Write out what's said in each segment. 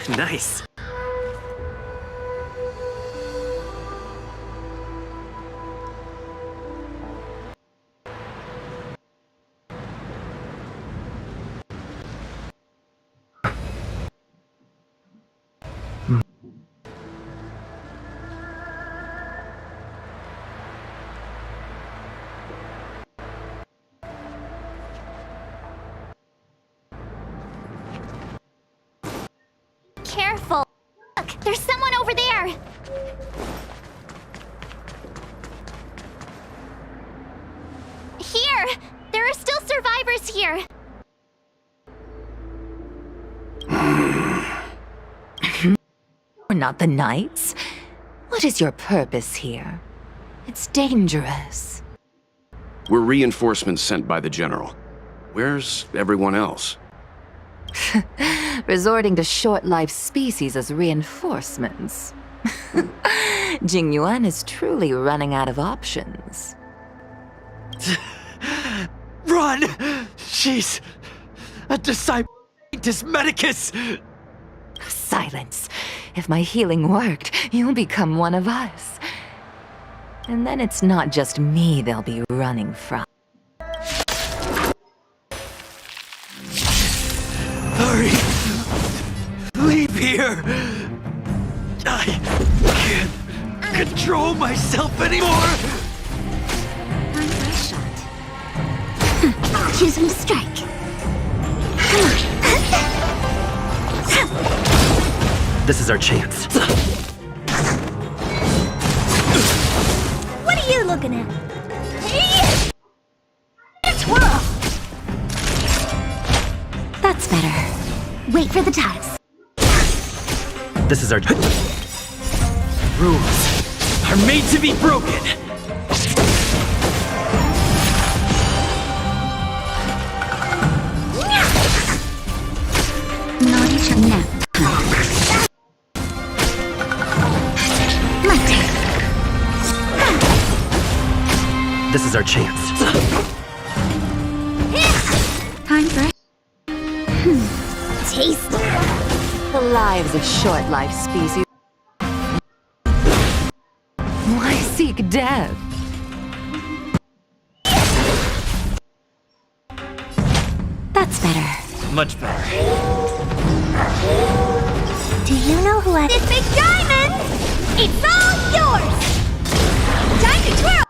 Nice. Careful! Look, there's someone over there! Here! There are still survivors here! We're not the knights. What is your purpose here? It's dangerous. We're reinforcements sent by the general. Where's everyone else? Resorting to short-lived species as reinforcements. Jingyuan is truly running out of options. Run! She's a disciple of Medicus! Silence. If my healing worked, you'll become one of us. And then it's not just me they'll be running from. Hurry! Leave here! I can't control myself anymore! One last shot. Choosing to strike. This is our chance. What are you looking at? Twirl! That's better. Wait for the tiles. This is our... Rules are made to be broken! Naughty to nap time. My turn. This is our chance. Time for taste. The lives of short-lived species. Why seek death? That's better. Much better. Do you know who I... This big diamond! It's all yours! Time to twirl!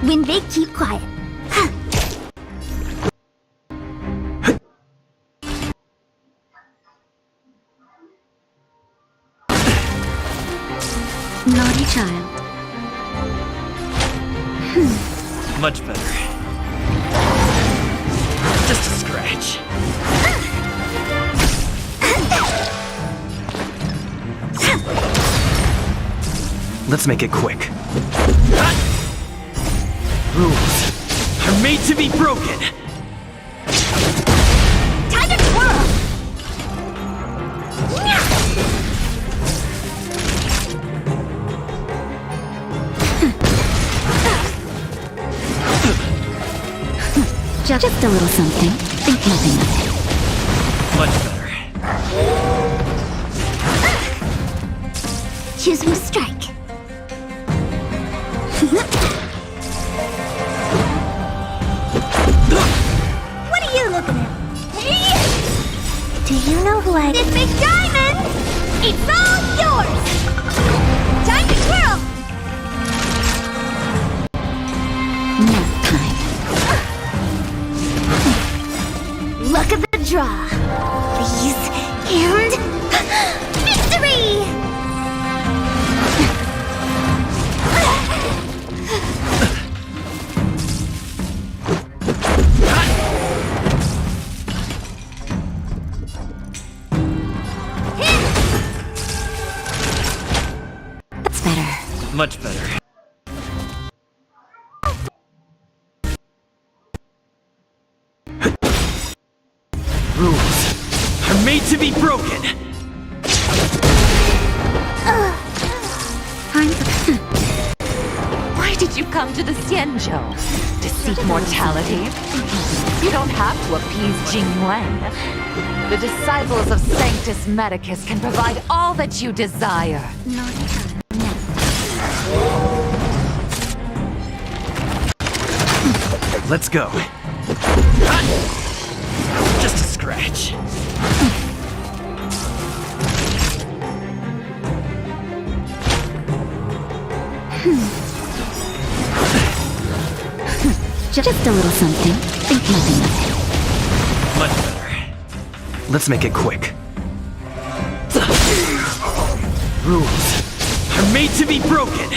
When they keep quiet. Naughty child. Much better. Just a scratch. Let's make it quick. Rules are made to be broken. Time to twirl! Just a little something. Think nothing of it. Much better. Choosing to strike. What are you looking at? Do you know who I... This big diamond! It's all yours! Time to twirl! Nap time. Look at the draw. These and... victory! That's better. Much better. Rules are made to be broken. Time for... Why did did you come to the Xianzhou? To seek mortality? You don't have to appease Jingwen. The disciples of Sanctus Medicus can provide all that you desire. Let's go. Just a scratch. Just a little something. Think nothing of it. Much better. Let's make it quick. Rules are made to be broken.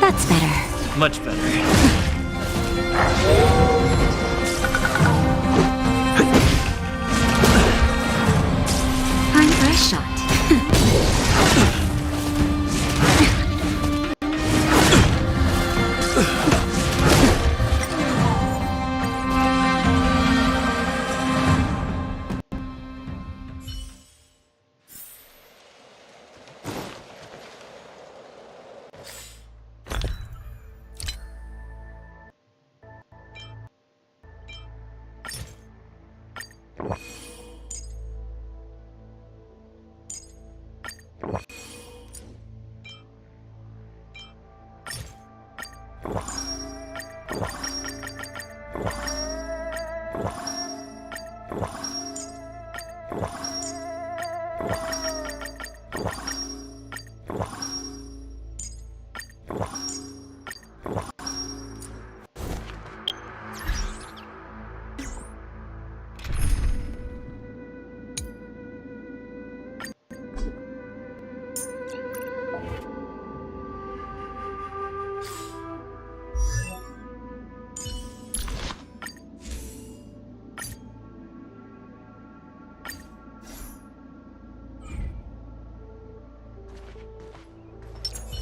That's better. Much better. Time for a shot.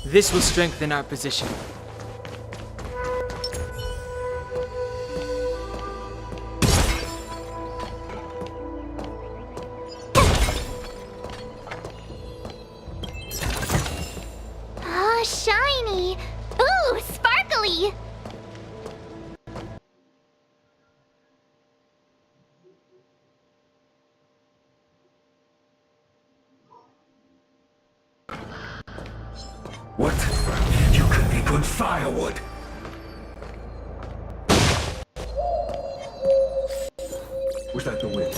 This will strengthen our position. Ah, shiny! Ooh, sparkly! What? You could be good firewood. Was that the wind?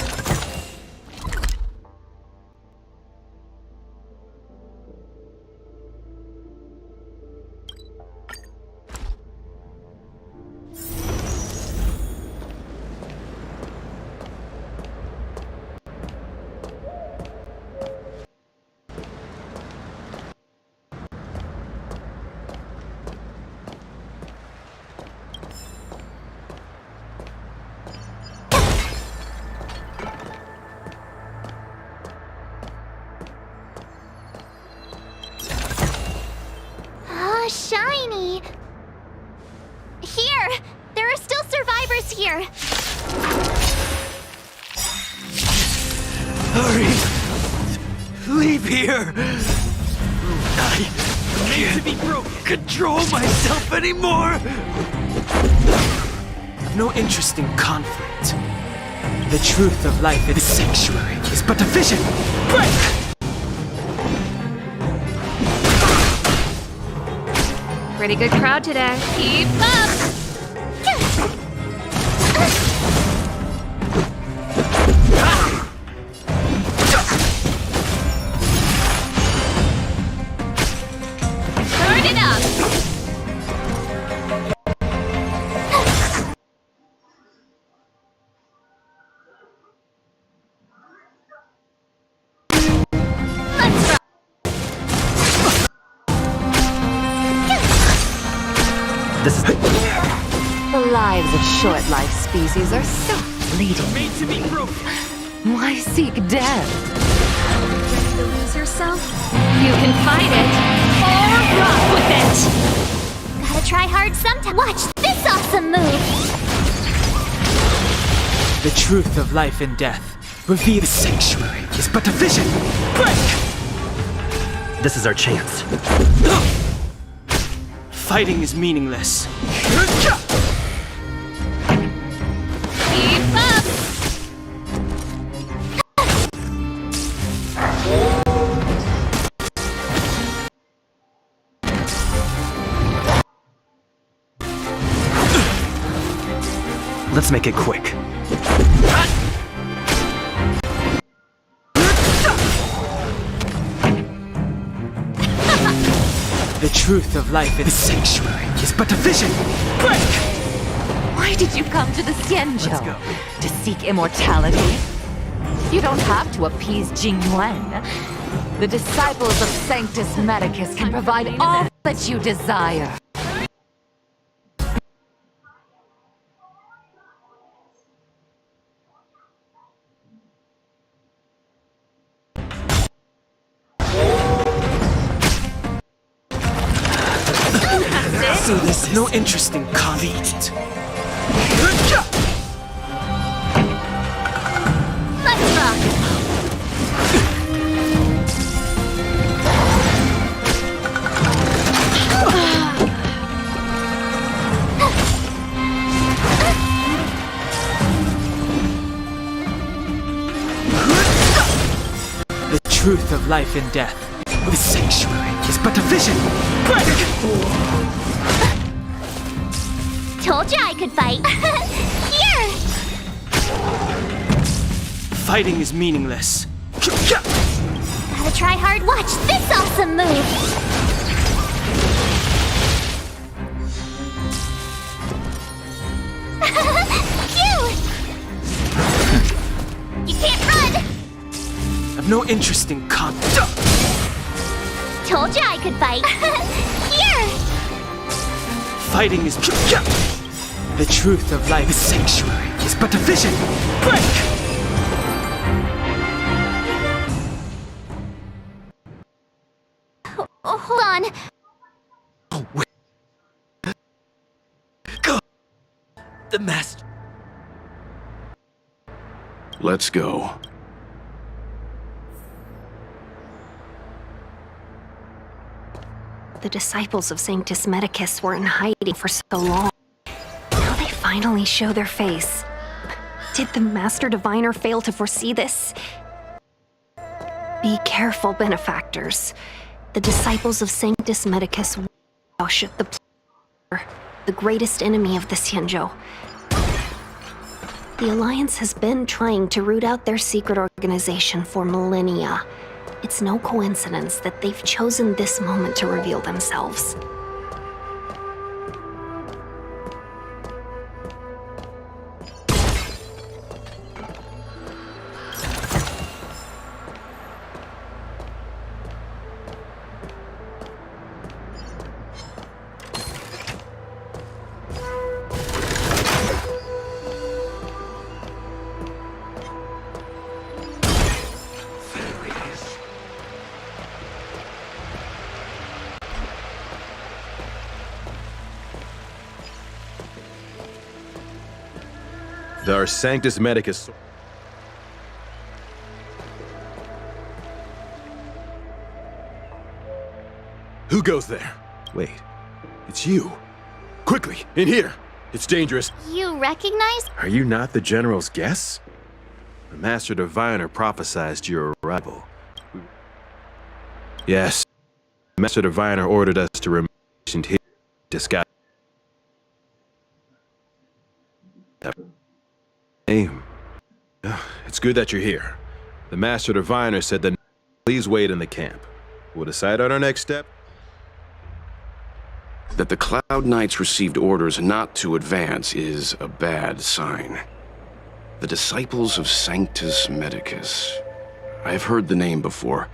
Ah, shiny! Here! There are still survivors here! Hurry! Leave here! I can't control myself anymore! No interest in conflict. The truth of life in the sanctuary is but a vision. Break! Pretty good crowd today. Keep up! Turn it up! Let's rock! This is The lives of short-life species are so fleeting. made to be broken. Why seek death? Ready to lose yourself? You can fight it, or rock with it! Gotta try hard sometime. Watch this awesome move! The truth of life and death Reveal the sanctuary is but a vision. Break! This is our chance. Fighting is meaningless. Keep up! Let's make it quick. The truth of life in the sanctuary is but a vision. Break! Why did you come to the Xianzhou? Let's go. To seek immortality? You don't have to appease Jingwen. The disciples of Sanctus Medicus can provide all that you desire. So this is no interest in conflict. Let's rock! The truth of life and death. The sanctuary is but a vision. Break! Told you I could fight. Here! Fighting is meaningless. Gotta try hard. Watch this awesome move. Phew! You can't run! I've no interest in conflict. Told you I could fight. Here! Fighting is the truth of life. The sanctuary is but a vision. Break! Oh, hold on. The master. Let's go. The disciples of Sanctus Medicus were in hiding for so long. Now they finally show their face. Did the Master Diviner fail to foresee this? Be careful, benefactors. The disciples of Sanctus Medicus worship the greatest enemy of the Xianzhou. The Alliance has been trying to root out their secret organization for millennia. It's no coincidence that they've chosen this moment to reveal themselves. Our Sanctus Medicus. Who goes there? Wait, it's you. Quickly, in here. It's dangerous. You recognize? Are you not the General's guess? The Master Diviner prophesied your arrival. Yes. The Master Diviner ordered us to remain here, disguised. It's good that you're here. The Master Diviner said that please wait in the camp. We'll decide on our next step. That the Cloud Knights received orders not to advance is a bad sign. The Disciples of Sanctus Medicus. I've heard the name before.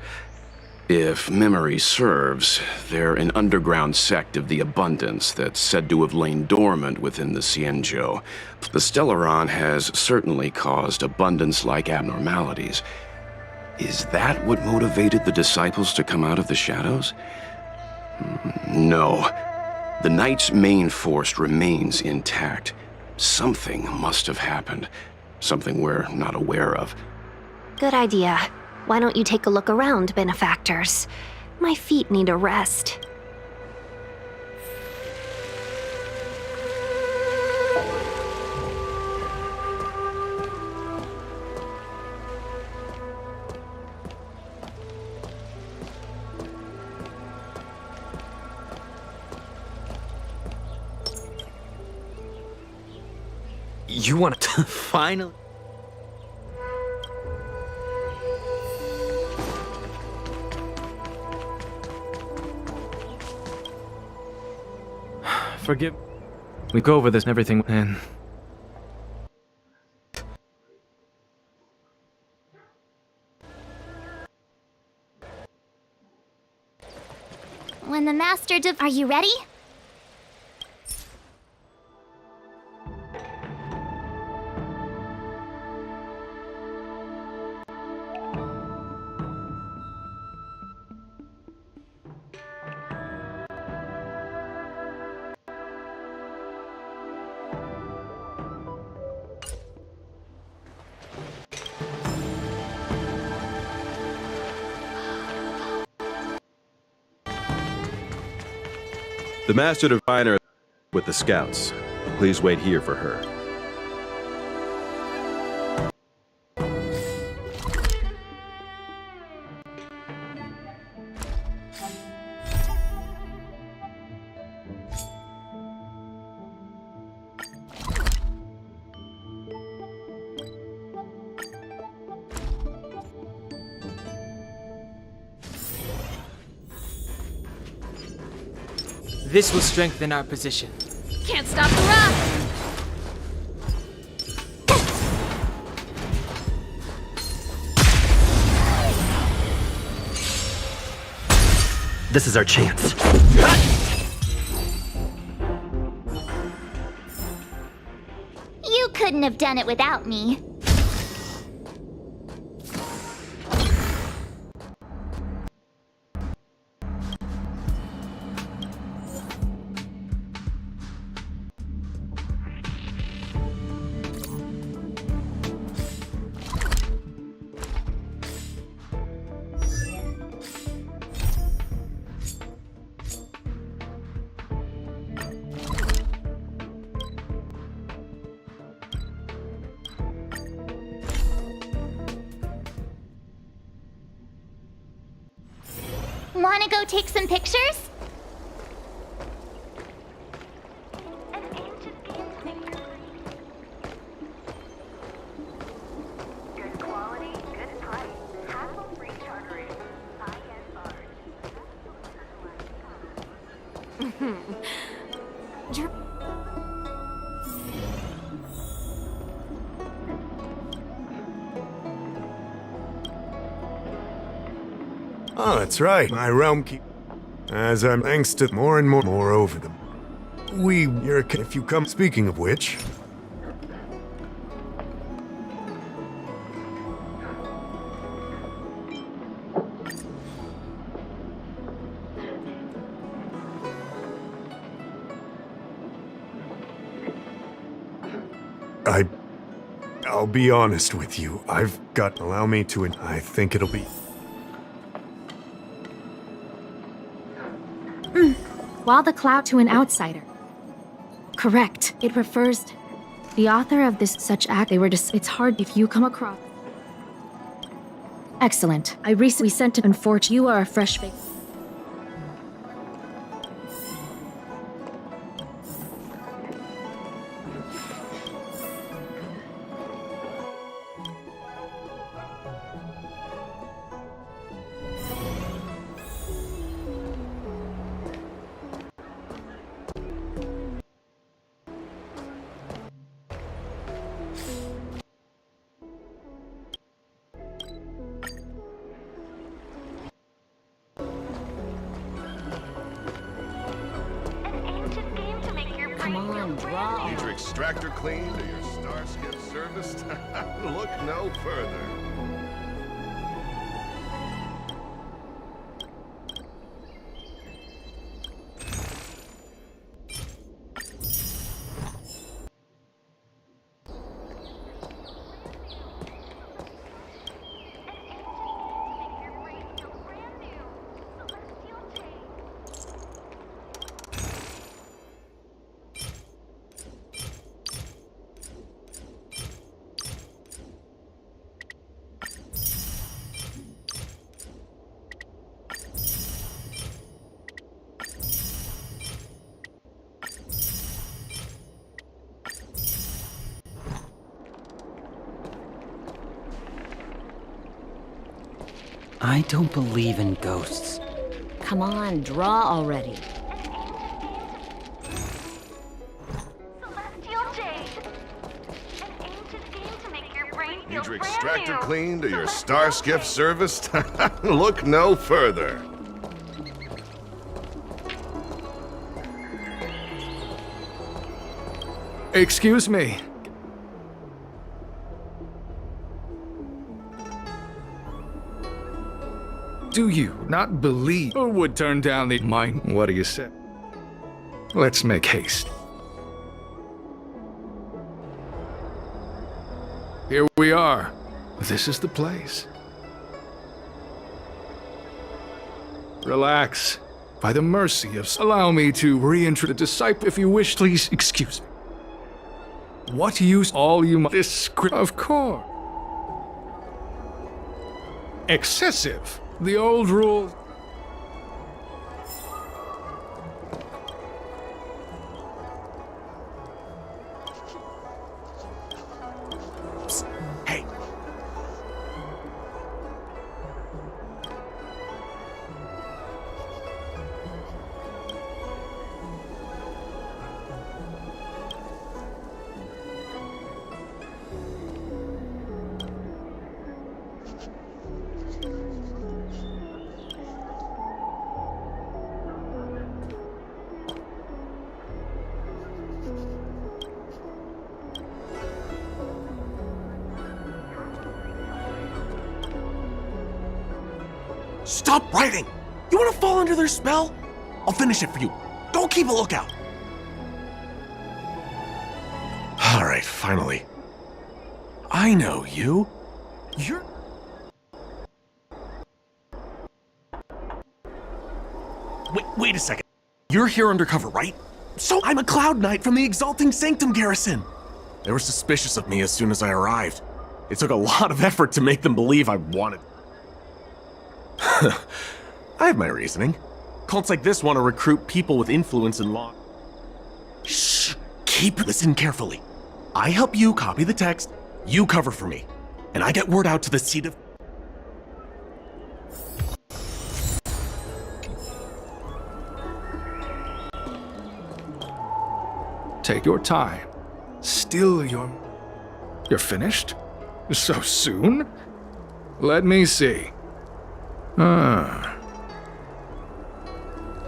If memory serves, they're an underground sect of the Abundance that's said to have lain dormant within the Xianzhou. The Stellaron has certainly caused Abundance-like abnormalities. Is that what motivated the Disciples to come out of the shadows? No. The Knight's main force remains intact. Something must have happened. Something we're not aware of. Good idea. Why don't you take a look around, benefactors? My feet need a rest. You want to finally... Forgive. We go over this and everything, and When the Master Are you ready? The Master Diviner with the scouts. Please wait here for her. This will strengthen our position. Can't stop the rock! This is our chance. You couldn't have done it without me. Wanna go take some pictures? Good quality, good price. Hassle-free chartering. High-end Oh, that's right. My realm keep... As I'm angsted more and more over them. You're if you come... Speaking of which... I'll be honest with you. Allow me to... I think it'll be... While the cloud to an outsider. Correct. It refers to the author of this such act. It's hard if you come across. Excellent. I recently sent to unfortunate you are a fresh face. Need your extractor cleaned or your starskip serviced? Look no further. I don't believe in ghosts. Come on, draw already. Celestial Jade. An ancient game to make your brain feel Need your brand extractor new. cleaned or your Celestial star skiff Jade. serviced? Look no further. Excuse me. Do you not believe or would turn down the mine? What do you say? Let's make haste. Here we are. This is the place. Relax. By the mercy of... Allow me to reintroduce the disciple if you wish. Please excuse me. What use all you must... This script... Of course. Excessive. The old rule... Hey, stop writing! You want to fall under their spell? I'll finish it for you. Don't keep a lookout. All right, finally. I know you. You're... Wait a second. You're here undercover, right? So I'm a Cloud Knight from the Exalting Sanctum Garrison. They were suspicious of me as soon as I arrived. It took a lot of effort to make them believe I wanted... I have my reasoning. Cults like this want to recruit people with influence and law. Shh! Keep listen carefully. I help you copy the text, you cover for me, and I get word out to the seat of... Take your time. Still You're finished? So soon? Let me see.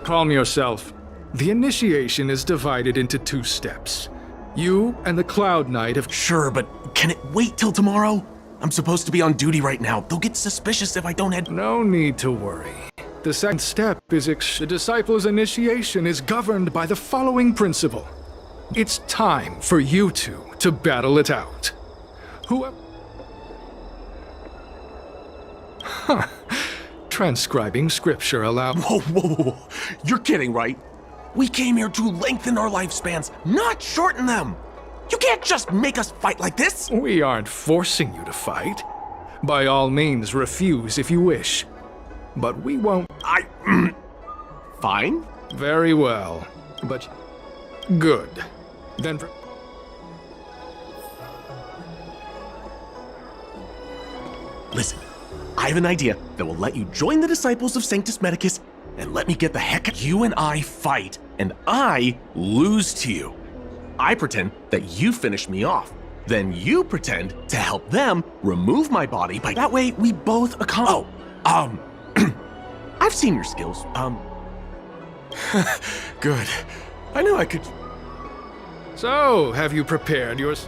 Calm yourself. The initiation is divided into 2 steps. You and the Cloud Knight have... Sure, but can it wait till tomorrow? I'm supposed to be on duty right now. They'll get suspicious if I don't head... No need to worry. The second step is the disciple's initiation is governed by the following principle. It's time for you two to battle it out. Whoever... Huh. Transcribing scripture allow... Whoa. You're kidding, right? We came here to lengthen our lifespans, not shorten them. You can't just make us fight like this. We aren't forcing you to fight. By all means, refuse if you wish. But we won't... Fine. Very well. But... Good. Then... Listen, I have an idea that will let you join the disciples of Sanctus Medicus and let me get the heck out. You and I fight, and I lose to you. I pretend that you finish me off. Then you pretend to help them remove my body by... That way, we both accomplish... I've seen your skills, Good. I knew I could... So, have you prepared yours?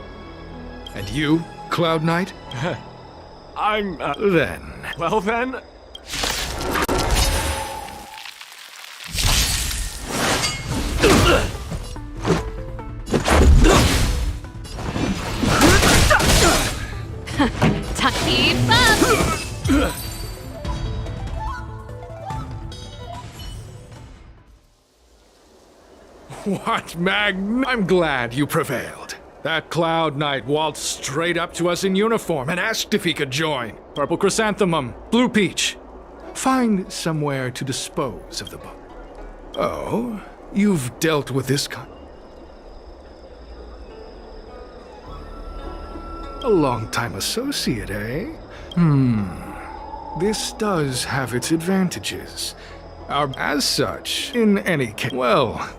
And you, Cloud Knight? I'm, Then... Well then... Keep up! What I'm glad you prevailed. That Cloud Knight waltzed straight up to us in uniform and asked if he could join. Purple chrysanthemum, blue peach. Find somewhere to dispose of the book. Oh, you've dealt with this kind. A long-time associate, eh? this does have its advantages. As such, in any case, well,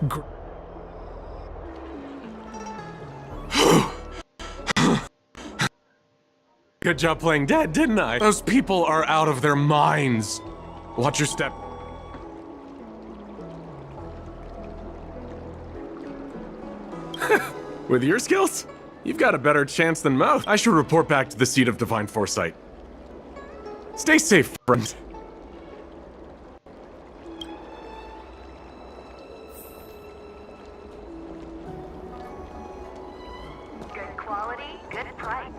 Good job playing dead, didn't I? Those people are out of their minds. Watch your step. With your skills, you've got a better chance than most. I should report back to the seat of divine foresight. Stay safe, friend. Good quality, good price.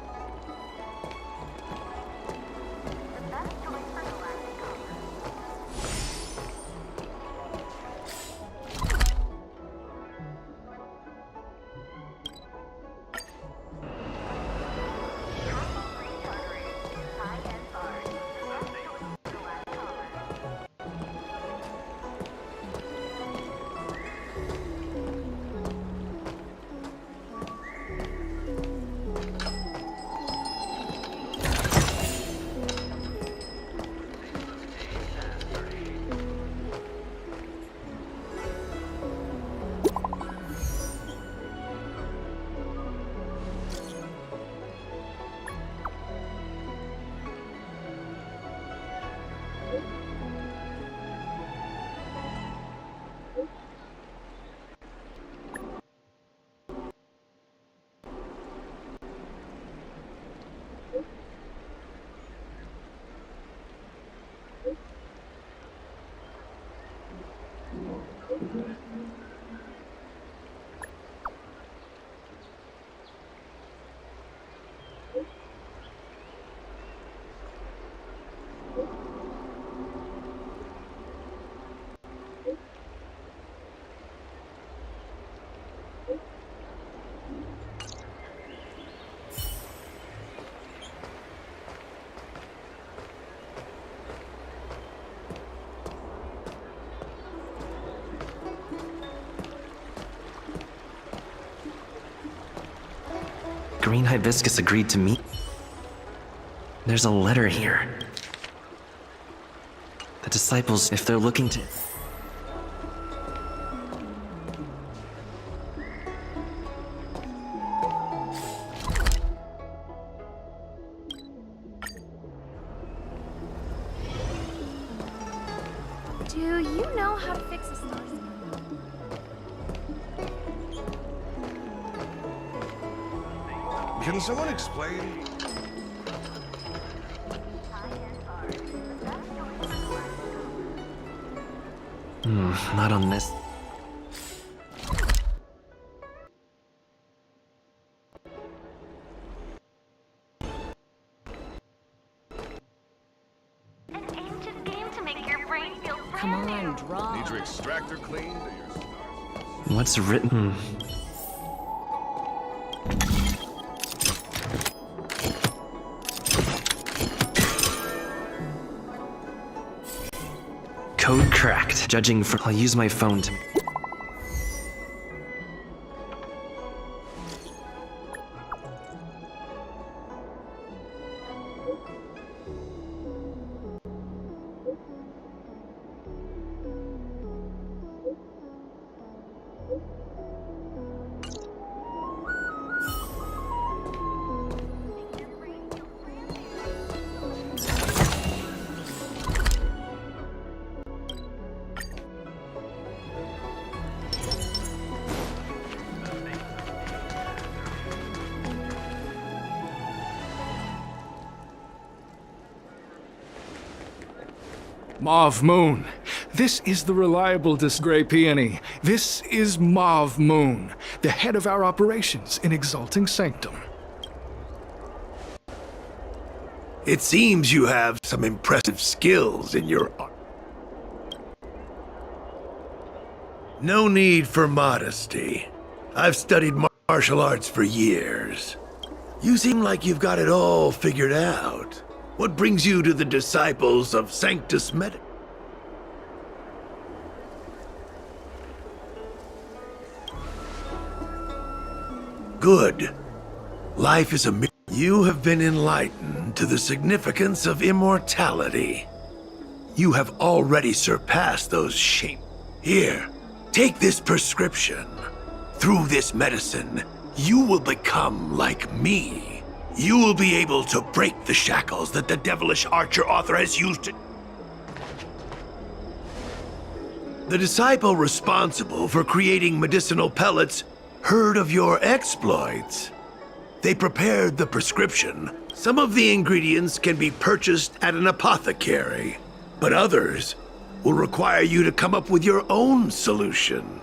Green Hibiscus agreed to meet. There's a letter here. The disciples, if they're looking to... Do you know how to fix a star? Can someone explain? Not on this. Come on, draw. Need your extractor cleaned or your stars? What's written? Code cracked. Judging from... I'll use my phone to... Mauve Moon. This is the reliable Grey Peony. This is Mauve Moon, the head of our operations in Exalting Sanctum. It seems you have some impressive skills in your art. No need for modesty. I've studied martial arts for years. You seem like you've got it all figured out. What brings you to the disciples of Sanctus Medicus? Good. Life is a You have been enlightened to the significance of immortality. You have already surpassed those shape. Here, take this prescription. Through this medicine, you will become like me. You will be able to break the shackles that the devilish archer author has used to... The disciple responsible for creating medicinal pellets heard of your exploits. They prepared the prescription. Some of the ingredients can be purchased at an apothecary, but others will require you to come up with your own solution.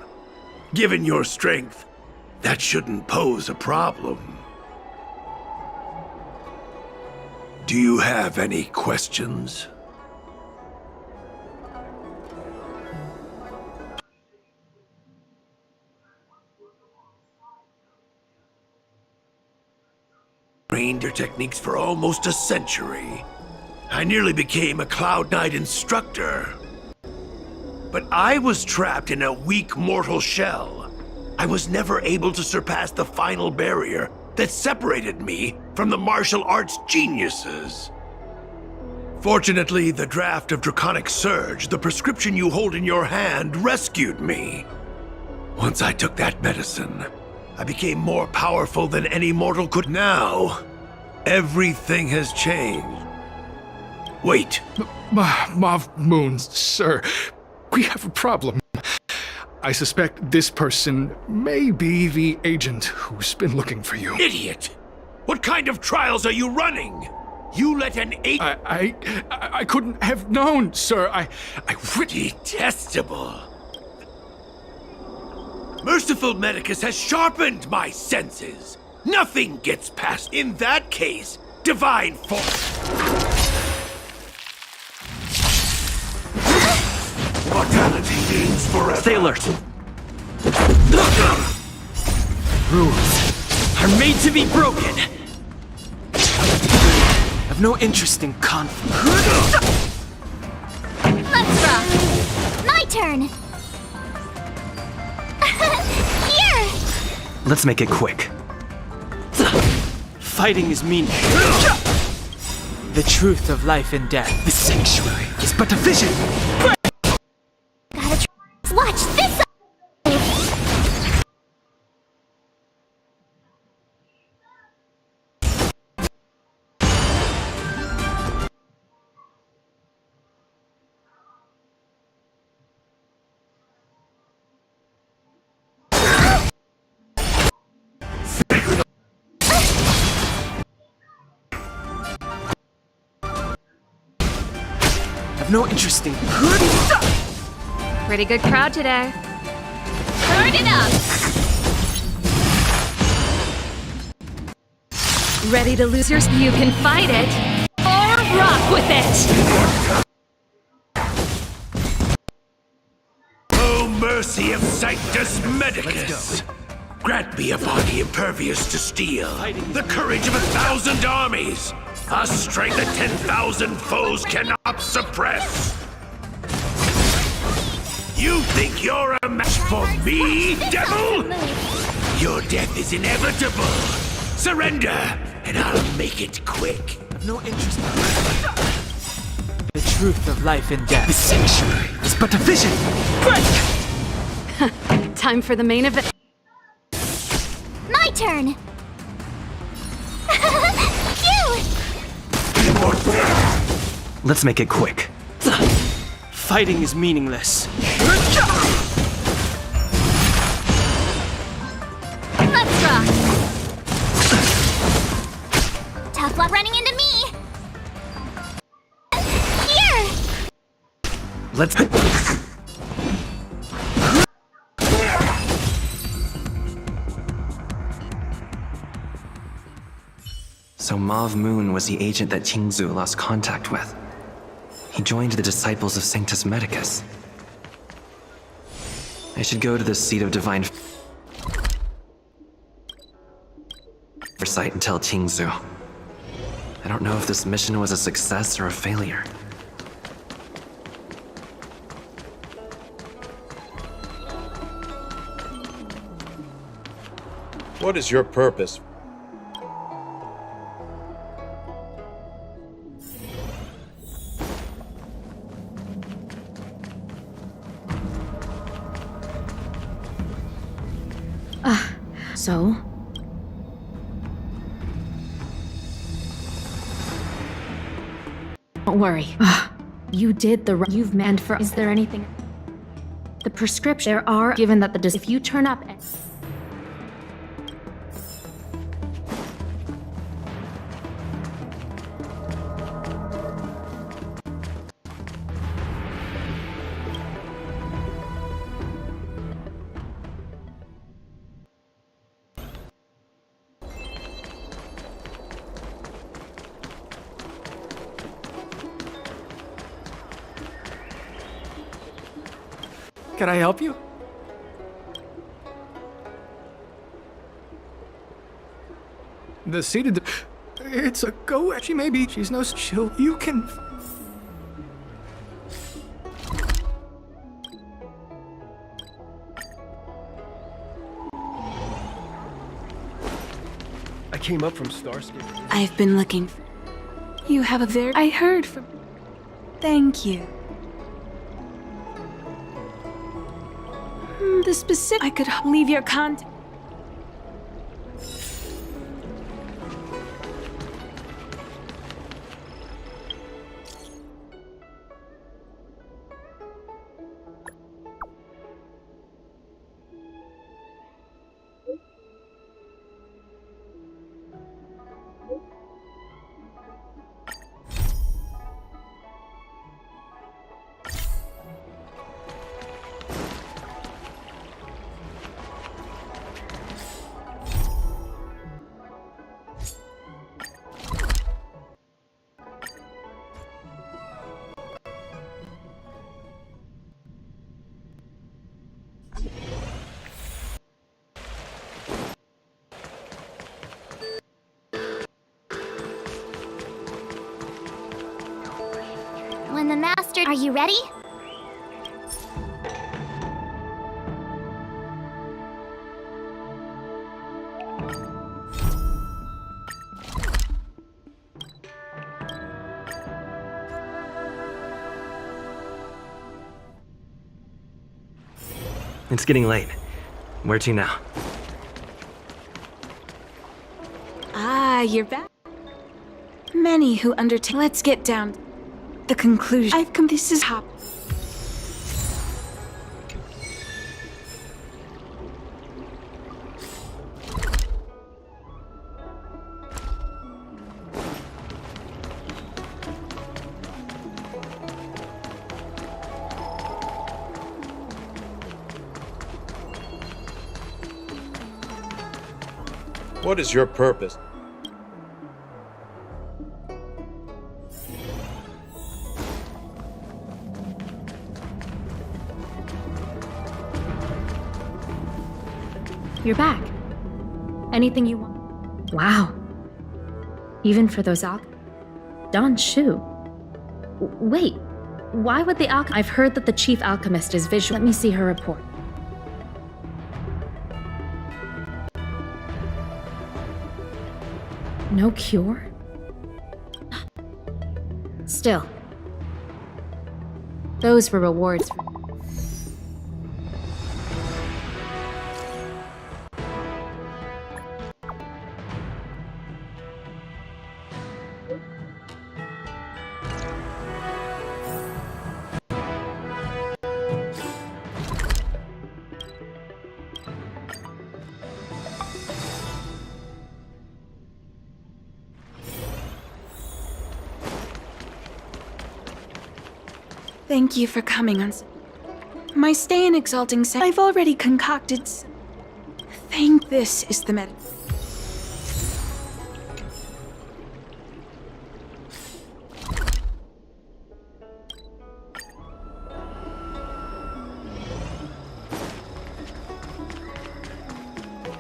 Given your strength, that shouldn't pose a problem. Do you have any questions? Trained your techniques for almost a century. I nearly became a Cloud Knight instructor. But I was trapped in a weak mortal shell. I was never able to surpass the final barrier that separated me from the martial arts geniuses. Fortunately, the draft of Draconic Surge, the prescription you hold in your hand, rescued me. Once I took that medicine, I became more powerful than any mortal could. Now, everything has changed. Wait. Mauve Moon, sir, we have a problem. I suspect this person may be the agent who's been looking for you. Idiot! What kind of trials are you running? You let an agent... I couldn't have known, sir. I Detestable. Merciful Medicus has sharpened my senses. Nothing gets past. In that case, divine force. Mortality means forever. Stay alert. Rules are made to be broken. I've no interest in conflict. Let's rock. My turn. Here! Let's make it quick. Fighting is meaningless. The truth of life and death. The sanctuary is but a vision. Gotta watch this! I've no interest in... Pretty good crowd today. Turn it up! Ready to lose yours? You can fight it, or rock with it! Oh, mercy of Sanctus Medicus! Grant me a body impervious to steel, the courage of 1,000 armies, a strength that 10,000 foes cannot suppress. You think you're a match for me, devil? Your death is inevitable. Surrender, and I'll make it quick. I've no interest in... The truth of life and death. The sanctuary is but a vision. Break! Time for the main event. My turn! Phew! Let's make it quick. Fighting is meaningless. Let's rock! Tough luck running into me! Here! Let's... So Mauve Moon was the agent that Qingzu lost contact with. He joined the Disciples of Sanctus Medicus. I should go to the seat of divine foresight and tell Qingzu. I don't know if this mission was a success or a failure. What is your purpose? So? Don't worry. You did the you've meant for. Is there anything? The prescription there are given that the if you turn up. Can I help you? The seated. It's a go. She maybe. She's no. She'll. You can. I came up from Starscape. I've been looking. You have a very. I heard from. Thank you. The specific. I could leave your contact. When the master... Are you ready? It's getting late. Where to now? Ah, you're back. Many who undertake. Let's get down. The conclusion. I've come. This is hop. What is your purpose? You're back. Anything you want? Wow. Even for those Don Shu. Wait. Why would the I've heard that the chief alchemist is visual. Let me see her report. No cure? Still. Those were rewards for... Thank you for coming on. My stay in Exalting Saint. I've already concocted. Thank. This is the med.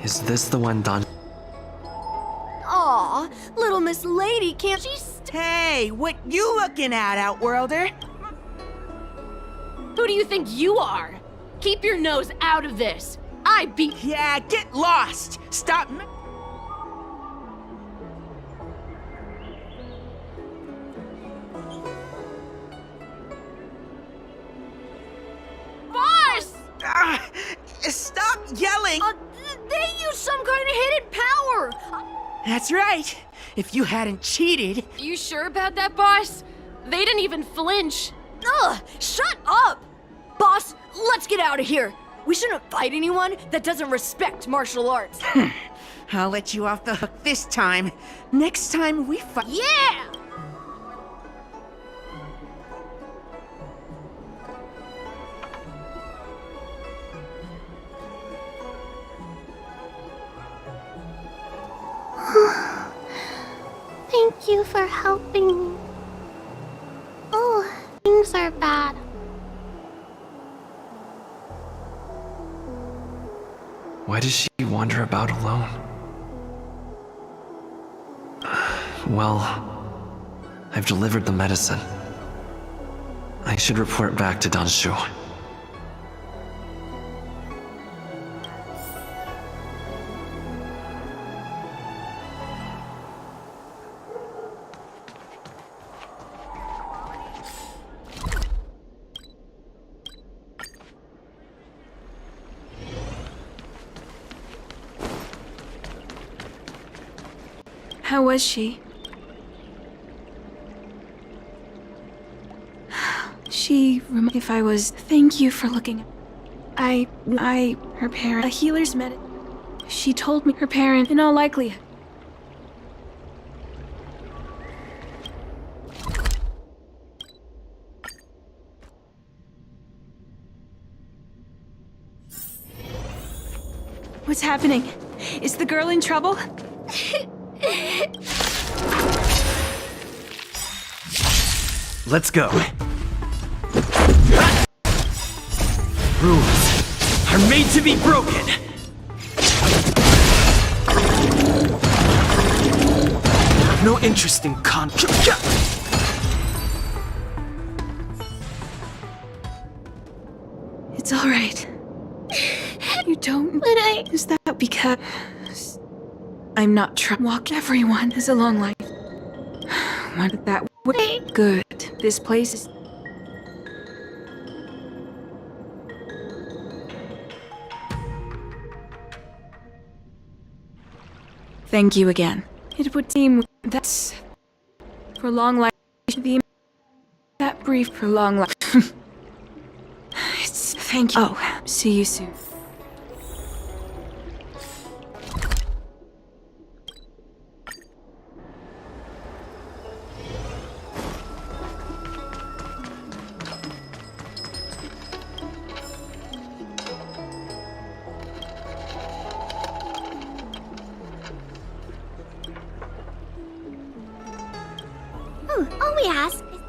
Is this the one Don... Aw, little Miss Lady can't she Hey, what you looking at, Outworlder? Who do you think you are? Keep your nose out of this. I beat... Yeah, get lost! Stop... Boss! Stop yelling! They use some kind of hidden power! That's right. If you hadn't cheated. You sure about that, boss? They didn't even flinch. Ugh! Shut up! Boss, let's get out of here! We shouldn't fight anyone that doesn't respect martial arts. I'll let you off the hook this time. Next time we fight. Yeah! Thank you for helping me. Oh, things are bad. Why does she wander about alone? Well, I've delivered the medicine. I should report back to Danshu. How was she? If I was, thank you for looking. Her parent, a healer's med. She told me her parent, in all likelihood. What's happening? Is the girl in trouble? Let's go. Rules are made to be broken. I have no interest in conflict. It's all right. You don't. But Is that because I'm not trying to walk? Everyone has a long life. Want it that way? Good. This place is. Thank you again. It would seem that's for long life. That brief for long life. Thank you. Oh, see you soon. All we ask is...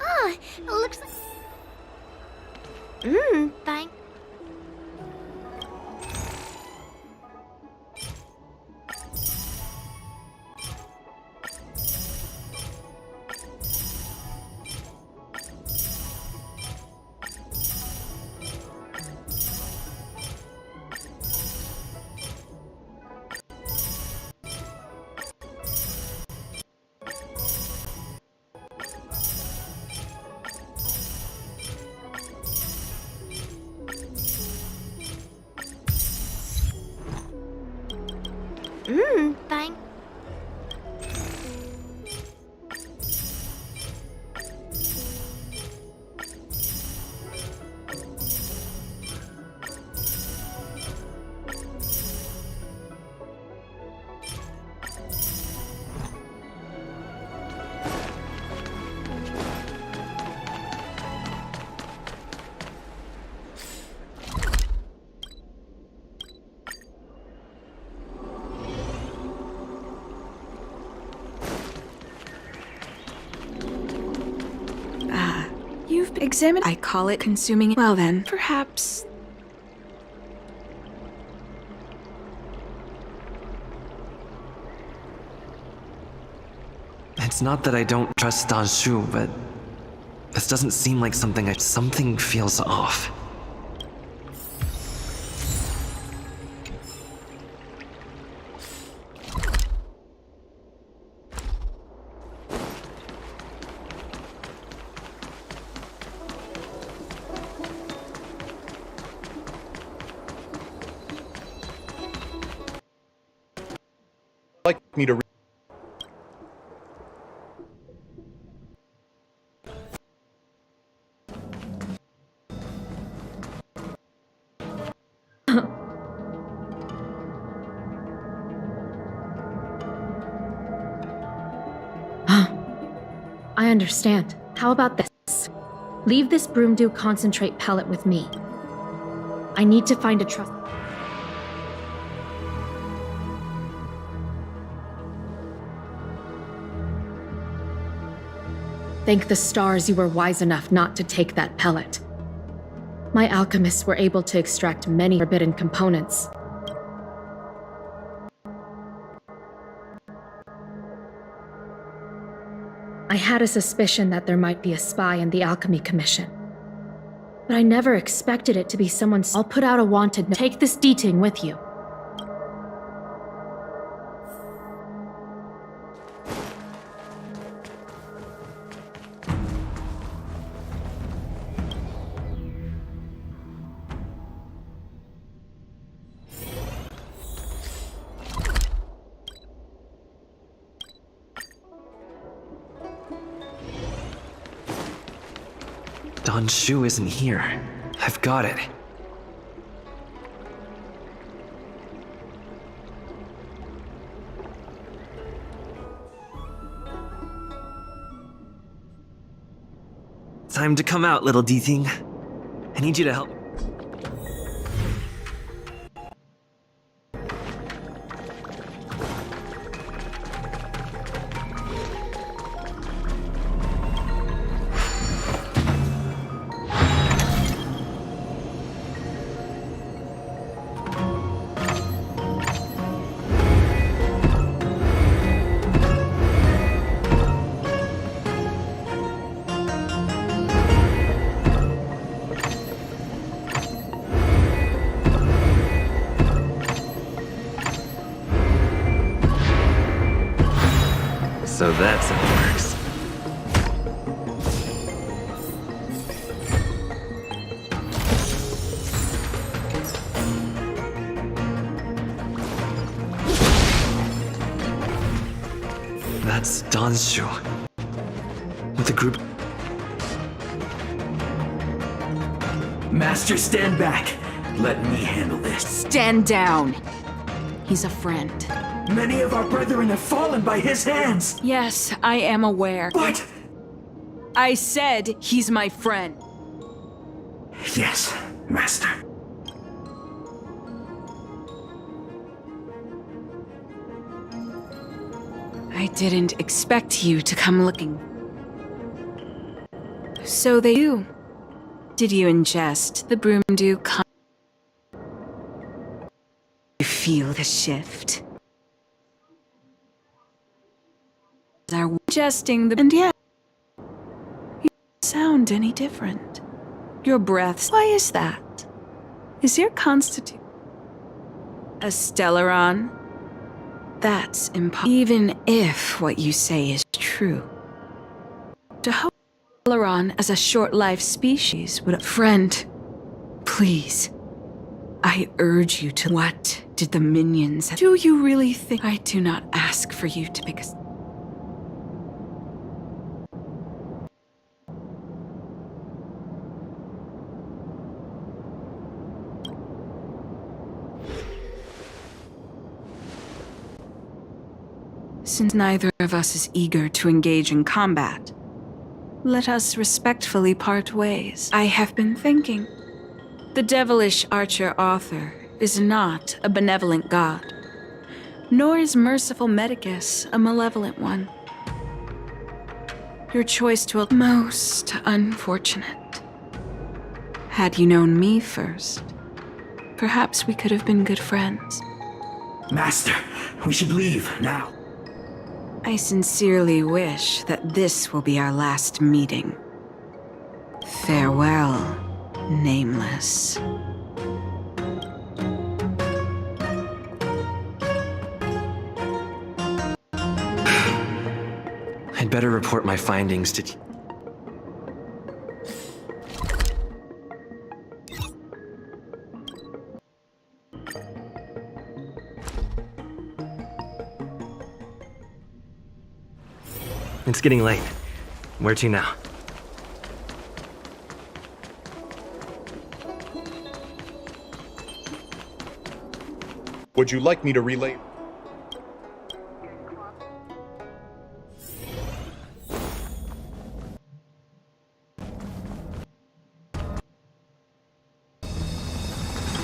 Ah, it looks like... Thank... Thank... You've examined. I call it consuming. Well then, perhaps. It's not that I don't trust Danshu, but This doesn't seem like something something feels off. Like me to read. I understand. How about this? Leave this broomdew concentrate pellet with me. I need to find a trust. Thank the stars you were wise enough not to take that pellet. My alchemists were able to extract many forbidden components. I had a suspicion that there might be a spy in the Alchemy Commission. But I never expected it to be someone. I'll put out a wanted note. Take this deeting with you. Don Shu isn't here. I've got it. Time to come out, little D-Thing. I need you to help. So that's how it works. That's Donshu. With the group. Master, stand back. Let me handle this. Stand down. He's a friend. Many of our brethren have fallen by his hands. Yes, I am aware. But I said he's my friend. yes, Master. I didn't expect you to come looking. So they do. Did you ingest the broomdew? You feel the shift? Are ingesting the and yet you don't sound any different. Your breaths. Why is that? Is your constitution a Stellaron? That's impossible. Even if what you say is true. To hope Stellaron as a short-lived species would friend, please. I urge you to. What did the minions? Do you really think? I do not ask for you to pick a. Since neither of us is eager to engage in combat, let us respectfully part ways. I have been thinking. The devilish archer author is not a benevolent god, nor is merciful Medicus a malevolent one. Your choice to most unfortunate. Had you known me first, perhaps we could have been good friends. Master, we should leave now. I sincerely wish that this will be our last meeting. Farewell, Nameless. I'd better report my findings to... It's getting late. Where to now? Would you like me to relay?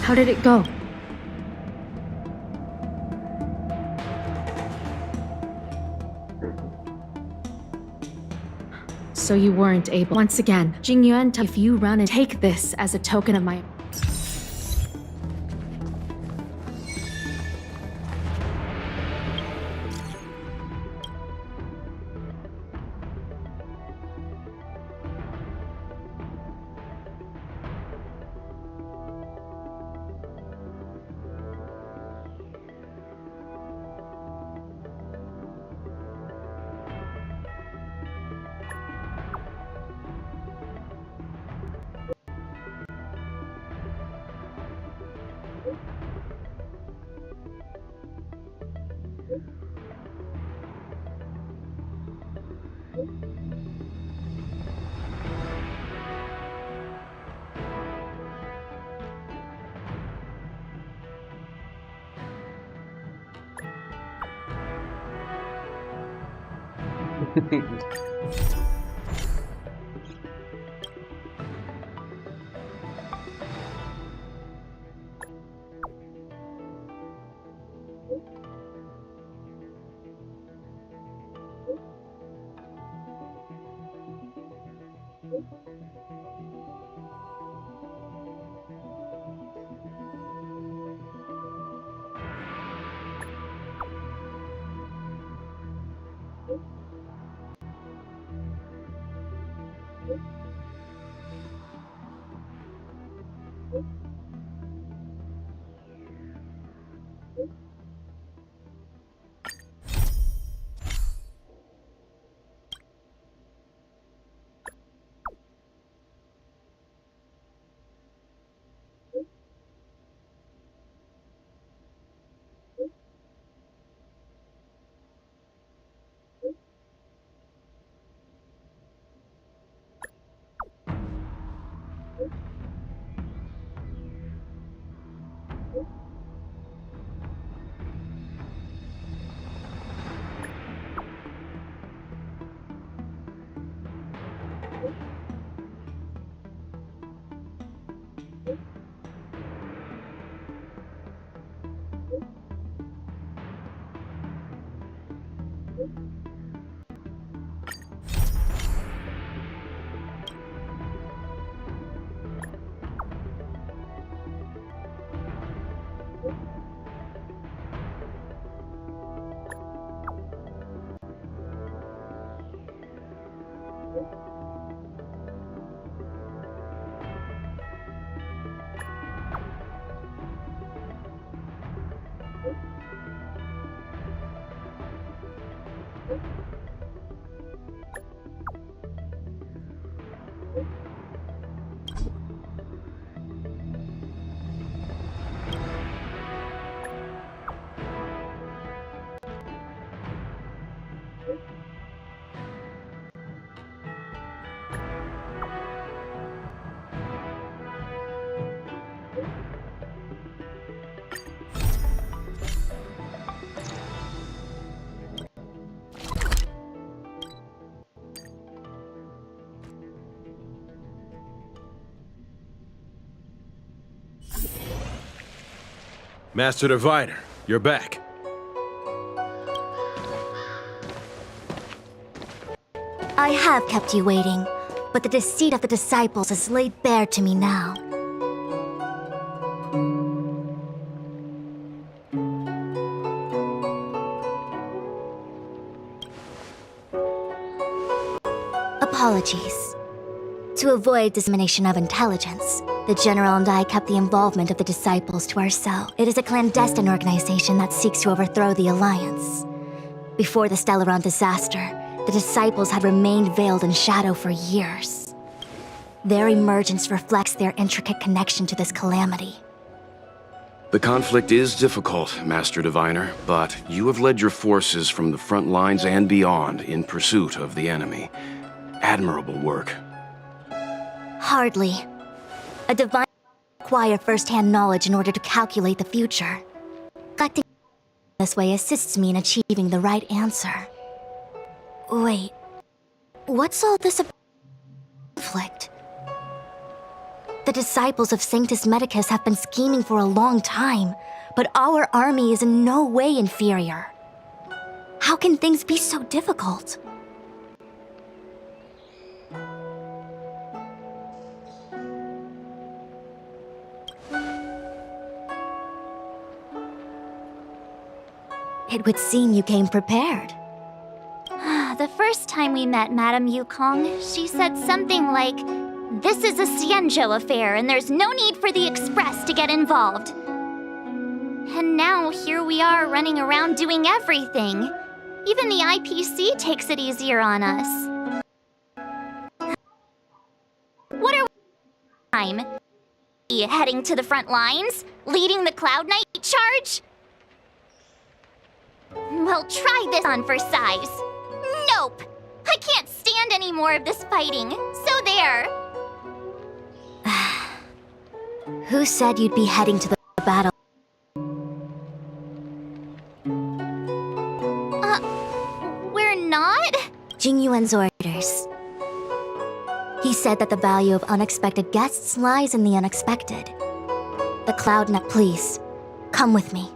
How did it go? So you weren't able. Once again, Jingyuan, if you run and take this as a token of my... Master Diviner, you're back. I have kept you waiting, but the deceit of the disciples is laid bare to me now. Apologies. To avoid dissemination of intelligence, the General and I kept the involvement of the Disciples to ourselves. It is a clandestine organization that seeks to overthrow the Alliance. Before the Stellaron disaster, the Disciples had remained veiled in shadow for years. Their emergence reflects their intricate connection to this calamity. The conflict is difficult, Master Diviner, but you have led your forces from the front lines and beyond in pursuit of the enemy. Admirable work. Hardly. A divine acquire first-hand knowledge in order to calculate the future. Collecting this way assists me in achieving the right answer. Wait, what's all this about conflict? The Disciples of Sanctus Medicus have been scheming for a long time, but our army is in no way inferior. How can things be so difficult? It would seem you came prepared. The first time we met Madame Yukong, she said something like, "This is a Xianzhou affair and there's no need for the Express to get involved." And now here we are running around doing everything. Even the IPC takes it easier on us. What are we heading to the front lines? Leading the Cloud Knight charge? Well, try this on for size. Nope! I can't stand any more of this fighting, so there! Who said you'd be heading to the battle? We're not? Jingyuan's orders. He said that the value of unexpected guests lies in the unexpected. The Cloud Knight, please, come with me.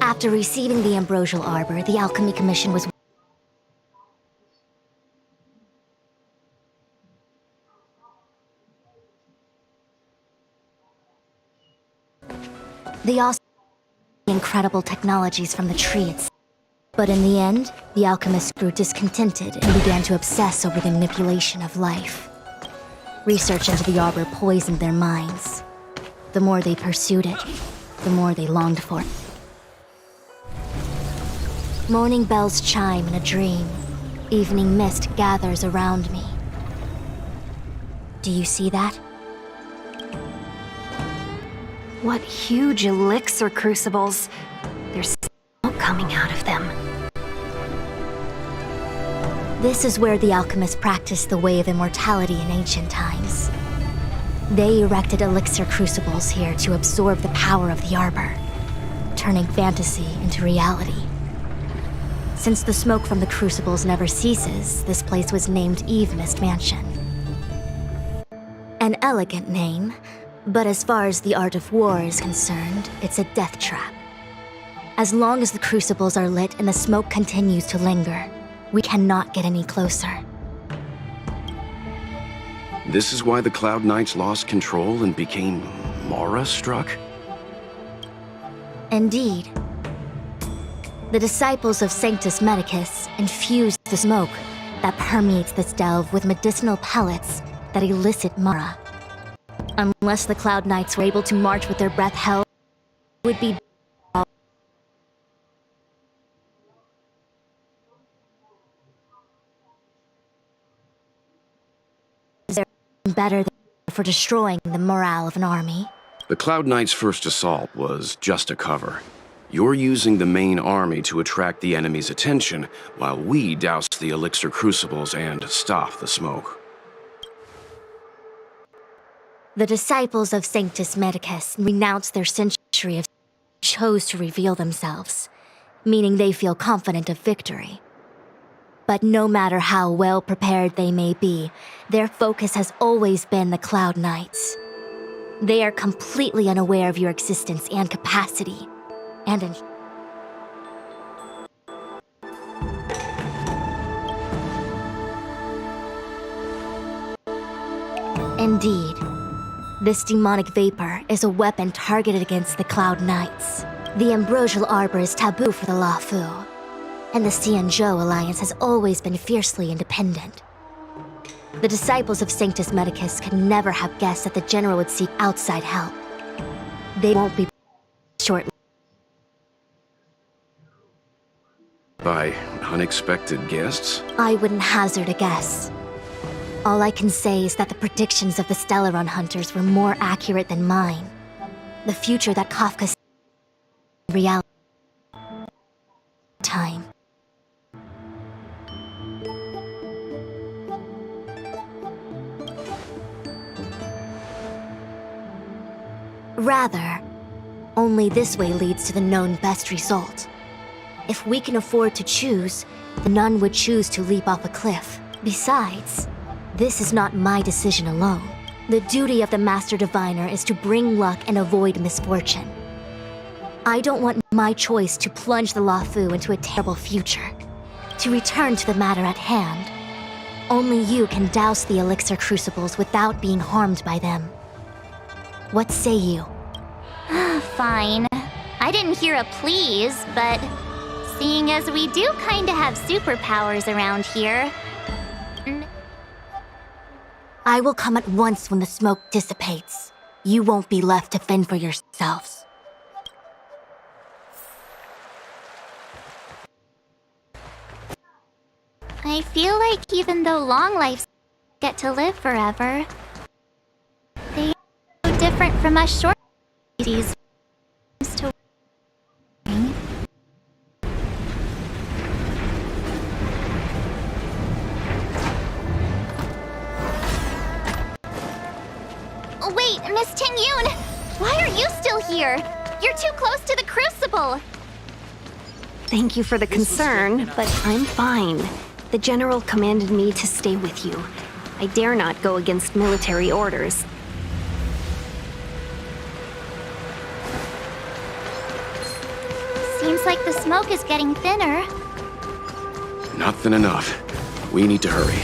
After receiving the Ambrosial Arbor, the Alchemy Commission was they also incredible technologies from the tree itself. But in the end, the alchemists grew discontented and began to obsess over the manipulation of life. Research into the arbor poisoned their minds. The more they pursued it, the more they longed for it. Morning bells chime in a dream. Evening mist gathers around me. Do you see that? What huge elixir crucibles. There's smoke coming out of them. This is where the alchemists practiced the way of immortality in ancient times. They erected elixir crucibles here to absorb the power of the arbor, turning fantasy into reality. Since the smoke from the crucibles never ceases, this place was named Eve Mist Mansion. An elegant name, but as far as the art of war is concerned, it's a death trap. As long as the crucibles are lit and the smoke continues to linger, we cannot get any closer. This is why the Cloud Knights lost control and became Mara-struck? Indeed. The disciples of Sanctus Medicus infused the smoke that permeates this delve with medicinal pellets that elicit Mara. Unless the Cloud Knights were able to march with their breath held, it would be better for destroying the morale of an army. The Cloud Knights' first assault was just a cover. You're using the main army to attract the enemy's attention, while we douse the elixir crucibles and stop the smoke. The disciples of Sanctus Medicus renounced their century of chose to reveal themselves, meaning they feel confident of victory. But no matter how well prepared they may be, their focus has always been the Cloud Knights. They are completely unaware of your existence and capacity, and Indeed, this demonic vapor is a weapon targeted against the Cloud Knights. The Ambrosial Arbor is taboo for the Lafu. And the Xianzhou Alliance has always been fiercely independent. The disciples of Sanctus Medicus could never have guessed that the General would seek outside help. They won't be shortly. By unexpected guests? I wouldn't hazard a guess. All I can say is that the predictions of the Stellaron hunters were more accurate than mine. The future that Kafka sees in reality. Time. Rather, only this way leads to the known best result. If we can afford to choose, none would choose to leap off a cliff. Besides, this is not my decision alone. The duty of the Master Diviner is to bring luck and avoid misfortune. I don't want my choice to plunge the Luofu into a terrible future. To return to the matter at hand, only you can douse the elixir crucibles without being harmed by them. What say you? Fine. I didn't hear a please, but seeing as we do kinda have superpowers around here. I will come at once when the smoke dissipates. You won't be left to fend for yourselves. I feel like even though long lives get to live forever, they are so different from us short species. Wait, Miss Tingyun! Why are you still here? You're too close to the crucible! Thank you for the concern, but I'm fine. The General commanded me to stay with you. I dare not go against military orders. Seems like the smoke is getting thinner. Not thin enough. We need to hurry.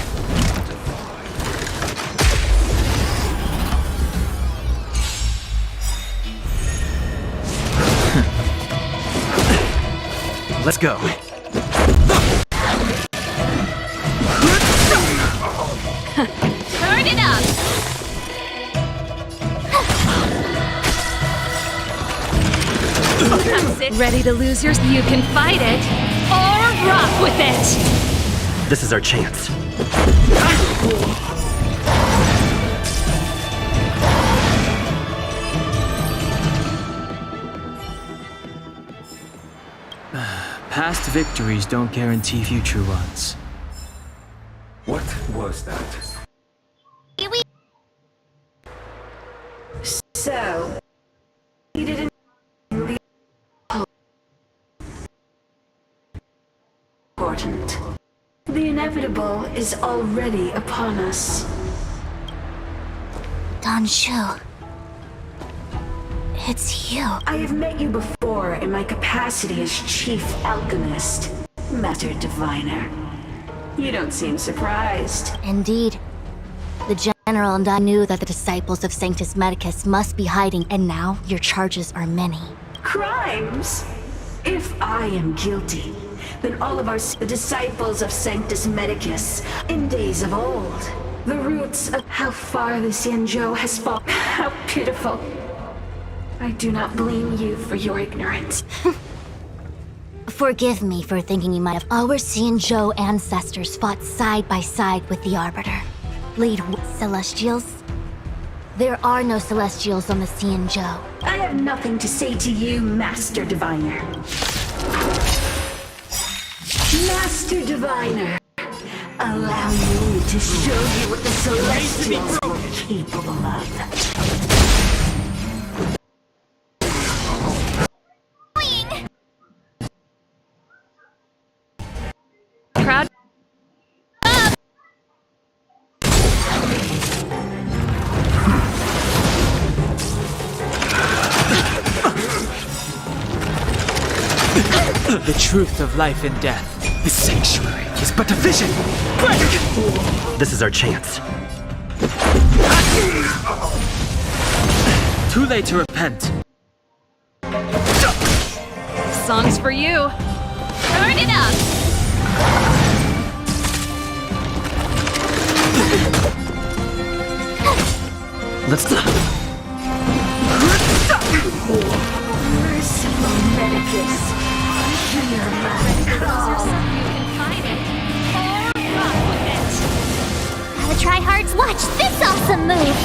Let's go. Turn it up! Ready to lose yours? You can fight it, or rock with it! This is our chance. Past victories don't guarantee future ones. What was that? So, you didn't really important. The inevitable is already upon us. Dan Shu. It's you. I have met you before in my capacity as Chief Alchemist, Master Diviner. You don't seem surprised. Indeed. The General and I knew that the disciples of Sanctus Medicus must be hiding, and now your charges are many. Crimes? If I am guilty, then all of the disciples of Sanctus Medicus in days of old. The roots of how far the Xianzhou has fallen. How pitiful. I do not blame you for your ignorance. Forgive me for thinking you might have. Our Xianzhou ancestors fought side by side with the Arbiter. Lead Celestials? There are no Celestials on the Xianzhou. I have nothing to say to you, Master Diviner. Master Diviner, allow me to show you what the Celestials are capable of. Crowd up! The truth of life and death. The sanctuary is but a vision. Break! This is our chance. Too late to repent. Song's for you. Turn it up! Let's... Merciful Medicus. Hear my call. Gotta try hard to watch this awesome move.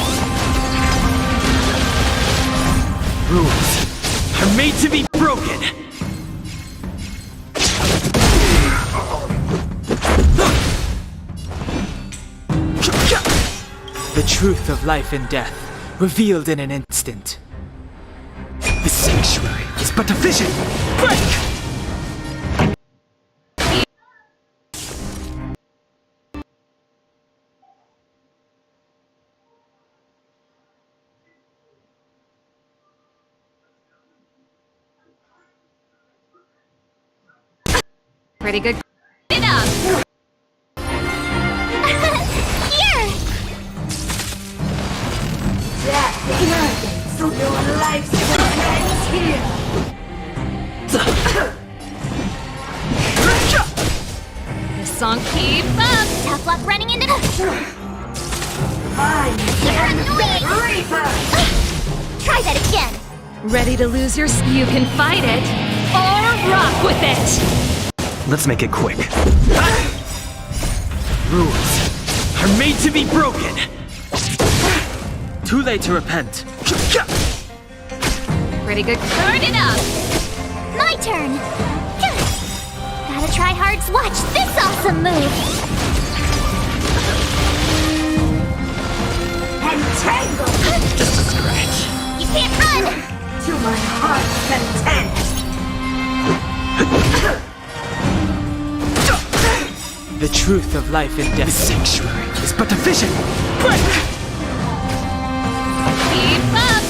Rules are made to be broken. The truth of life and death, revealed in an instant. The sanctuary is but a vision. Break! Pretty good. It up! Here! That's nothing, so your life's ends here. This song keep up! Tough luck running into the... You're annoying! Reaper! Try that again. Ready to lose your... You can fight it, or rock with it! Let's make it quick. Rules are made to be broken. Too late to repent. Pretty good. Turn it up! My turn. Gotta try hard to watch this awesome move. Entangle! Just a scratch. You can't run! To my heart's content! The truth of life and death. The sanctuary is but a vision. Break! Keep up!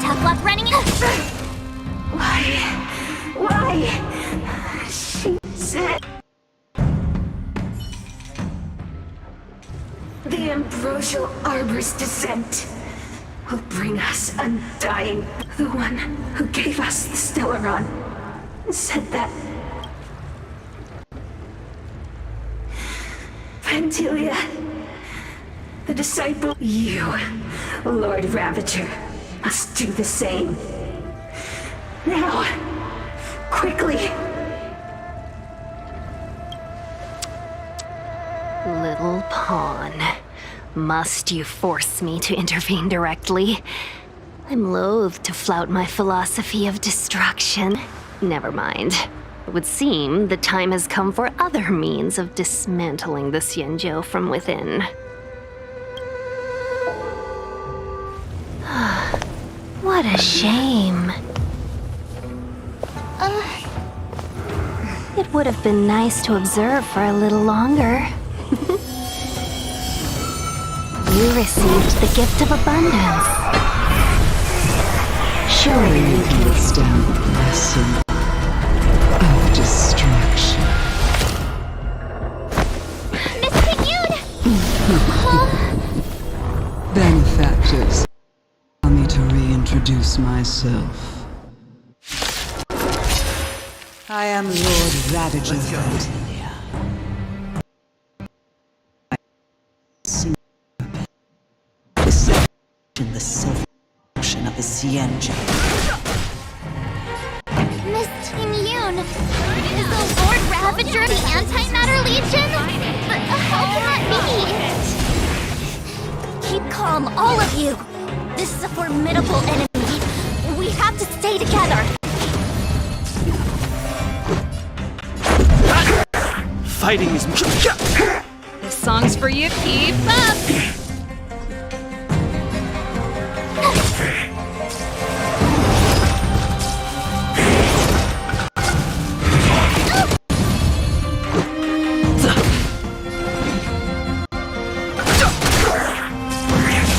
Tough luck running in. Why? She said... The ambrosial arbor's descent will bring us undying. The one who gave us the Stellaron said that... Pantilia, the disciple, you, Lord Ravager, must do the same. Now, quickly. Little pawn. Must you force me to intervene directly? I'm loath to flout my philosophy of destruction. Never mind. It would seem the time has come for other means of dismantling the Xianzhou from within. What a shame. It would have been nice to observe for a little longer. You received the gift of abundance. Surely you can withstand the blessing of destruction. Miss Pignoon! Benefactors, allow me to reintroduce myself. I am Lord Ravager of Antilia. In the silver ocean of the Xianzhou. Miss Pignoon! Is the Lord Ravager of the Antimatter Legion? But how can that be? Keep calm, all of you! This is a formidable enemy. We have to stay together. Fighting is... This song's for you, keep up!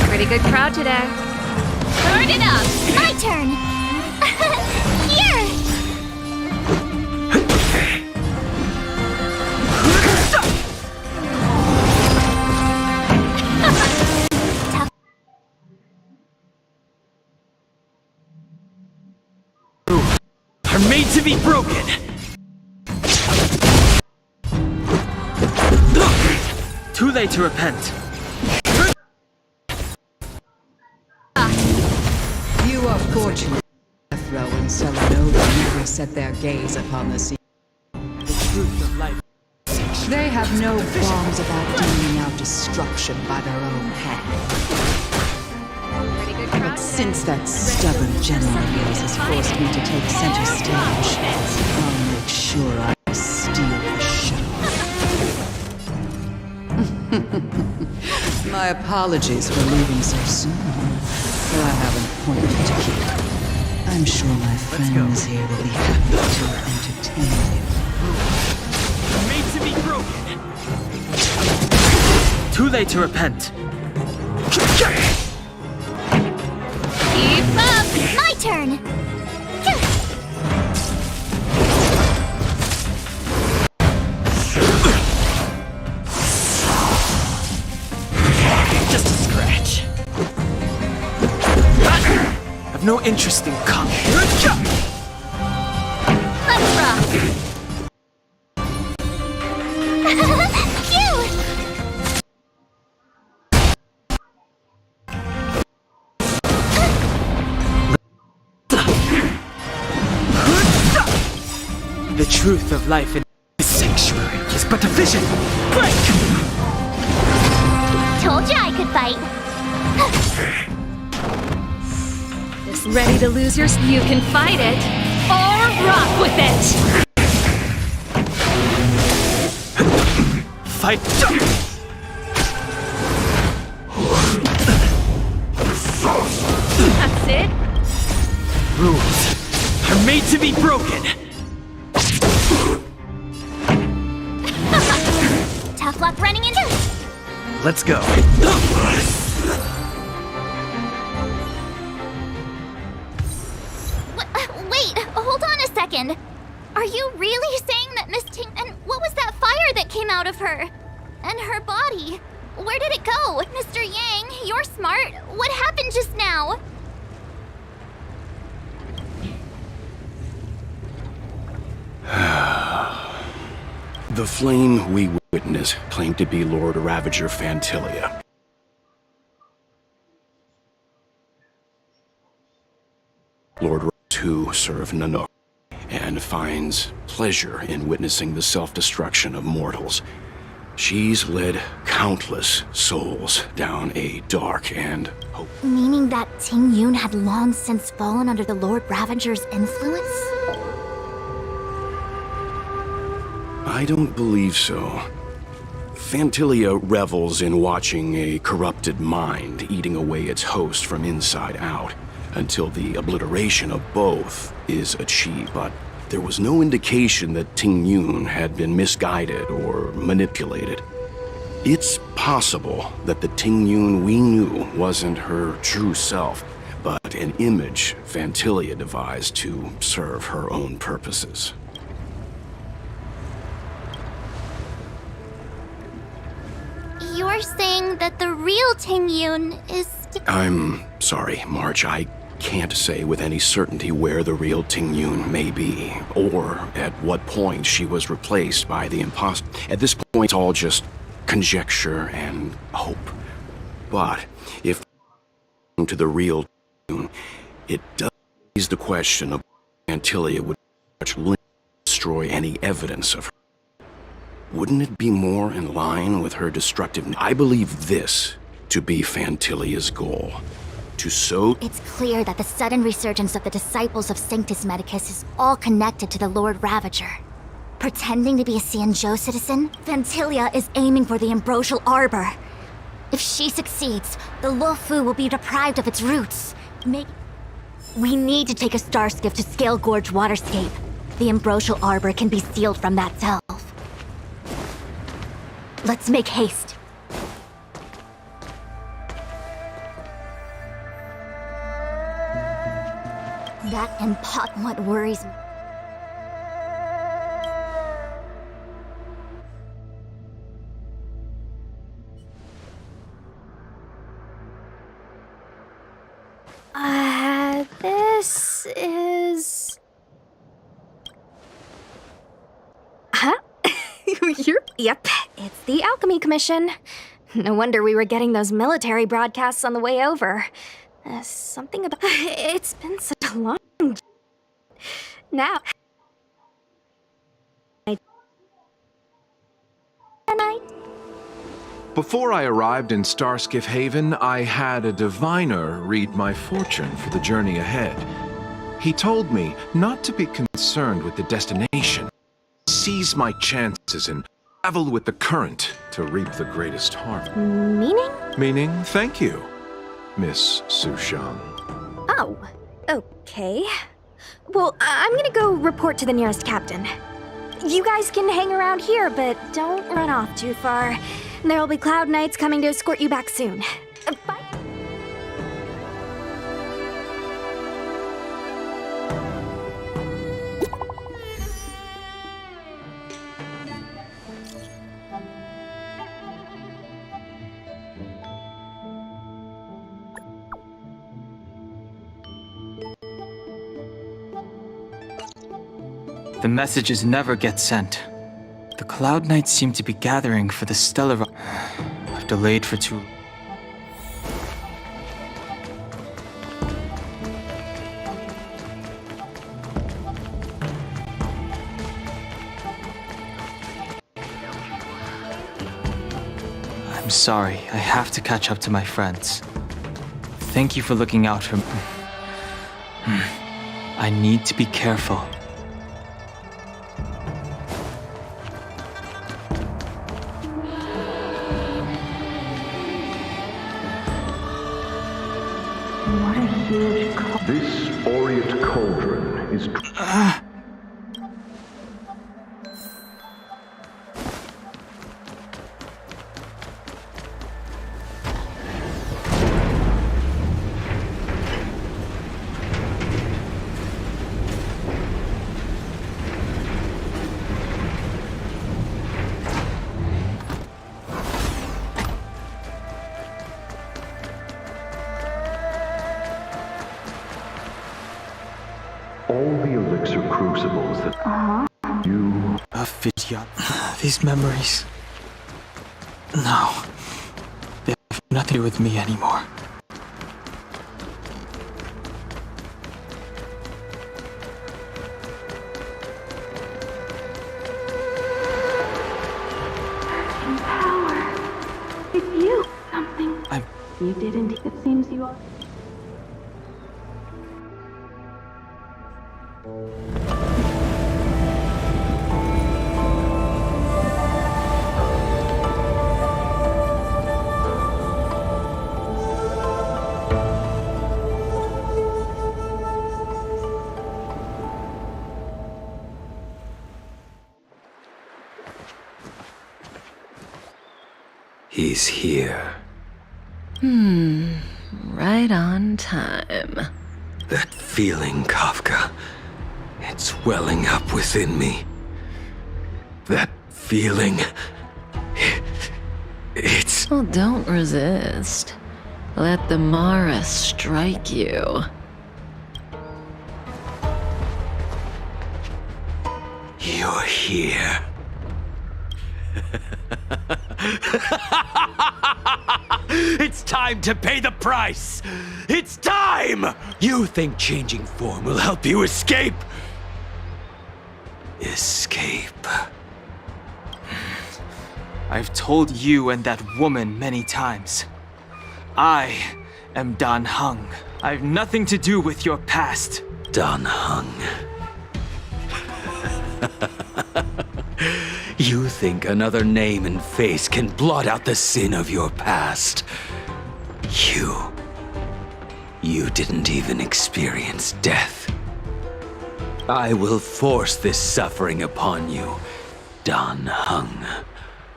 Pretty good crowd today. Turn it up! My turn! Here! Are made to be broken. Too late to repent. You are fortunate. Death Row and Celanova never set their gaze upon the sea. The truth of life. They have no qualms about dealing out destruction by their own hand. But since that stubborn general of yours has forced me to take center stage, I'll make sure I steal the show. My apologies for leaving so soon, but I have an appointment to keep. I'm sure my friends here will be happy to entertain you. Made to be broken. Too late to repent. Keep up! My turn! Just a scratch. I've no interest in combat. Let's rock! Phew! The truth of life in this sanctuary is but a vision. Break! Told you I could fight. Just ready to lose yours? You can fight it, or rock with it! Fight! That's it? Rules are made to be broken. Tough luck running into it. Let's go. Wait, hold on a second. Are you really saying that Miss Ting... And what was that fire that came out of her? And her body? Where did it go? Mr. Yang, you're smart. What happened just now? The flame we witnessed claimed to be Lord Ravager Fantilia. Lord Ravager, who served Nanook, and finds pleasure in witnessing the self-destruction of mortals. She's led countless souls down a dark and Meaning that Ting Yun had long since fallen under the Lord Ravager's influence? I don't believe so. Fantilia revels in watching a corrupted mind eating away its host from inside out, until the obliteration of both is achieved, but there was no indication that Ting Yun had been misguided or manipulated. It's possible that the Ting Yun we knew wasn't her true self, but an image Fantilia devised to serve her own purposes. You're saying that the real Ting Yun is... I'm sorry, March. I can't say with any certainty where the real Ting Yun may be, or at what point she was replaced by the imposter. At this point, it's all just conjecture and hope. But if to the real Ting Yun, it does raise the question of Fantilia would destroy any evidence of her. Wouldn't it be more in line with her destructive... I believe this to be Fantilia's goal. To sow... It's clear that the sudden resurgence of the disciples of Sanctus Medicus is all connected to the Lord Ravager. Pretending to be a Xianzhou citizen, Fantilia is aiming for the Ambrosial Arbor. If she succeeds, the Luofu will be deprived of its roots. We need to take a star skiff to Scale Gorge Waterscape. The Ambrosial Arbor can be sealed from that self. Let's make haste. That and pot what worries me. This is... Huh? Yep, it's the Alchemy Commission. No wonder we were getting those military broadcasts on the way over. Something about... It's been such a long... Now... Before I arrived in Starskiff Haven, I had a diviner read my fortune for the journey ahead. He told me not to be concerned with the destination, seize my chances and travel with the current to reap the greatest harvest. Meaning? Meaning, thank you, Miss Sushang. Oh, okay. Well, I'm gonna go report to the nearest captain. You guys can hang around here, but don't run off too far. There'll be Cloud Knights coming to escort you back soon. Bye. The messages never get sent. The Cloud Knights seem to be gathering for the Stellar... I've delayed for too... I'm sorry, I have to catch up to my friends. Thank you for looking out for me. I need to be careful. This aureate cauldron is... All the elixir crucibles that you... Fidya, these memories... No. They have nothing to do with me anymore. Power. It's you. Something. You didn't. It seems you are. He's here. Right on time. That feeling, Kafka. It's welling up within me. That feeling... It's... Well, don't resist. Let the Mara strike you. You're here. It's time to pay the price! It's time! You think changing form will help you escape? Escape. I've told you and that woman many times. I am Dan Heng. I have nothing to do with your past. Dan Heng. You think another name and face can blot out the sin of your past? You didn't even experience death. I will force this suffering upon you, Dan Heng.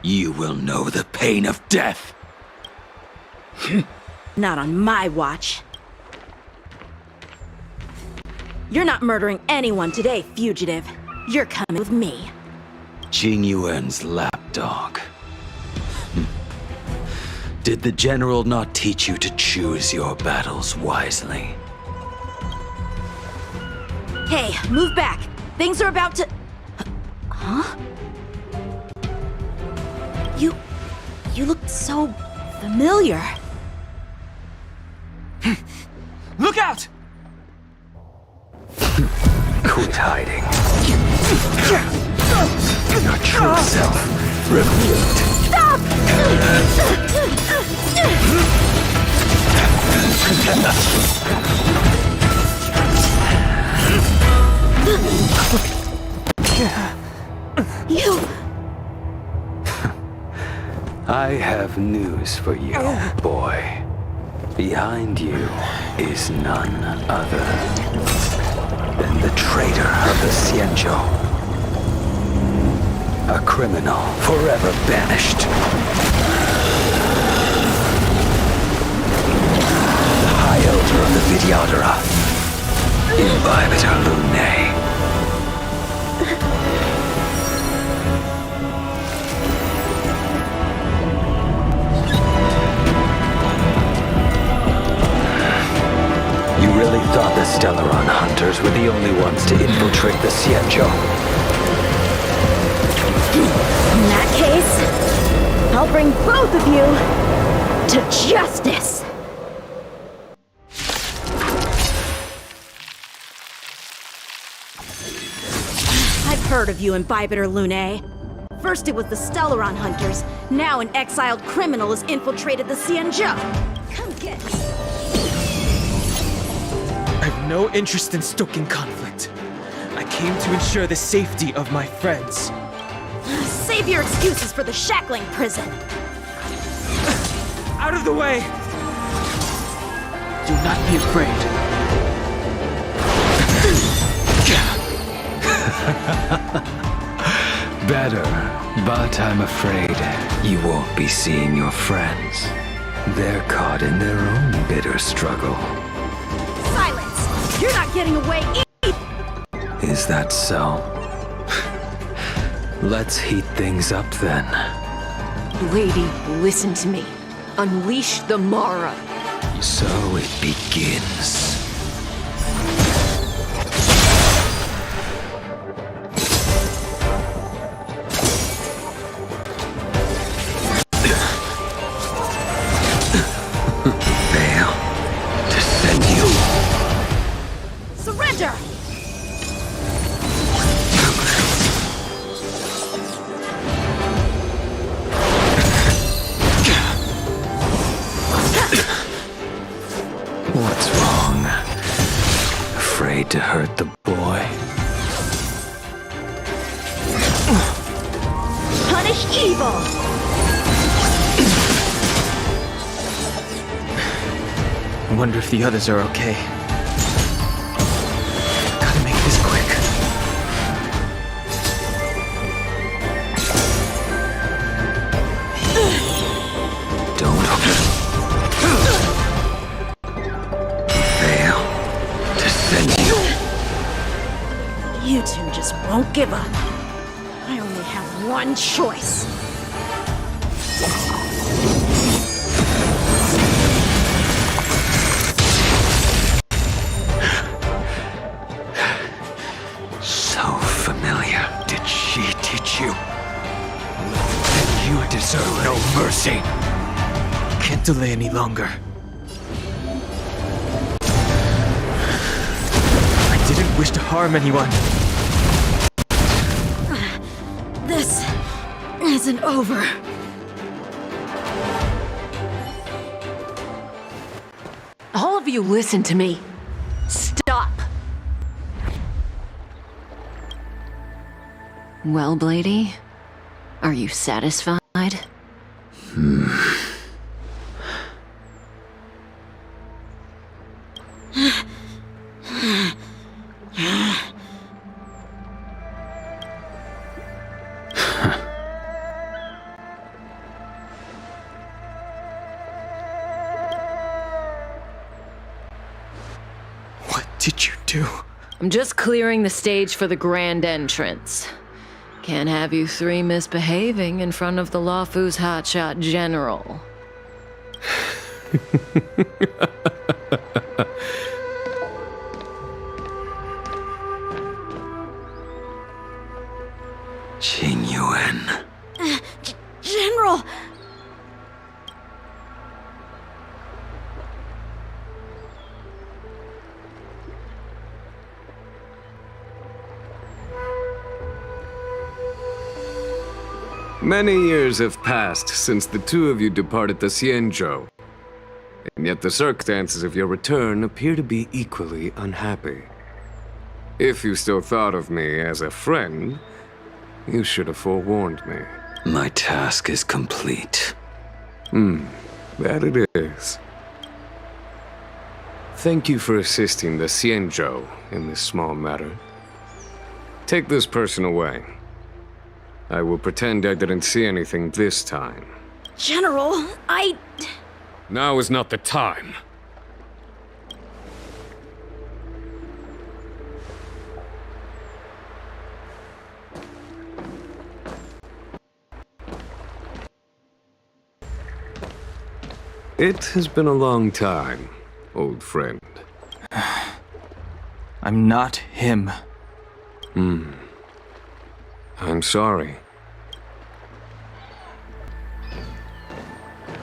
You will know the pain of death. Not on my watch. You're not murdering anyone today, fugitive. You're coming with me. Jing Yuan's lapdog. Did the general not teach you to choose your battles wisely? Hey, move back. Things are about to... Huh? You look so familiar. Look out! Quit hiding. Your true self revealed. Stop! You... I have news for you, boy. Behind you is none other than the traitor of the Xianzhou. A criminal forever banished. The High Elder of the Vidyadhara, Imbibitor Lunae. You really thought the Stellaron hunters were the only ones to infiltrate the Xianzhou? In that case, I'll bring both of you to justice! I've heard of you, Imbibitor Lunae. First it was the Stellaron hunters, now an exiled criminal has infiltrated the Xianzhou. Come get me. I have no interest in stoking conflict. I came to ensure the safety of my friends. Save your excuses for the shackling prison. Out of the way! Do not be afraid. Better, but I'm afraid you won't be seeing your friends. They're caught in their own bitter struggle. Silence! You're not getting away either! Is that so? Let's heat things up then. Lady, listen to me. Unleash the Mara. So it begins. Veil, descend you. Surrender! What's wrong? Afraid to hurt the boy? Punish evil! I wonder if the others are okay. Gotta make this quick. Don't. Veil, descend you. You two just won't give up. I only have one choice. So familiar. Did she teach you? Then you deserve no mercy. Can't delay any longer. I didn't wish to harm anyone. This isn't over. All of you listen to me. Stop! Well, Blady, are you satisfied? What did you do? I'm just clearing the stage for the grand entrance. Can't have you three misbehaving in front of the Lawfu's hotshot general. Qing Yuan. General! Many years have passed since the two of you departed the Xianzhou, and yet the circumstances of your return appear to be equally unhappy. If you still thought of me as a friend, you should have forewarned me. My task is complete. That it is. Thank you for assisting the Xianzhou in this small matter. Take this person away. I will pretend I didn't see anything this time. General, Now is not the time. It has been a long time, old friend. I'm not him. I'm sorry.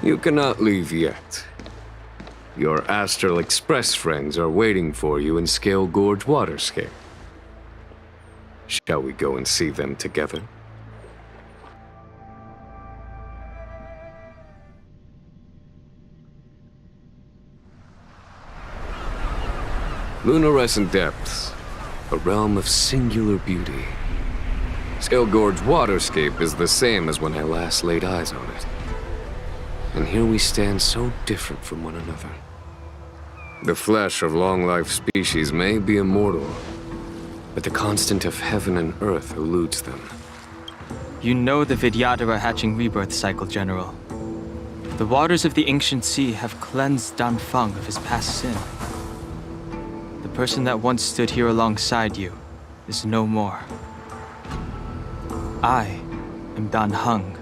You cannot leave yet. Your Astral Express friends are waiting for you in Scale Gorge Waterscape. Shall we go and see them together? Lunarescent Depths, a realm of singular beauty. Scale Gorge Waterscape is the same as when I last laid eyes on it. And here we stand so different from one another. The flesh of long-life species may be immortal, but the constant of heaven and earth eludes them. You know the Vidyadhara hatching rebirth cycle, General. The waters of the ancient sea have cleansed Danfeng of his past sin. The person that once stood here alongside you is no more. I am Dan Heng.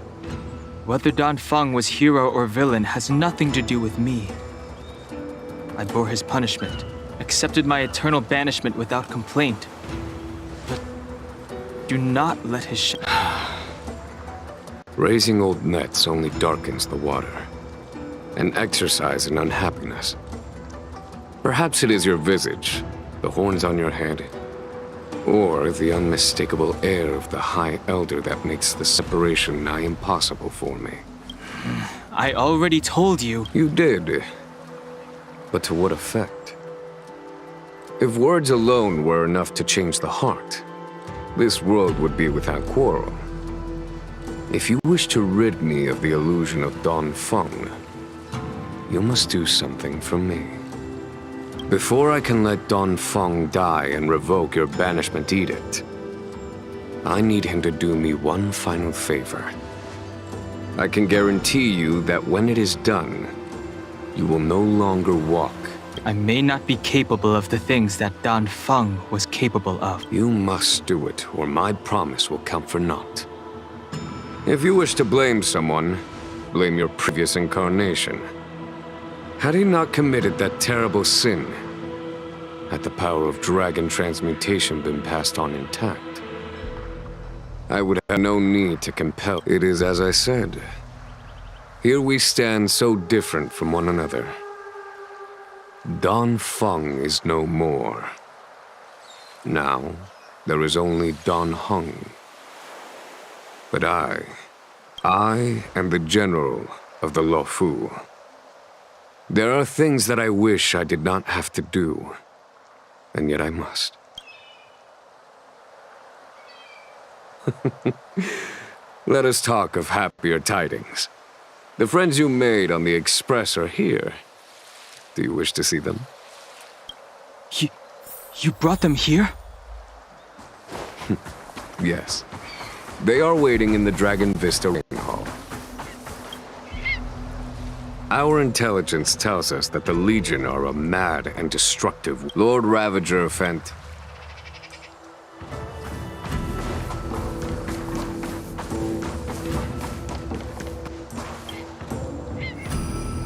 Whether Danfeng was hero or villain has nothing to do with me. I bore his punishment, accepted my eternal banishment without complaint. But do not let his Raising old nets only darkens the water, and exercise in unhappiness. Perhaps it is your visage, the horns on your head, or the unmistakable air of the High Elder that makes the separation nigh impossible for me. I already told you. You did. But to what effect? If words alone were enough to change the heart, this world would be without quarrel. If you wish to rid me of the illusion of Danfeng, you must do something for me. Before I can let Danfeng die and revoke your banishment edict, I need him to do me one final favor. I can guarantee you that when it is done, you will no longer walk. I may not be capable of the things that Danfeng was capable of. You must do it, or my promise will count for naught. If you wish to blame someone, blame your previous incarnation. Had he not committed that terrible sin, had the power of dragon transmutation been passed on intact, I would have no need to compel. It is as I said. Here we stand so different from one another. Danfeng is no more. Now, there is only Dan Heng. But I am the general of the Luofu. There are things that I wish I did not have to do, and yet I must. Let us talk of happier tidings. The friends you made on the Express are here. Do you wish to see them? You brought them here? Yes. They are waiting in the Dragon Vista Rain Hall. Our intelligence tells us that the Legion are a mad and destructive Lord Ravager of Fent.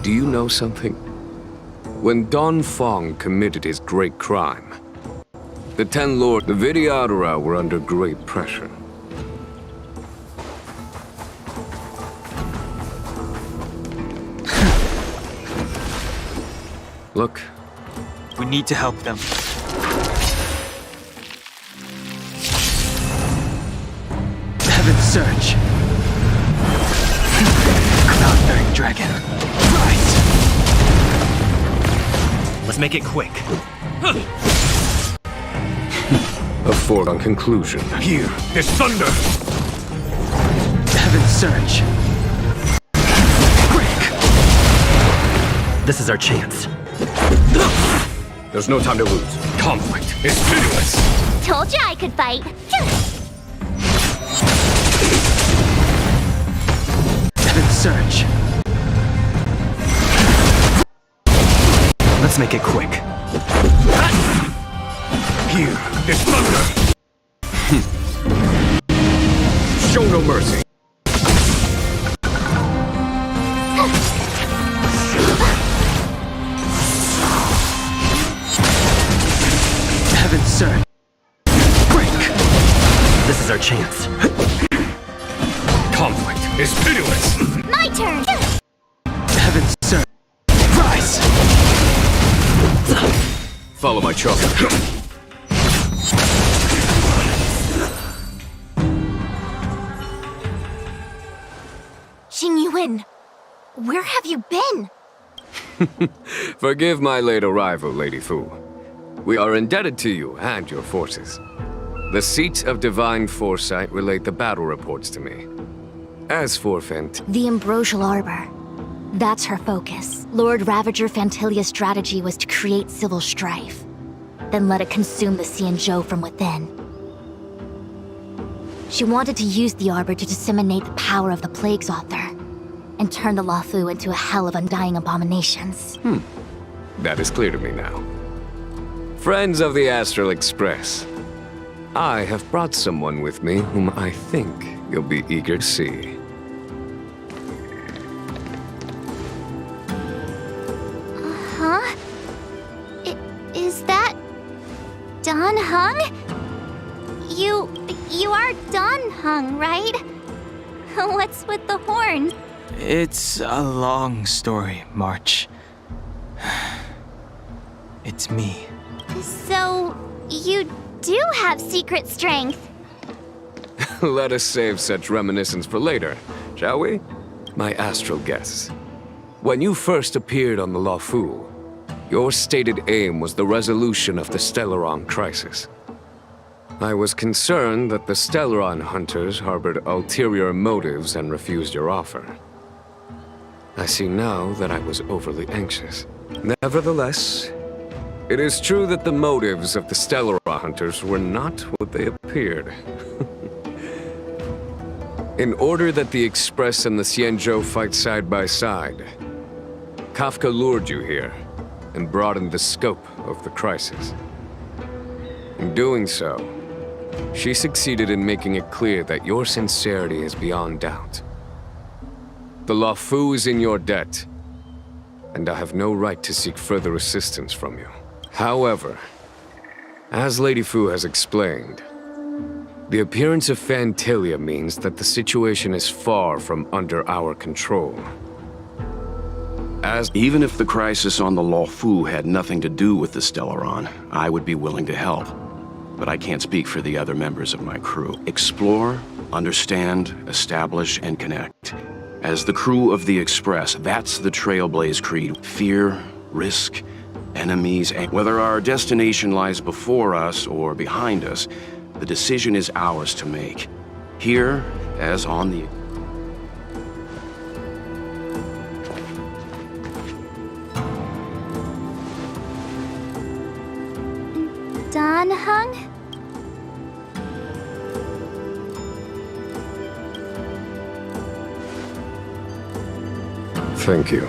Do you know something? When Danfeng committed his great crime, the 10 Lords, the Vidyadhara, were under great pressure. Look. We need to help them. Heaven's Surge. Cloud-bearing dragon. Rise! Let's make it quick. A foregone conclusion. Here, there's thunder! Heaven's Surge. This is our chance. There's no time to lose. Conflict is pitiless! Told you I could fight. Heaven's Surge. Let's make it quick. Here, there's thunder! Show no mercy. Heaven's Surge. Break! This is our chance. Conflict is pitiless! My turn! Heaven's Surge. Rise! Follow my chalk. Xing Yuan, where have you been? Forgive my late arrival, Lady Fu. We are indebted to you and your forces. The seats of divine foresight relate the battle reports to me. As for The Ambrosial Arbor. That's her focus. Lord Ravager Fantilia's strategy was to create civil strife, then let it consume the Xianzhou from within. She wanted to use the Arbor to disseminate the power of the Plague's author, and turn the Luofu into a hell of undying abominations. That is clear to me now. Friends of the Astral Express, I have brought someone with me whom I think you'll be eager to see. Huh? Is that... Dan Heng? You are Dan Heng, right? What's with the horn? It's a long story, March. It's me. So, you do have secret strength. Let us save such reminiscence for later, shall we? My astral guests. When you first appeared on the Luofu, your stated aim was the resolution of the Stellaron crisis. I was concerned that the Stellaron hunters harbored ulterior motives and refused your offer. I see now that I was overly anxious. Nevertheless, it is true that the motives of the Stellaron hunters were not what they appeared. In order that the Express and the Xianzhou fight side by side, Kafka lured you here and broadened the scope of the crisis. In doing so, she succeeded in making it clear that your sincerity is beyond doubt. The Luofu is in your debt, and I have no right to seek further assistance from you. However, as Lady Fu has explained, the appearance of Fantilia means that the situation is far from under our control. Even if the crisis on the Luofu had nothing to do with the Stellaron, I would be willing to help. But I can't speak for the other members of my crew. Explore, understand, establish, and connect. As the crew of the Express, that's the Trailblaze creed. Fear, risk, enemies, and whether our destination lies before us or behind us, the decision is ours to make. Here, as on the... Dan Heng? Thank you,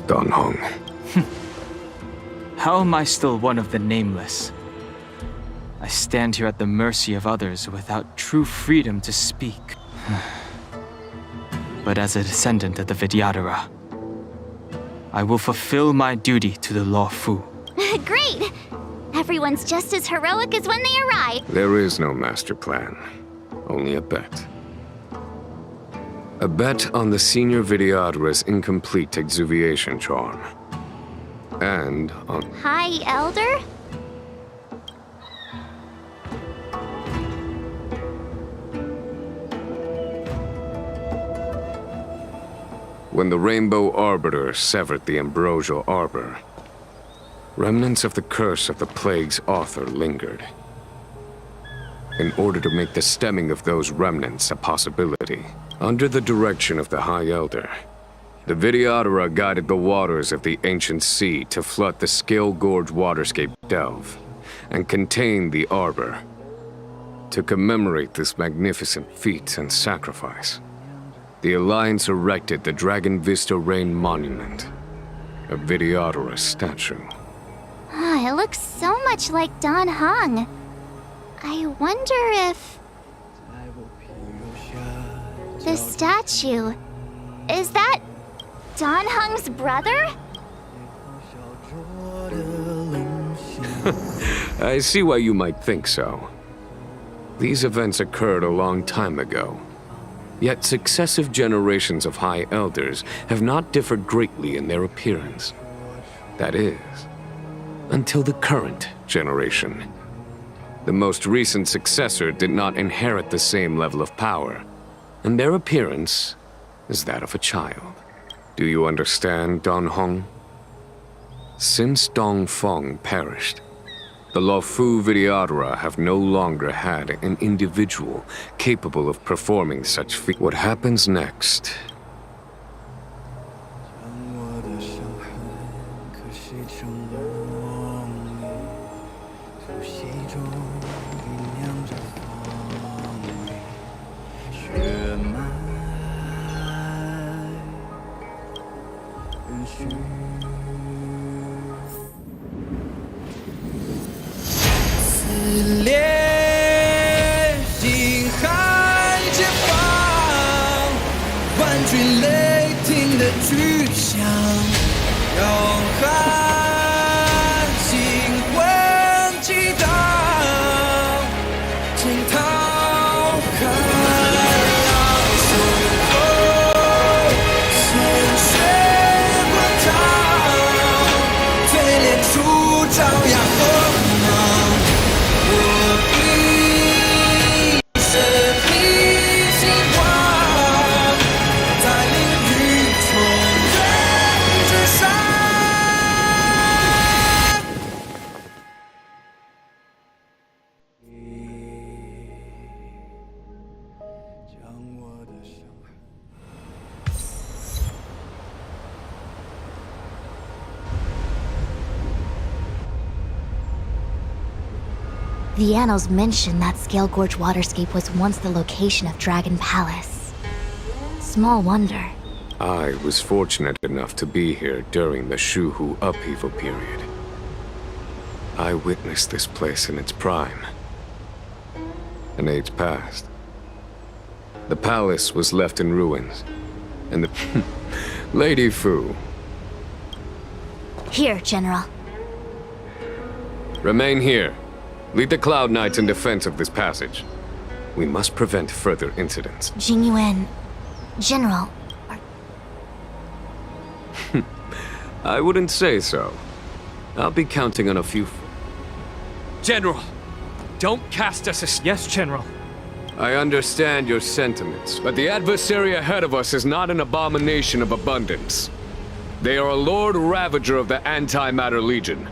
Dan Heng. How am I still one of the nameless? I stand here at the mercy of others without true freedom to speak. But as a descendant of the Vidyadhara, I will fulfill my duty to the Luofu. Great! Everyone's just as heroic as when they arrive. There is no master plan, only a bet. A bet on the senior Vidyadhara's incomplete exuviation charm. and on. Hi, Elder? When the Rainbow Arbiter severed the Ambrosial Arbor, remnants of the curse of the plague's author lingered. In order to make the stemming of those remnants a possibility, under the direction of the High Elder, the Videodora guided the waters of the ancient sea to flood the Scale Gorge waterscape delve and contain the Arbor. To commemorate this magnificent feat and sacrifice, the Alliance erected the Dragon Vista Rain Monument, a Videodora statue. It looks so much like Don Hung. I wonder if... the statue... is that Don Hung's brother? I see why you might think so. These events occurred a long time ago. Yet successive generations of High Elders have not differed greatly in their appearance. That is, until the current generation. The most recent successor did not inherit the same level of power, and their appearance is that of a child. Do you understand, Don Hong? Since Dong Feng perished, the Luofu Videodora have no longer had an individual capable of performing such feats. What happens next? The annals mention that Scale Gorge waterscape was once the location of Dragon Palace. Small wonder. I was fortunate enough to be here during the Shuhu upheaval period. I witnessed this place in its prime. An age passed. The palace was left in ruins, and the Lady Fu. Here, General. Remain here. Lead the Cloud Knights in defense of this passage. We must prevent further incidents. Jing Yuan, General. I wouldn't say so. I'll be counting on a few... General, don't cast us as... Yes, General. I understand your sentiments, but the adversary ahead of us is not an abomination of abundance. They are a Lord Ravager of the Antimatter Legion.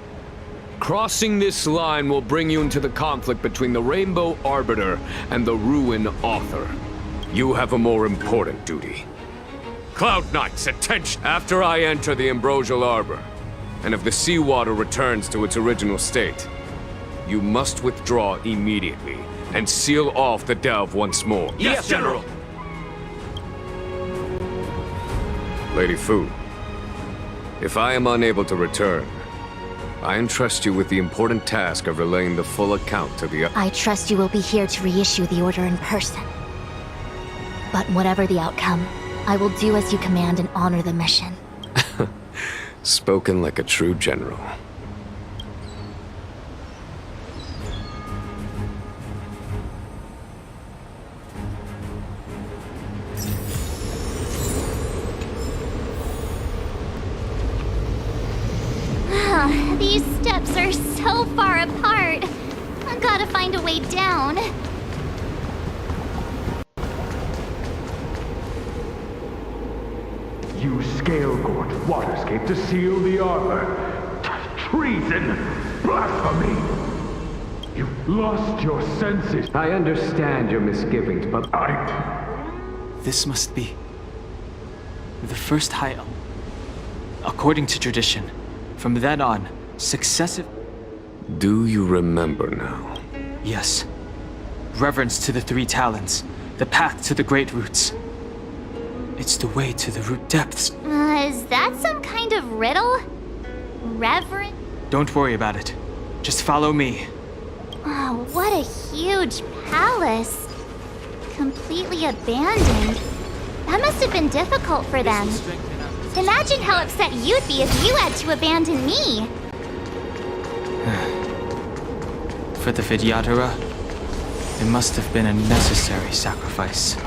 Crossing this line will bring you into the conflict between the Rainbow Arbiter and the Ruin Author. You have a more important duty. Cloud Knights, attention! After I enter the Ambrosial Arbor, and if the seawater returns to its original state, you must withdraw immediately and seal off the delve once more. Yes, General! Lady Fu, if I am unable to return, I entrust you with the important task of relaying the full account to the... I trust you will be here to reissue the order in person. But whatever the outcome, I will do as you command and honor the mission. Spoken like a true general. These steps are so far apart. I gotta find a way down. You scale-gorge waterscape to seal the arbor. Treason! Blasphemy! You've lost your senses. I understand your misgivings, but This must be the first high. According to tradition, from then on, successive. Do you remember now? Yes. Reverence to the three talons, the path to the great roots. It's the way to the root depths. Is that some kind of riddle? Reverend? Don't worry about it. Just follow me. Oh, what a huge palace. Completely abandoned. That must have been difficult for them. Imagine how upset you'd be if you had to abandon me. For the Vidyadhara, it must have been a necessary sacrifice.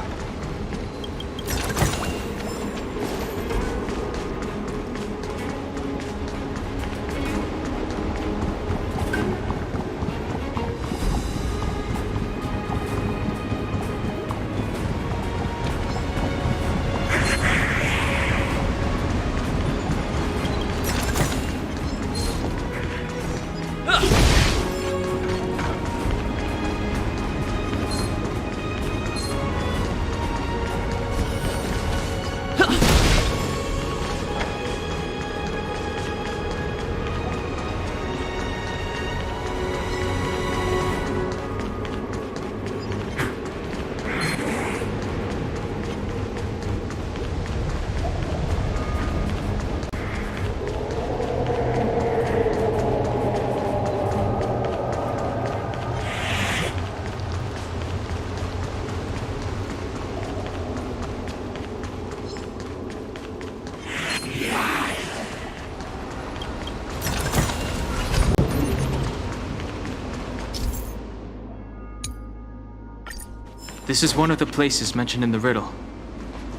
This is one of the places mentioned in the riddle.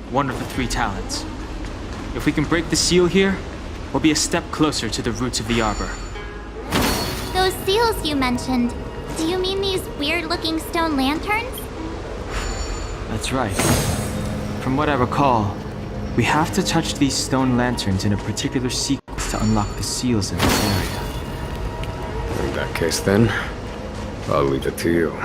One of the three talents. If we can break the seal here, we'll be a step closer to the roots of the arbor. Those seals you mentioned, do you mean these weird-looking stone lanterns? That's right. From what I recall, we have to touch these stone lanterns in a particular sequence to unlock the seals in this area. In that case, then, I'll leave it to you.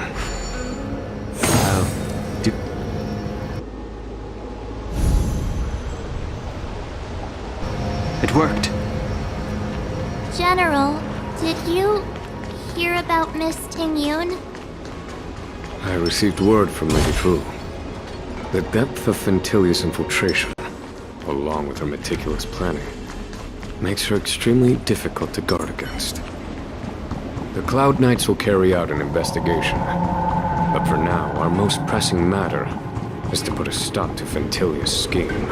It worked. General, did you hear about Miss Ting-Yun? I received word from Lady Fu. The depth of Ventilia's infiltration, along with her meticulous planning, makes her extremely difficult to guard against. The Cloud Knights will carry out an investigation, but for now, our most pressing matter is to put a stop to Ventilia's scheme.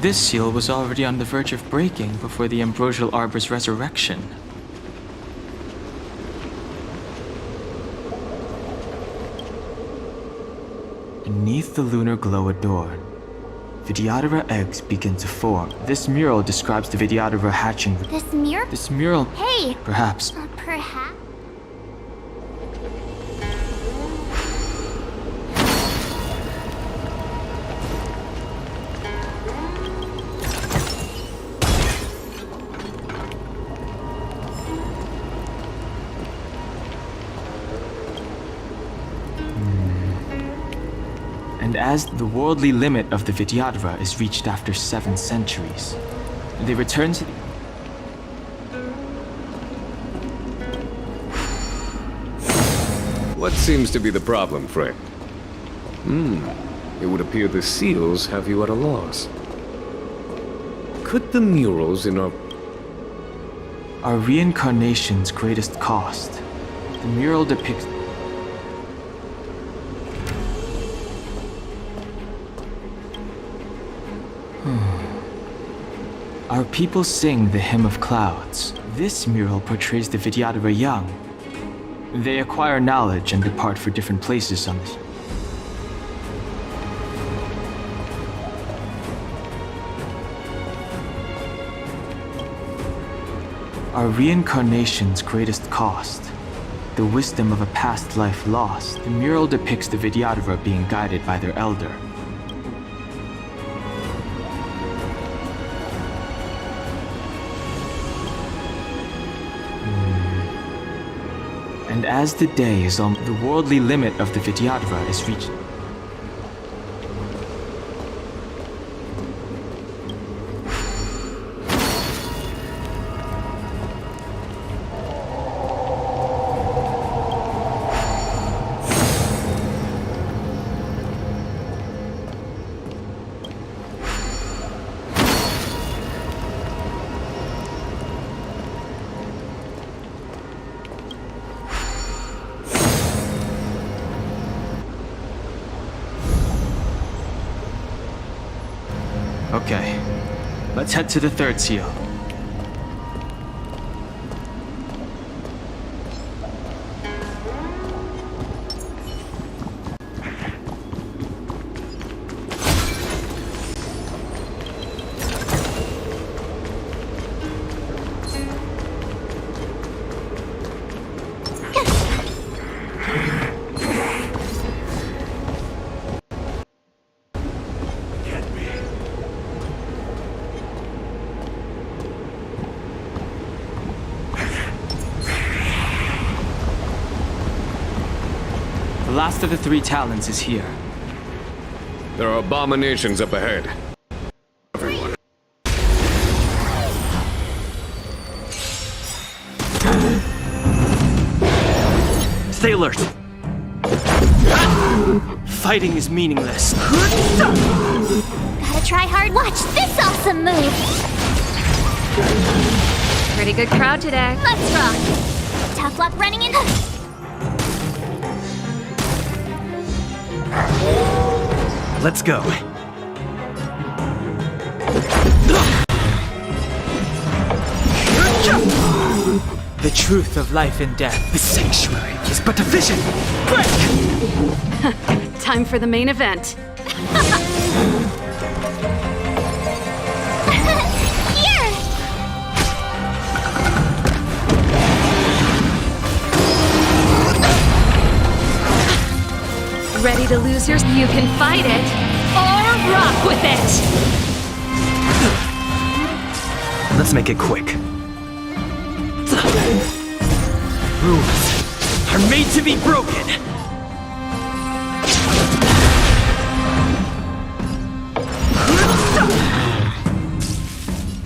This seal was already on the verge of breaking before the Ambrosial Arbor's resurrection. Beneath the lunar glow adorn, Vidyadhara eggs begin to form. This mural describes the Vidyadhara hatching. This mural? This mural. Hey! Perhaps. Perhaps? And as the worldly limit of the Vidyadhara is reached after 7 centuries, they return to What seems to be the problem, friend? It would appear the seals have you at a loss. Could the murals in our reincarnation's greatest cost. The mural depicts... Our people sing the Hymn of Clouds. This mural portrays the Vidyadhara young. They acquire knowledge and depart for different places on this. Our reincarnation's greatest cost. The wisdom of a past life lost. The mural depicts the Vidyadhara being guided by their elder. And as the day is on, the worldly limit of the Vidyadhara is reached. Okay, let's head to the third seal. The last of the three talons is here. There are abominations up ahead. Everyone. Stay alert! Fighting is meaningless. Gotta try hard. Watch this awesome move! Pretty good crowd today. Let's rock! Tough luck running in. Let's go. The truth of life and death. The sanctuary is but a vision. Break! Time for the main event. Here! Ready to lose yours? You can fight it or rock with it. Let's make it quick. Rules are made to be broken.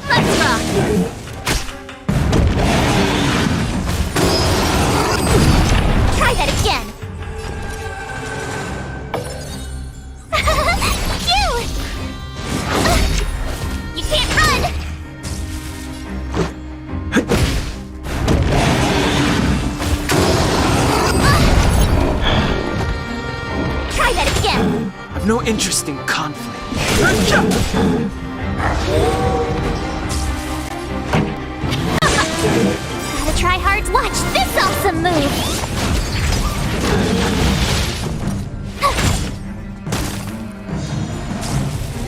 Let's rock! Try that again! Cute! You can't run! Try that again! I've no interest in conflict. Gotta try hard. Watch this awesome move!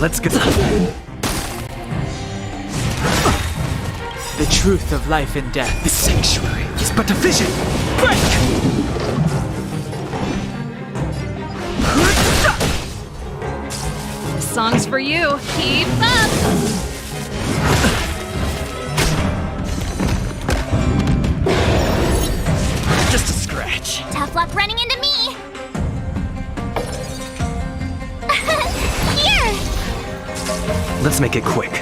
Let's get The truth of life and death. The sanctuary is but a vision. Break! This song's for you. Keep up. Just a scratch. Tough luck running into me! Here! Let's make it quick.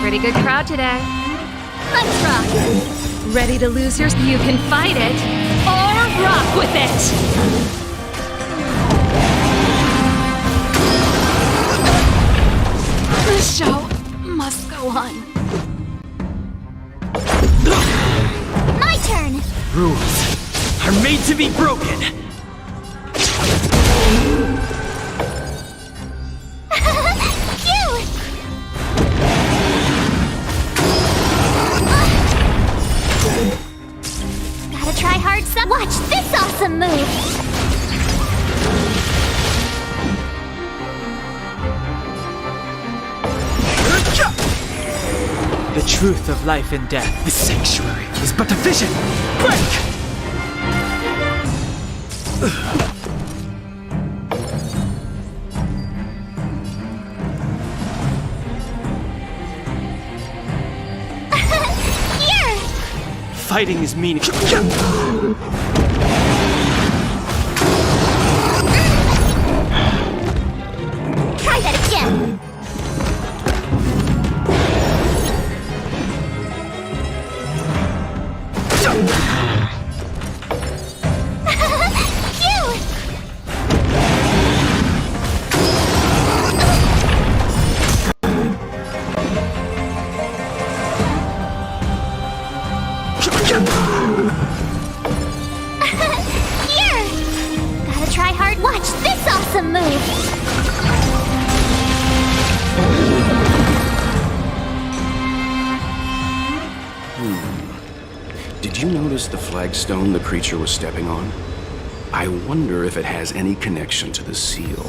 Pretty good crowd today. Let's rock! Ready to lose your... You can fight it, or rock with it! The show must go on. My turn! Rules are made to be broken. Phew! Gotta try hard some. Watch this awesome move! The truth of life and death. The sanctuary is but a vision. Break! Here! Fighting is meaningful. Try that again! Phew! Here! Gotta try hard. Watch this awesome move! Did you notice the flagstone the creature was stepping on? I wonder if it has any connection to the seal.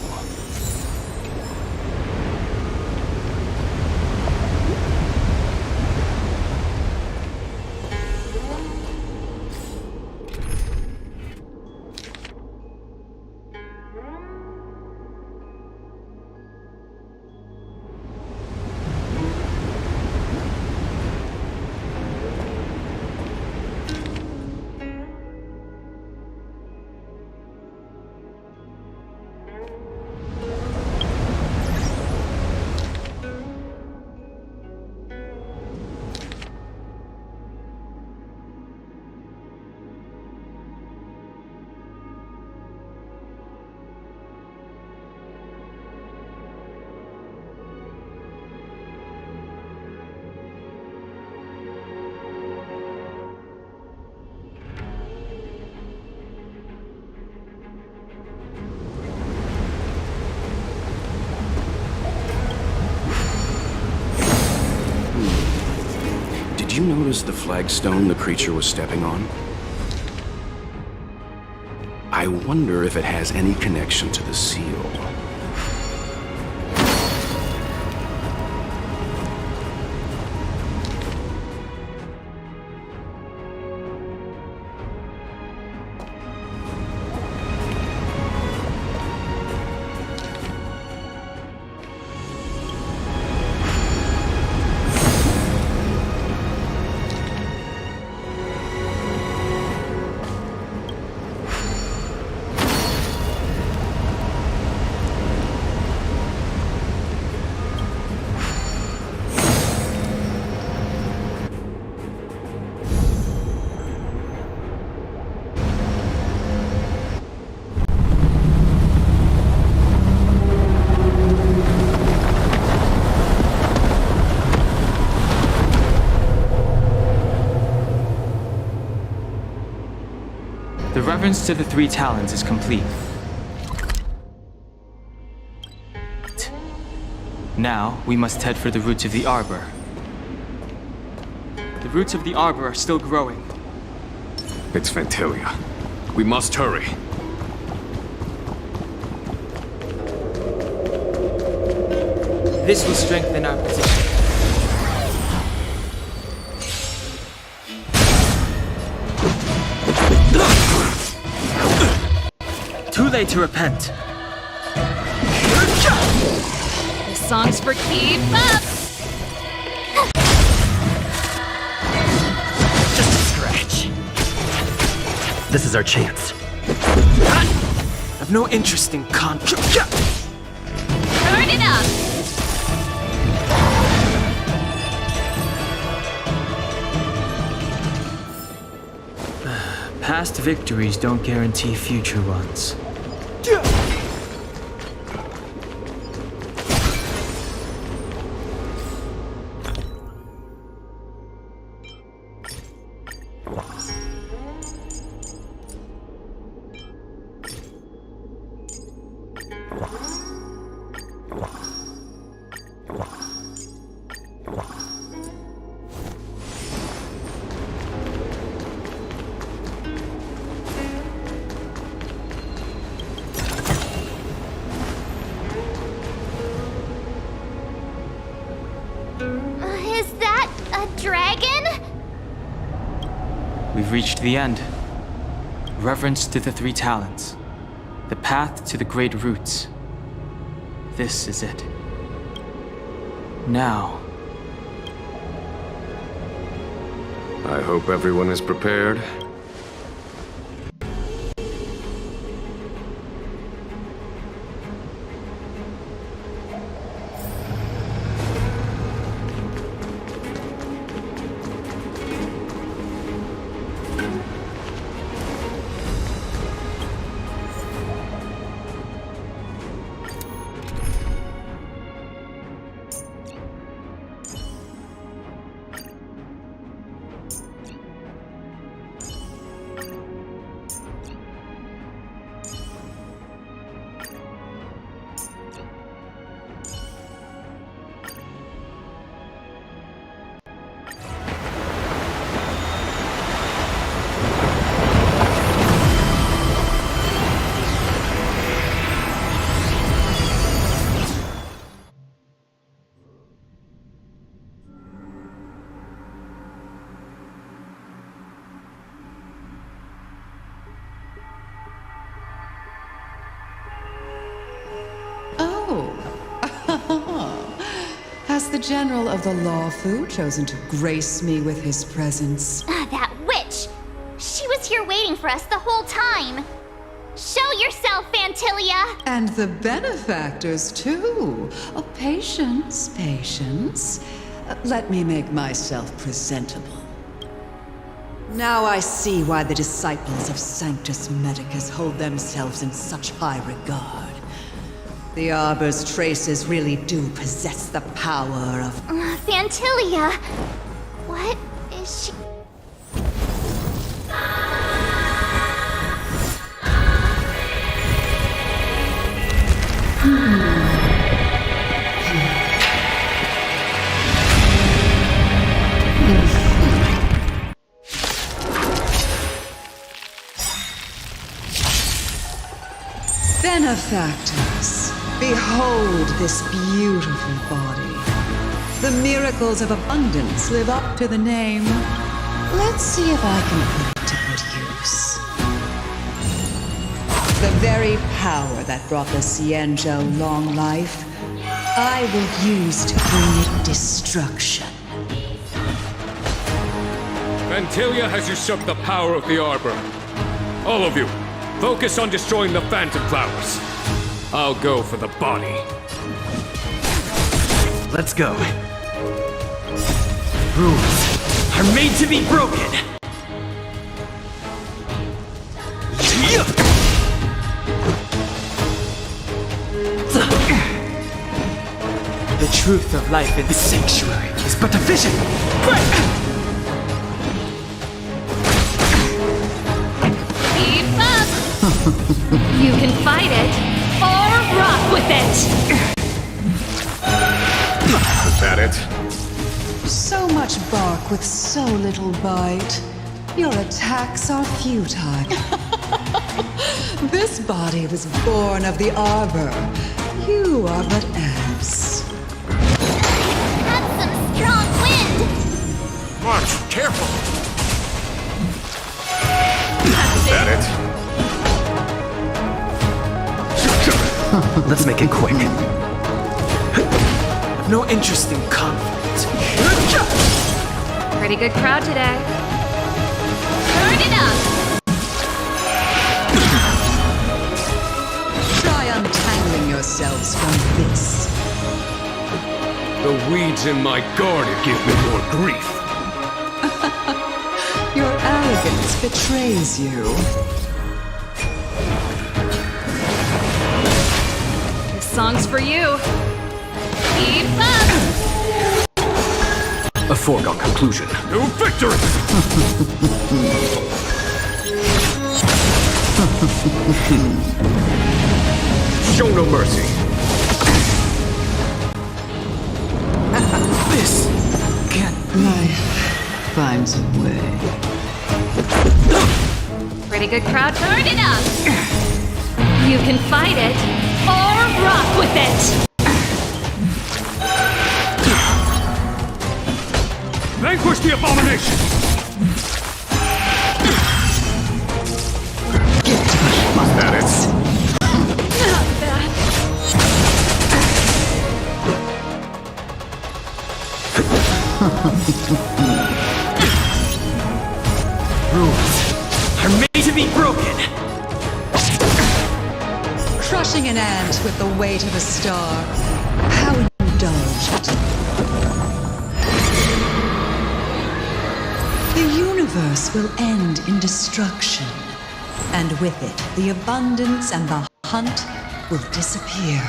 Did you notice the flagstone the creature was stepping on? I wonder if it has any connection to the seal. The reverence to the three talons is complete. Now, we must head for the roots of the arbor. The roots of the arbor are still growing. It's Fantalia. We must hurry. This will strengthen our position. Too late to repent. This song's for keep up! Just a scratch. This is our chance. I've no interest in conflict. Turn it up! Past victories don't guarantee future ones. Is that a dragon? We've reached the end. Reverence to the three talents. The path to the great roots. This is it. Now. I hope everyone is prepared. Has the General of the Lawfu chosen to grace me with his presence? That witch! She was here waiting for us the whole time! Show yourself, Fantilia! And the benefactors, too. Oh, patience, patience. Let me make myself presentable. Now I see why the disciples of Sanctus Medicus hold themselves in such high regard. The Arbor's traces really do possess the power of... Fantilia! What is she... Benefactors, behold this beautiful body. The miracles of abundance live up to the name. Let's see if I can put it to good use. The very power that brought the Xianzhou long life, I will use to bring it destruction. Fantilia has usurped the power of the Arbor. All of you, focus on destroying the Phantom Flowers. I'll go for the body. Let's go. Rules are made to be broken. The truth of life in the sanctuary is but a vision. Keep up! You can fight it, or rock with it! Is that it? So much bark with so little bite. Your attacks are futile. This body was born of the Arbor. You are but ants. That's some strong wind! Watch, careful! Is that it? Let's make it quick. No interest in conflict. Pretty good crowd today. Turn it up! Try untangling yourselves from this. The weeds in my garden give me more grief. Your arrogance arrogance betrays you. This song's for you. Keep up! A foregone conclusion. To victory! Show no mercy. This can't. Life finds a way. Pretty good crowd. Turn it up! You can fight it, or rock with it! Vanquish the abomination! Is that it? Not bad. Rules are made to be broken. Crushing an ant with the weight of a star. How indulgent. The universe will end in destruction, and with it, the abundance and the hunt will disappear.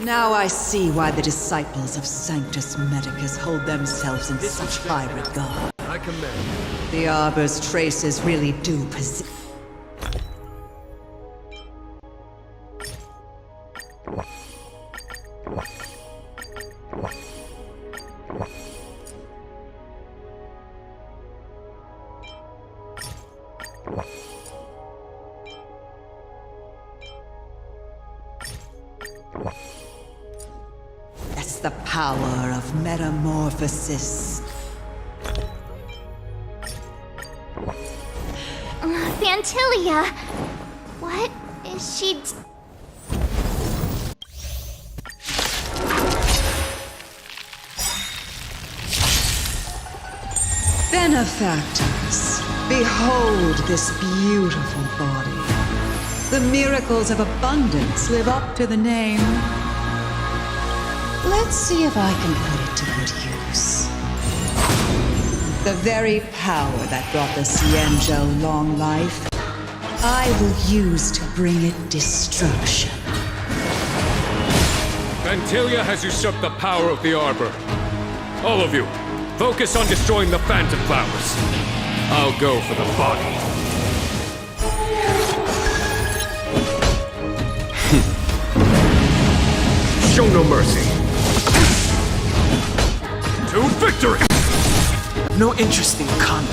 Now I see why the disciples of Sanctus Medicus hold themselves in such high regard. I command. The Arbor's traces really do possess. That's the power of metamorphosis. Fantilia! What is she Benefactors, behold this beautiful body. The miracles of abundance live up to the name. Let's see if I can put it to good use. The very power that brought the Xianzhou long life, I will use to bring it destruction. Fantilia has usurped the power of the Arbor. All of you, focus on destroying the Phantom Flowers. I'll go for the body. Show no mercy. To victory! No interest in Turn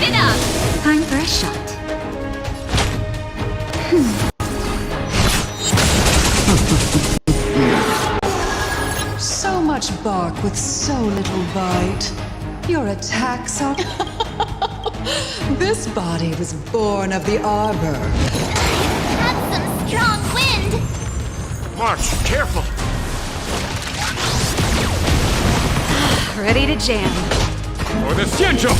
it up! Time for a shot. So much bark with so little bite. Your attacks are... This body was born of the Arbor. had some strong wind? March, careful! Ready to jam. For the Xianzhou!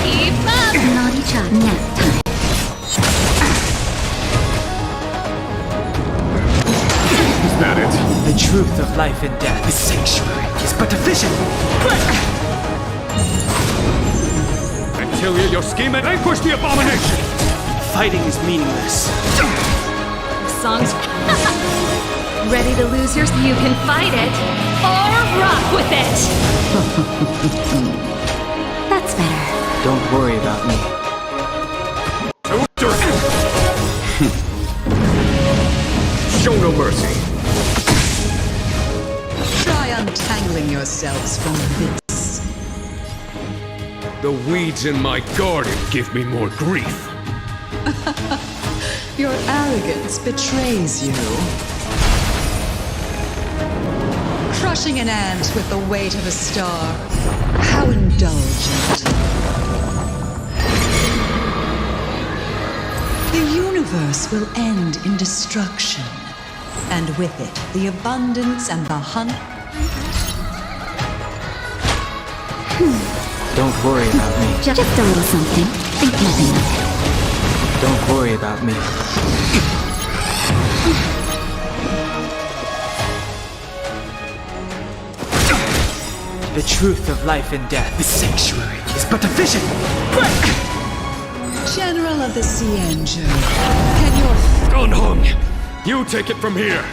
Keep up! Naughty child, nap time. Is that it? The truth of life and death. The sanctuary is but a vision! Antilia, your scheme and vanquish the abomination! Fighting is meaningless. Songs. Ready to lose yours? You can fight it or rock with it. That's better. Don't worry about me. Show no mercy. Try untangling yourselves from this. The weeds in my garden give me more grief. Your arrogance betrays you. Crushing an ant with the weight of a star. How indulgent. The universe will end in destruction, and with it, the abundance and the hunt. Don't worry about me. Just a little something. Think nothing of it. Don't worry about me. The truth of life and death. The sanctuary is but a vision! General of the Xianzhou, can your... Gunhung! You take it from here!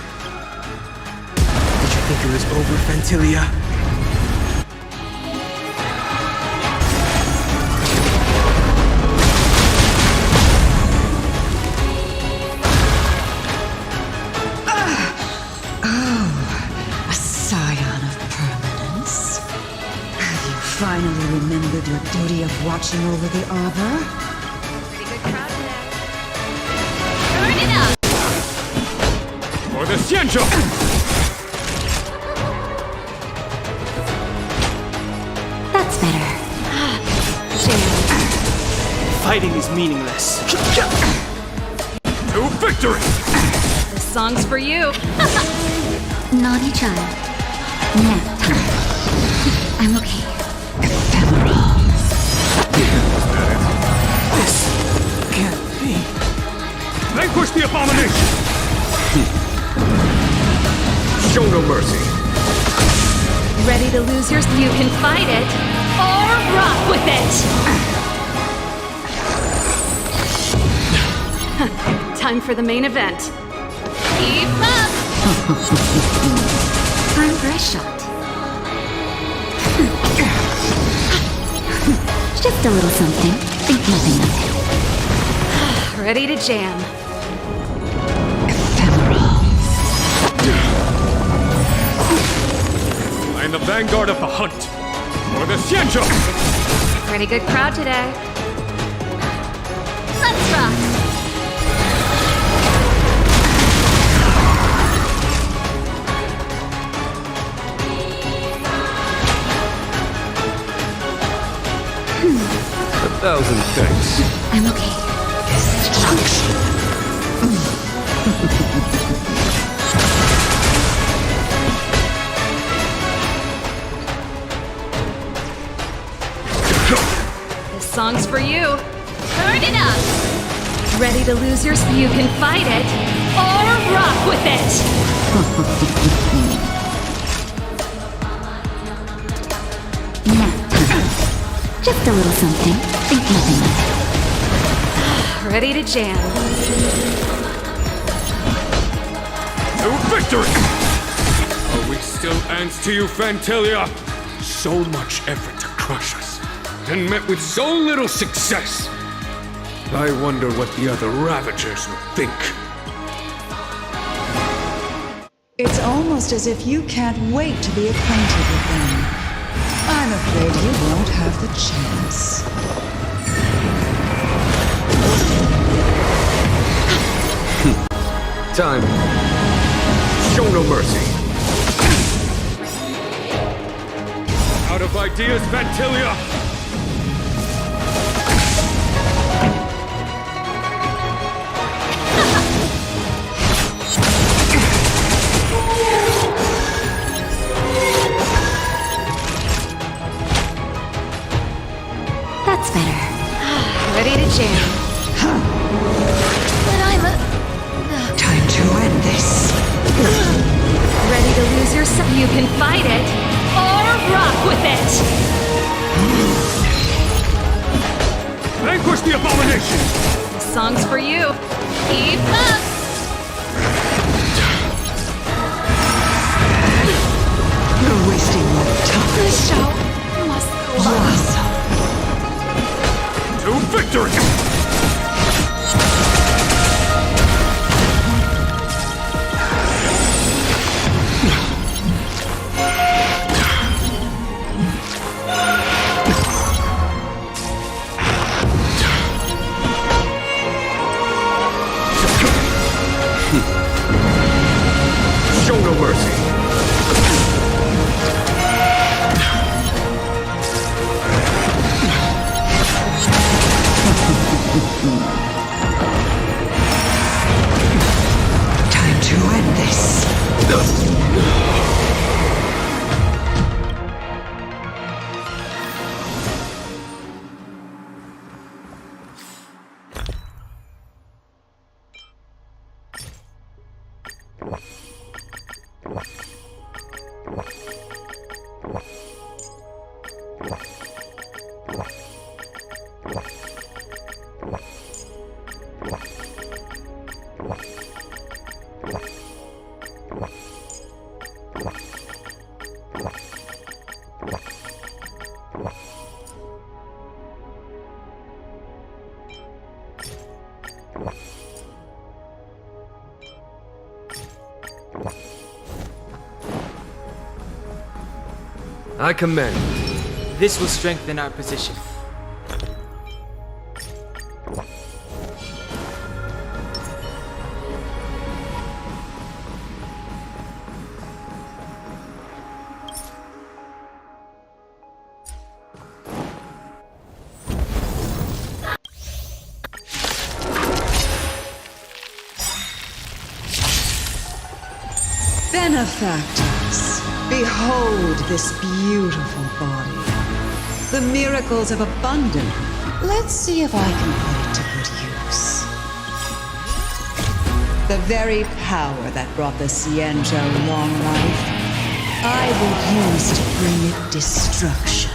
Did you think it was over, Fantilia? A scion of permanence. Have you finally remembered your duty of watching over the arbor? Turn it up. For the Xianzhou! That's better. Fighting is meaningless. To victory! This song's for you. Naughty child. Nap time. I'm okay. Ephemeral. This can't be. Vanquish the abomination! Show no mercy. Ready to lose yours? You can fight it or rock with it. Time for the main event. Keep up. Time for a shot. Just a little something. Think nothing of it. Ready to jam. I am the vanguard of the hunt. For the Xianzhou! Pretty good crowd today. Let's rock. 1,000 thanks. I'm okay. This song's for you. Turn it up. Ready to lose yours? You can fight it or rock with it. Nap time. Just a little something. Think nothing of it. Ready to jam. To victory! Are we still ants to you, Fantilia? So much effort to crush us, and met with so little success. I wonder what the other Ravagers would think. It's almost as if you can't wait to be acquainted with them. I'm afraid you won't have the chance. Time. Show no mercy. Out of ideas, Fantilia! 「That's better. Ready to jam. But I'm a... Time to end this. Ready to lose yourself? You can fight it, or rock with it! Vanquish the abomination! Song's for you. Keep up! You're wasting my time. The show must go on. To victory! Show no mercy. Time to end this. I command. This will strengthen our position. Benefactors, behold this beautiful body. The miracles of abundance. Let's see if I can put it to good use. The very power that brought the Xianzhou long life, I will use to bring it destruction.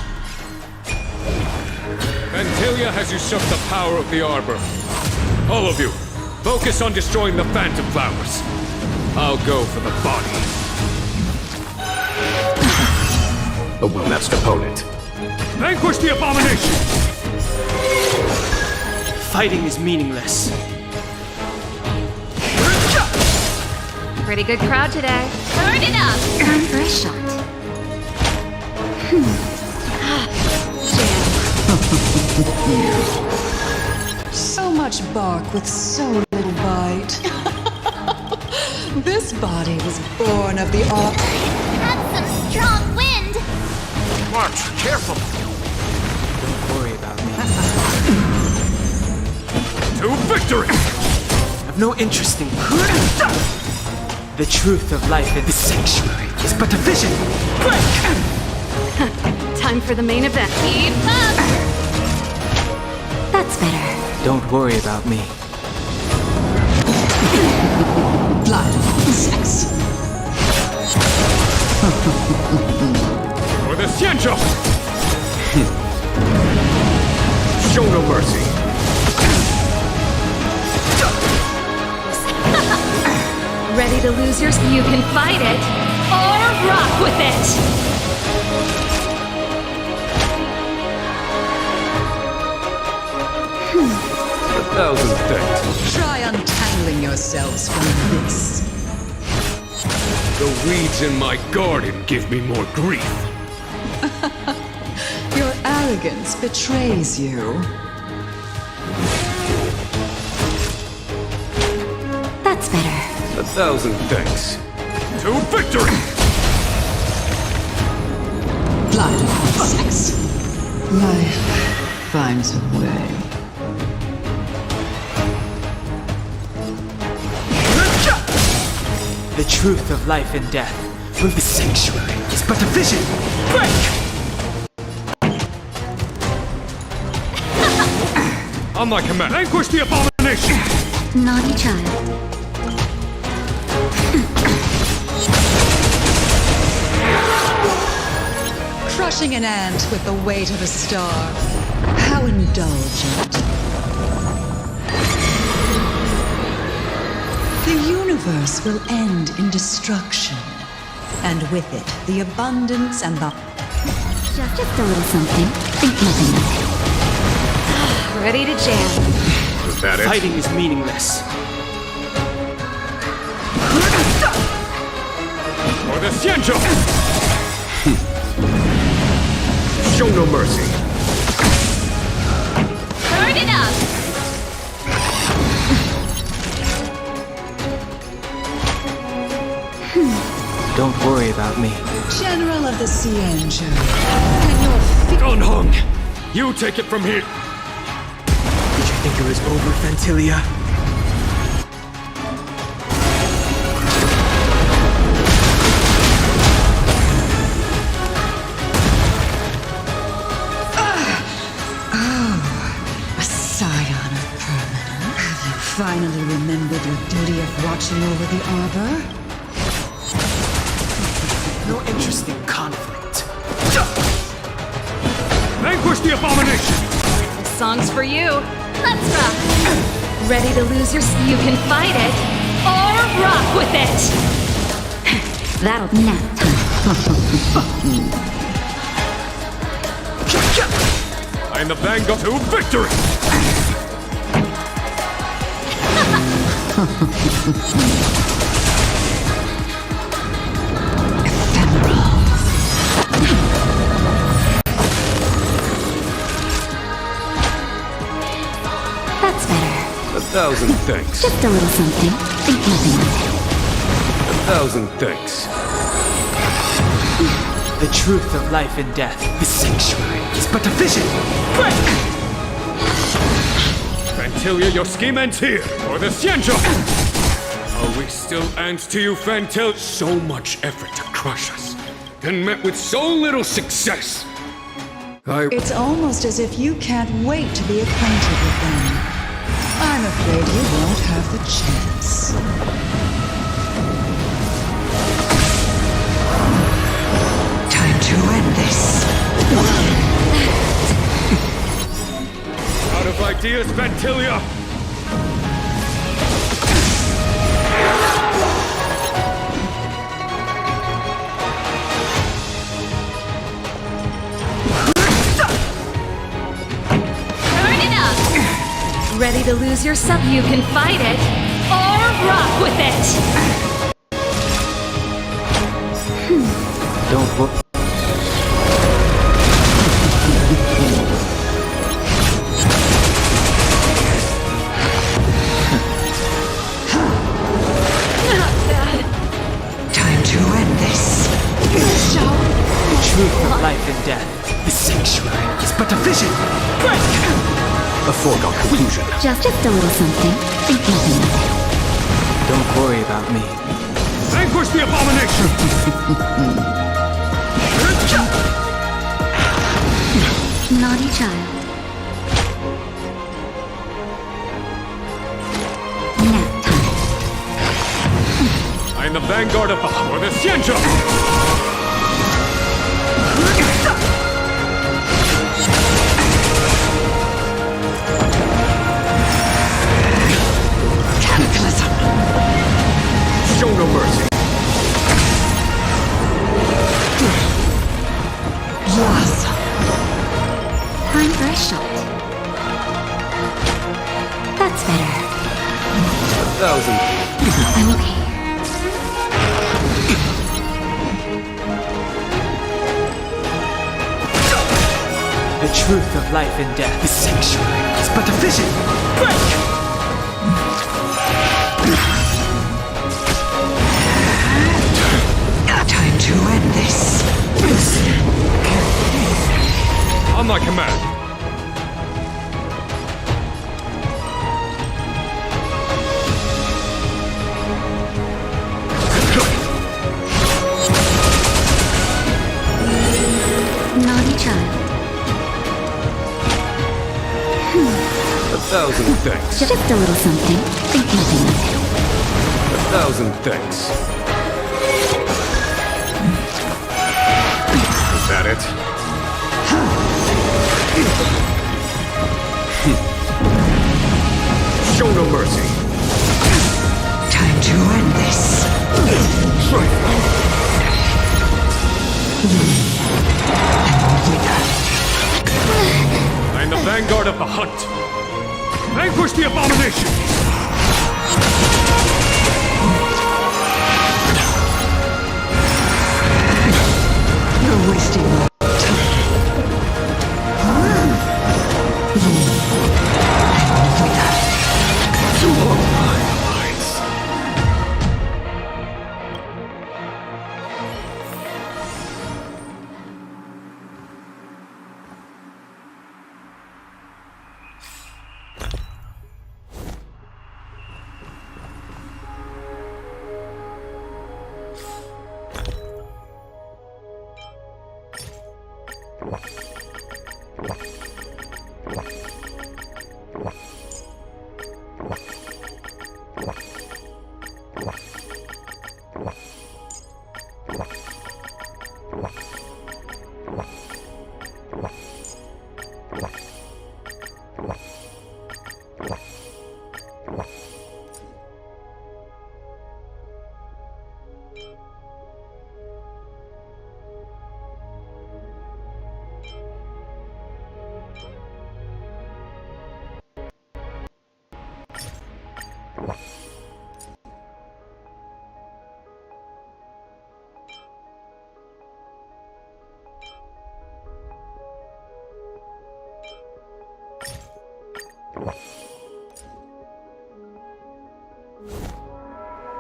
Vantilia has usurped the power of the Arbor. All of you, focus on destroying the Phantom Flowers. I'll go for the body. A well-matched opponent. Vanquish the abomination! Fighting is meaningless. Pretty good crowd today. Turn it up! Time for a shot. So much bark with so little bite. This body was born of the ark. That's some strong wind! March, careful! Don't worry about me. To victory! I've no interest in you. The truth of life in this sanctuary is but a vision. Time for the main event. Keep up! That's better. Don't worry about me. Blood, sex. For the Xianzhou! Show no mercy. Ready to lose your... You can fight it, or rock with it! 1,000 thanks. Try untangling yourselves from this. The weeds in my garden give me more grief. Your arrogance betrays you. That's better. 1,000 thanks. To victory! Blood, sex. Life finds a way. The truth of life and death. When the sanctuary is but a vision. Break! On my command, vanquish the abomination! Naughty child. Crushing an ant with the weight of a star. How indulgent. The universe will end in destruction. And with it, the abundance and the... Just a little something. Think nothing of it. Ready to jam. Is that it? Fighting is meaningless. For the Xianzhou! Show no mercy. Turn it up! Don't worry about me. General of the Xianzhou, can your Don Hung, you take it from here. Did you think it was over, Fantilia? A scion of permanence. Have you finally remembered your duty of watching over the arbor? No interest in conflict. Vanquish the abomination! This song's for you. Let's rock! Ready to lose your... You can fight it, or rock with it! That'll nap time. I am the vanguard to victory! That's better. 1,000 thanks. Just a little something. Think nothing of it. 1,000 thanks. The truth of life and death. The sanctuary is but a vision. Break! Fantilia, your scheme ends here, or the Xianzhou! Are we still ants to you, Fantil? So much effort to crush us, then met with so little success. It's almost as if you can't wait to be acquainted with them. I'm afraid you won't have the chance. Time to end this. Out of ideas, Fantilia! Turn it up! Ready to lose yourself? You can fight it, or rock with it! Don't worry. Time to end this. The truth of life and death. The sanctuary is but a vision. Break! A foregone conclusion. Just a little something. Think nothing of it. Don't worry about me. Vanquish the abomination! Naughty child. Nap time. I am the vanguard of or the Xianzhou! Cataclysm. Show no mercy. Blossom. Time for a shot. That's better. 1,000. I'm okay. The truth of life and death. The sanctuary is but a vision. Break! Time to end this. On my command. Naughty child. 1,000 thanks. Just a little something. Think nothing of it. 1,000 thanks. Is that it? Show no mercy. Time to end this. I am the vanguard of the hunt. Vanquish the abomination! You're wasting my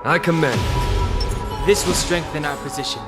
I commend. This will strengthen our position.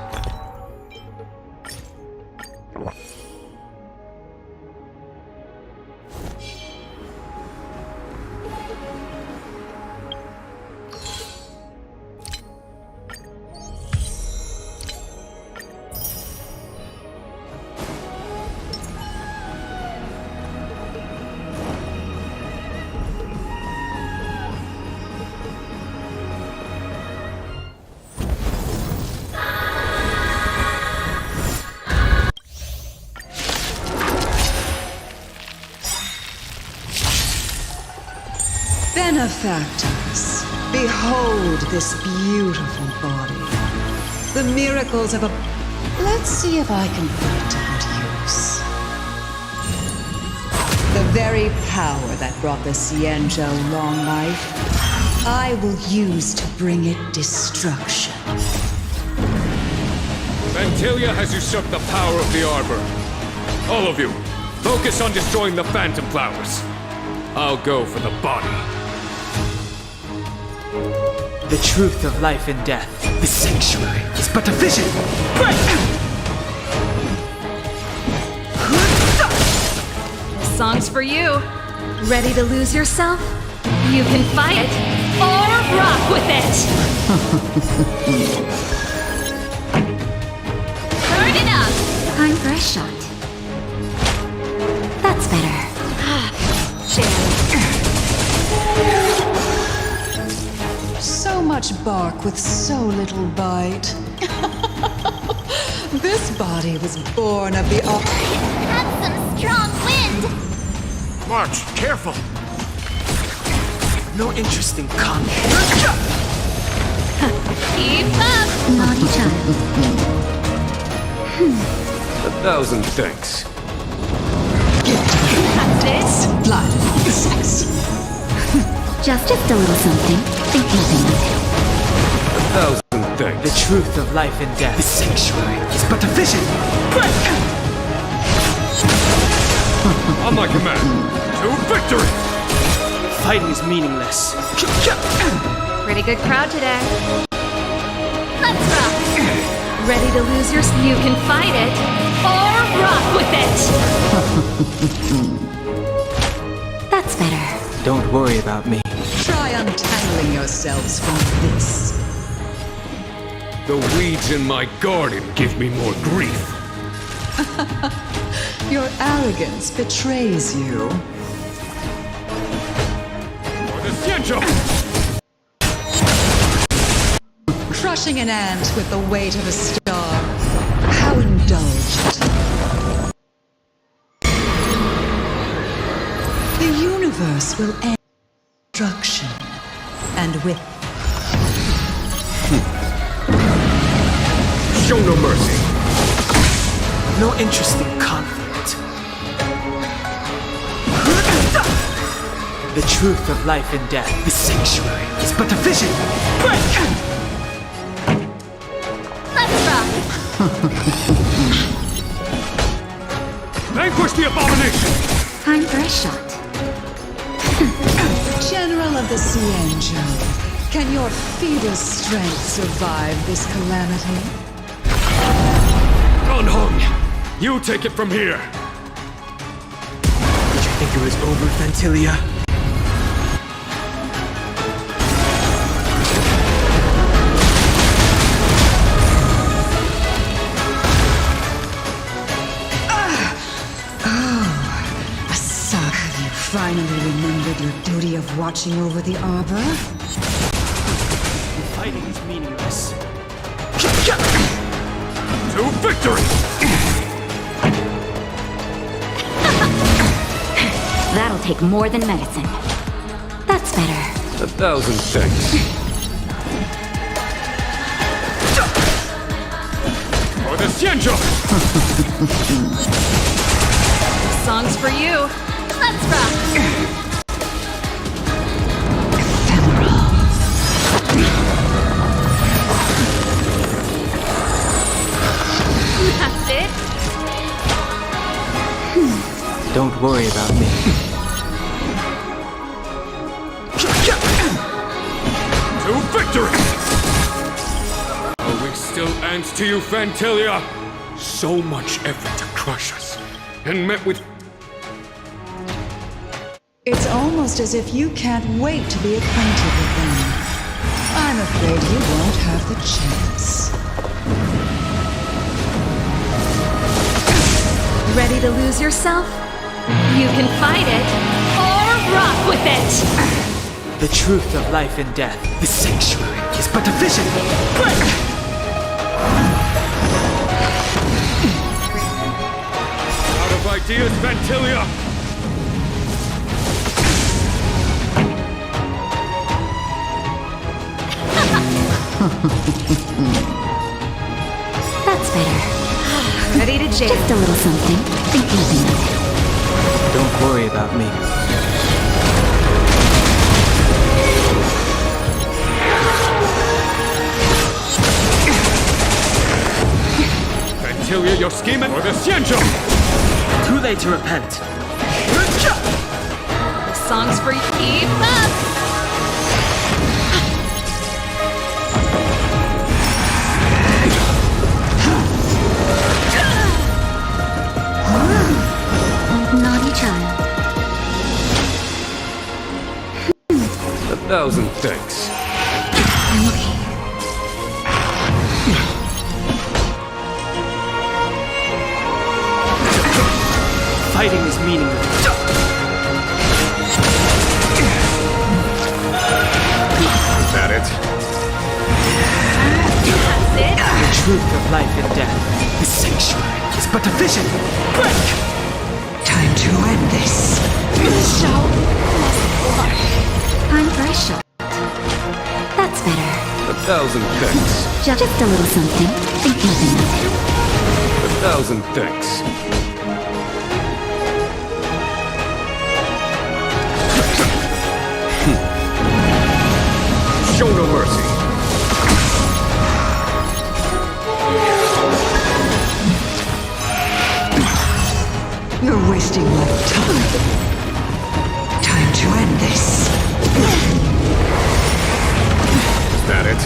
Benefactors, behold this beautiful body. The miracles of a... Let's see if I can put it to good use. The very power that brought the Xianzhou long life, I will use to bring it destruction. Vantilia has usurped the power of the Arbor. All of you, focus on destroying the Phantom Flowers. I'll go for the body. The truth of life and death. This sanctuary is but a vision. This song's for you. Ready to lose yourself? You can fight it or rock with it. Turn it up. Time for a shot. That's better. So much bark with so little bite. This body was born of the... That's some strong wind! March, careful! No interest in combat. Keep up! Naughty child. 1,000 thanks. This? Blood, sex. Just a little something. Think nothing of it. 1,000 thanks. The truth of life and death. This sanctuary is but a vision. On my command, to victory! Fighting is meaningless. Pretty good crowd today. Let's rock! Ready to lose yourself? You can fight it or rock with it. That's better. Don't worry about me. Try untangling yourselves from this. The weeds in my garden give me more grief. Your arrogance betrays you. Xianzhou! Crushing an ant with the weight of a star. How indulgent. The universe will end destruction. And with Show no mercy. No interest in conflict. The truth of life and death. The sanctuary is but a vision. Break! Let's rock! Vanquish the abomination! Time for a shot. General of the Xianzhou, can your feeble strength survive this calamity? Dan Heng, you take it from here. Did you think it was over, Fantilia? Finally remembered your duty of watching over the arbor? Fighting is meaningless. To victory! That'll take more than medicine. That's better. 1,000 thanks. For the Xianzhou! Song's for you. Let's rock! That's it? Don't worry about me. To victory! Are we still ants to you, Fantilia? So much effort to crush us, and met with... It's almost as if you can't wait to be acquainted with them. I'm afraid you won't have the chance. Ready to lose yourself? You can fight it, or rock with it! The truth of life and death. The sanctuary is but a vision. Break! Out of ideas, Fantilia! That's better. Ready to jam. Just a little something. Think nothing of it. Don't worry about me. Fantilia, you're scheming for the Xianzhou! Too late to repent. Song's for you. Keep up! Naughty child. 1,000 thanks. I'm okay. Fighting is meaningless. Is that it? That's it? The truth of life and death. The sanctuary is but a vision. Break! Time to end this. Time for a shot. That's better. 1,000 thanks. Just a little something. Think nothing of it. 1,000 thanks. Show no mercy. You're wasting my time. Time to end this. Is that it?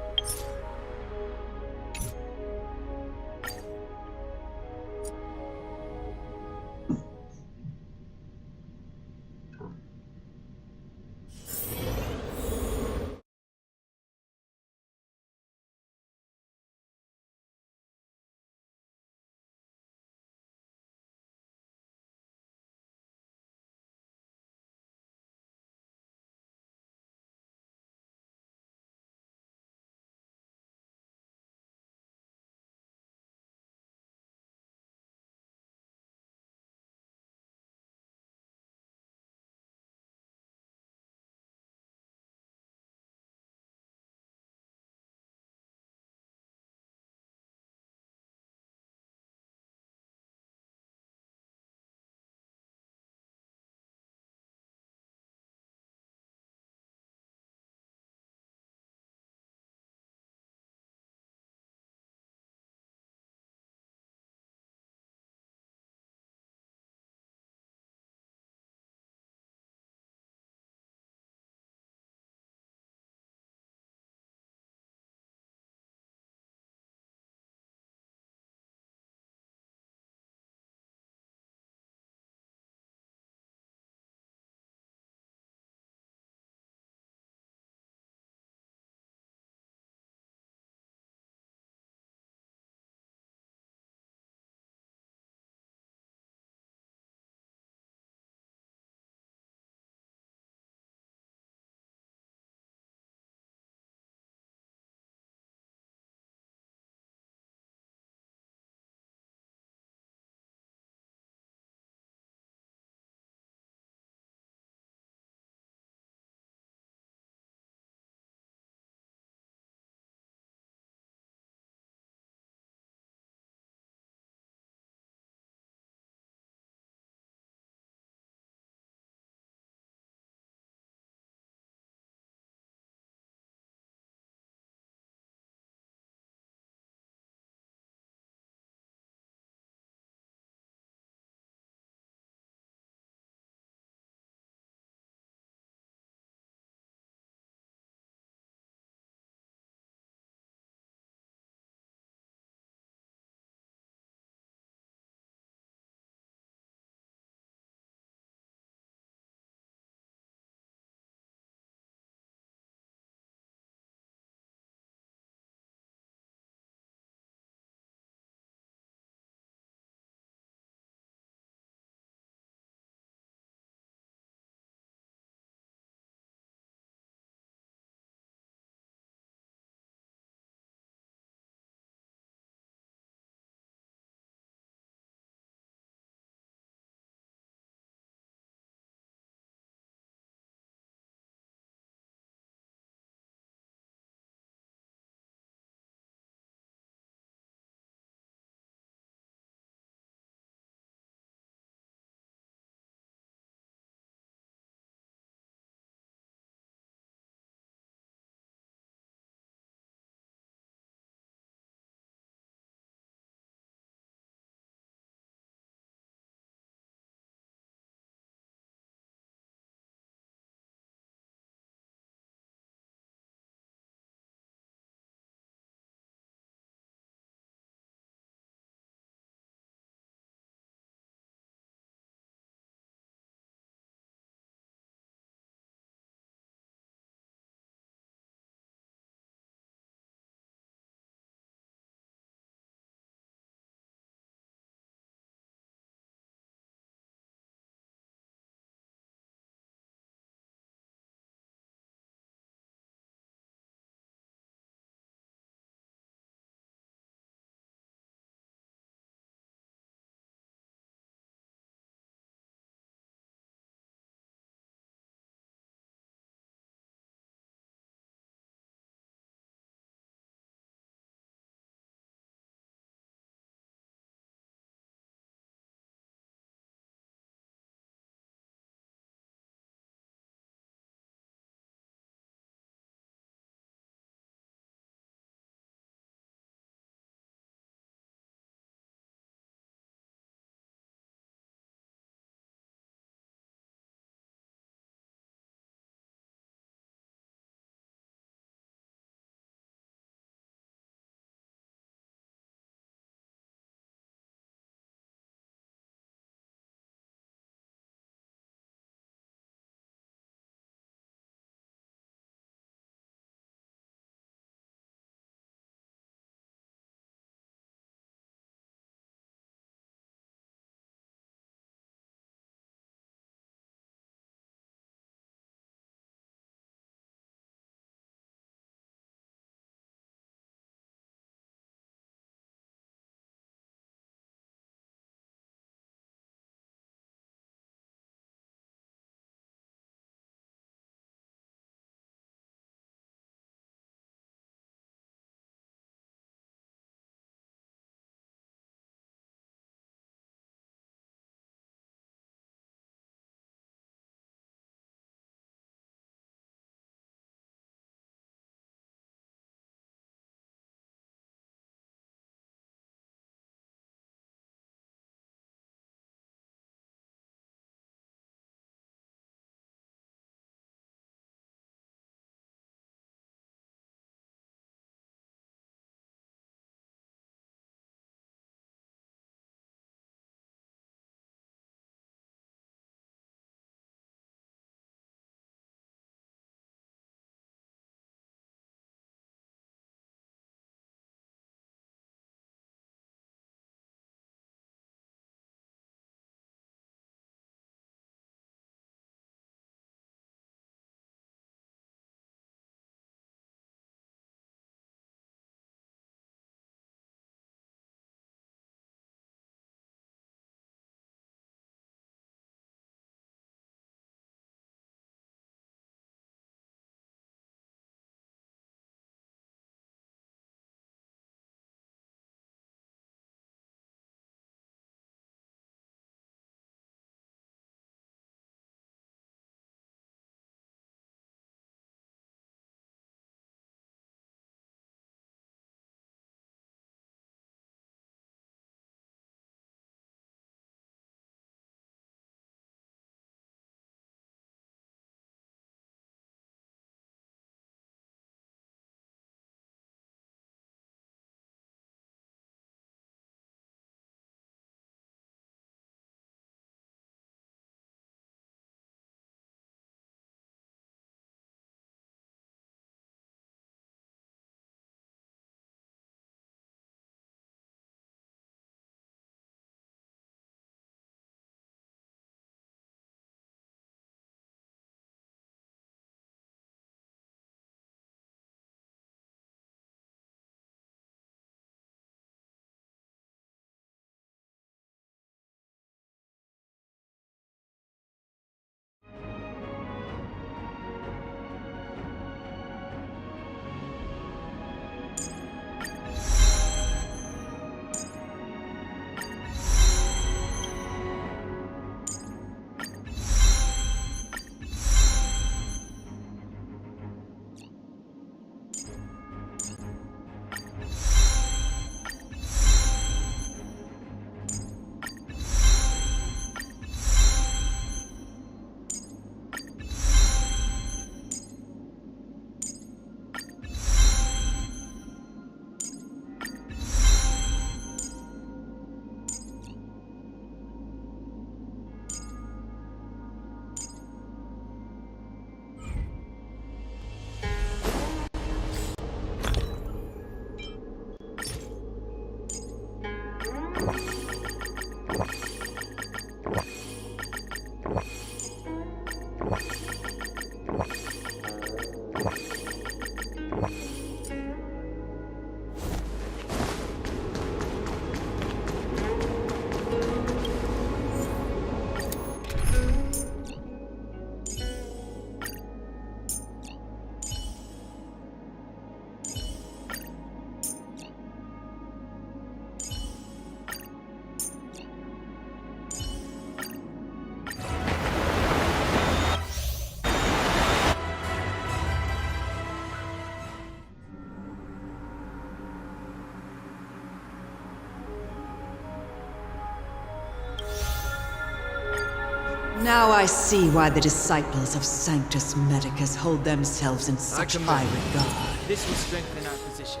Now I see why the disciples of Sanctus Medicus hold themselves in such high regard. This will strengthen our position.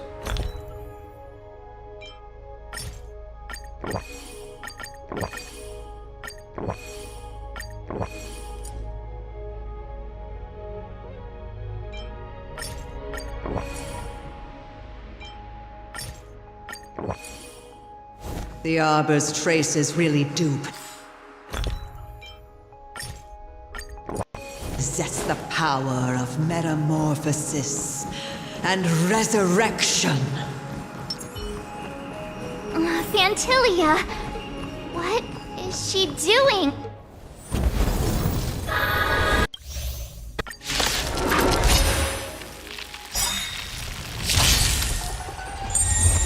The Arbor's traces really do possess the power of metamorphosis and resurrection. Fantilia! What is she doing?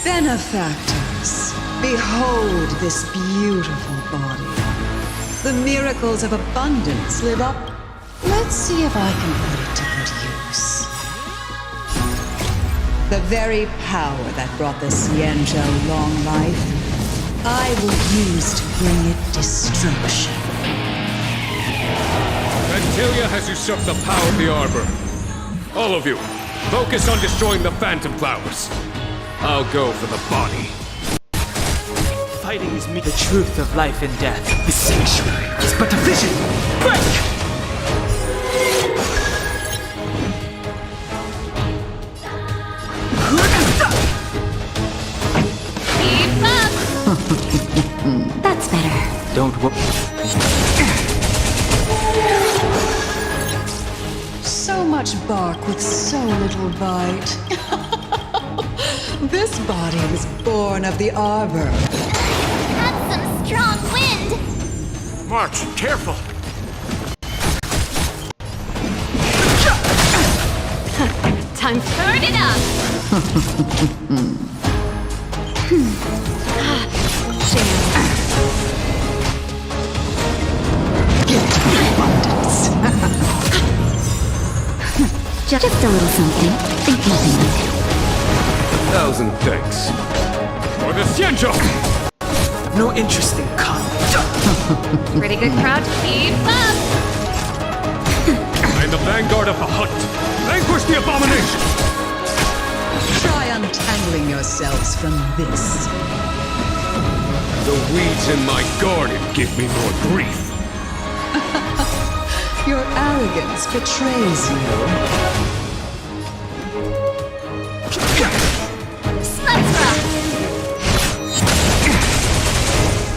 Benefactors, behold this beautiful body. The miracles of abundance live up. Let's see if I can put it to good use. The very power that brought the Xianzhou long life, I will use to bring it destruction. Fantilia has usurped the power of the Arbor. All of you, focus on destroying the Phantom Flowers. I'll go for the body. Fighting is me the truth of life and death. The sanctuary is but a vision. Break! Keep up! That's better. Don't worry. So much bark with so little bite. This body was born of the Arbor. That's some strong wind! March, careful! Time to turn it up! Just a little something. Think nothing of it. 1,000 thanks. For the Xianzhou! No interest in combat. Pretty good crowd. Keep up! I am the vanguard of the hunt. Vanquish the abomination! Try untangling yourselves from this. The weeds in my garden give me more grief. Your arrogance betrays you.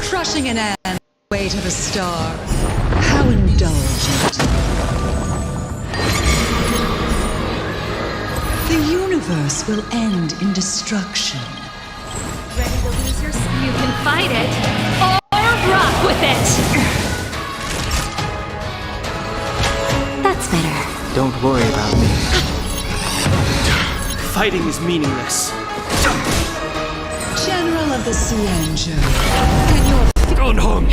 Crushing an ant, weight of a star. How indulgent. The universe will end in destruction. Ready to lose your... You can fight it, or rock with it! That's better. Don't worry about me. Fighting is meaningless. General of the Xianzhou, can your... Hung,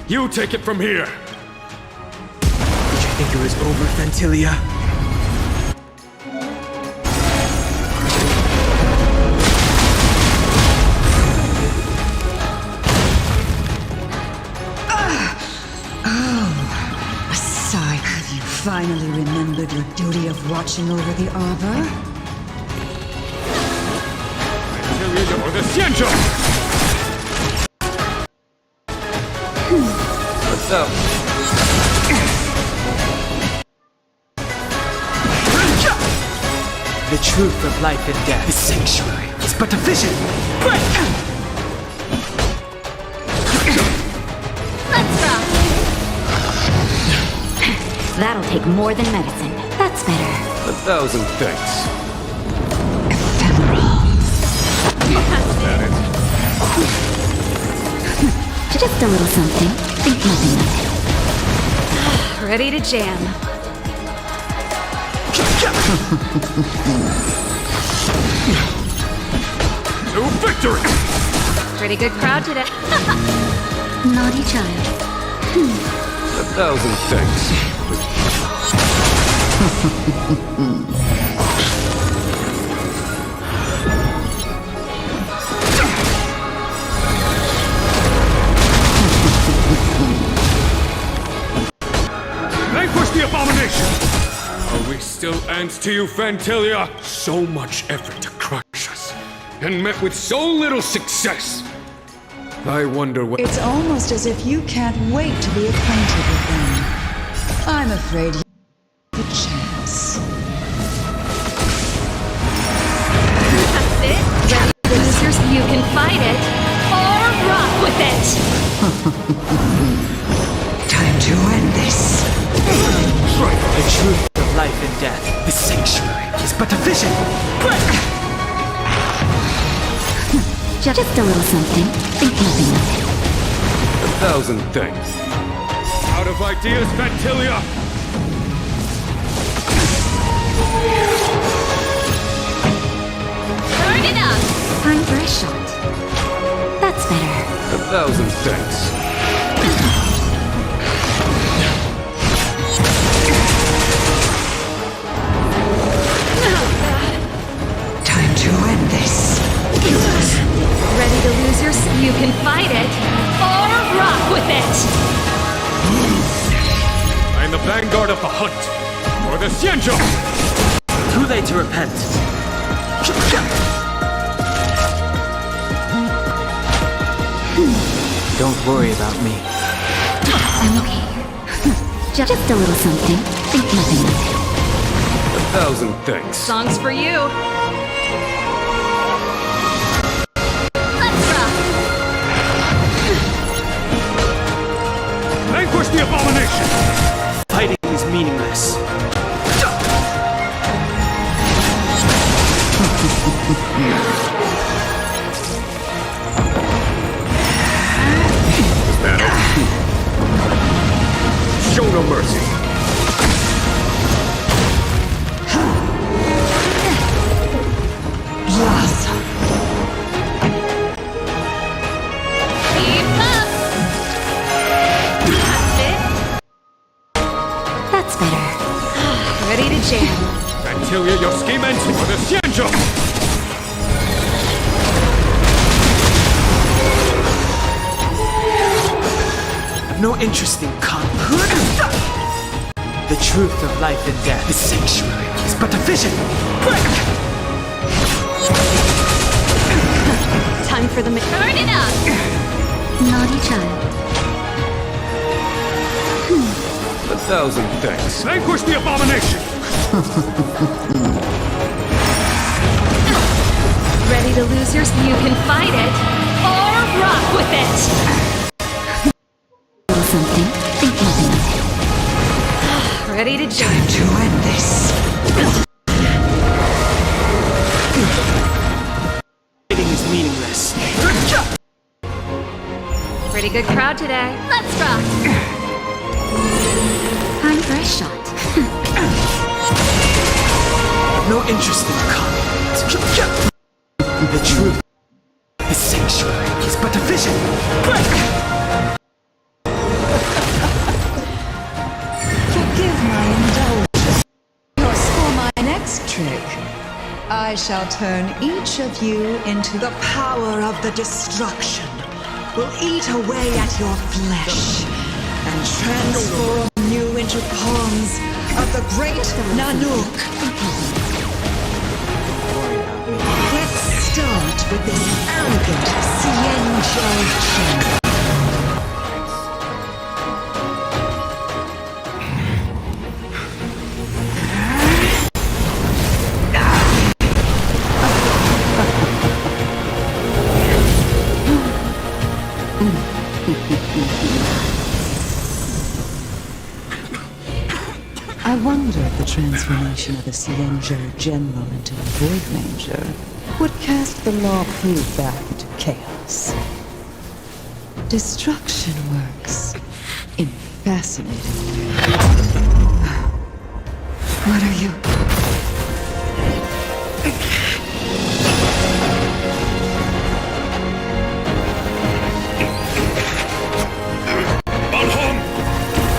you take it from here. Did you think it was over, Fantilia? A sigh. Have you finally remembered your duty of watching over the Arbor? Or the Xianzhou! What's up? The truth of life and death. The sanctuary is but a vision. Break! Let's rock! That'll take more than medicine. That's better. 1,000 thanks. Just a little something. Think nothing of it. Ready to jam. To victory! Pretty good crowd today. Naughty child. 1,000 thanks. ends to you, Fantilia. So much effort to crush us, and met with so little success. I wonder what... It's almost as if you can't wait to be acquainted with them. I'm afraid you have a chance. That's it. Ready to lose your... You can fight it, or rock with it. Time to end this. The truth of life and death. The sanctuary is but a vision. Just a little something. Think nothing of it. 1,000 things. Out of ideas, Fantilia! Turn it up. Time for a shot. That's better. 1,000 things. Time to end this. Ready to lose your... You can fight it, or rock with it. I am the vanguard of the hunt, or the Xianzhou! Too late to repent. Don't worry about me. I'm okay. Just a little something. Think nothing of it. 1,000 things. Songs for you. Let's rock. Vanquish the abomination! Fighting is meaningless. Show no mercy. Blossom. Keep up. That's it. That's better. Ready to jam. Fantilia, your scheme ends for the Xianzhou! I've no interest in the truth of life and death. The sanctuary is but a vision. Time for the... Turn it up. Naughty child. 1,000 things. Vanquish the abomination! Ready to lose your... You can fight it, or rock with it. Something. Think nothing of it. Ready to jam. Time to end this. Fighting is meaningless. Pretty good crowd today. Let's rock. Time for a shot. I've no interest in combat. The truth. The sanctuary is but a vision. Forgive my indulgence. For my next trick, I shall turn each of you into the power of the destruction. Will eat away at your flesh and transform you into pawns of the great Nanook. Let's start with this arrogant Xianzhou. I wonder if the transformation of a Xianzhou general into a Void Ranger would cast the law proof back into chaos. Destruction works in fascinating ways. What are you?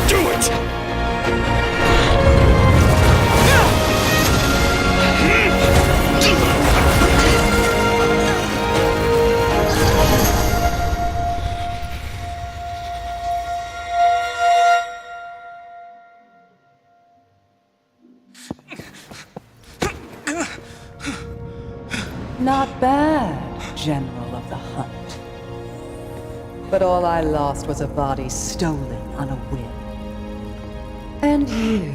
Do it! Not bad, General of the Hunt. But all I lost was a body stolen on a whim. And you,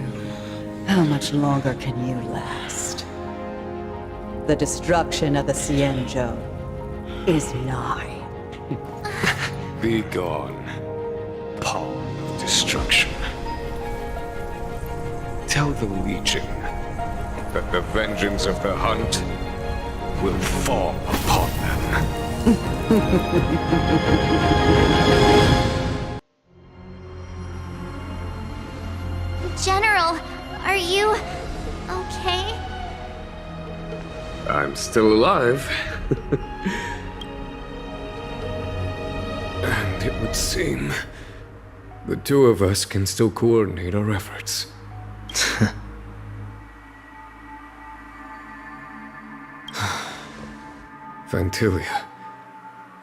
how much longer can you last? The destruction of the Xianzhou is nigh. Be gone, pawn of destruction. Tell the Legion that the vengeance of the Hunt will fall upon them. General, are you okay? I'm still alive. And it would seem the two of us can still coordinate our efforts. Vantilia,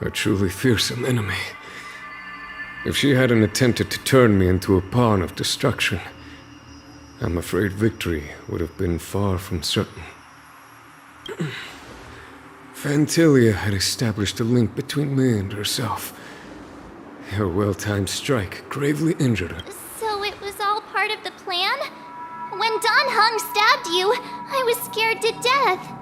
a truly fearsome enemy. If she hadn't attempted to turn me into a pawn of destruction, I'm afraid victory would have been far from certain. Vantilia had established a link between me and herself. Her well-timed strike gravely injured her. So it was all part of the plan? When Dan Heng stabbed you, I was scared to death.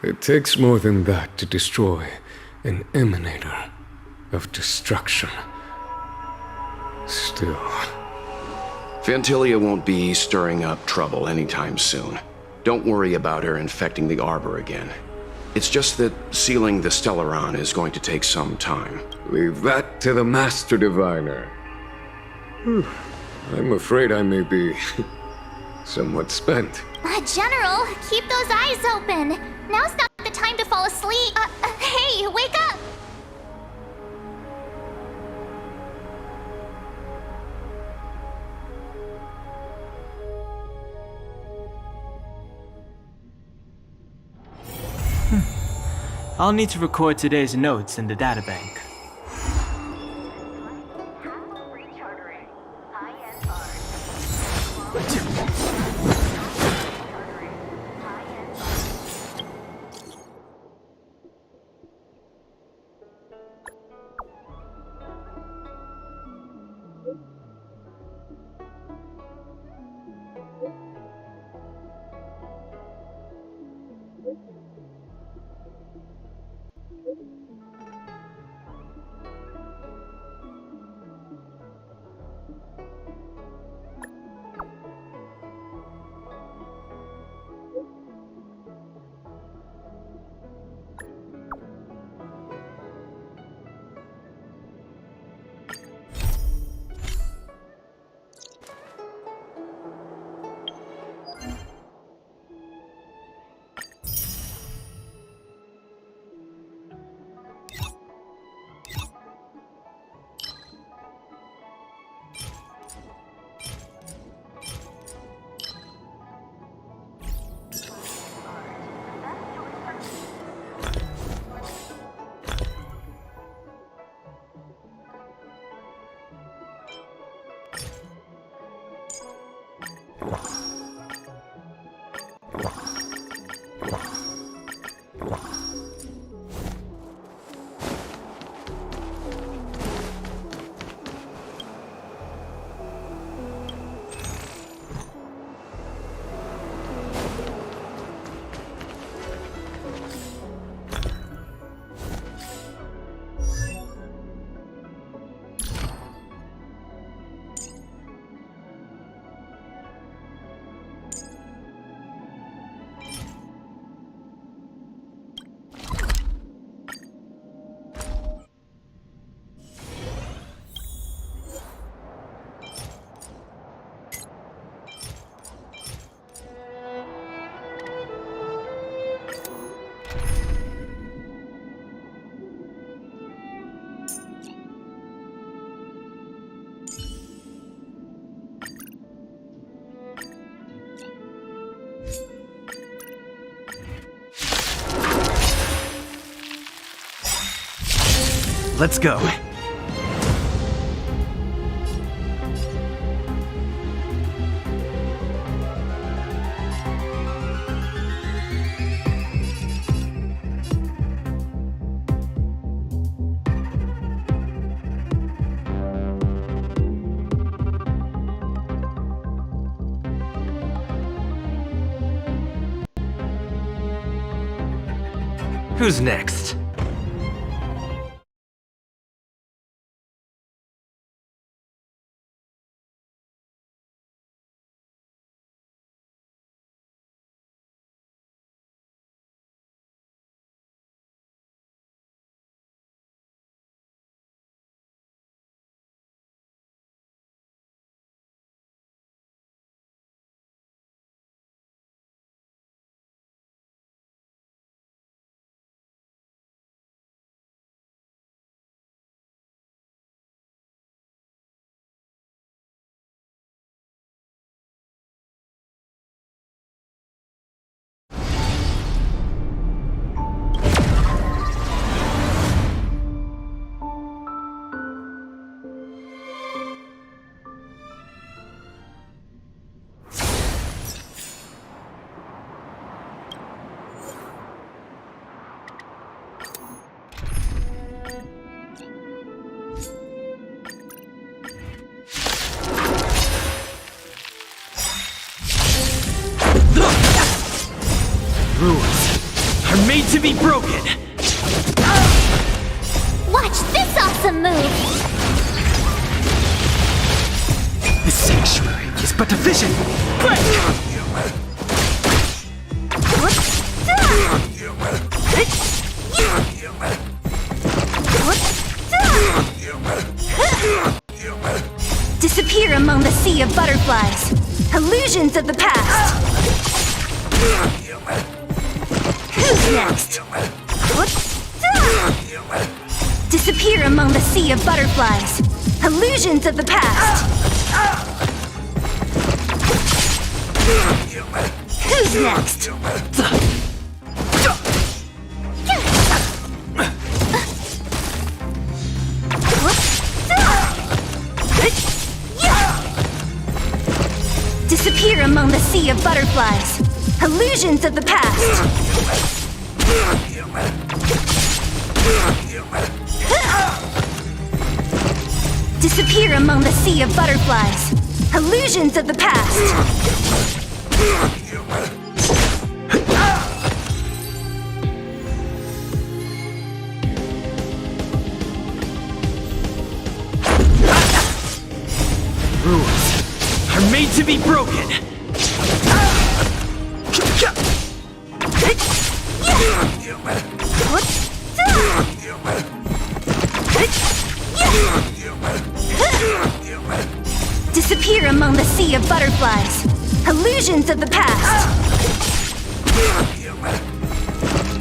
It takes more than that to destroy an emanator of destruction. Still... Vantilia won't be stirring up trouble anytime soon. Don't worry about her infecting the Arbor again. It's just that sealing the Stellaron is going to take some time. Leave that to the Master Diviner. I'm afraid I may be somewhat spent. General, keep those eyes open. Now's not the time to fall asleep. Hey, wake up! I'll need to record today's notes in the databank. let's go. Who's next? Rules are made to be broken! Watch this awesome move! The sanctuary is but a vision! Disappear among the sea of butterflies. Illusions of the past. Who's next? Disappear among the sea of butterflies. Illusions of the past. Who's next? Disappear among the sea of butterflies. Illusions of the past. Disappear among the sea of butterflies. Illusions of the past. Rules are made to be broken! Disappear among the sea of butterflies. Illusions of the past.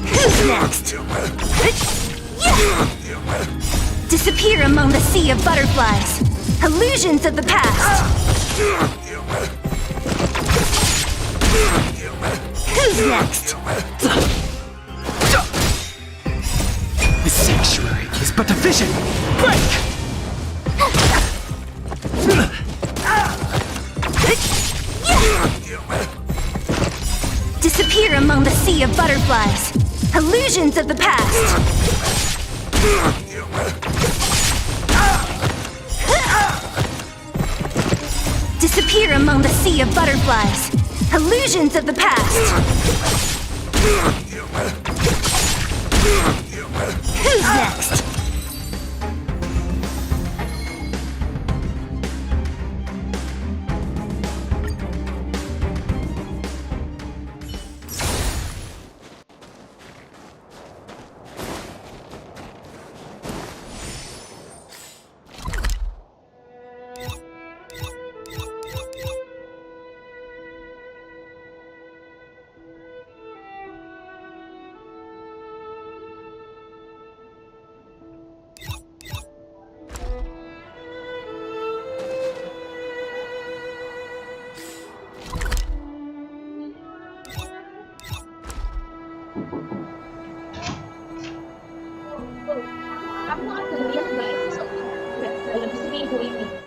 Who's next? Disappear among the sea of butterflies. Illusions of the past. Who's next? The sanctuary is but a vision! Break! Disappear among the sea of butterflies. Illusions of the past. Disappear among the sea of butterflies. Illusions of the past. Who's next? Aku akan lihat baik dalam seminggu ini.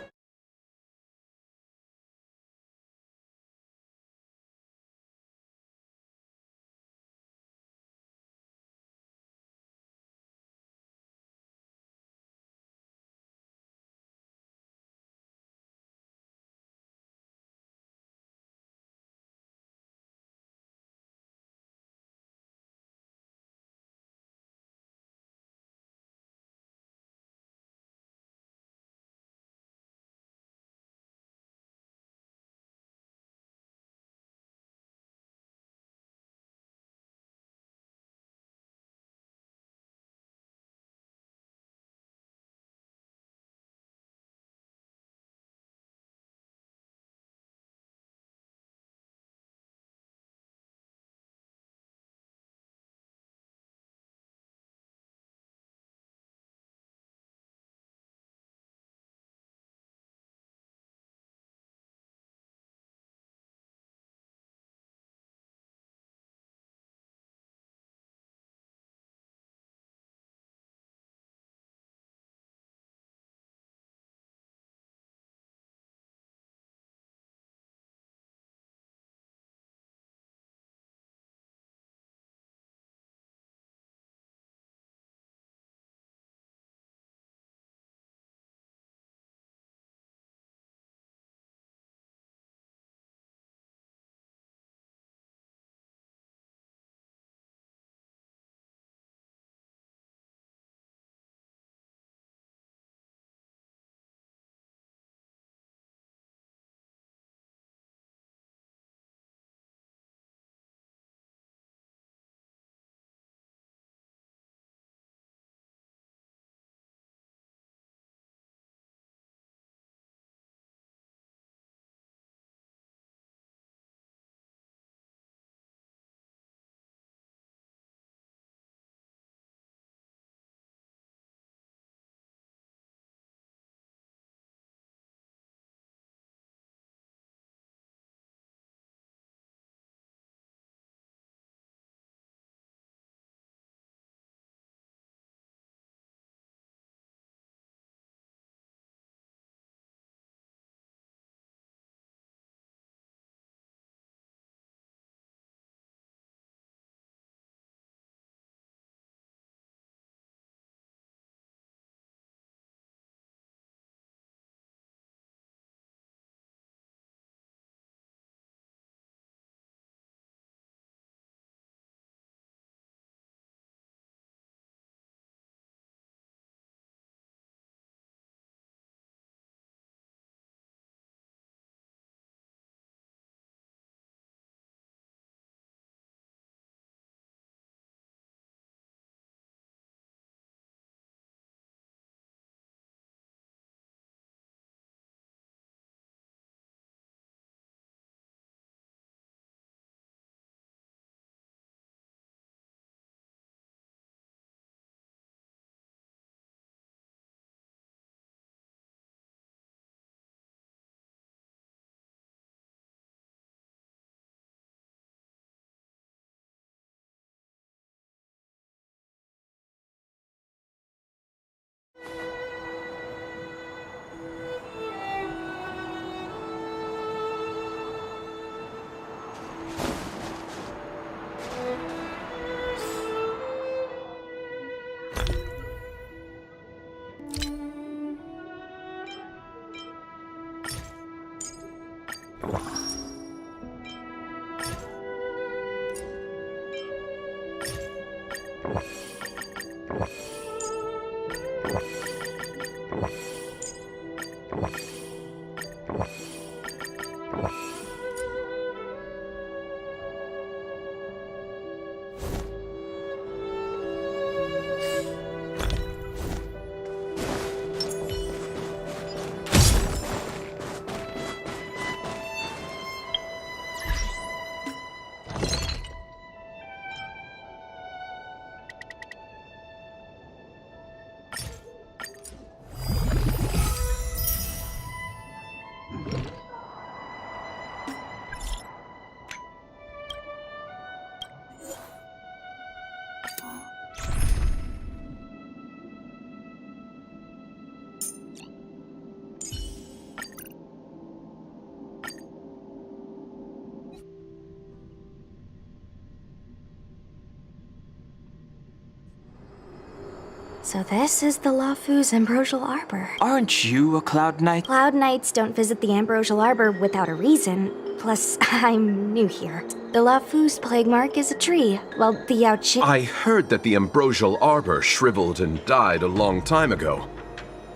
So this is the Lafu's Ambrosial Arbor. Aren't you a Cloud Knight? Cloud Knights don't visit the Ambrosial Arbor without a reason. Plus, I'm new here. The Lafu's plague mark is a tree, while the Yaoqing... I heard that the Ambrosial Arbor shriveled and died a long time ago.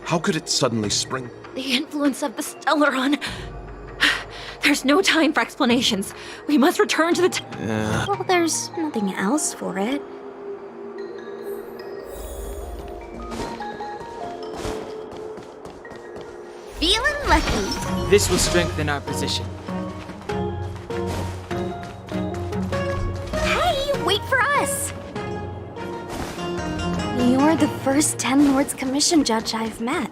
How could it suddenly spring? The influence of the Stellaron. There's no time for explanations. We must return to the Well, there's nothing else for it. Feeling lucky. This will strengthen our position. Hey, wait for us! You're the first 10 Lords Commission judge I've met.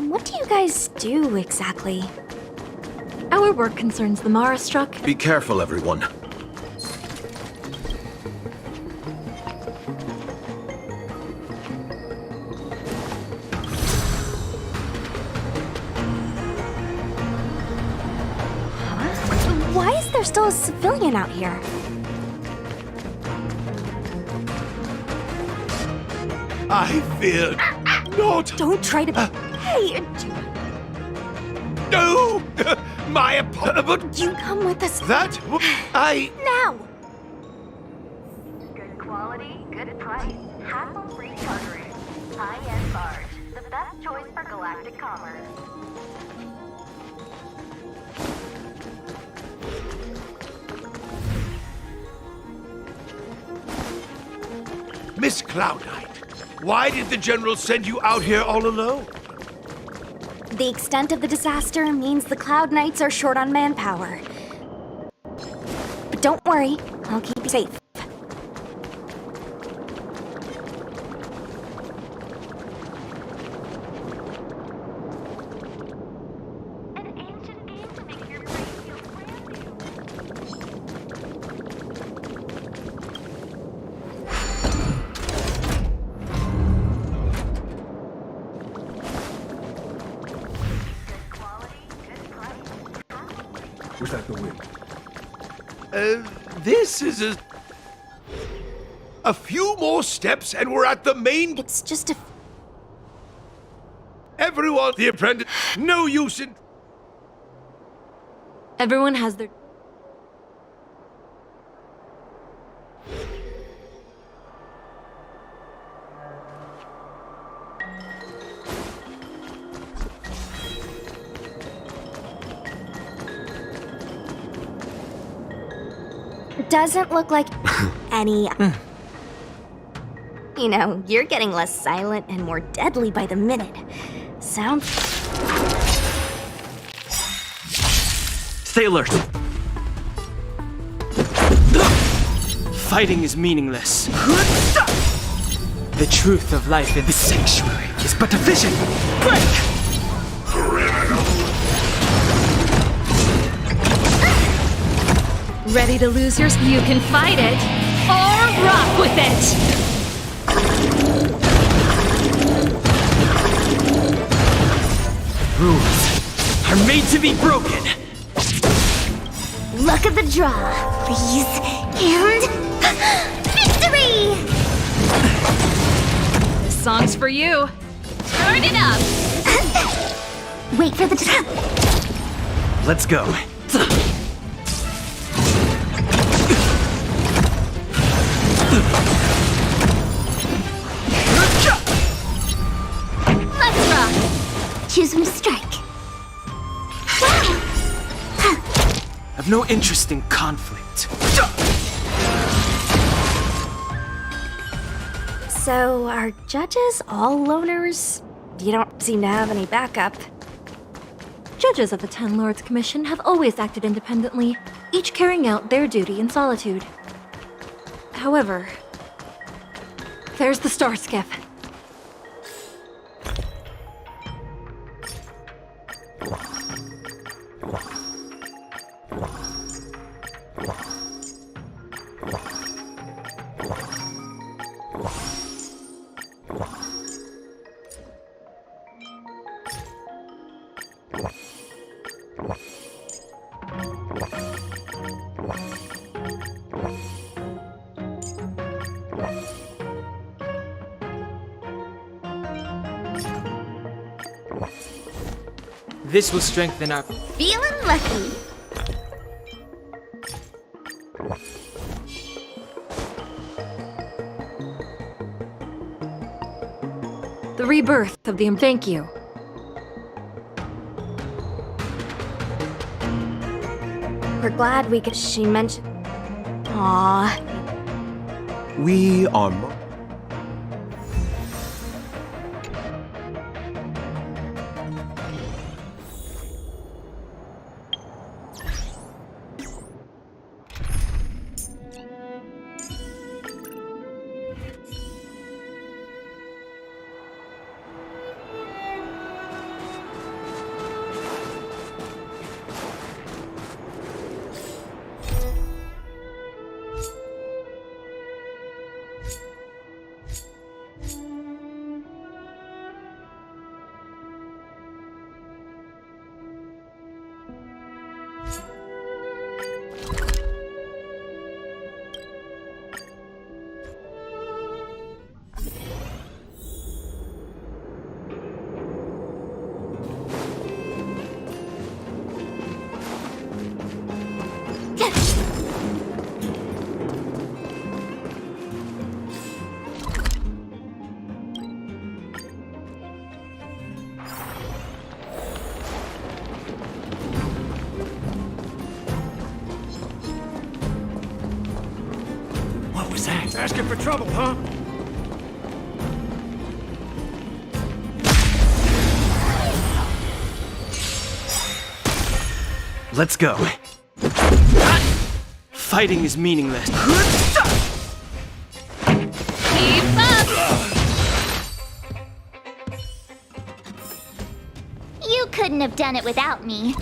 What do you guys do exactly? Our work concerns the Mara struck. Be careful, everyone. Why is there still a civilian out here? I fear not. Don't try to... Hey! No! My apologies. You come with us. That... I... Now! Good quality, good price, hassle-free chartering. High-end barge, the best choice for galactic commerce. Miss Cloud Knight, why did the General send you out here all alone? The extent of the disaster means the Cloud Knights are short on manpower. But don't worry, I'll keep you safe. Was that the wind? This is a few more steps and we're at the main... It's just a... Everyone, the apprentice, no use in... Everyone has their... Doesn't look like any... You know, you're getting less silent and more deadly by the minute. Sounds... Stay alert. Fighting is meaningless. The truth of life in the sanctuary is but a vision. Break! Ready to lose yours? You can fight it, or rock with it! Rules are made to be broken. Luck of the draw, please. And victory! This song's for you. Turn it up! Wait for the... Let's go. Let's rock! Choose when to strike. I've no interest in conflict. So, are judges all loners? You don't seem to have any backup. Judges of the 10 Lords Commission have always acted independently, each carrying out their duty in solitude. However, there's the star skiff. This will strengthen our... Feeling lucky. The rebirth of the... Thank you. We're glad we could. She mentioned. Aww. We are... What was that? Asking for trouble, huh? Let's go. Fighting is meaningless. Keep up! You couldn't have done it without me.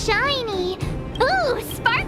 shiny. Ooh, spark.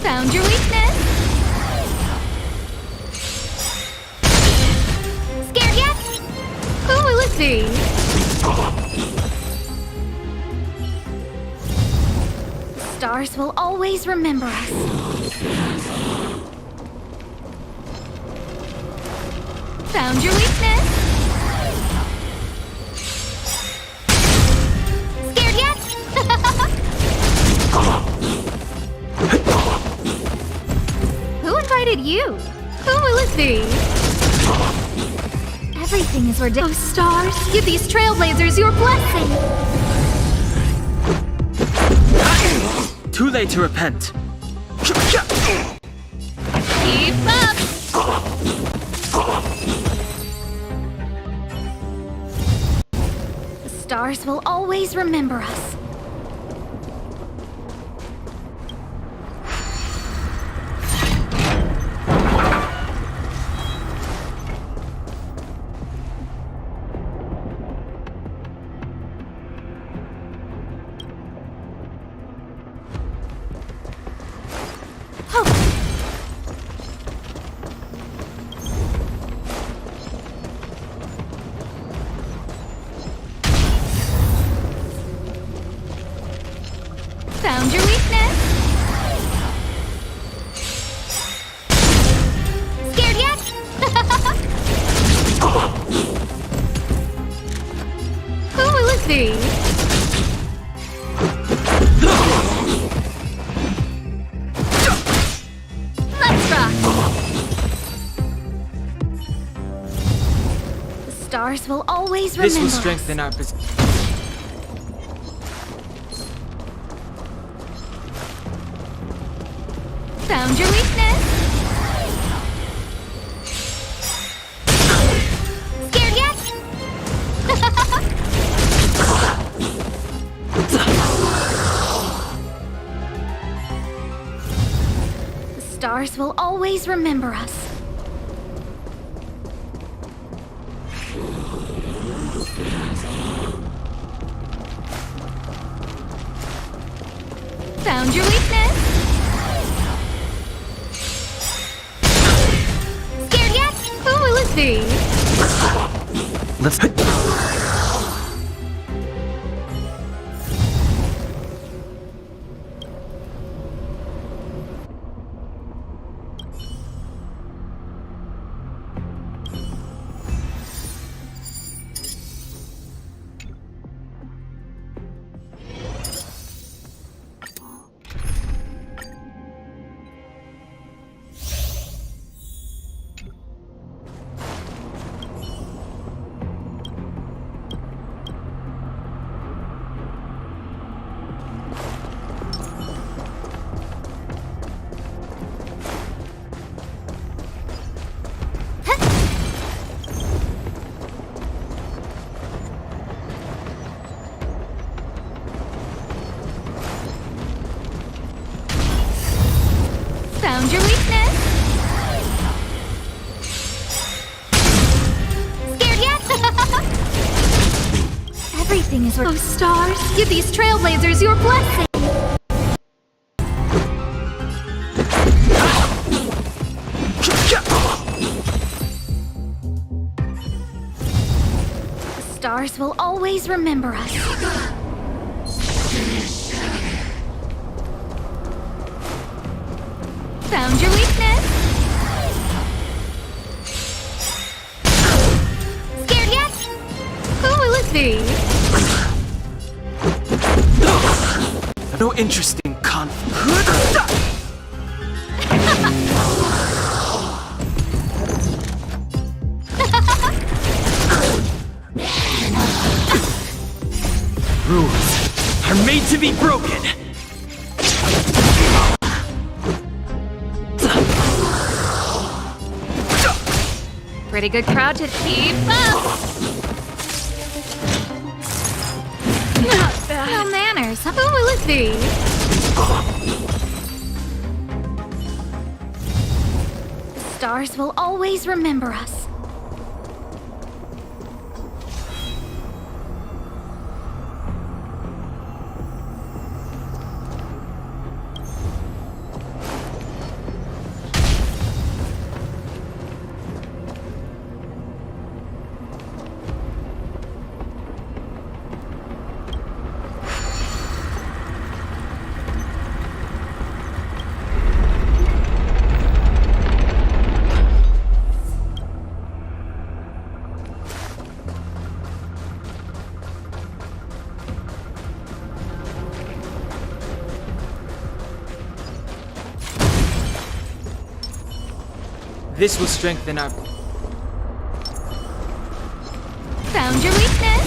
Found your weakness. Scared yet? Who will it be? Stars will always remember us. Found your weakness. Scared yet? Who invited you? Who will it be? Everything is ridiculous. Oh, stars, give these trailblazers your blessing. Too late to repent. Keep up. The stars will always remember us. Found your weakness. Scared yet? Who will it be? Let's rock. The stars will always remember. This will us. strengthen our position. Found your weakness. Scared yet? The stars will always remember us. Found your weakness. Scared yet? Who will it be? Let's. Found your weakness. Scared yet? Everything is. Oh, stars, give these trailblazers your blessing. The stars will always remember us. Found your weakness. Scared yet? Who will it be? No interest in conflict. Rules are made to be broken. Pretty good crowd to keep up. Not bad. No manners. Who will it be? The stars will always remember us. This will strengthen our... Found your weakness.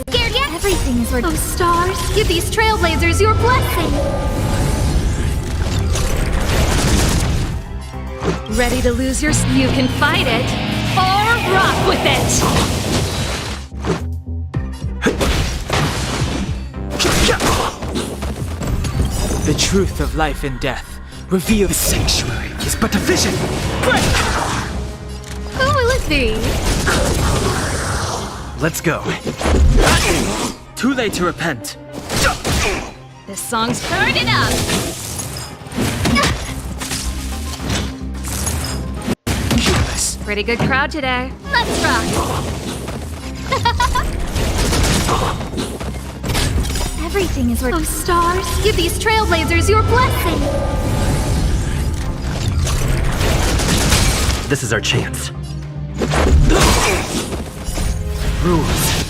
Scared yet? Everything is worth. Oh, stars, give these trailblazers your blessing. Ready to lose your... You can fight it, or rock with it. The truth of life and death. Reveal the sanctuary is but a vision. Who will it be? Let's go. Too late to repent. This song's turn it up. Pretty good crowd today. Let's rock. Everything is worth. Oh, stars, give these trailblazers your blessing. This is our chance. Rules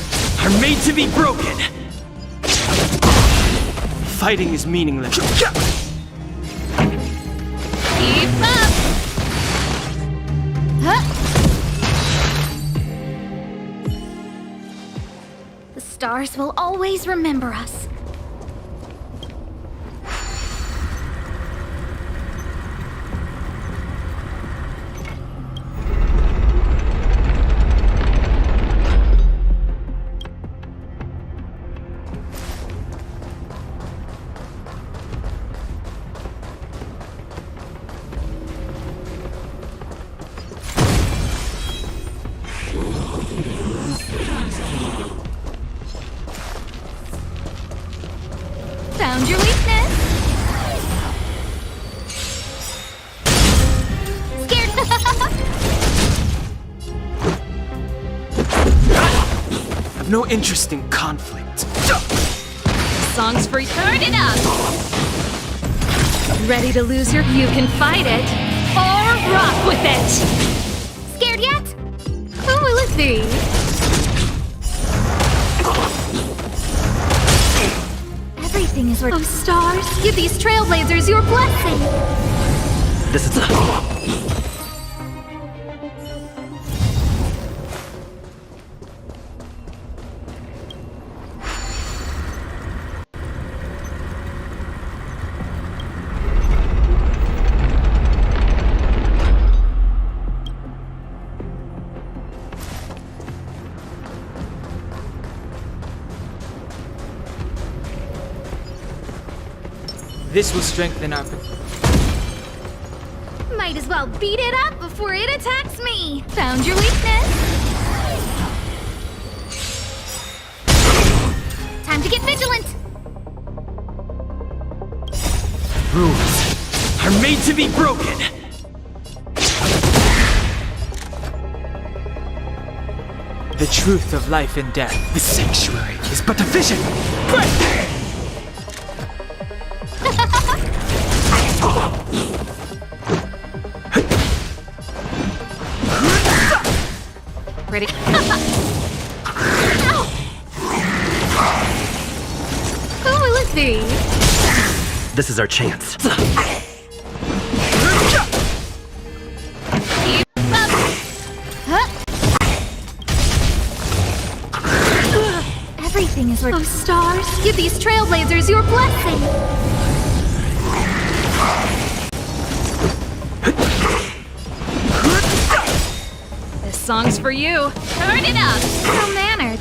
are made to be broken. Fighting is meaningless. Keep up. Huh? The stars will always remember us. Found your weakness. Scared. I've no interest in conflict. Song's free. Turn it up. Ready to lose your... You can fight it, or rock with it. Scared yet? Who will it be? Everything is worth. Oh, stars, give these trailblazers your blessing. This is... This will strengthen our... Might as well beat it up before it attacks me. Found your weakness. Time to get vigilant. Rules are made to be broken. The truth of life and death. The sanctuary is but a vision. Ready? Who will it be? This is our chance. Keep up. Huh? Everything is worth. Oh, stars, give these trailblazers your blessing. This song's for you. Turn it up. So mannered.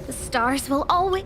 The stars will always.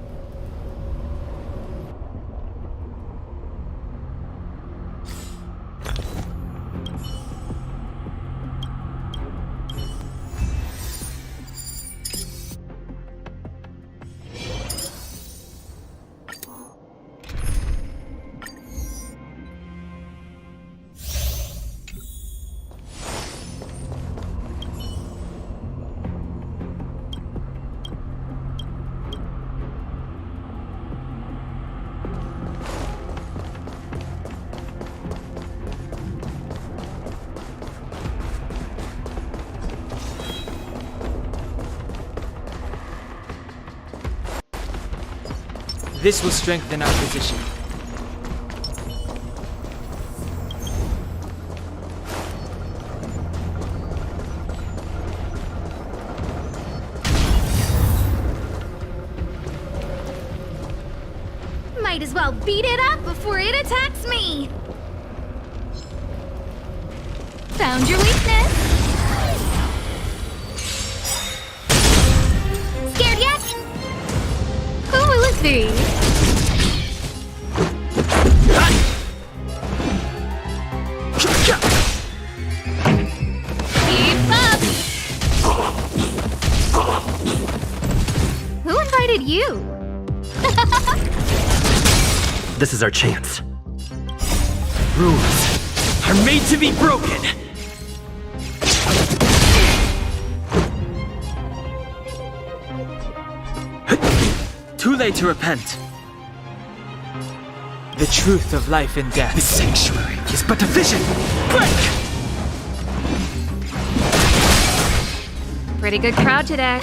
This will strengthen our position. Might as well beat it up before it attacks me! Found your weakness! Scared yet? Who will it be? Keep up! Who invited you? This is our chance. Rules are made to be broken! Too late to repent. The truth of life and death. The sanctuary is but a vision! Break! Pretty good crowd today.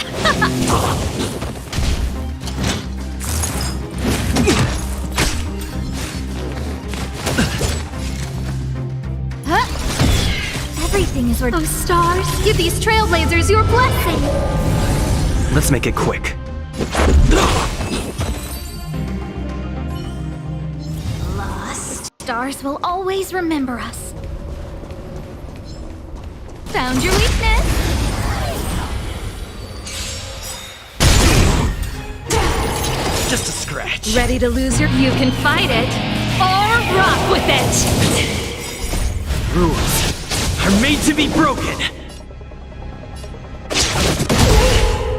Everything is worth. Oh, stars, give these trailblazers your blessing. Let's make it quick. Lost. Stars will always remember us. Found your weakness. Just a scratch. Ready to lose your. You can fight it or rock with it. Rules are made to be broken!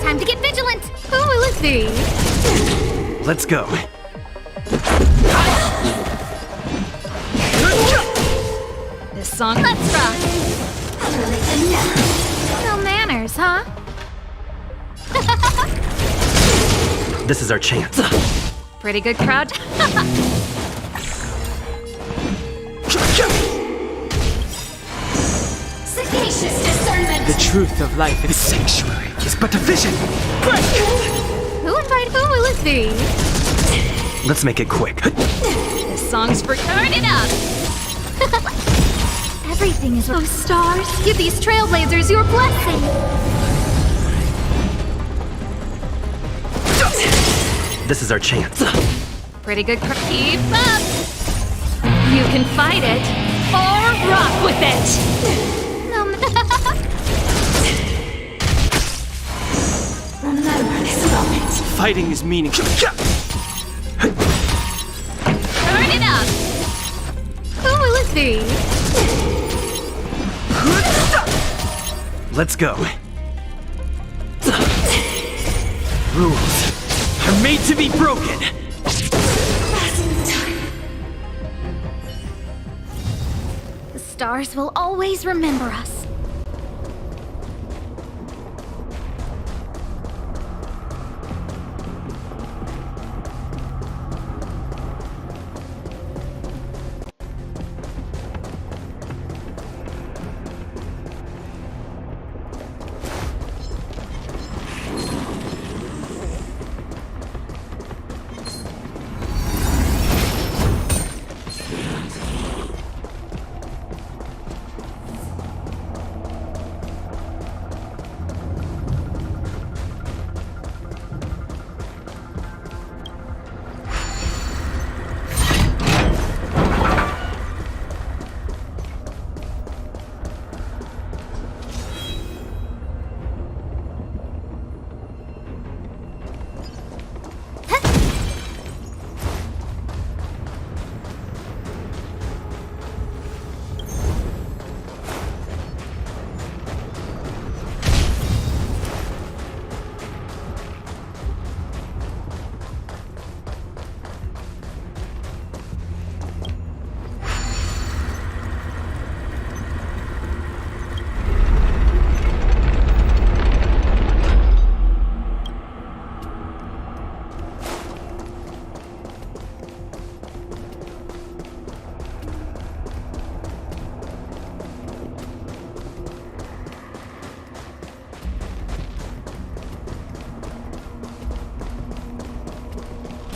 Time to get vigilant. Who will it be? Let's go. This song. Let's rock. No manners, huh? This is our chance. Pretty good crowd. Sagacious discernment. The truth of life The sanctuary is but a vision! Break! Who invited? Who will it be? Let's make it quick. This song's for. Turn it up. Everything is. Oh, stars, give these trailblazers your blessing. This is our chance. Pretty good. Keep up. You can fight it or rock with it. Remember this moment. Fighting is meaningful. Turn it up. Who will it be? Let's go. Rules are made to be broken! The stars will always remember us.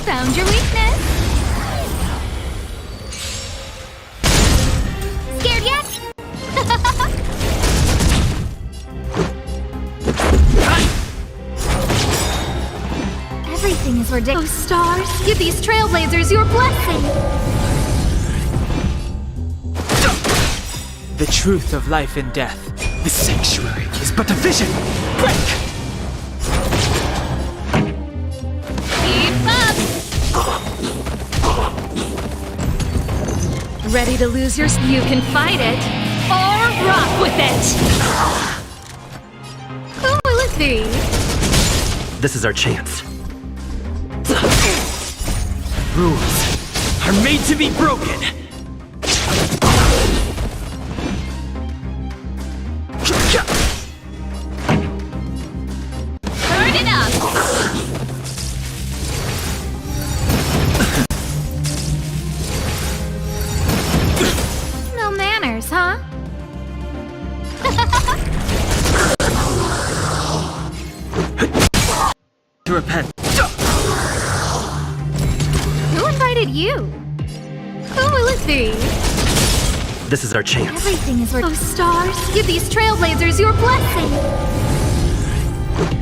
Found your weakness. Scared yet? Everything is ridiculous. Oh, stars, give these trailblazers your blessing. The truth of life and death. The sanctuary is but a vision. Break! Keep up. Ready to lose your... You can fight it, or rock with it. Who will it be? This is our chance. Rules are made to be broken. Turn it up. No manners, huh? To repent. Who invited you? Who will it be? This is our chance. Everything is... Oh, stars, give these trailblazers your blessing.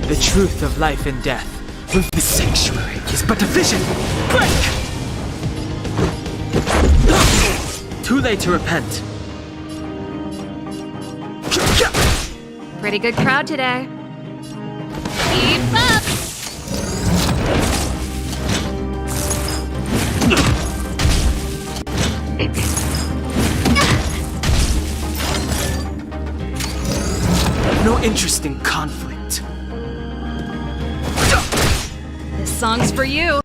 The truth of life and death. The sanctuary is but a vision. Break! Too late to repent. Pretty good crowd today. Keep up. No interest in conflict. This song's for you.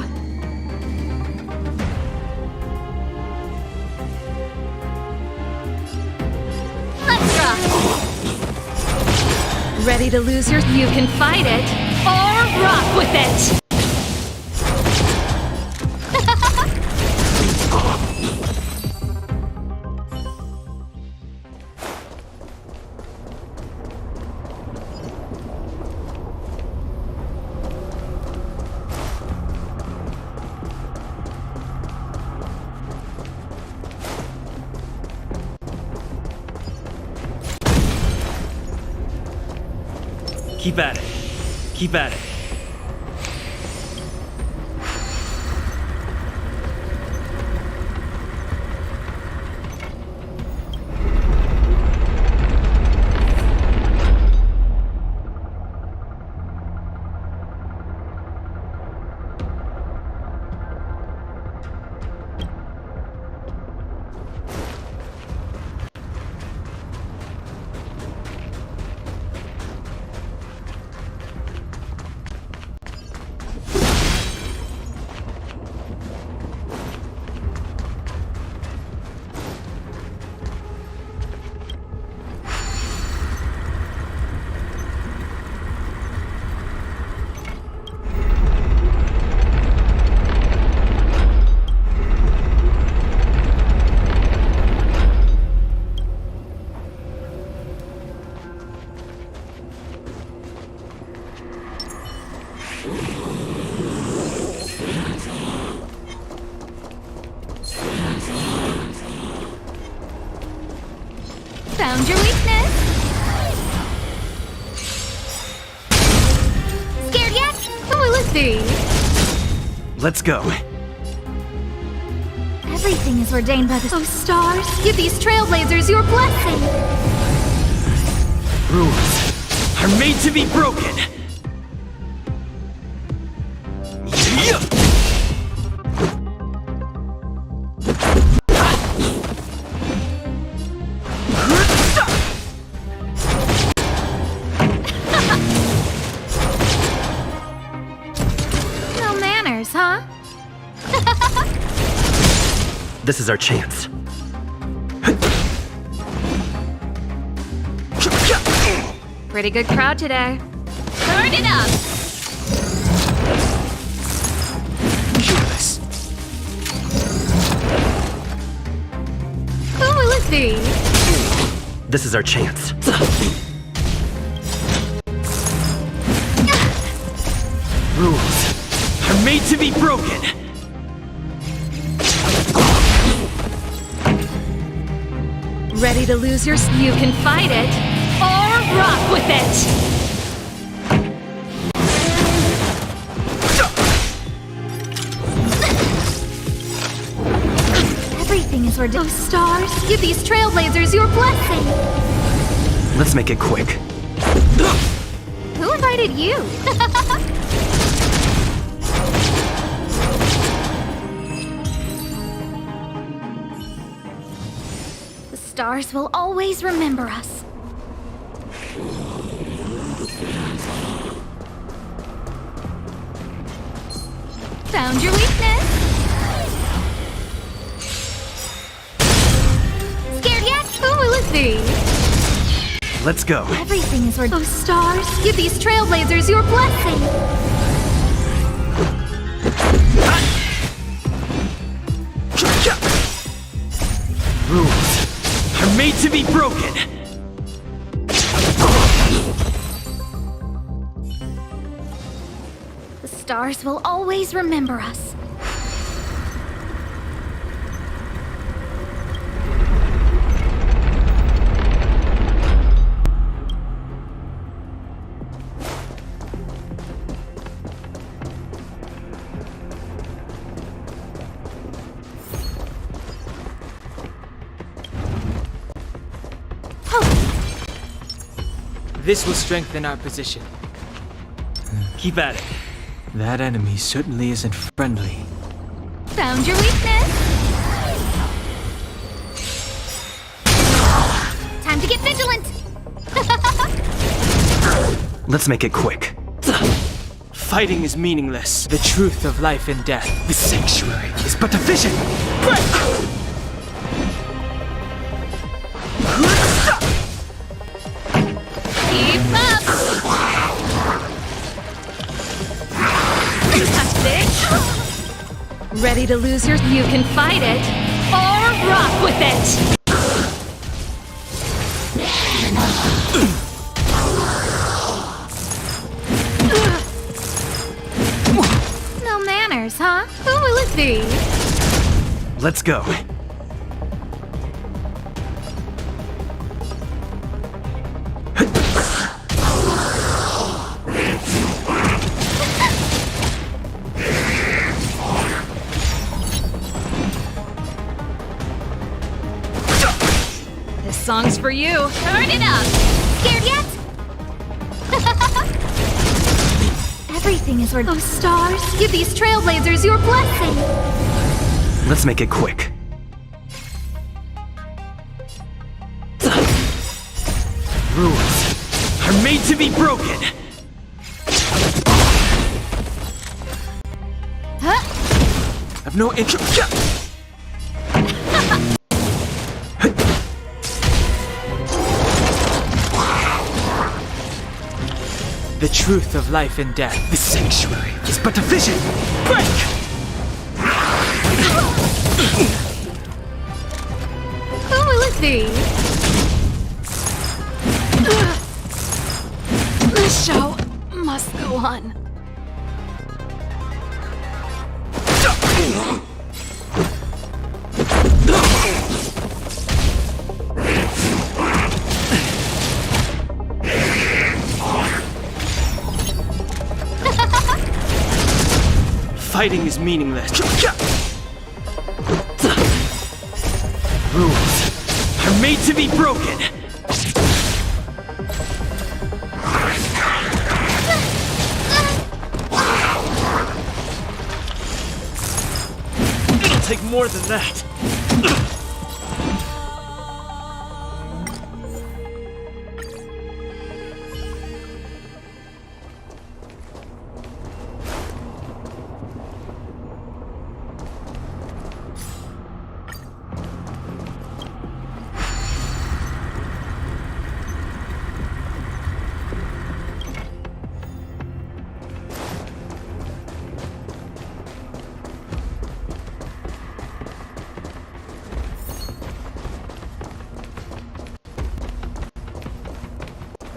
Let's rock. Ready to lose your... You can fight it, or rock with it. Keep at it. Keep at it. Found your weakness. Scared yet? Who will it be? Let's go. Everything is ordained by the... Oh, stars, give these trailblazers your blessing. Rules are made to be broken. No manners, huh? This is our chance. Pretty good crowd today. Turn it up. Who will it be? This is our chance. Rules are made to be broken. Ready to lose your... You can fight it, or rock with it! Everything is ordained. Oh, stars, give these trailblazers your blessing! Let's make it quick. Who invited you? The stars will always remember us. Found your weakness! Scared yet? Who will it be? Let's go. Everything is ordained. Oh, stars, give these trailblazers your blessing! Rules are made to be broken. The stars will always remember us. This will strengthen our position. Keep at it. That enemy certainly isn't friendly. Found your weakness! Time to get vigilant! Let's make it quick. Fighting is meaningless. The truth of life and death. The sanctuary is but a vision. Keep up! Touch this! Ready to lose your... You can fight it, or rock with it! No manners, huh? Who will it be? Let's go. This song's for you. Turn it up! Scared yet? Everything is ordained. Oh, stars, give these trailblazers your blessing! Let's make it quick. Rules are made to be broken. I've no interest. The truth of life and death. The sanctuary is but a vision. Break! Who will it be? The show must go on. Fighting is meaningless. Rules are made to be broken. It'll take more than that.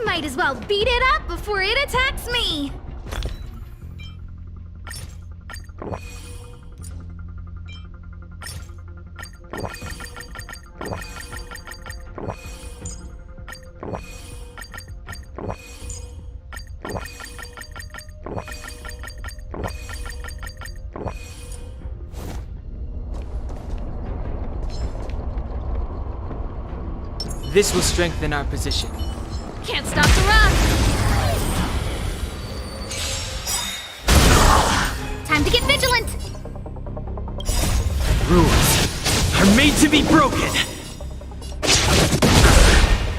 Might as well beat it up before it attacks me! This will strengthen our position. Can't stop the rock! Time to get vigilant! Rules are made to be broken!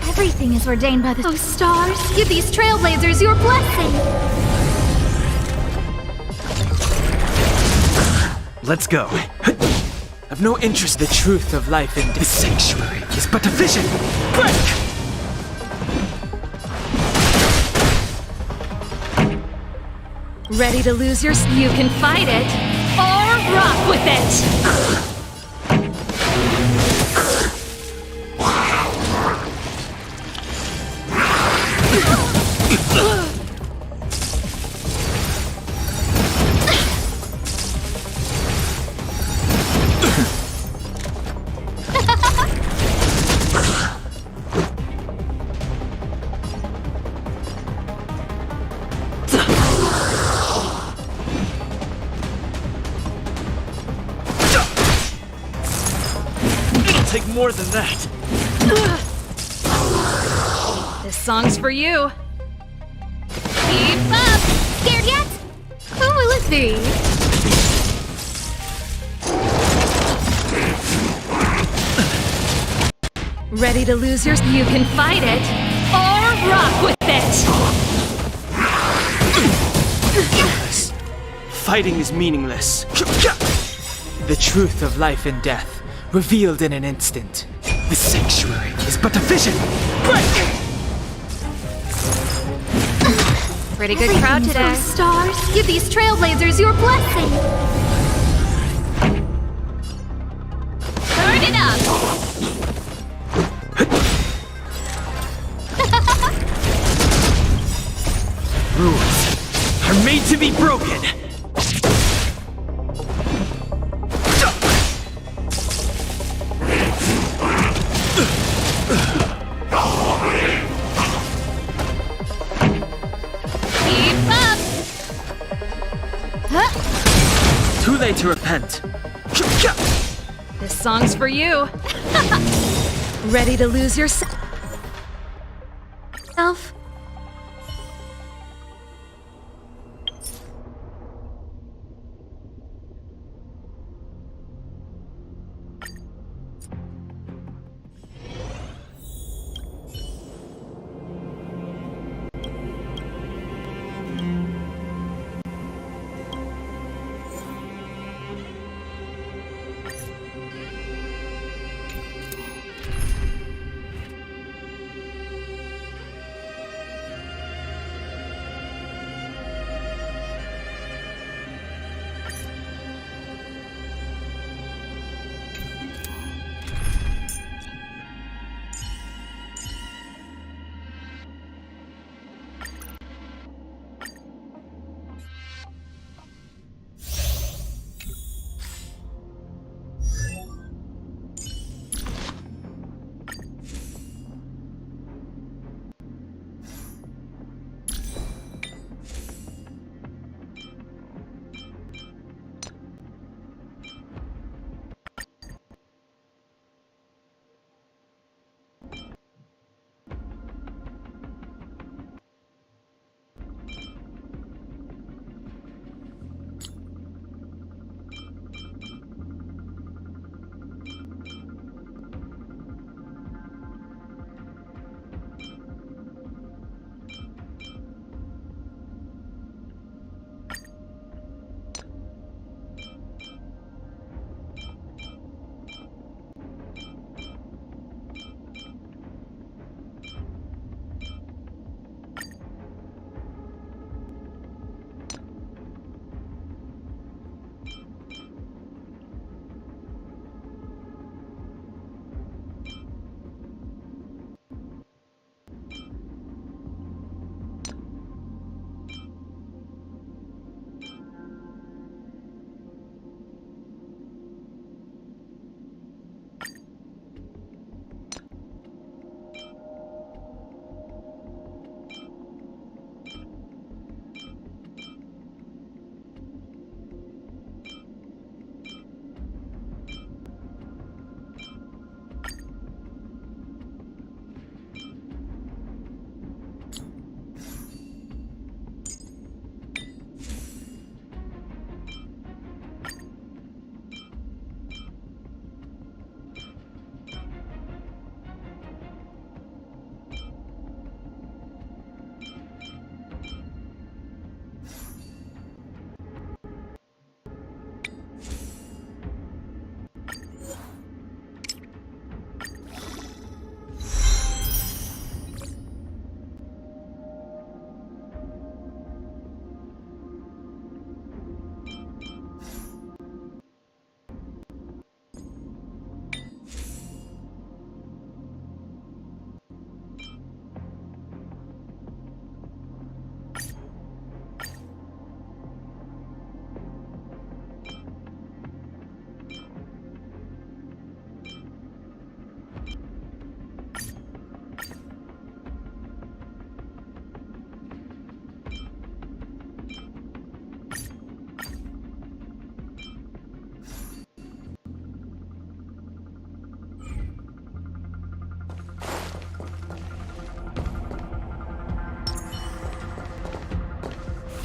Everything is ordained by the... Oh, stars, give these trailblazers your blessing! Let's go. I've no interest in the truth of life in This sanctuary is but a vision! Break! Ready to lose your... You can fight it, or rock with it! Take more than that. This song's for you. Keep up! Scared yet? Who will it be? Ready to lose your... You can fight it, or rock with it! Fighting is meaningless. The truth of life and death, revealed in an instant. This sanctuary is but a vision! Break! Pretty good crowd today. Oh, stars, give these trailblazers your blessing! Turn it up! Rules are made to be broken! Keep up! Too late to repent. This song's for you. Ready to lose yourself?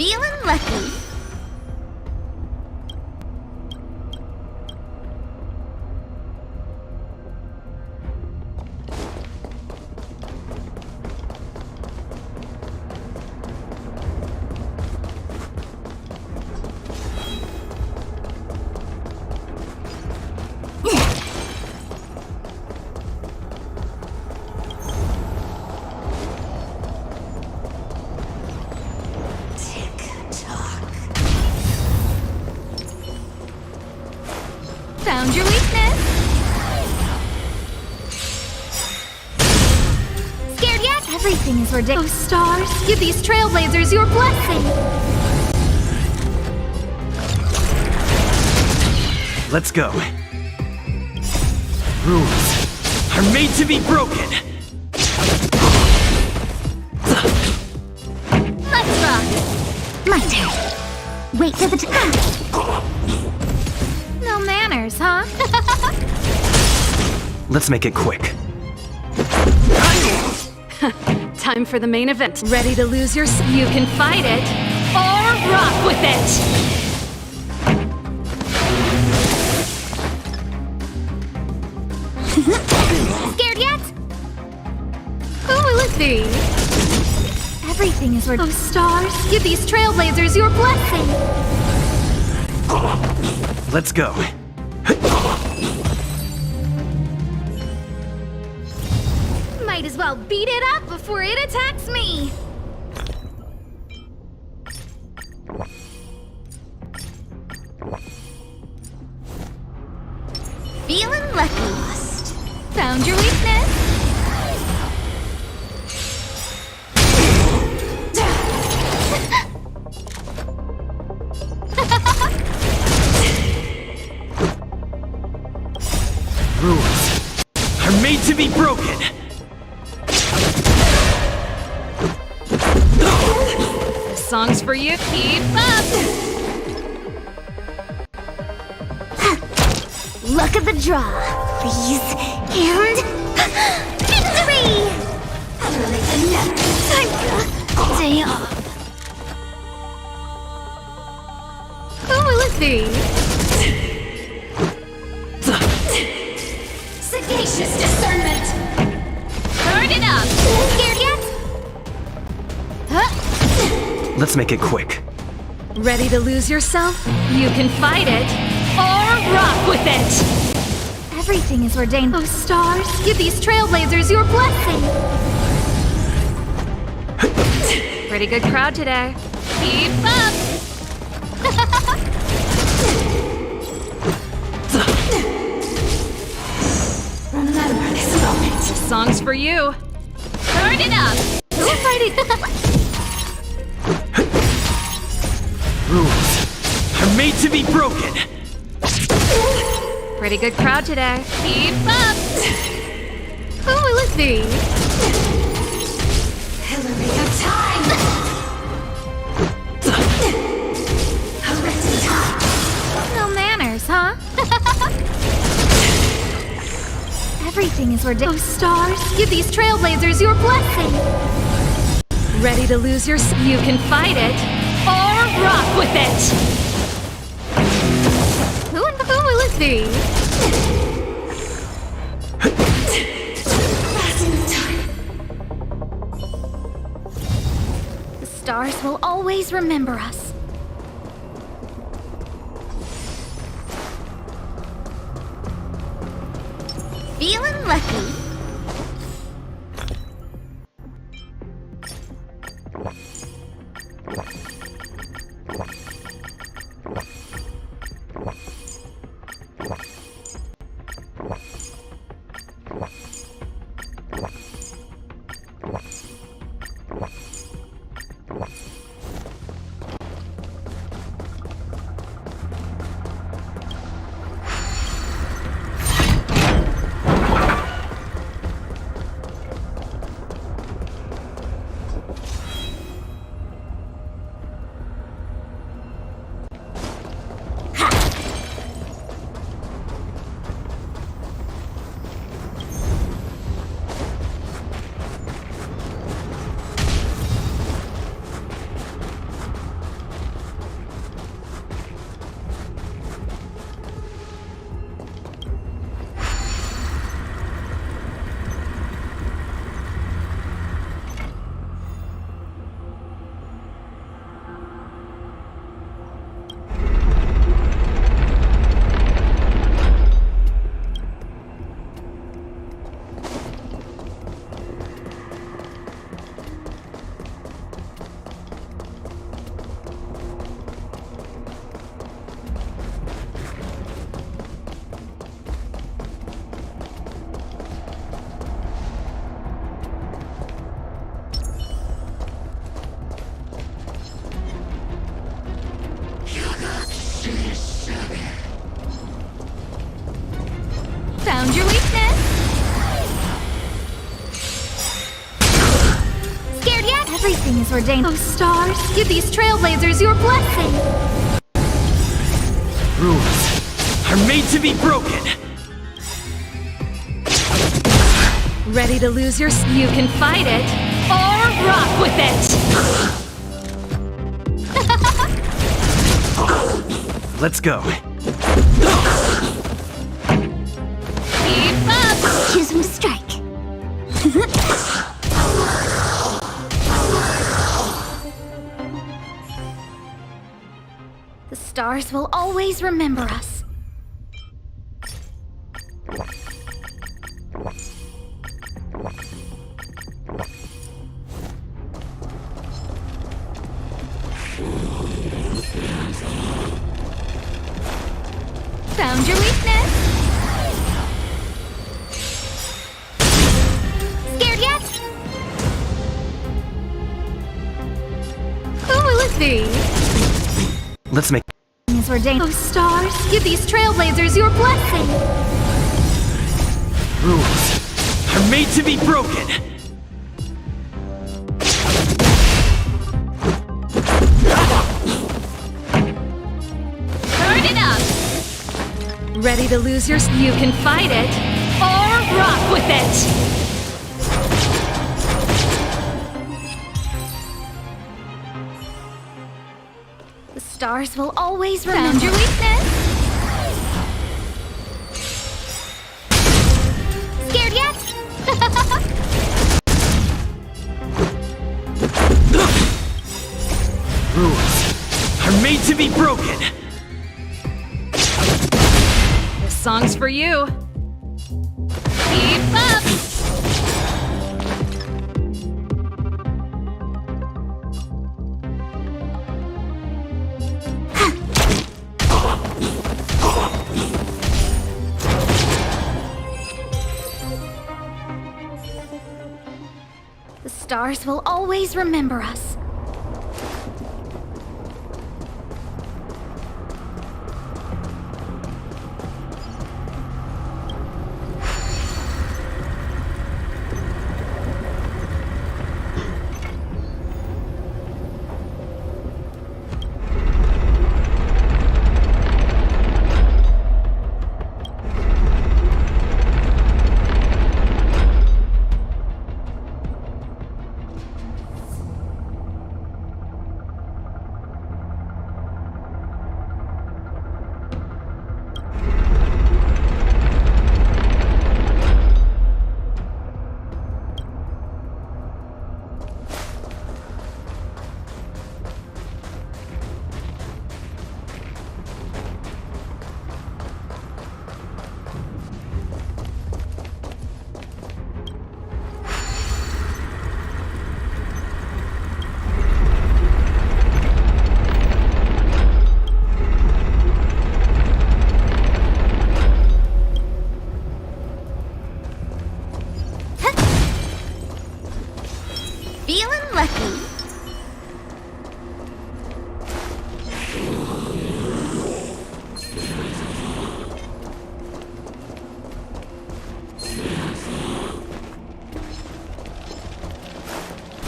Feeling lucky. Found your weakness. Scared yet? Everything is ridiculous. Oh, stars, give these trailblazers your blessing. Let's go. Rules are made to be broken. Let's rock. My turn. Wait for the time. No manners, huh? Let's make it quick. Time for the main event. Ready to lose your... You can fight it, or rock with it! Scared yet? Who will it be? Everything is Oh, stars, give these trailblazers your blessing! Let's go. Might as well beat it up before it attacks me. Feeling lucky. Found your weakness. Rules are made to be broken. This song's for you. Keep up! Luck of the draw, please. And victory! Time for a day off. Who will it be? Sagacious discernment. Turn it up. Scared yet? Huh? Let's make it quick. Ready to lose yourself? You can fight it, or rock with it! Everything is ordained. Oh, stars, give these trailblazers your blessing! Pretty good crowd today. Keep up! Remember this moment. This song's for you. Turn it up! Who's fighting? Rules are made to be broken. Pretty good crowd today. Keep up! Who will it be? Hillary of time. No manners, huh? Everything is ordained. Oh, stars, give these trailblazers your blessing! Ready to lose your... You can fight it, or rock with it! Who will it be? The stars will always remember us. Feeling lucky. Everything is ordained. Oh, stars, give these trailblazers your blessing. Rules are made to be broken. Ready to lose your... You can fight it, or rock with it. Let's go. Keep up. Choose him strike. The stars will always remember us. Found your weakness. Scared yet? Who will it be? Let's make... Is ordained. Oh, stars, give these trailblazers your blessing. Rules are made to be broken. Turn it up. Ready to lose your... You can fight it, or rock with it. The stars will always remember. Found your weakness. Scared yet? Rules are made to be broken. This song's for you. Keep up. The stars will always remember us. Feeling lucky.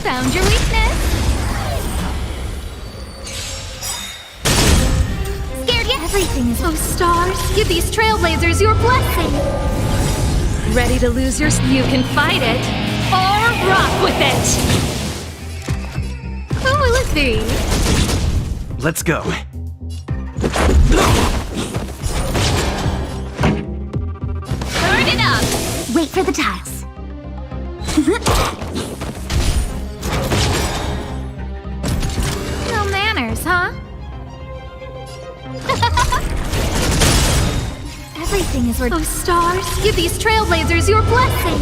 Found your weakness. Scared yet? Everything is... Oh, stars, give these trailblazers your blessing. Ready to lose your... You can fight it, or rock with it. Who will it be? Let's go. Turn it up. Wait for the tiles. No manners, huh? Everything is where... Oh, stars, give these trailblazers your blessing.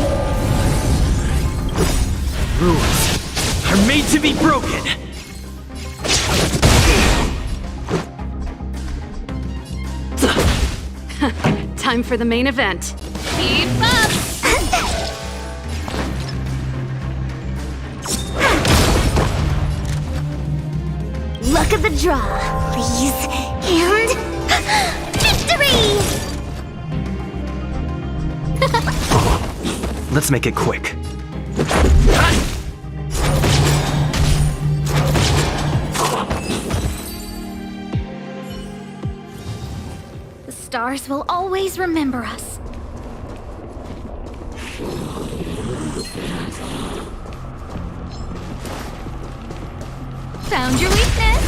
Rules are made to be broken. Time for the main event. Keep up. Luck of the draw, please. And... victory! Let's make it quick. stars will always remember us. Found your weakness!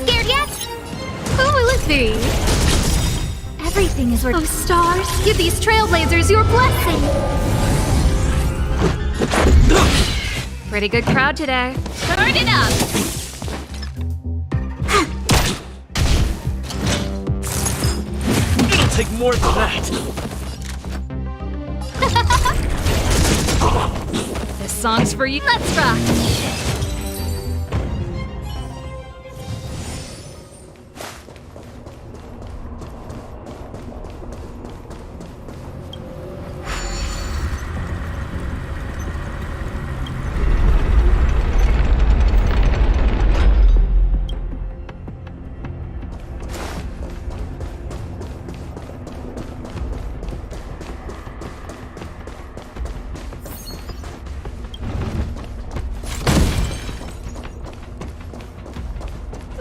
Scared yet? Who will it be? Everything is worth. Oh, stars, give these trailblazers your blessing! Pretty good crowd today. Turn it up! It'll take more than that. This song's for you. Let's rock!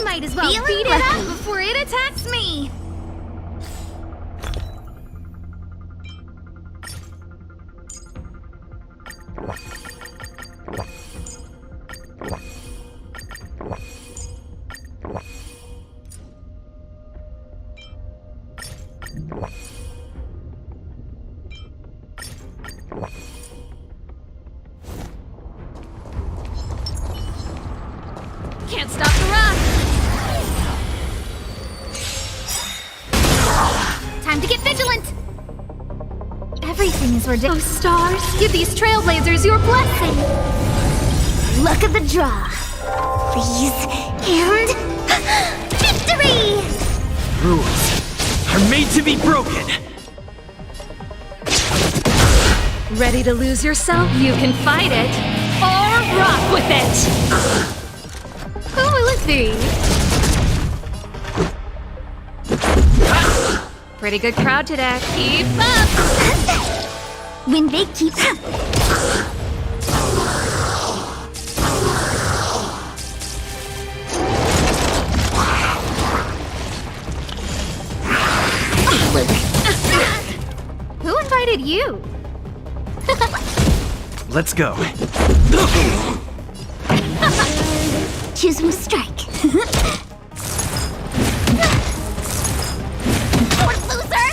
Might as well beat it up before it attacks me! Can't stop the rock! Time to get vigilant! Everything is ordained. Oh, stars, give these trailblazers your blessing! Luck of the draw. Please, and... victory! Rules are made to be broken. Ready to lose yourself? You can fight it, or rock with it! Who will it be? Pretty good crowd today. Keep up! When they keep up. Who invited you? Let's go. Choose who strike. Poor loser!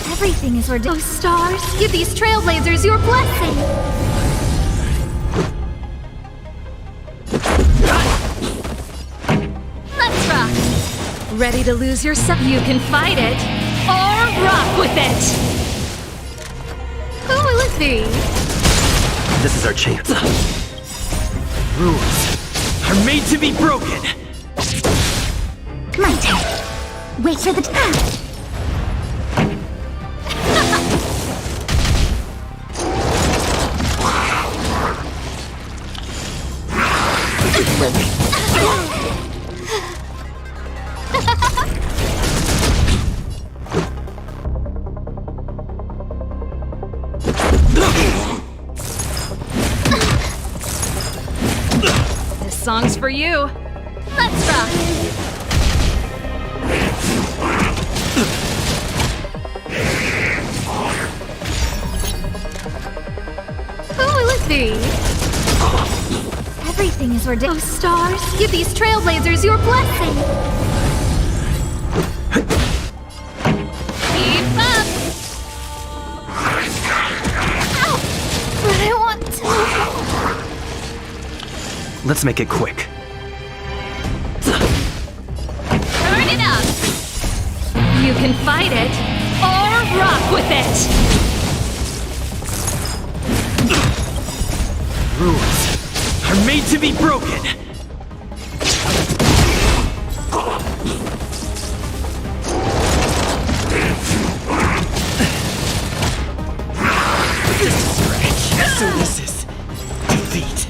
Everything is ordained. Oh, stars, give these trailblazers your blessing! Let's rock! Ready to lose yourself? You can fight it, or rock with it! Who will it be? This is our chance. Rules are made to be broken. My turn. Wait for the time. This song's for you. Let's rock! Who will it be? Everything is ordained. Oh, stars, give these trailblazers your blessing! Keep up! Ow! But I want to... Let's make it quick. Turn it up! You can fight it, or rock with it! Rules are made to be broken. So this is defeat.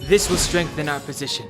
This will strengthen our position.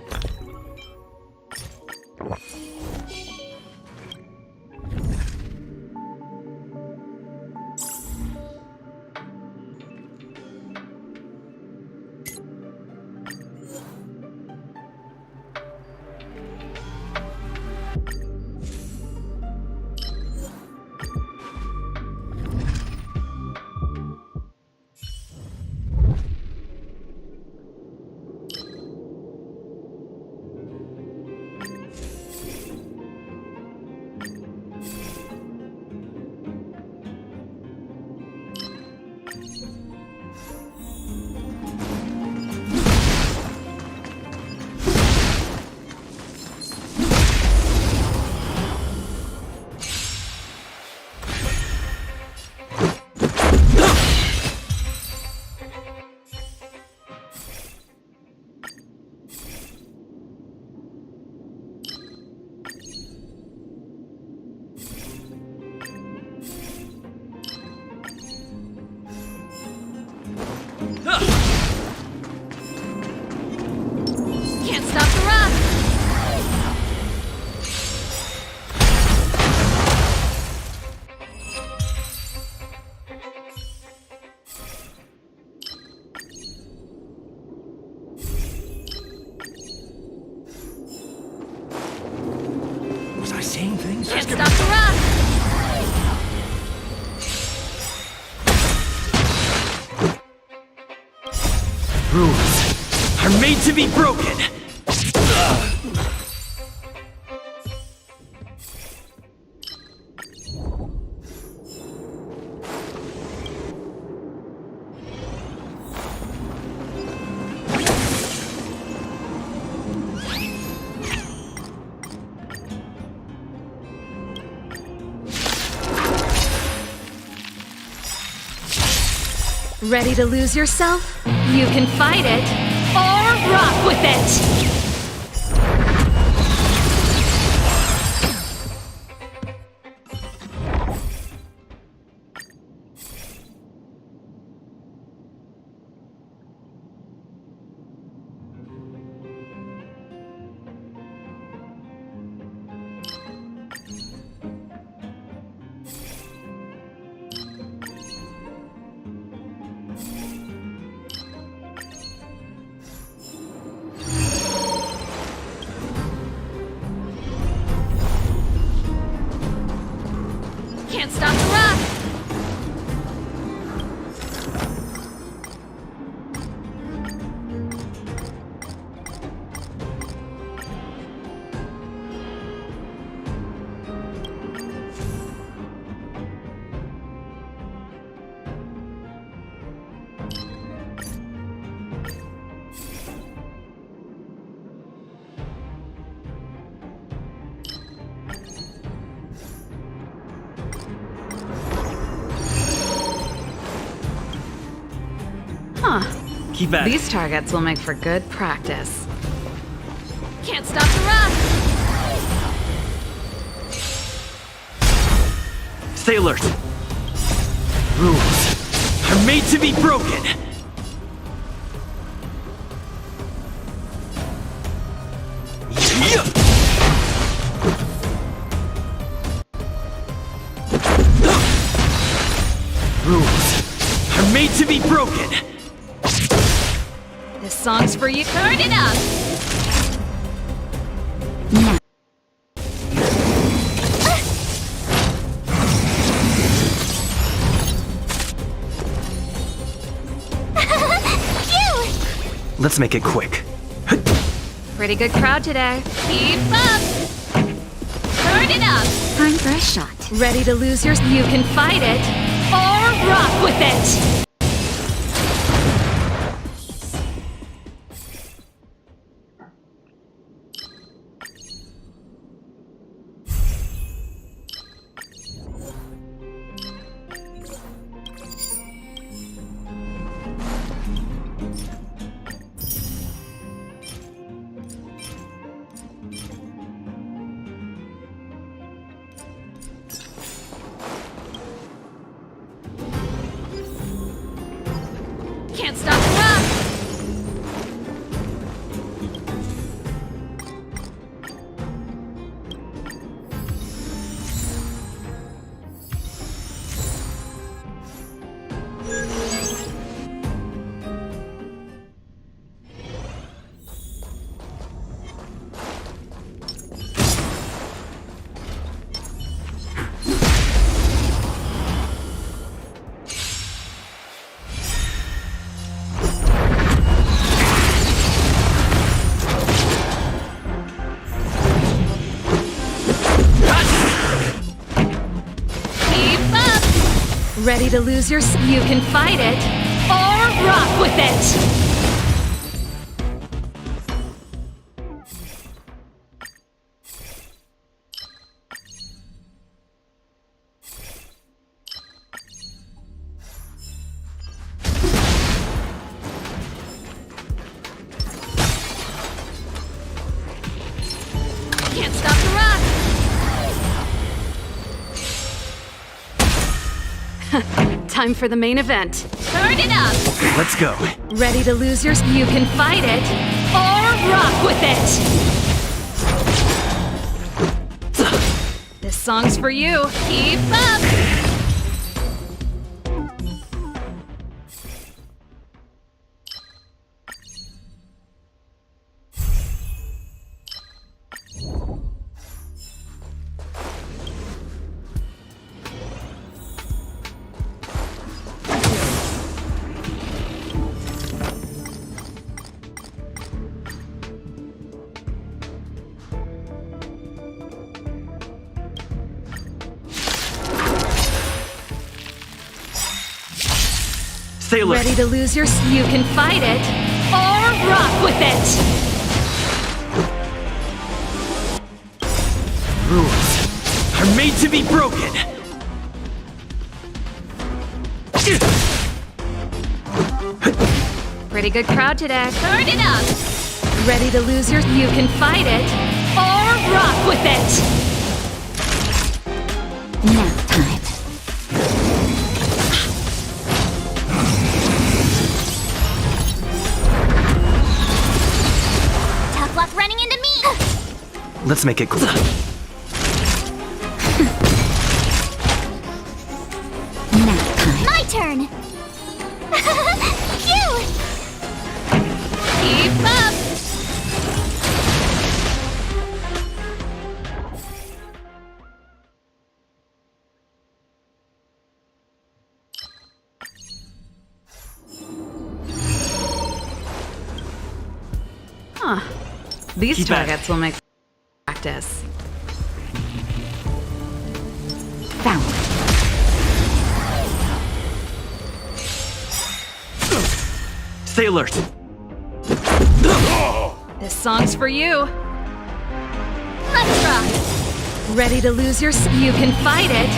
Can't stop the rock! Was I saying things? Can't stop the rock! Rules are made to be broken. Ready to lose yourself? You can fight it, or rock with it! Can't stop the rock! Keep at it. These targets will make for good practice. Can't stop the rock! Stay alert. Rules are made to be broken. Rules are made to be broken. This song's for you. Turn it up! Let's make it quick. Pretty good crowd today. Keep up! Turn it up! Time for a shot. Ready to lose your... You can fight it, or rock with it! Keep up! Ready to lose your you can fight it, or rock with it! Can't stop the rock! Time for the main event. Turn it up! Let's go. Ready to lose your you can fight it, or rock with it! This song's for you. Keep up! Sailor. Ready to lose your you can fight it, or rock with it! Rules are made to be broken. Pretty good crowd today. Turn it up! Ready to lose your you can fight it, or rock with it! Nap time. Tough luck running into me! Let's make it quick. My turn! Cute! Keep up! Huh. These Keep at targets will make practice. Found. Stay alert. This song's for you. Let's rock! Ready to lose your you can fight it,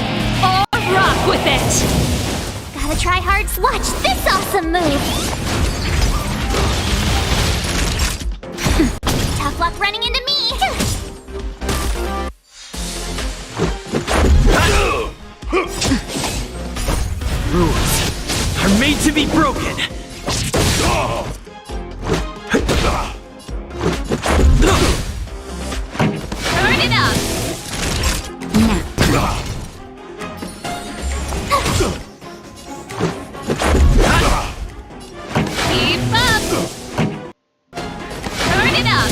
or rock with it! Gotta try hard. Watch this awesome move! Tough luck running into me! Rules are made to be broken. Turn it up! Keep up! Turn it up!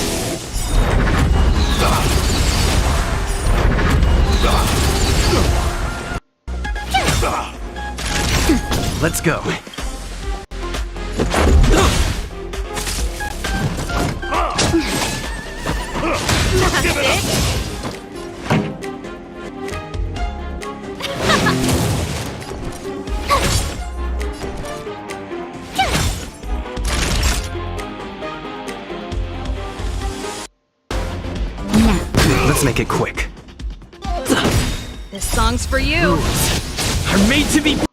Let's go. That's it! Let's make it quick. This song's for you. Rules are made to be broken.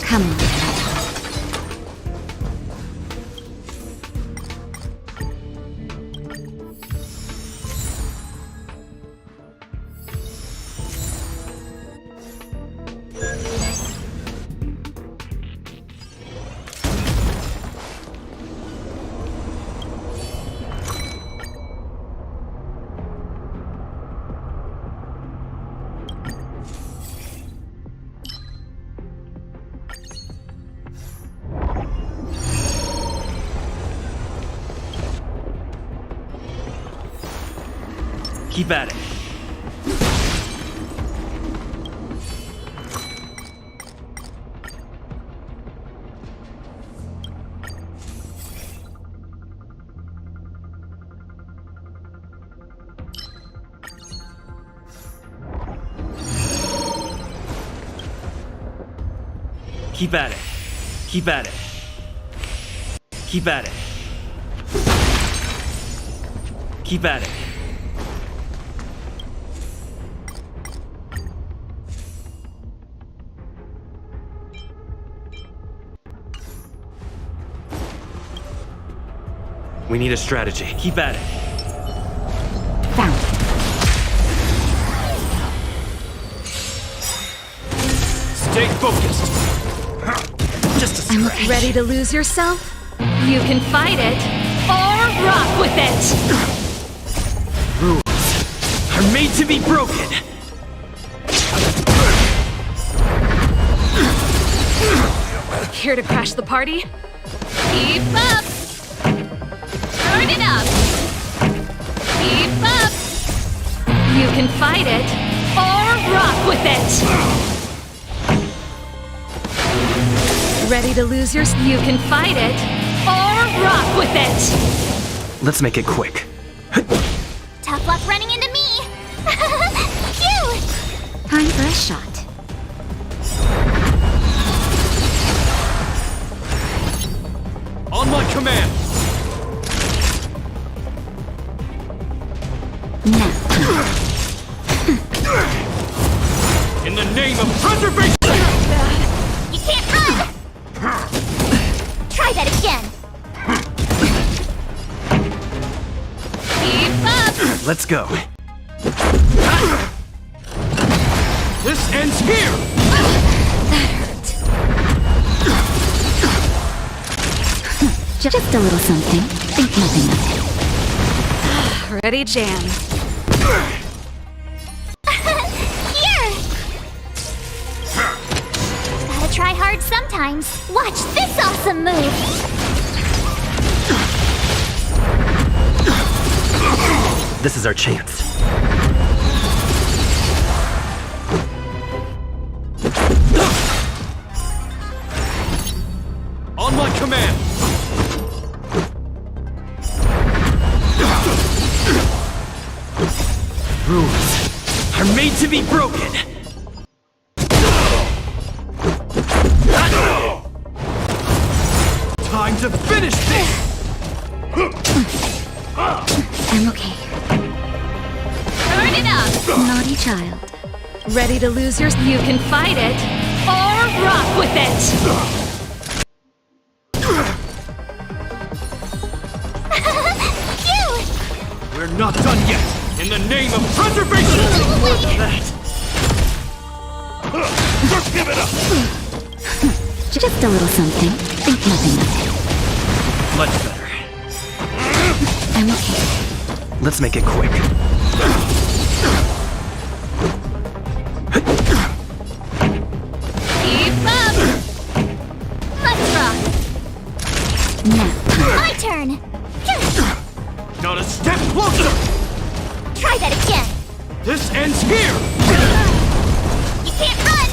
Come on. Keep at it. Keep at it. Keep at it. Keep at it. Keep at it. We need a strategy. Keep at it. Stay focused. Just a scratch. Ready to lose yourself? You can fight it or rock with it. Rules are made to be broken. Here to crash the party? Keep up! Turn it up! Keep up! You can fight it or rock with it. Ready to lose yourself? You can fight it or rock with it. Let's make it quick. Tough luck running into me! Phew! Time for a shot. On my command! In the name of preservation! You can't run! Try that again! Keep up! Let's go. This ends here! Just a little something. Think nothing of it. Ready, jam. Here! Gotta try hard sometimes. Watch this awesome move! This is our chance. On my command! Rules are made to be broken. Time to finish this! I'm okay. Turn it up! Naughty child. Ready to lose yourself? You can fight it or rock with it. Phew! We're not done yet! In the name of preservation! That. Just give it up! Just a little something. Think nothing of it. Much better. I'm okay. Let's make it quick. Keep up! Let's rock! Now, My turn! Not a step closer! Try that again! This ends here! You can't run!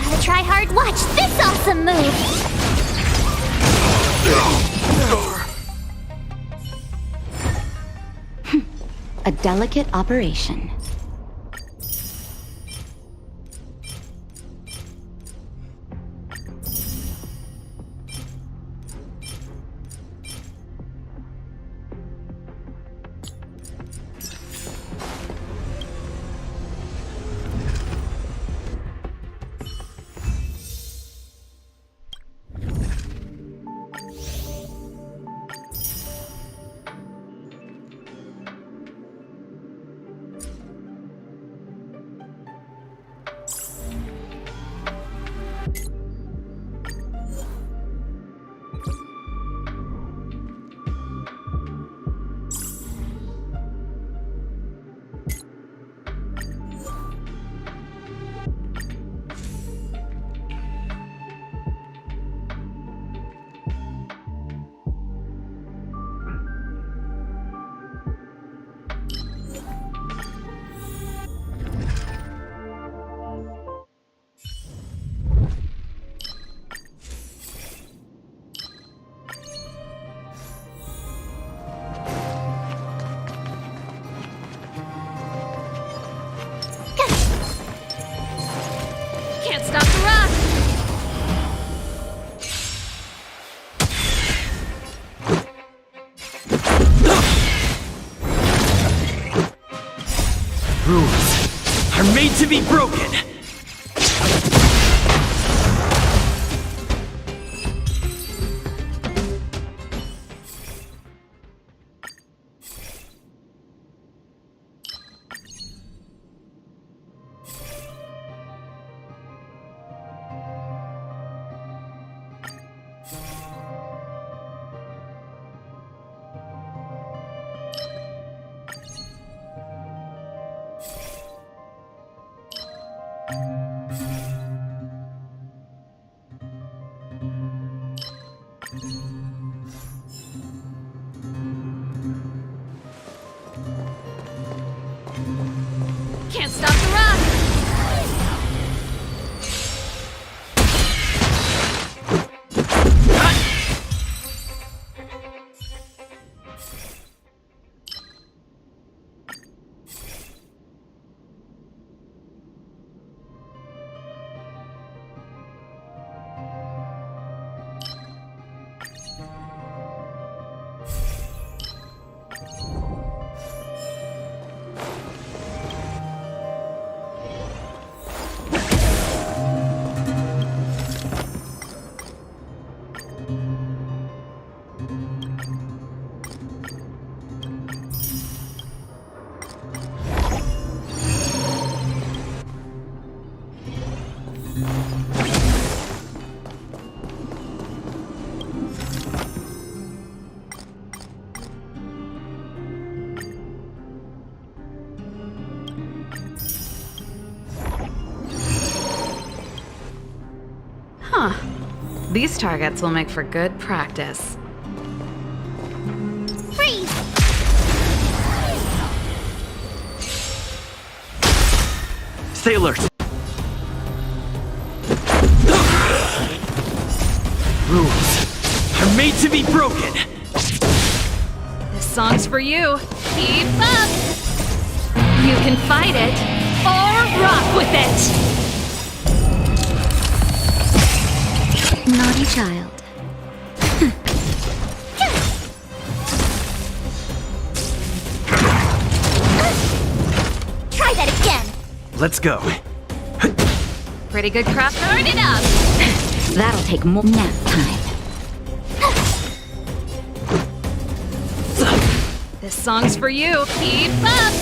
Gotta try hard. Watch this awesome move! a delicate operation. Can't stop the rock! Rules are made to be broken! Can't stop the rock! Huh. These targets will make for good practice. Freeze! Stay alert! Rules are made to be broken! This song's for you. Keep up! You can fight it, or rock with it! Naughty child. Try that again! Let's go. Pretty good crop. Turn it up! That'll take more nap time. This song's for you. Keep up!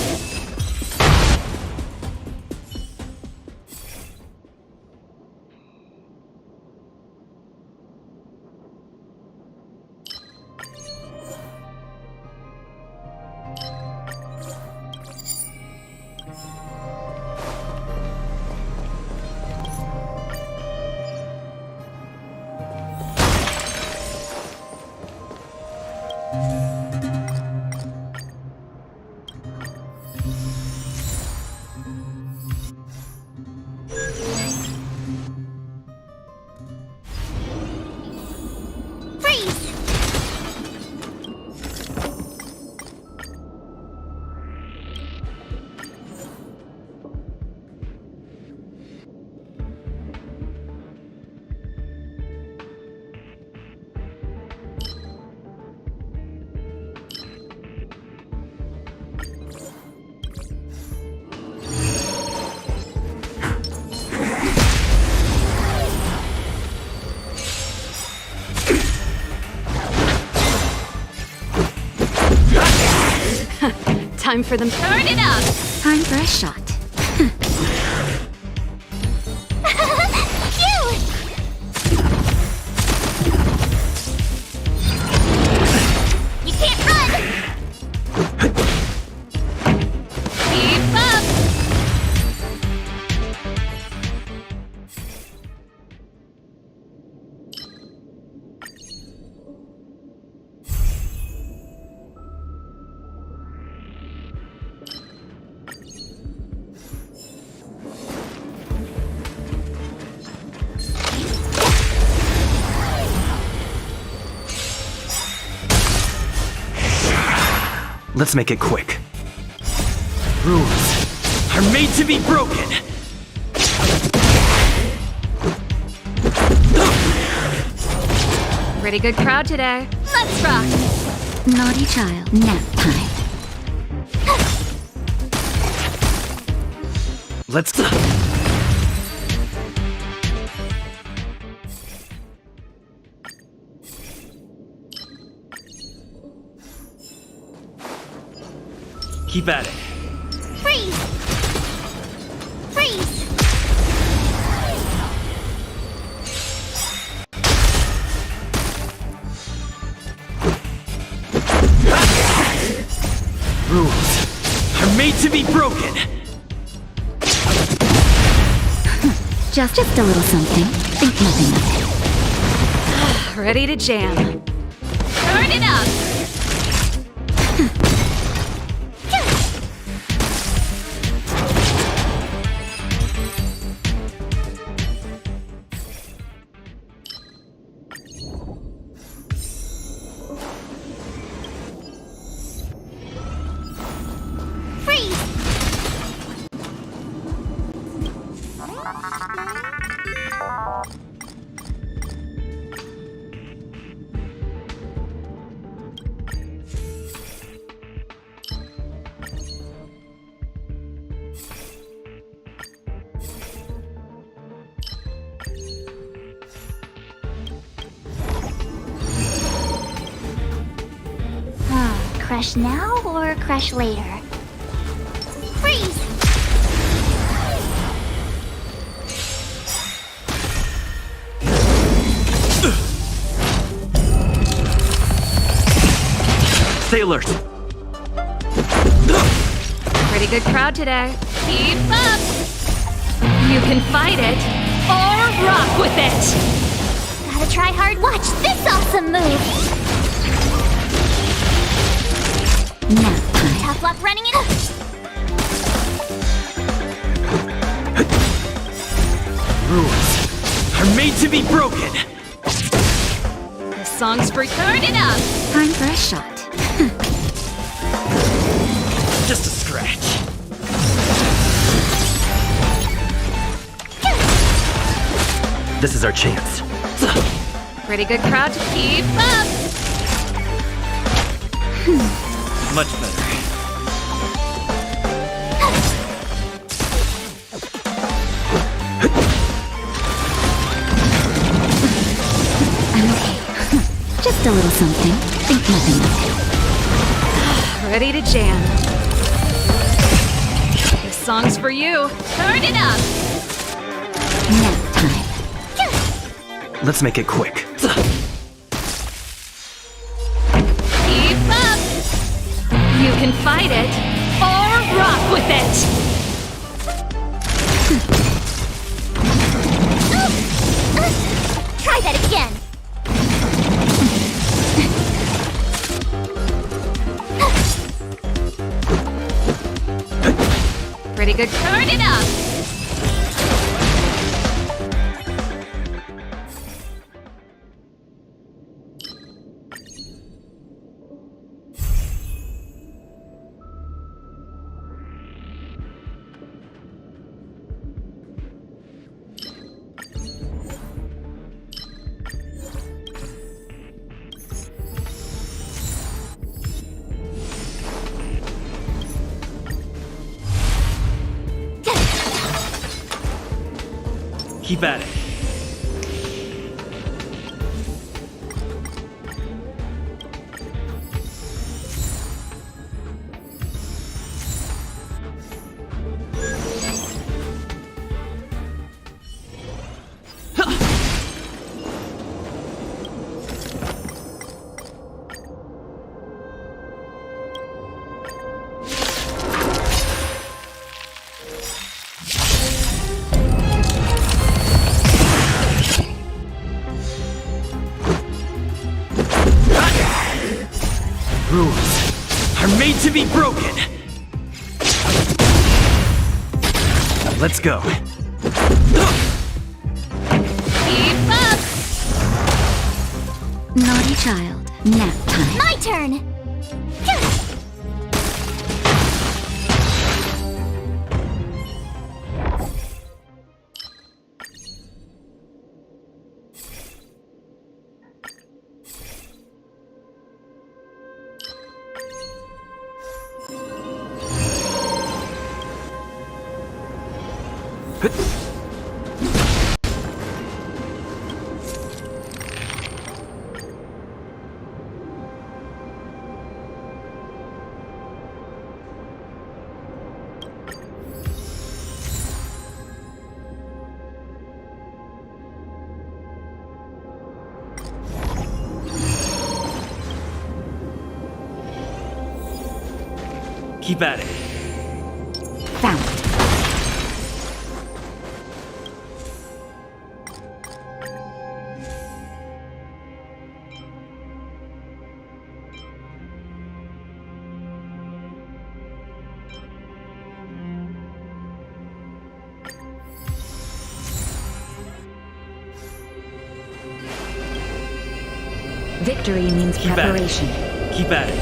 Time for them. Turn it up! Time for a shot. You can't run! Keep up! Let's make it quick. Rules are made to be broken! Pretty good crowd today. Let's rock! Naughty child, nap time. Let's... Keep at it. Freeze! Freeze! Rules are made to be broken. Just a little something. Think nothing of it. Ready to jam. Turn it up! Crush now or crush later? Freeze! Stay alert. Pretty good crowd today. Keep up! You can fight it or rock with it! Gotta try hard. Watch this awesome move! Nap time. Tough luck running it up! Rules are made to be broken. This song's for turn it up! Time for a shot. Just a scratch. This is our chance. Pretty good crowd to keep up! Much better. I'm okay. Just a little something. Think nothing of it. Ready to jam. This song's for you. Turn it up! Nap time. Let's make it quick. Keep up! You can fight it or rock with it! Try that again! Pretty good. Turn it up! Keep at it. Rules are made to be broken. Let's go. Keep up! Naughty child, nap time. My turn! Keep at it. Found it. Victory means preparation. Keep at it.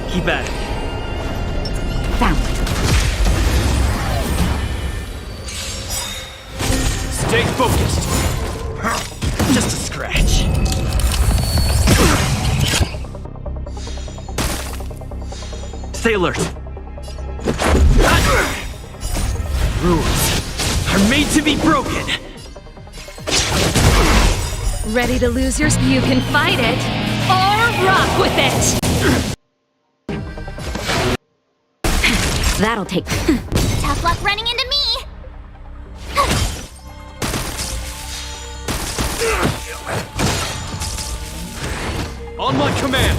Keep at it. Found it. Stay focused. Just a scratch. Stay alert. Rules are made to be broken. Ready to lose your... You can fight it, or rock with it! That'll take. Tough luck running into me! On my command.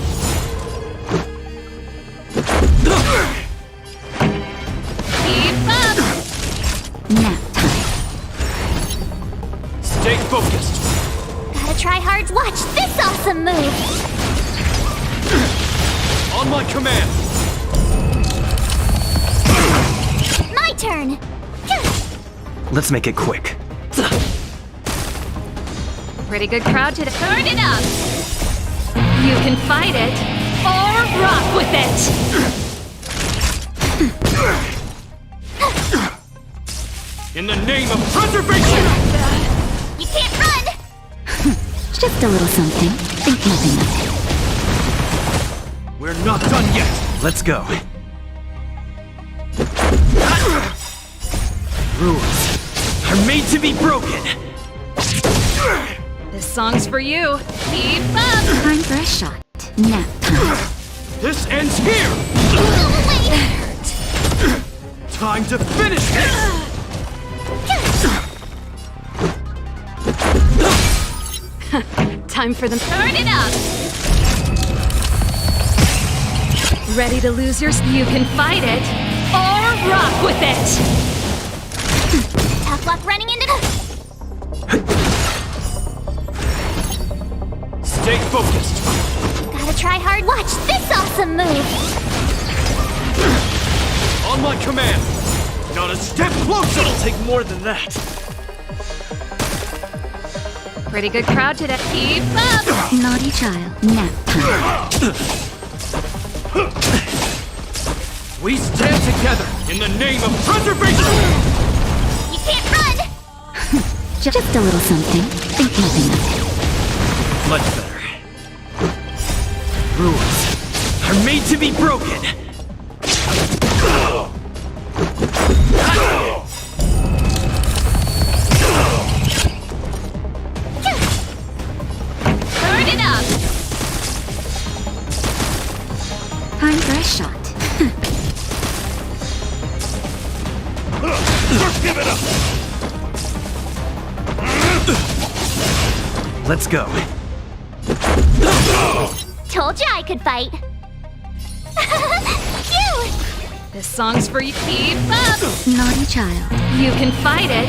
Keep up! Nap time. Stay focused. Gotta try hard to watch this awesome move! On my command. My turn! Let's make it quick. Pretty good crowd today. Turn it up! You can fight it, or rock with it! In the name of preservation! You can't run! Just a little something. Think nothing of it. We're not done yet. Let's go. Rules are made to be broken. This song's for you. Keep up! Time for a shot. Nap time. This ends here. Time to finish this. Time for them. Turn it up! Ready to lose your... You can fight it, or rock with it! Tough luck running into... Stay focused. Gotta try hard. Watch this awesome move! On my command. Not a step closer. It'll take more than that. Pretty good crowd today. Keep up! Naughty child. Nap time. We stand together in the name of preservation. You can't run! Just a little something. Think nothing of it. Much better. Rules are made to be broken. Turn it up! Time for a shot. Just give it up! Let's go. Told you I could fight. Cute! This song's for you. Keep up! Naughty child. You can fight it,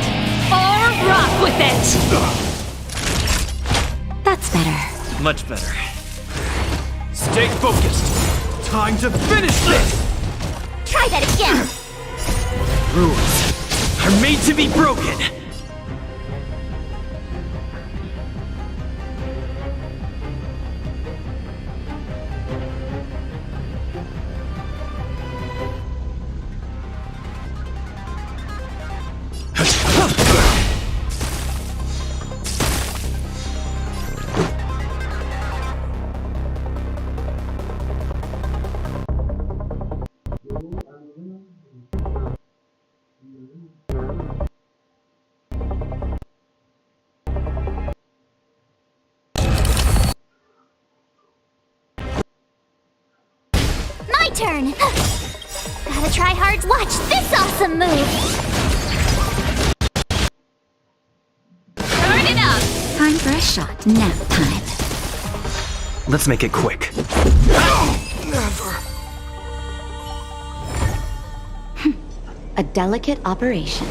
or rock with it! That's better. Much better. Stay focused. Time to finish this. Try that again! Rules are made to be broken. turn! Gotta try hard. Watch this awesome move! Turn it up! Time for a shot. Nap time. Let's make it quick. Never. A delicate operation.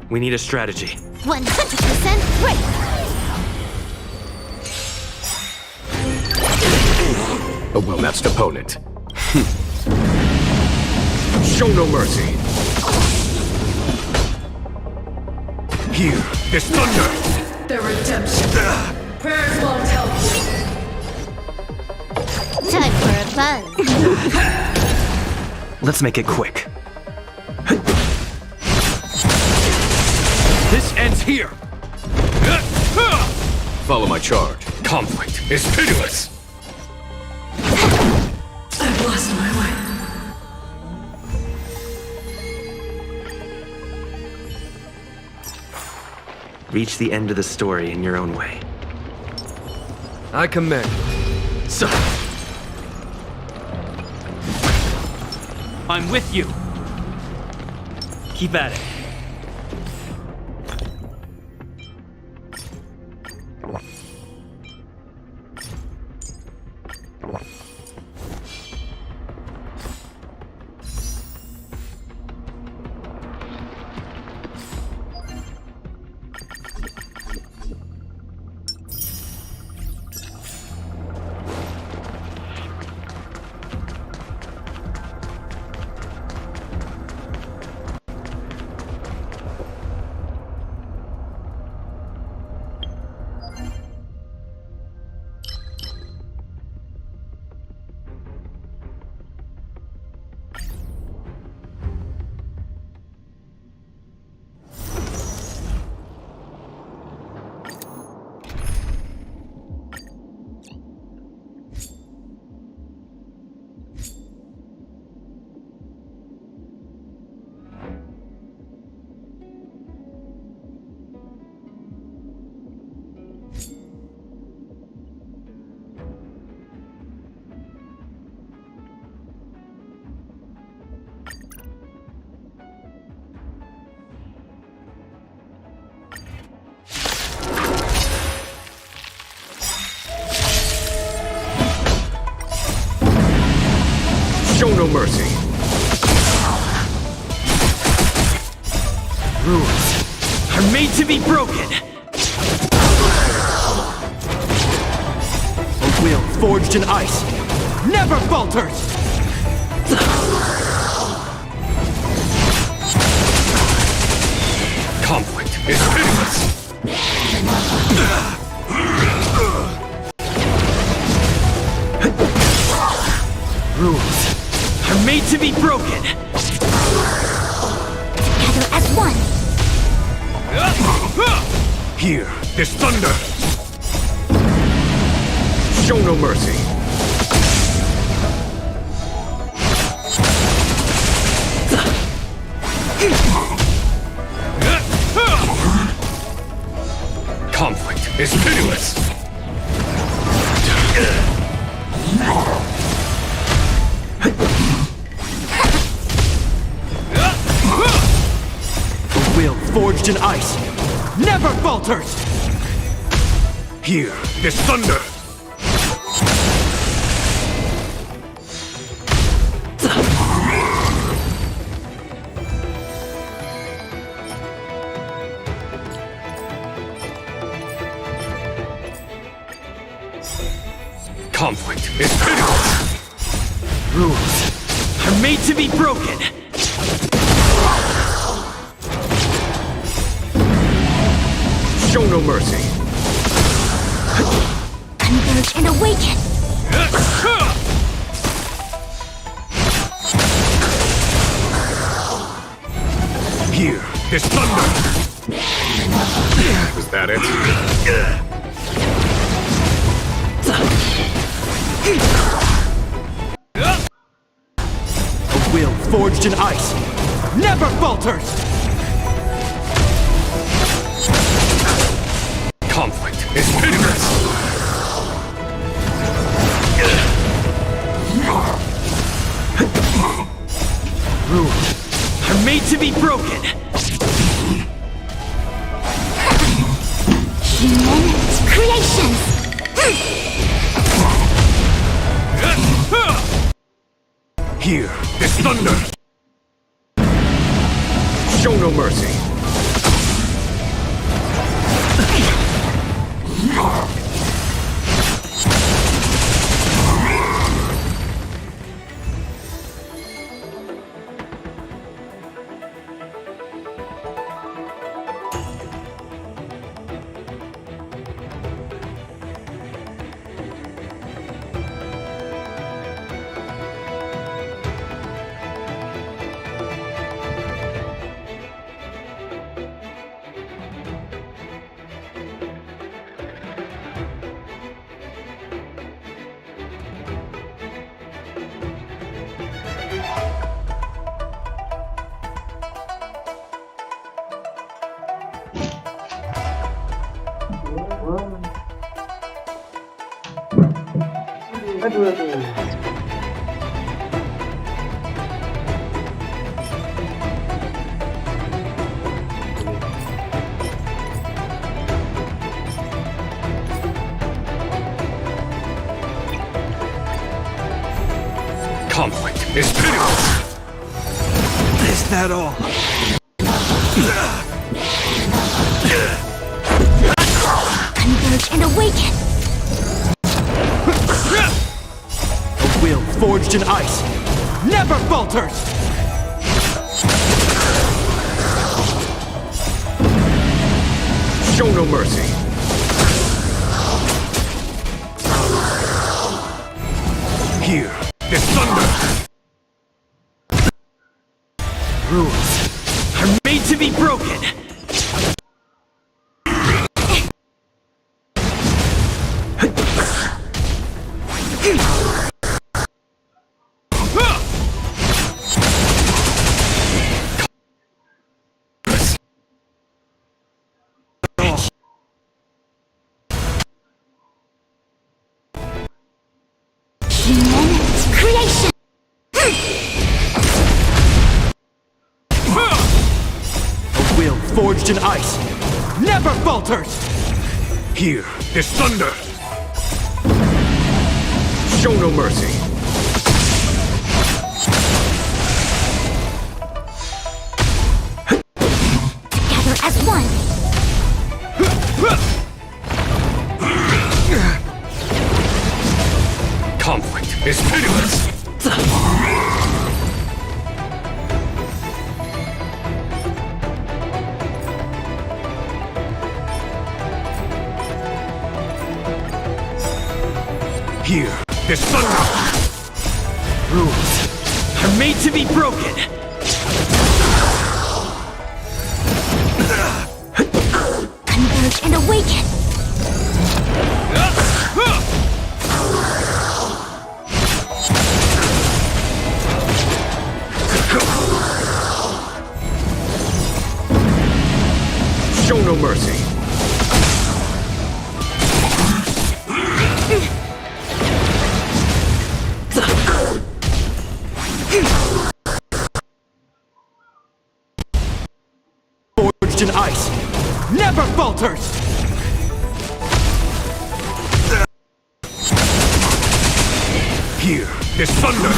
We need a strategy. 100% right! A well-matched opponent. Show no mercy. Here, this thunder! The redemption. Prayers won't help you. Time for a buzz. Let's make it quick. This ends here! Follow my charge. Conflict is pitiless! I've lost my way. Reach the end of the story in your own way. I commend. So, I'm with you. Keep at it. Show no mercy. Rules are made to be broken. A will forged in ice never falters. Conflict is pitiless! Rules are made to be broken. Together as one! Here, this thunder! Show no mercy. Conflict is pitiless! A will forged in ice never falters. Here, this thunder! Conflict is pitiless! Rules are made to be broken. Show no mercy. Converge and awaken! Here, this thunder! Was that it? A will forged in ice never falters. Conflict is pitiless! Rules are made to be broken. Human creations! Here, this thunder! Show no mercy. Conflict is pitiless! Is that all? Converge and awaken! A will forged in ice never falters! Show no mercy! Here, is thunder! Rules are made to be broken! Creation! A will forged in ice never falters! Here is thunder! Show no mercy! Together as one! Conflict is pitiless! Here is thunder! Rules are made to be broken! Converge and awaken! Show no mercy! Forged in ice never falters! Here is thunder!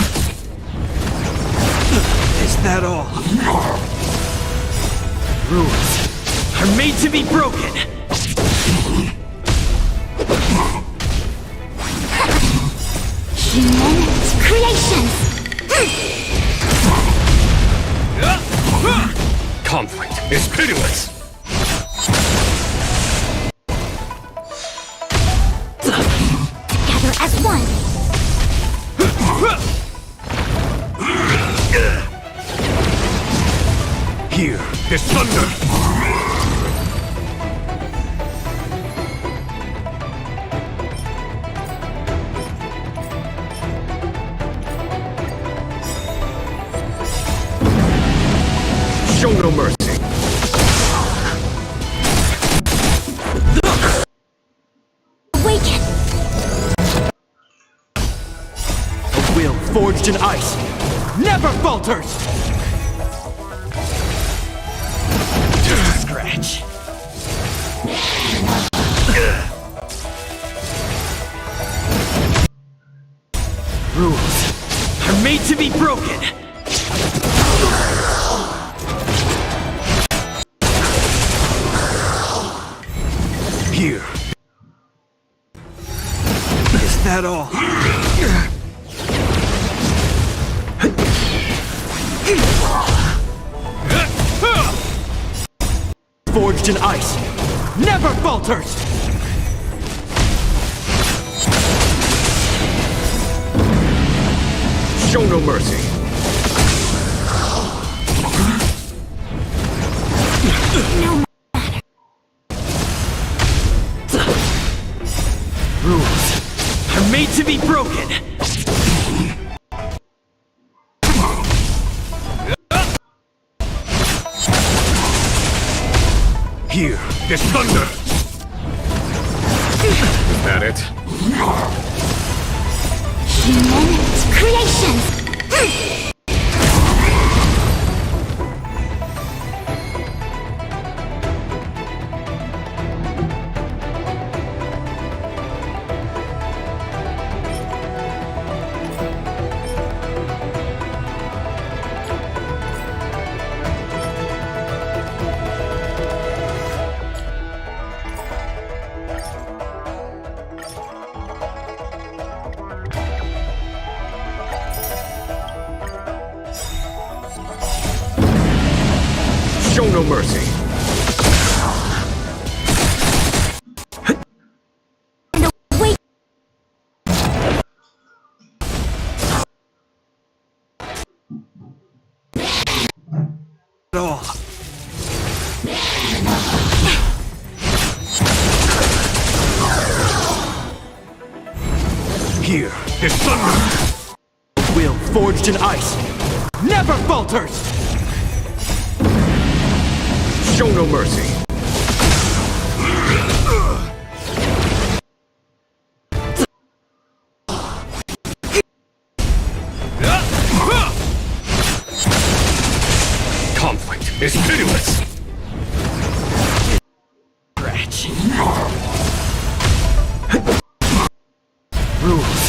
Is that all? Rules are made to be broken! Human creations! Conflict is pitiless! Together as one! Here is thunder! Show no mercy! Awaken! A will forged in ice never falters! Just a scratch. Rules are made to be broken! Here Is that all? Forged in ice, never falters! Show no mercy. No matter. Rules are made to be broken! Here, there's thunder! Is that it? Human creations! Show no mercy. Wait! At all. Here, there's thunder! Will forged in ice, never falters! Show no mercy. Conflict is pitiless. Scratch. Rules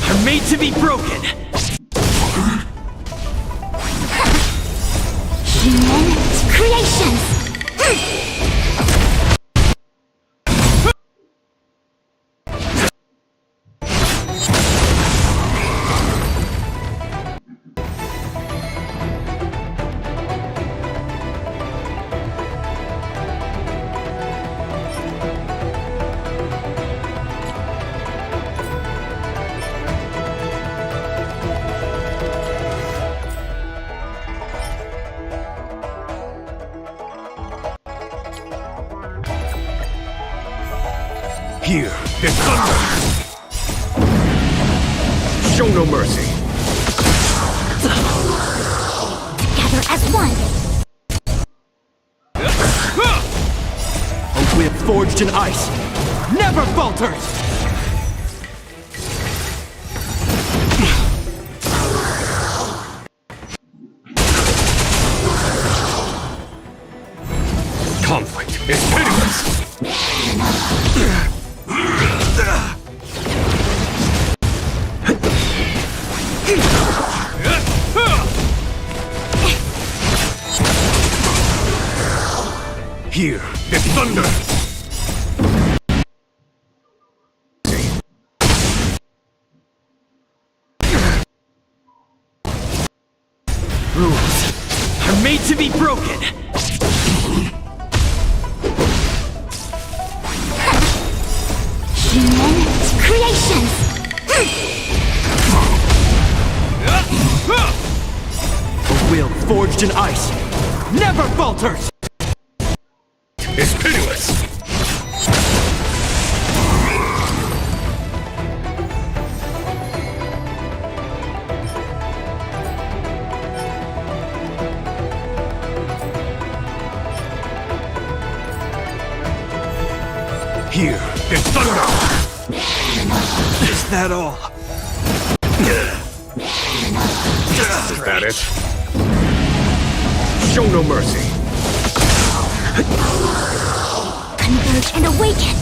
are made to be broken. Human creations! Here, there's thunder! Show no mercy. Together as one! A whip forged in ice, never falters! Conflict is pitiless! Here, there's thunder! Rules are made to be broken. Human creations! A will forged in ice, never falters! Is pitiless! Here, there's thunder! Is that all? Is that it? Show no mercy. Converge and awaken!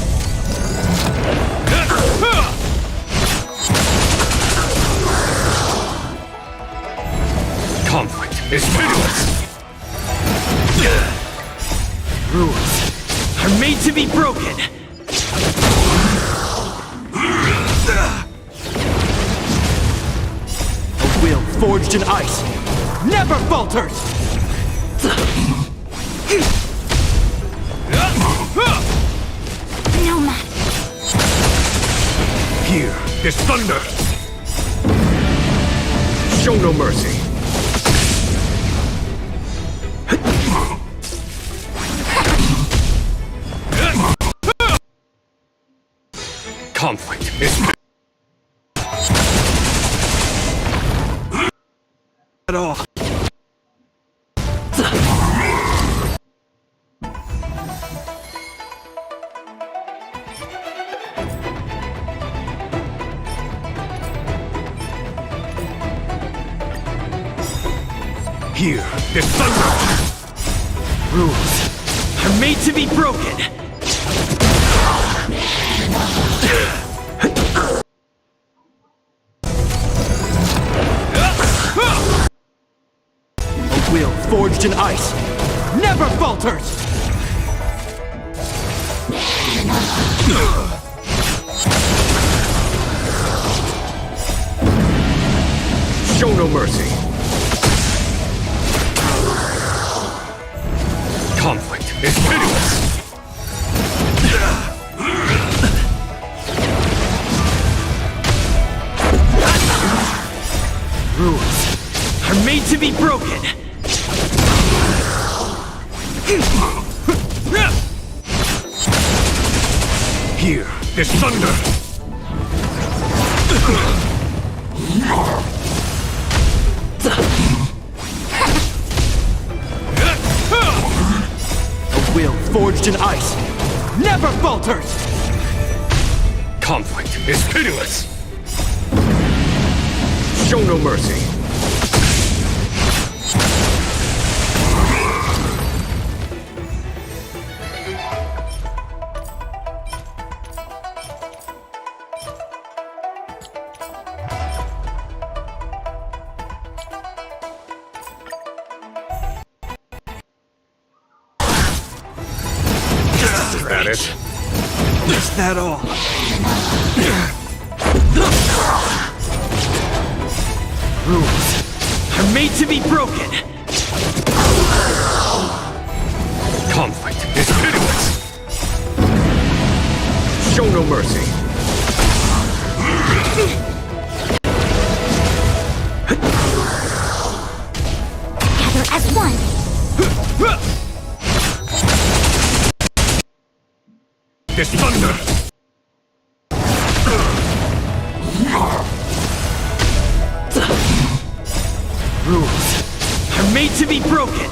Conflict is pitiless! Rules are made to be broken. forged in ice never falters! No matter. Hear this thunder! Show no mercy! Conflict is At all. Hear this thunder! Rules are made to be broken! A will forged in ice never falters! Show no mercy! Conflict is pitiless! Rules are made to be broken! Hear this thunder! A will forged in ice never falters! Conflict is pitiless! Show no mercy! Is that it? Is that all? Rules are made to be broken! Conflict is pitiless! Show no mercy! Gather as one. This thunder! Rules are made to be broken!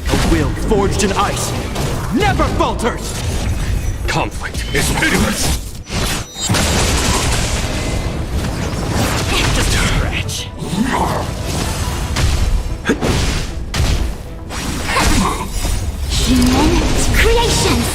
A will forged in ice never falters! Conflict is pitiless! Just a scratch. Human creations!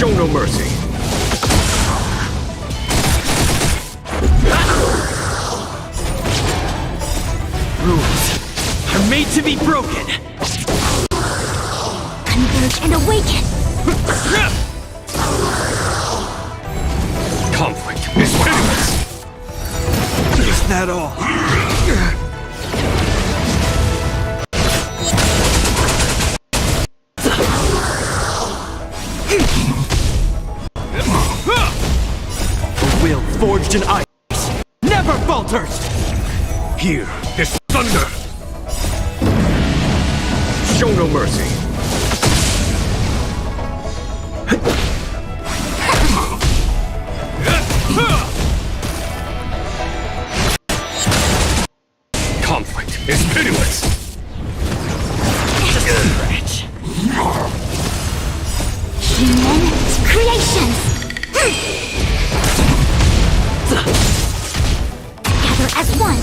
Show no mercy! Rules are made to be broken! Converge and awaken! Conflict is pitiless! Is that all? A will forged in ice never falters! Hear this thunder! Show no mercy! Conflict is pitiless! Just a scratch. Human creations! Gather as one.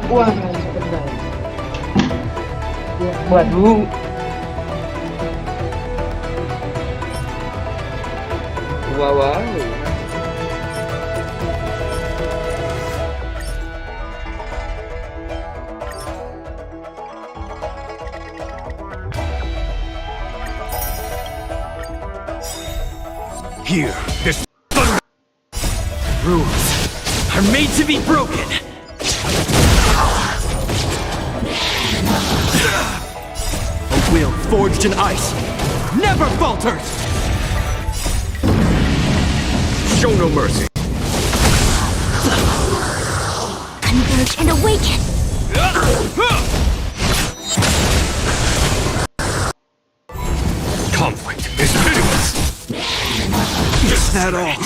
Wah, cepet banget. Waduh. Wow. Here, this thunder. Rules are made to be broken. A will forged in ice never falters. Show no mercy. Converge and awaken. Conflict is pitiless. Is that all?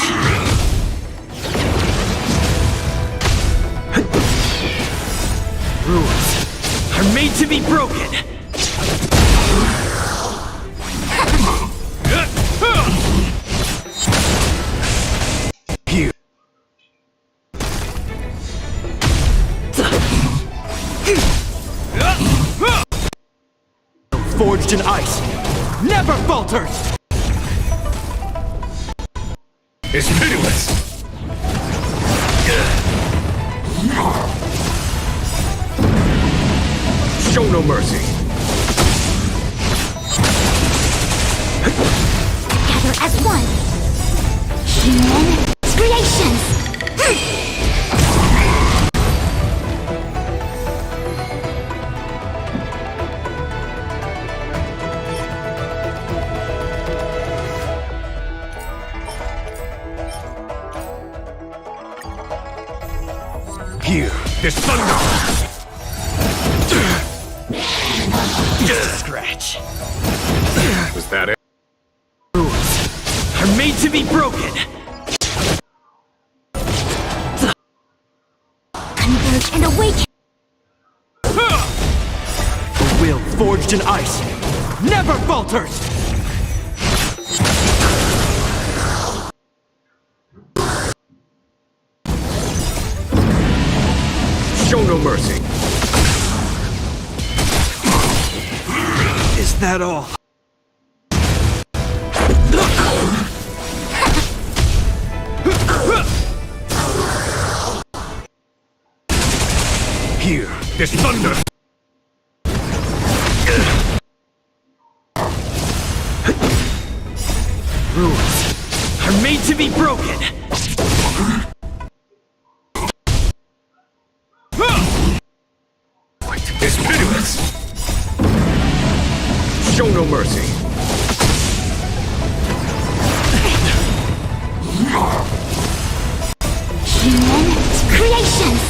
Rules are made to be broken. Here. Forged in ice never falters. Is pitiless. Show no mercy. Gather as one. Human creations. Here, this thunder. Scratch. Was that it? Rules are made to be broken. Converge and awaken. A will forged in ice never falters. Show no mercy. Is that all? Here, this thunder. Rules are made to be broken. Is pitiless. Show no mercy. Human creations.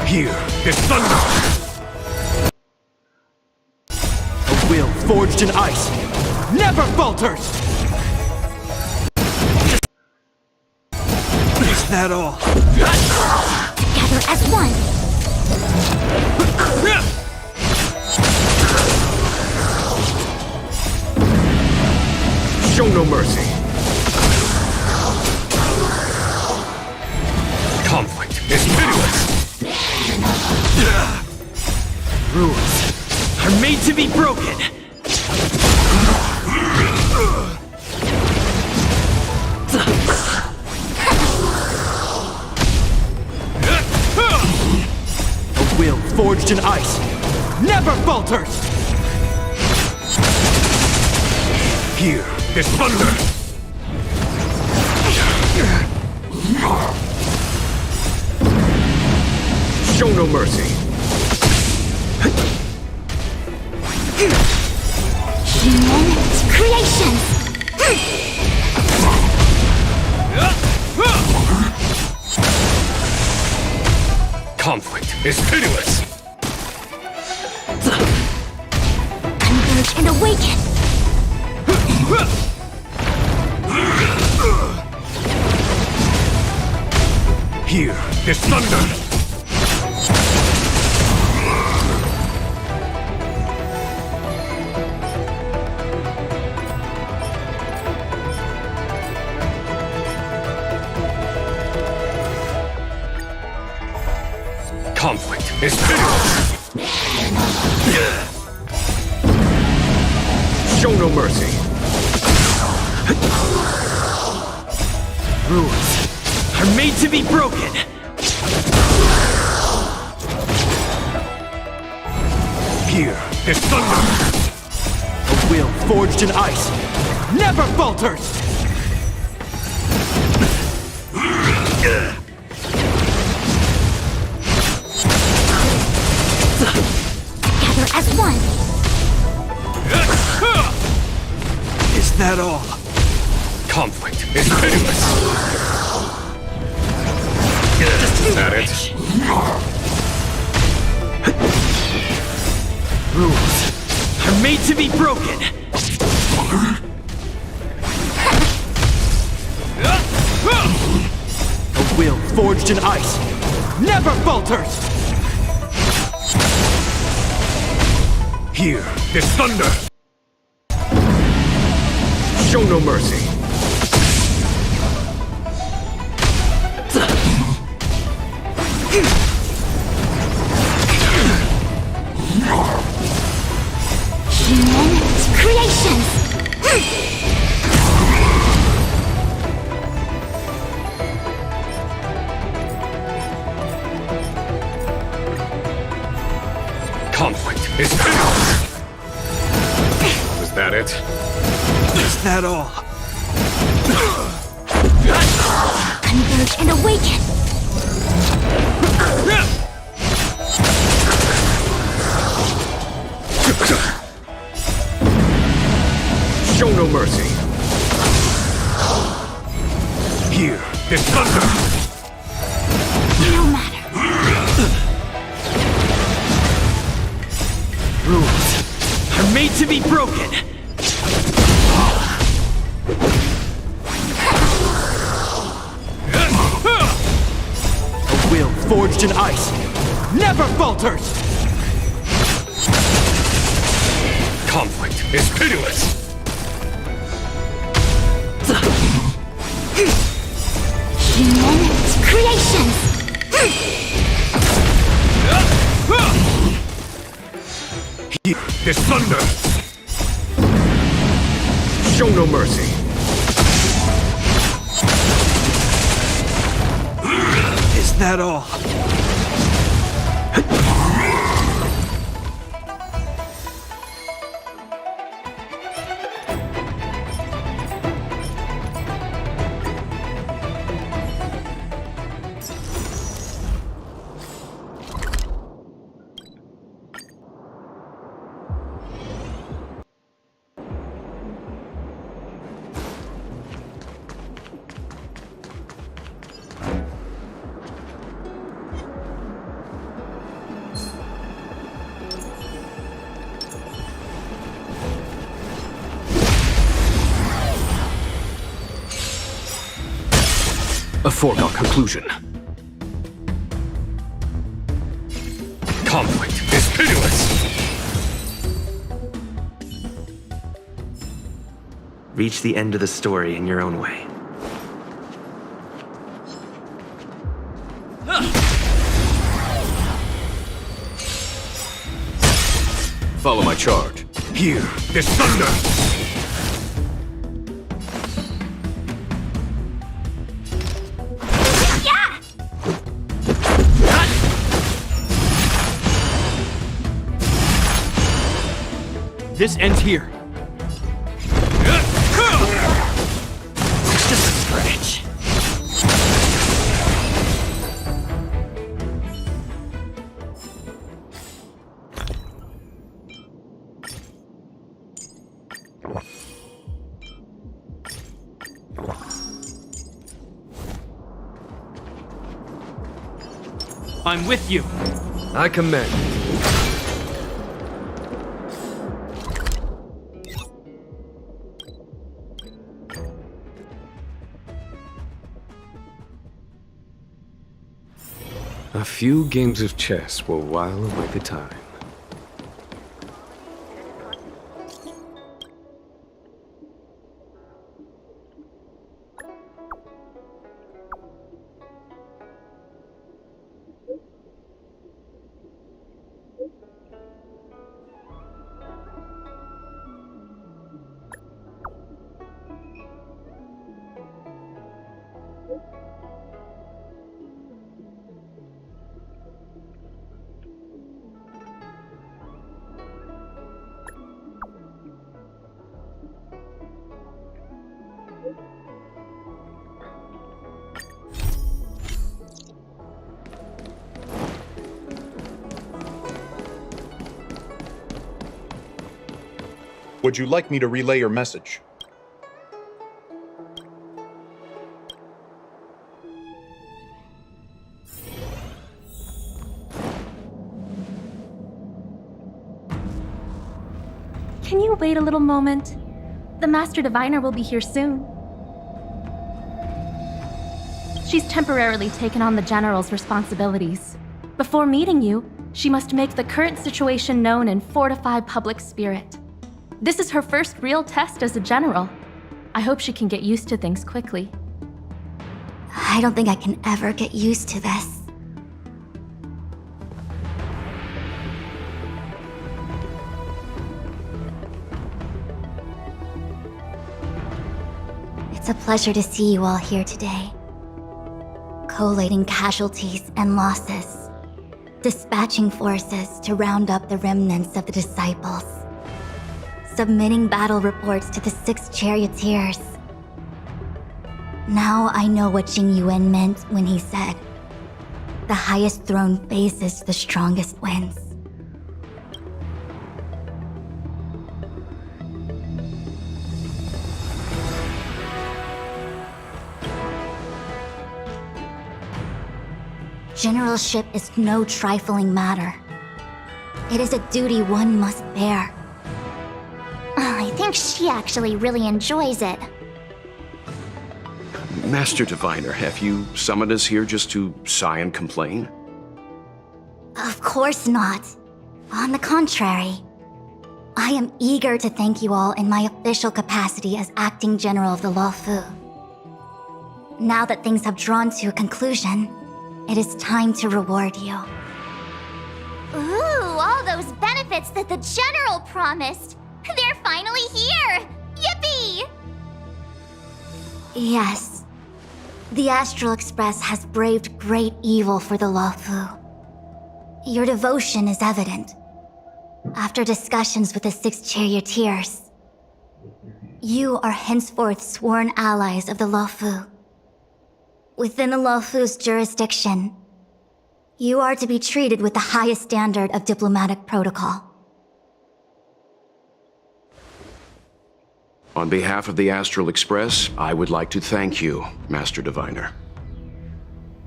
Here, this thunder. A will forged in ice never falters. Is that all? Gather as one. Show no mercy. Conflict is pitiless. Rules are made to be broken. forged in ice never falters! Here, this thunder! Show no mercy. Human creations! Conflict is pitiless! Converge and awaken! Here, this thunder! Conflict is pitiless! Show no mercy! Rules are made to be broken! Here, this thunder! A will forged in ice never falters! Gather as one! Is that all? Conflict is pitiless! Is that it? Rules are made to be broken! A will forged in ice never falters! Here, this thunder! Show no mercy! Human creations! Conflict is pitiless! Was that it? Is that all? Converge and awaken! Show no mercy! Here, this thunder! No matter. Rules are made to be broken! A will forged in ice never falters! Conflict is pitiless! Human creations! Here, this thunder! Show no mercy! Is that all? A foregone conclusion. Conflict is pitiless! Reach the end of the story in your own way. Follow my charge. Here, this thunder! This ends here. Just a scratch. I'm with you. I commend. A few games of chess will while away the time. Would you like me to relay your message? Can you wait a little moment? The Master Diviner will be here soon. She's temporarily taken on the General's responsibilities. Before meeting you, she must make the current situation known and fortify public spirit. This is her first real test as a general. I hope she can get used to things quickly. I don't think I can ever get used to this. It's a pleasure to see you all here today. Collating casualties and losses. Dispatching forces to round up the remnants of the disciples. Submitting battle reports to the 6 charioteers. Now I know what Jing Yuan meant when he said, "The highest throne faces the strongest wins." Generalship is no trifling matter. It is a duty one must bear. I think she actually really enjoys it. Master Diviner, have you summoned us here just to sigh and complain? Of course not. On the contrary. I am eager to thank you all in my official capacity as acting general of the Luofu. Now that things have drawn to a conclusion, it is time to reward you. Ooh, all those benefits that the General promised! They're finally here! Yippee! Yes. The Astral Express has braved great evil for the Luofu. Your devotion is evident. After discussions with the 6 charioteers, you are henceforth sworn allies of the Luofu. Within the Luofu's jurisdiction, you are to be treated with the highest standard of diplomatic protocol. On behalf of the Astral Express, I would like to thank you, Master Diviner.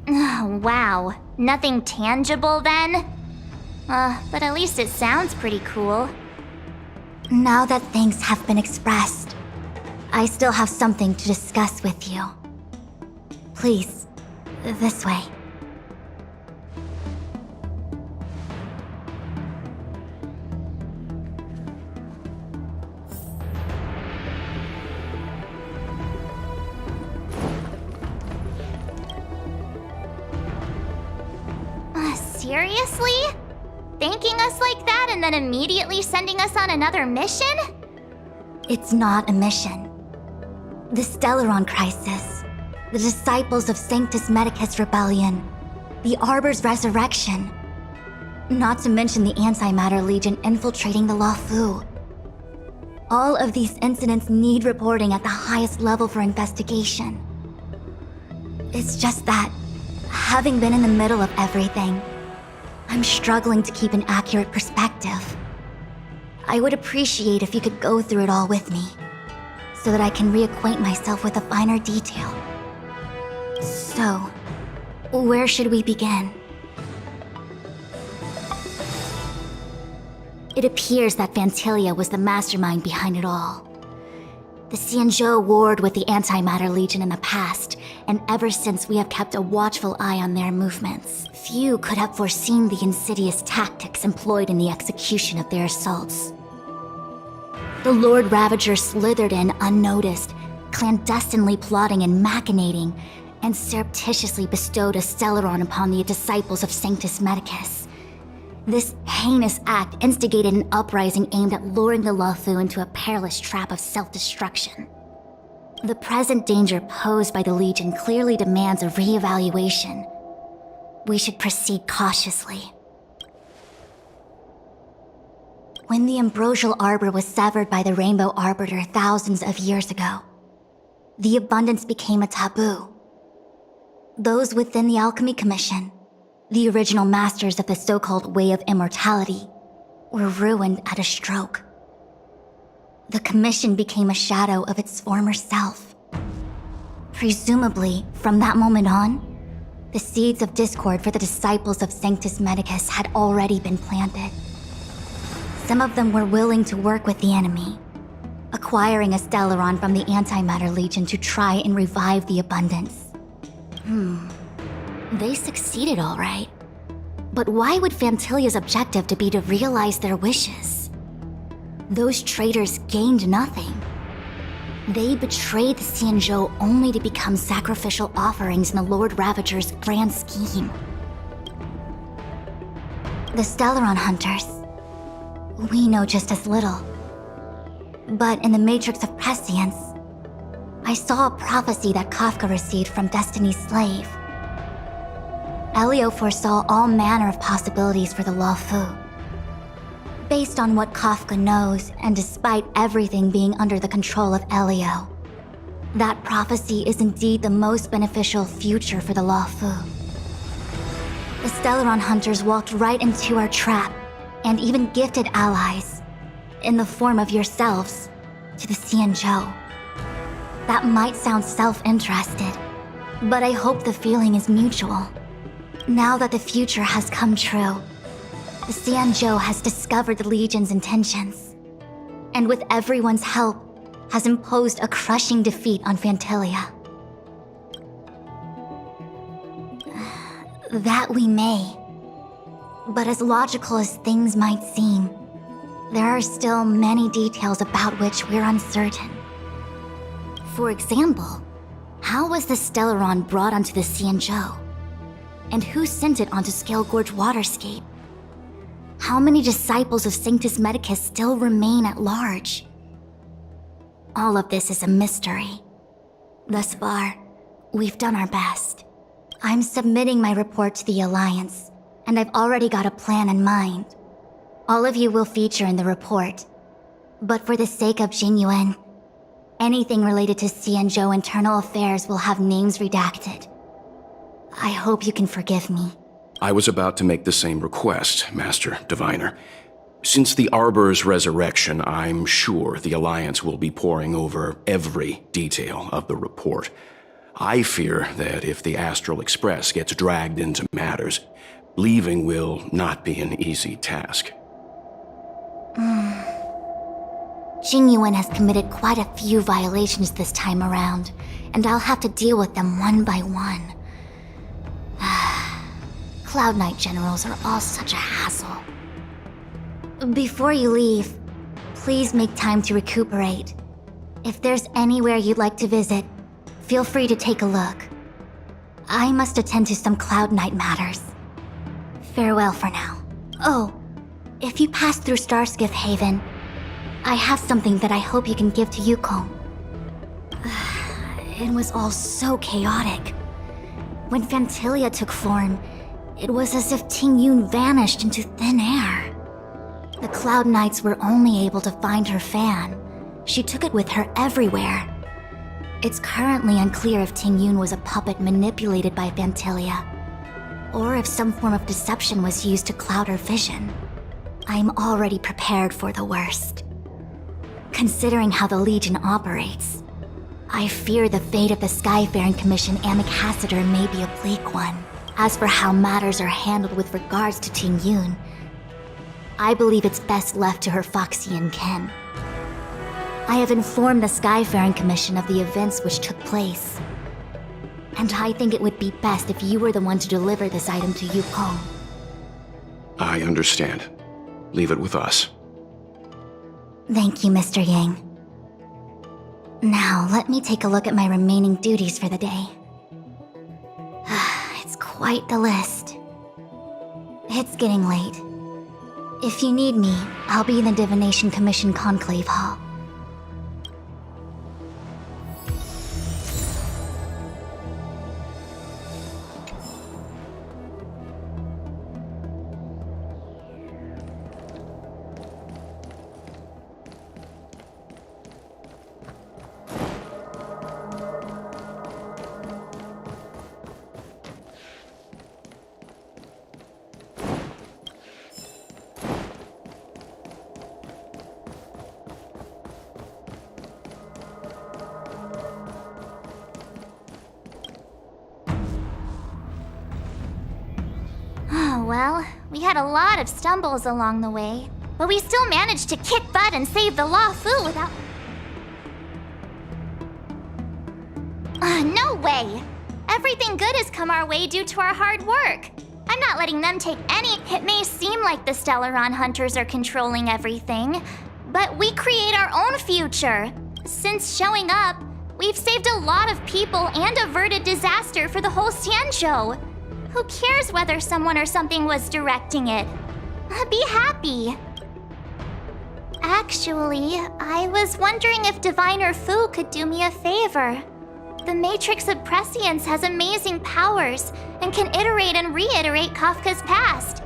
Oh, wow. Nothing tangible then? But at least it sounds pretty cool. Now that things have been expressed, I still have something to discuss with you. Please, this way. Seriously? Thanking us like that and then immediately sending us on another mission? It's not a mission. The Stellaron Crisis, the Disciples of Sanctus Medicus Rebellion, the Arbor's resurrection, not to mention the Antimatter Legion infiltrating the Luofu. All of these incidents need reporting at the highest level for investigation. It's just that, having been in the middle of everything, I'm struggling to keep an accurate perspective. I would appreciate if you could go through it all with me, so that I can reacquaint myself with a finer detail. So, where should we begin? It appears that Fantilia was the mastermind behind it all. The Xianzhou warred with the Antimatter Legion in the past, and ever since we have kept a watchful eye on their movements. Few could have foreseen the insidious tactics employed in the execution of their assaults. The Lord Ravager slithered in unnoticed, clandestinely plotting and machinating, and surreptitiously bestowed a Stellaron upon the disciples of Sanctus Medicus. This heinous act instigated an uprising aimed at luring the Luofu into a perilous trap of self-destruction. The present danger posed by the Legion clearly demands a re-evaluation. We should proceed cautiously. When the ambrosial arbor was severed by the Rainbow Arbiter thousands of years ago, the abundance became a taboo. Those within the Alchemy Commission, the original masters of the so-called Way of Immortality, were ruined at a stroke. The Commission became a shadow of its former self. Presumably, from that moment on, the seeds of discord for the disciples of Sanctus Medicus had already been planted. Some of them were willing to work with the enemy, acquiring a Stellaron from the Antimatter Legion to try and revive the abundance. They succeeded all right. But why would Fantilia's objective to be to realize their wishes? Those traitors gained nothing. They betrayed the Xianzhou only to become sacrificial offerings in the Lord Ravager's grand scheme. The Stellaron Hunters, we know just as little. But in the Matrix of Prescience, I saw a prophecy that Kafka received from Destiny's slave. Elio foresaw all manner of possibilities for the Luofu. Based on what Kafka knows, and despite everything being under the control of Elio, that prophecy is indeed the most beneficial future for the Luofu. The Stellaron Hunters walked right into our trap, and even gifted allies, in the form of yourselves, to the Xianzhou. That might sound self-interested, but I hope the feeling is mutual. Now that the future has come true, the Xianzhou has discovered the Legion's intentions, and with everyone's help, has imposed a crushing defeat on Fantilia. That we may. But as logical as things might seem, there are still many details about which we're uncertain. For example, how was the Stellaron brought onto the Xianzhou? And who sent it onto Scale Gorge Waterscape? How many disciples of Sanctus Medicus still remain at large? All of this is a mystery. Thus far, we've done our best. I'm submitting my report to the Alliance, and I've already got a plan in mind. All of you will feature in the report. But for the sake of Jingyuan, anything related to Xianzhou internal affairs will have names redacted. I hope you can forgive me. I was about to make the same request, Master Diviner. Since the Arbor's resurrection, I'm sure the Alliance will be poring over every detail of the report. I fear that if the Astral Express gets dragged into matters, leaving will not be an easy task. Jingyuan has committed quite a few violations this time around, and I'll have to deal with them one by one. Cloud Knight generals are all such a hassle. Before you leave, please make time to recuperate. If there's anywhere you'd like to visit, feel free to take a look. I must attend to some Cloud Knight matters. Farewell for now. Oh, if you pass through Starskiff Haven, I have something that I hope you can give to Yukong. It was all so chaotic. When Fantilia took form, it was as if Ting Yun vanished into thin air. The Cloud Knights were only able to find her fan, She took it with her everywhere. It's currently unclear if Ting Yun was a puppet manipulated by Fantilia, or if some form of deception was used to cloud her vision. I'm already prepared for the worst. Considering how the Legion operates, I fear the fate of the Skyfaring Commission and the Cassiter may be a bleak one. As for how matters are handled with regards to Ting Yun, I believe it's best left to her Foxian kin. I have informed the Skyfaring Commission of the events which took place, and I think it would be best if you were the one to deliver this item to Yukong. I understand. Leave it with us. Thank you, Mr. Yang. Now, let me take a look at my remaining duties for the day. It's quite the list. It's getting late. If you need me, I'll be in the Divination Commission Conclave Hall. Well, we had a lot of stumbles along the way, but we still managed to kick butt and save the Law Fu without... No way! Everything good has come our way due to our hard work. I'm not letting them take any... It may seem like the Stellaron Hunters are controlling everything, but we create our own future. Since showing up, we've saved a lot of people and averted disaster for the whole Xianzhou. Who cares whether someone or something was directing it? Be happy. Actually, I was wondering if Diviner Fu could do me a favor. The Matrix of Prescience has amazing powers and can iterate and reiterate Kafka's past.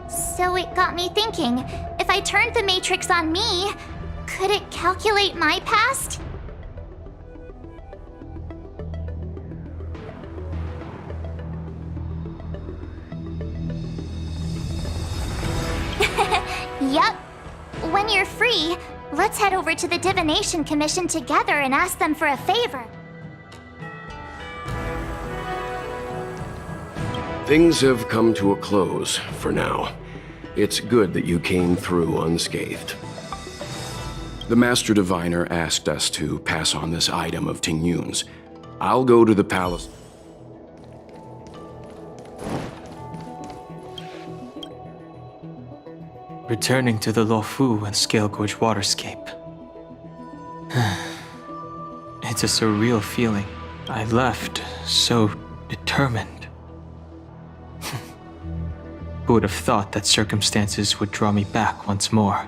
So it got me thinking, if I turned the Matrix on me, could it calculate my past? Yup. When you're free, let's head over to the Divination Commission together and ask them for a favor. Things have come to a close, for now. It's good that you came through unscathed. The Master Diviner asked us to pass on this item of Ting Yun's. I'll go to the palace. Returning to the Luofu and Scale Gorge waterscape. It's a surreal feeling. I left so determined. Who would have thought that circumstances would draw me back once more?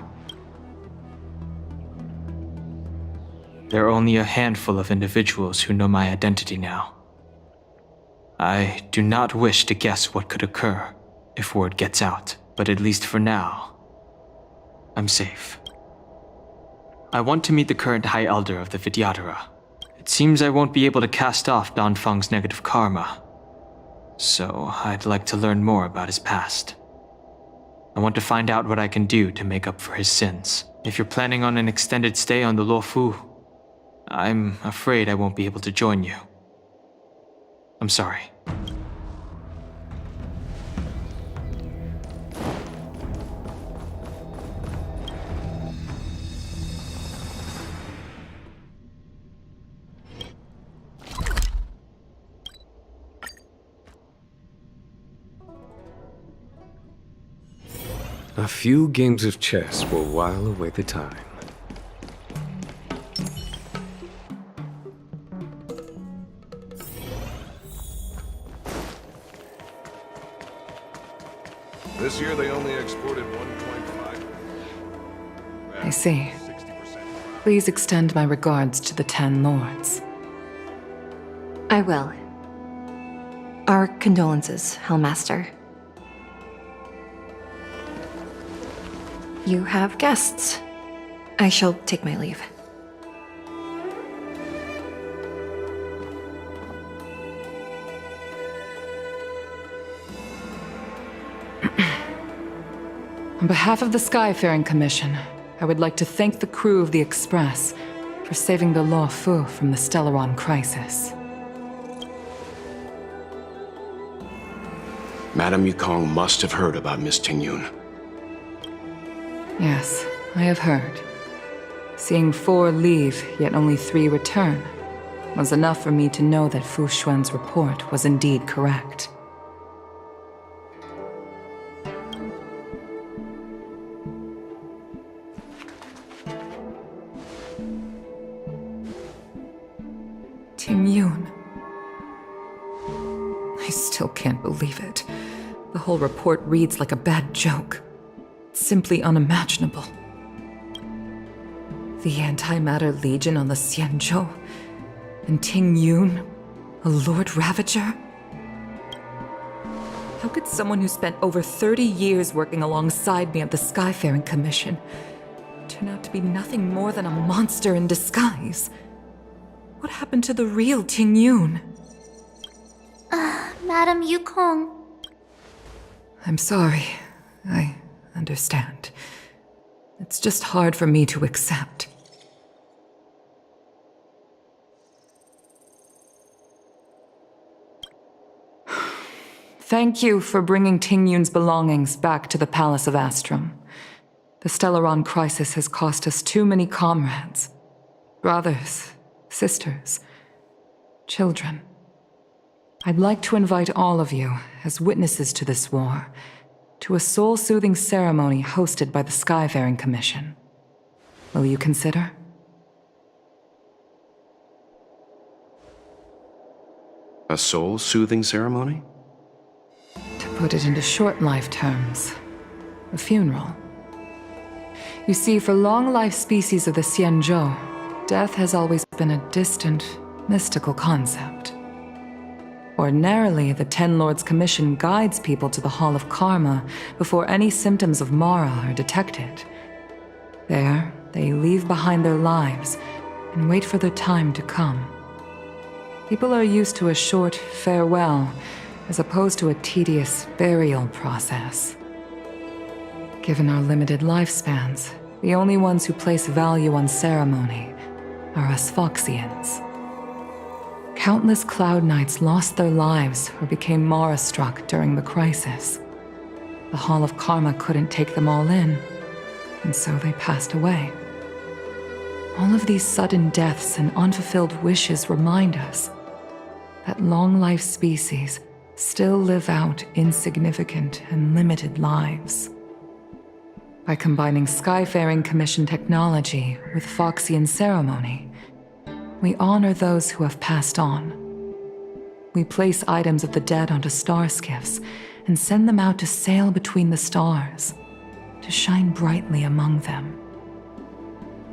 There are only a handful of individuals who know my identity now. I do not wish to guess what could occur if word gets out, but at least for now, I'm safe. I want to meet the current High Elder of the Vidyadhara. It seems I won't be able to cast off Danfeng's negative karma, so I'd like to learn more about his past. I want to find out what I can do to make up for his sins. If you're planning on an extended stay on the Luofu, I'm afraid I won't be able to join you. I'm sorry. A few games of chess will while away the time. This year they only exported 1.5. I see. Please extend my regards to the 10 lords. I will. Our condolences, Hellmaster. You have guests. I shall take my leave. On behalf of the Skyfaring Commission, I would like to thank the crew of the Express for saving the Law Fu from the Stellaron crisis. Madame Yukong must have heard about Miss Tingyun. Yes, I have heard. Seeing 4 leave, yet only 3 return, was enough for me to know that Fu Xuan's report was indeed correct. Tingyun. I still can't believe it. The whole report reads like a bad joke. It's simply unimaginable. The Antimatter Legion on the Xianzhou, and Tingyun, a Lord Ravager? How could someone who spent over 30 years working alongside me at the Skyfaring Commission turn out to be nothing more than a monster in disguise? What happened to the real Tingyun? Madame Yukong. I'm sorry. I understand. It's just hard for me to accept. Thank you for bringing Tingyun's belongings back to the Palace of Astrum. The Stellaron crisis has cost us too many comrades. Brothers, sisters, children. I'd like to invite all of you, as witnesses to this war, to a soul-soothing ceremony hosted by the Skyfaring Commission. Will you consider? A soul-soothing ceremony? To put it into short-life terms, a funeral. You see, for long-life species of the Xianzhou, death has always been a distant, mystical concept. Ordinarily, the Ten Lords Commission guides people to the Hall of Karma before any symptoms of Mara are detected. There, they leave behind their lives and wait for their time to come. People are used to a short farewell as opposed to a tedious burial process. Given our limited lifespans, the only ones who place value on ceremony are us Foxians. Countless Cloud Knights lost their lives or became Mara-struck during the crisis. The Hall of Karma couldn't take them all in, and so they passed away. All of these sudden deaths and unfulfilled wishes remind us that long-life species still live out insignificant and limited lives. By combining Skyfaring Commission technology with Foxian ceremony, we honor those who have passed on. We place items of the dead onto star skiffs and send them out to sail between the stars, to shine brightly among them.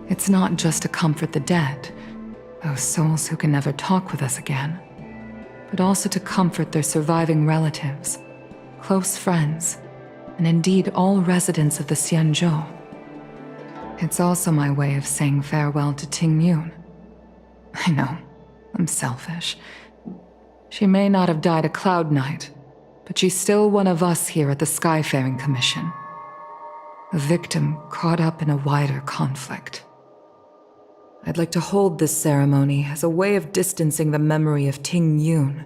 It's not just to comfort the dead, those souls who can never talk with us again, but also to comfort their surviving relatives, close friends, and indeed all residents of the Xianzhou. It's also my way of saying farewell to Tingyun. I know, I'm selfish. She may not have died a Cloud Knight, but she's still one of us here at the Skyfaring Commission. A victim caught up in a wider conflict. I'd like to hold this ceremony as a way of distancing the memory of Tingyun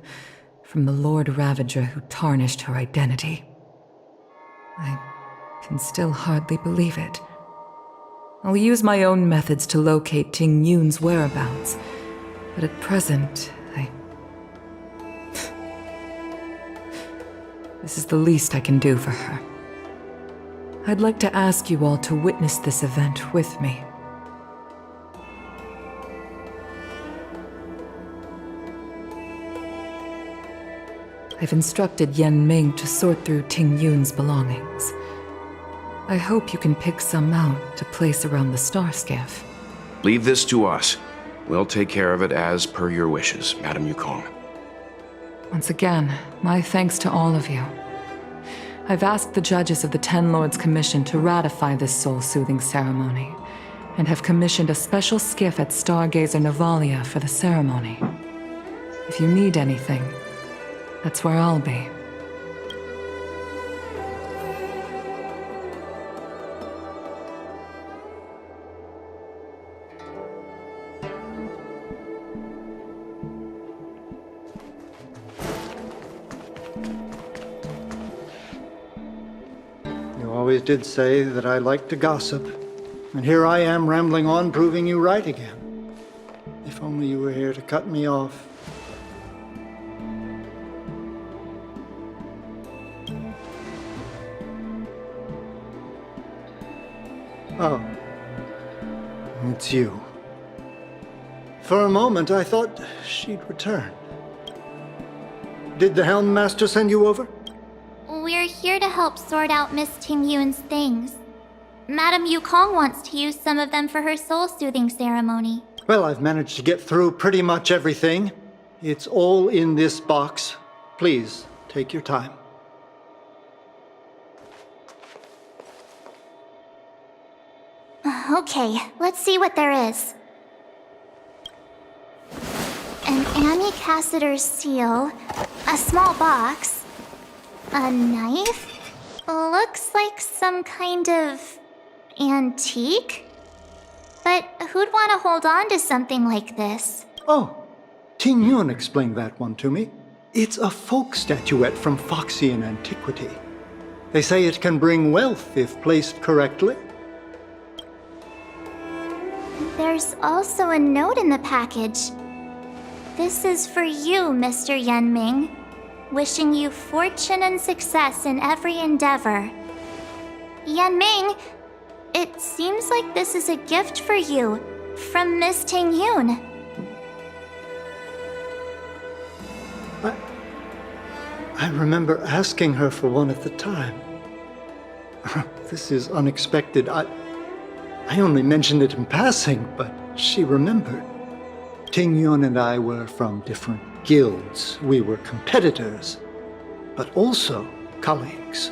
from the Lord Ravager who tarnished her identity. I can still hardly believe it. I'll use my own methods to locate Tingyun's whereabouts, but at present, This is the least I can do for her. I'd like to ask you all to witness this event with me. I've instructed Yen Ming to sort through Tingyun's belongings. I hope you can pick some out to place around the star skiff. Leave this to us. We'll take care of it as per your wishes, Madame Yukong. Once again, my thanks to all of you. I've asked the judges of the Ten Lords Commission to ratify this soul-soothing ceremony, and have commissioned a special skiff at Stargazer Navalia for the ceremony. If you need anything, that's where I'll be. always did say that I like to gossip. And here I am rambling on, proving you right again. If only you were here to cut me off. Oh. It's you. For a moment, I thought she'd returned. Did the Helm Master send you over? We're here to help sort out Miss Tingyun's things. Madame Yukong wants to use some of them for her soul-soothing ceremony. Well, I've managed to get through pretty much everything. It's all in this box. Please, take your time. Okay, let's see what there is. An Ami Cassider's seal, a small box, a knife. Looks like some kind of antique? But who'd want to hold on to something like this? Oh, Tingyun explained that one to me. It's a folk statuette from Foxian antiquity. They say it can bring wealth if placed correctly. There's also a note in the package. This is for you, Mr. Yenming. Wishing you fortune and success in every endeavor. Yenming, it seems like this is a gift for you from Miss Tingyun. I remember asking her for one at the time. This is unexpected. I only mentioned it in passing, but she remembered. Tingyun and I were from different guilds. We were competitors, but also colleagues.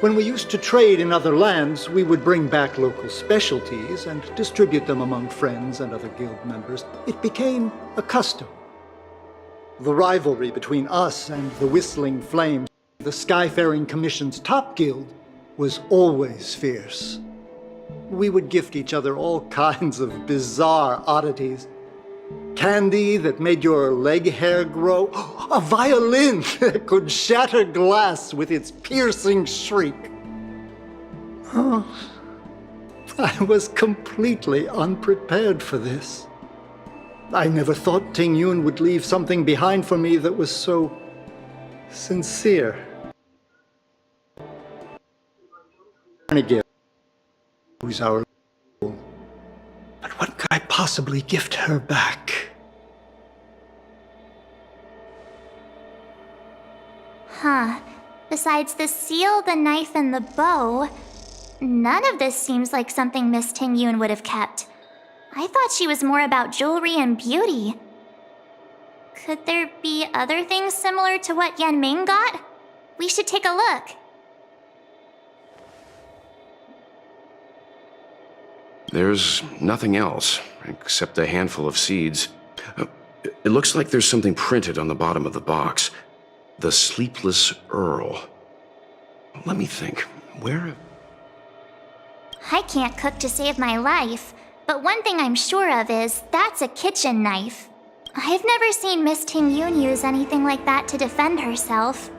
When we used to trade in other lands, we would bring back local specialties and distribute them among friends and other guild members. It became a custom. The rivalry between us and the Whistling Flames, the Skyfaring Commission's top guild, was always fierce. We would gift each other all kinds of bizarre oddities. Candy that made your leg hair grow. A violin that could shatter glass with its piercing shriek. Oh, I was completely unprepared for this. I never thought Tingyun would leave something behind for me that was so sincere. Who's our goal? But what could I possibly gift her back? Huh. Besides the seal, the knife, and the bow, none of this seems like something Miss Tingyun would have kept. I thought she was more about jewelry and beauty. Could there be other things similar to what Yenming got? We should take a look. There's nothing else, except a handful of seeds. It looks like there's something printed on the bottom of the box. The Sleepless Earl. Let me think. Where... I can't cook to save my life, but one thing I'm sure of is that's a kitchen knife. I've never seen Miss Tingyun use anything like that to defend herself.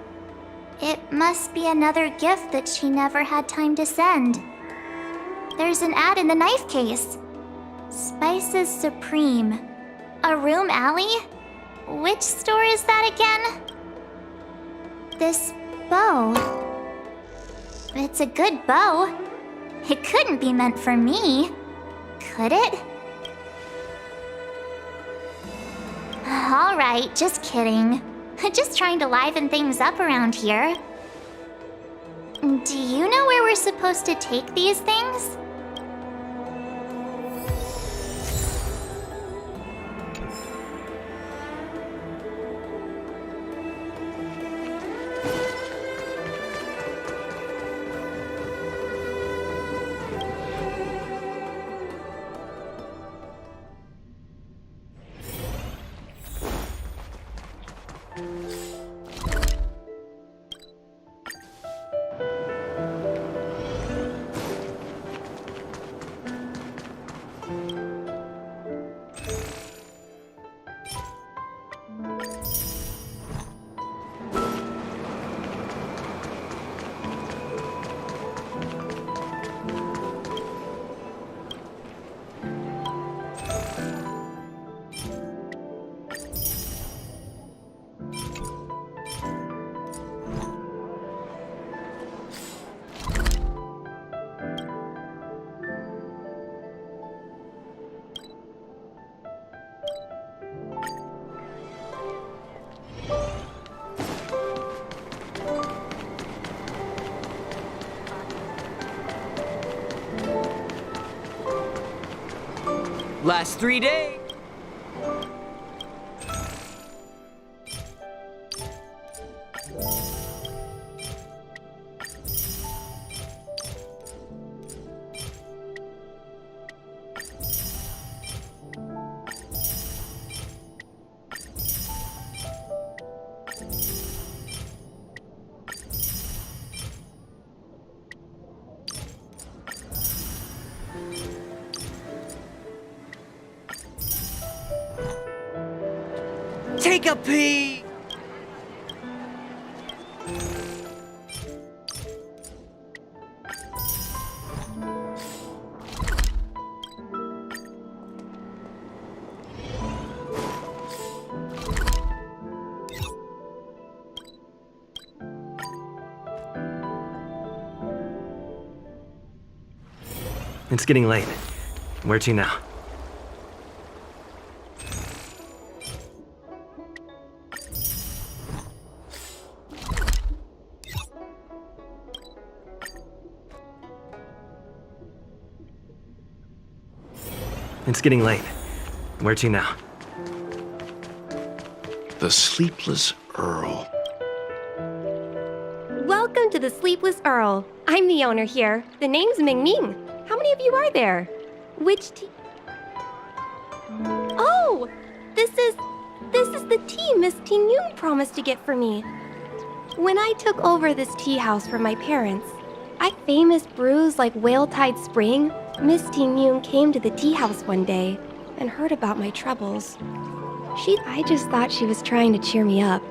It must be another gift that she never had time to send. There's an ad in the knife case. Spices Supreme. A room alley? Which store is that again? This bow. It's a good bow. It couldn't be meant for me, could it? Alright, just kidding. Just trying to liven things up around here. Do you know where we're supposed to take these things? Last 3 days. Take a peek! It's getting late. Where to now? It's getting late. Where to now? The Sleepless Earl. Welcome to the Sleepless Earl. I'm the owner here. The name's Ming Ming. How many of you are there? Which tea? Oh! This is the tea Miss Ting Yun promised to get for me. When I took over this tea house from my parents, I famous brews like Whale Tide Spring, Miss Ting Yun came to the tea house one day and heard about my troubles. I just thought she was trying to cheer me up.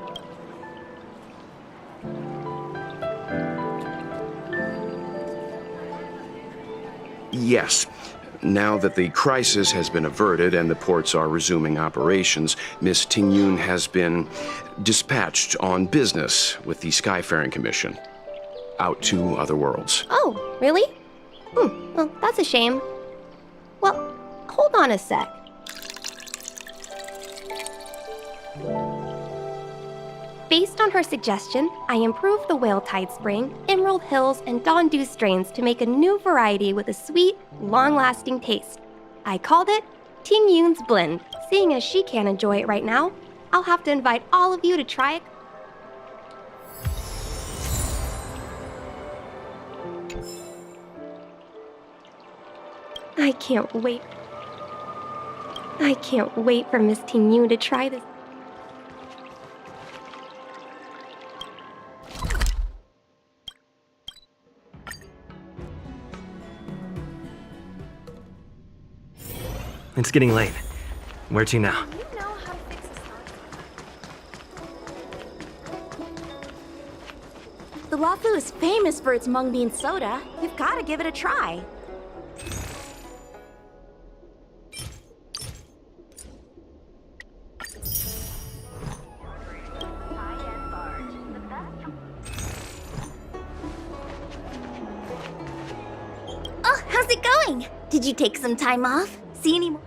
Yes. Now that the crisis has been averted and the ports are resuming operations, Miss Ting Yun has been dispatched on business with the Skyfaring Commission out to other worlds. Oh, really? Well, that's a shame. Well, hold on a sec. Based on her suggestion, I improved the Whale Tide Spring, Emerald Hills, and Dawn Dew strains to make a new variety with a sweet, long-lasting taste. I called it Ting Yun's Blend. Seeing as she can't enjoy it right now, I'll have to invite all of you to try it. I can't wait. I can't wait for Miss Ting Yun to try this. It's getting late. Where to now? The Rafu is famous for its mung bean soda. You've got to give it a try. Oh, how's it going? Did you take some time off? See any more?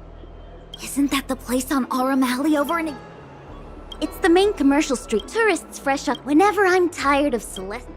Isn't that the place on Aurum Alley over in... It's the main commercial street. Tourists fresh up whenever I'm tired of Celeste.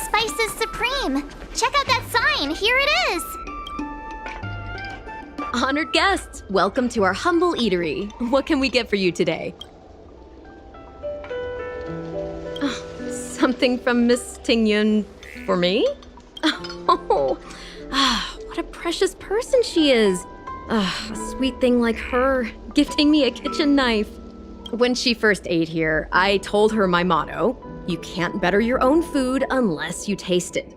Spices Supreme! Check out that sign! Here it is! Honored guests, welcome to our humble eatery. What can we get for you today? Something from Miss Ting Yun for me? Oh, what a precious person she is. A sweet thing like her, gifting me a kitchen knife. When she first ate here, I told her my motto: you can't better your own food unless you taste it.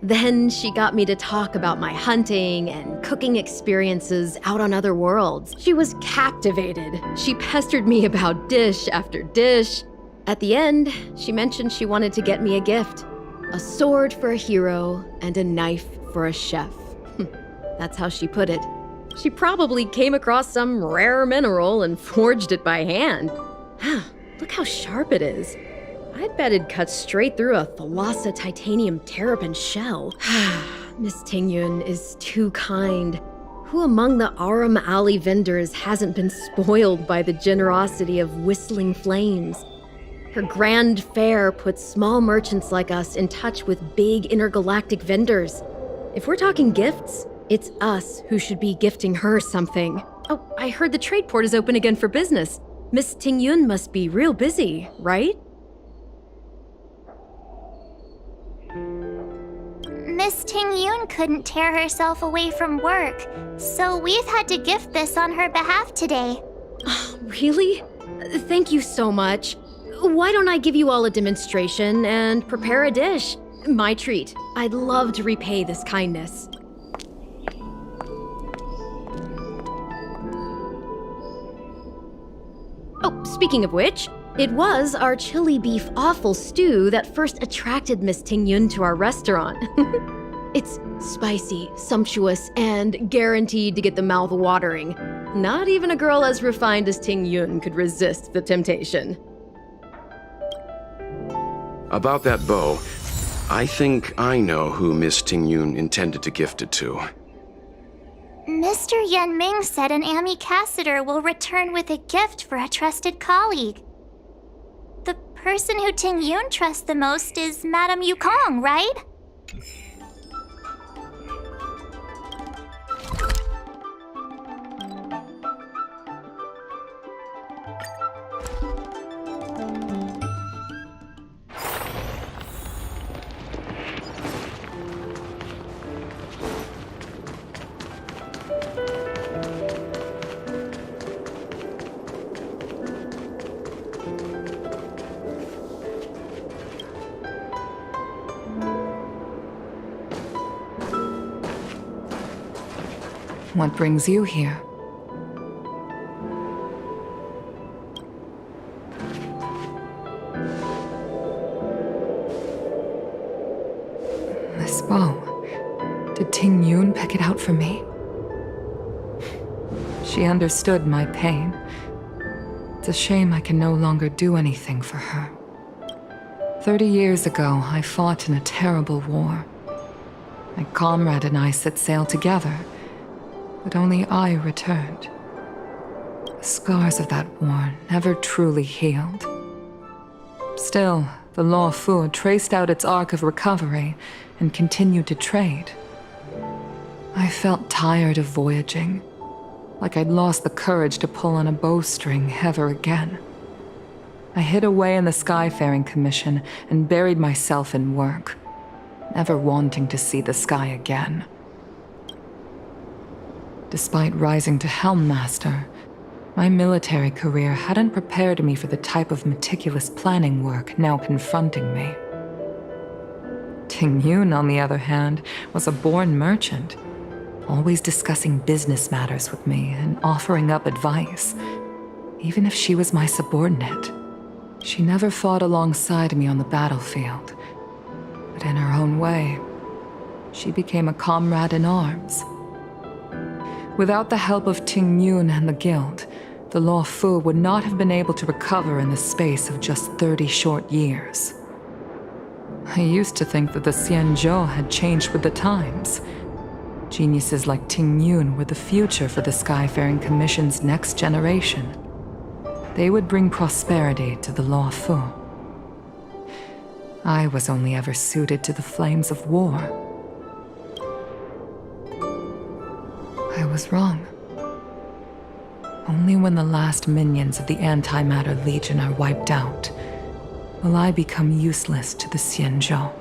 Then she got me to talk about my hunting and cooking experiences out on other worlds. She was captivated. She pestered me about dish after dish. At the end, she mentioned she wanted to get me a gift. A sword for a hero and a knife for a chef. That's how she put it. She probably came across some rare mineral and forged it by hand. Look how sharp it is. I bet it'd cut straight through a Thalassa titanium terrapin shell. Miss Tingyun is too kind. Who among the Aram Alley vendors hasn't been spoiled by the generosity of whistling flames? Her grand fare puts small merchants like us in touch with big intergalactic vendors. If we're talking gifts, it's us who should be gifting her something. Oh, I heard the trade port is open again for business. Miss Tingyun must be real busy, right? Miss Tingyun couldn't tear herself away from work, so we've had to gift this on her behalf today. Really? Thank you so much. Why don't I give you all a demonstration and prepare a dish? My treat. I'd love to repay this kindness. Oh, speaking of which, it was our chili beef offal stew that first attracted Miss Tingyun to our restaurant. It's spicy, sumptuous, and guaranteed to get the mouth watering. Not even a girl as refined as Tingyun could resist the temptation. About that bow, I think I know who Miss Tingyun intended to gift it to. Mr. Yan Ming said an ambassador will return with a gift for a trusted colleague. The person who Tingyun trusts the most is Madame Yukong, right? What brings you here? This bow. Did Tingyun pick it out for me? She understood my pain. It's a shame I can no longer do anything for her. 30 years ago, I fought in a terrible war. My comrade and I set sail together, but only I returned. The scars of that war never truly healed. Still, the Law Fu traced out its arc of recovery and continued to trade. I felt tired of voyaging, like I'd lost the courage to pull on a bowstring ever again. I hid away in the Skyfaring Commission and buried myself in work, never wanting to see the sky again. Despite rising to Helm Master, my military career hadn't prepared me for the type of meticulous planning work now confronting me. Tingyun, on the other hand, was a born merchant, always discussing business matters with me and offering up advice, even if she was my subordinate. She never fought alongside me on the battlefield, but in her own way, she became a comrade in arms. Without the help of Tingyun and the Guild, the Law Fu would not have been able to recover in the space of just 30 short years. I used to think that the Xianzhou had changed with the times. Geniuses like Tingyun were the future for the Skyfaring Commission's next generation. They would bring prosperity to the Law Fu. I was only ever suited to the flames of war. I was wrong. Only when the last minions of the Antimatter Legion are wiped out will I become useless to the Xianzhou.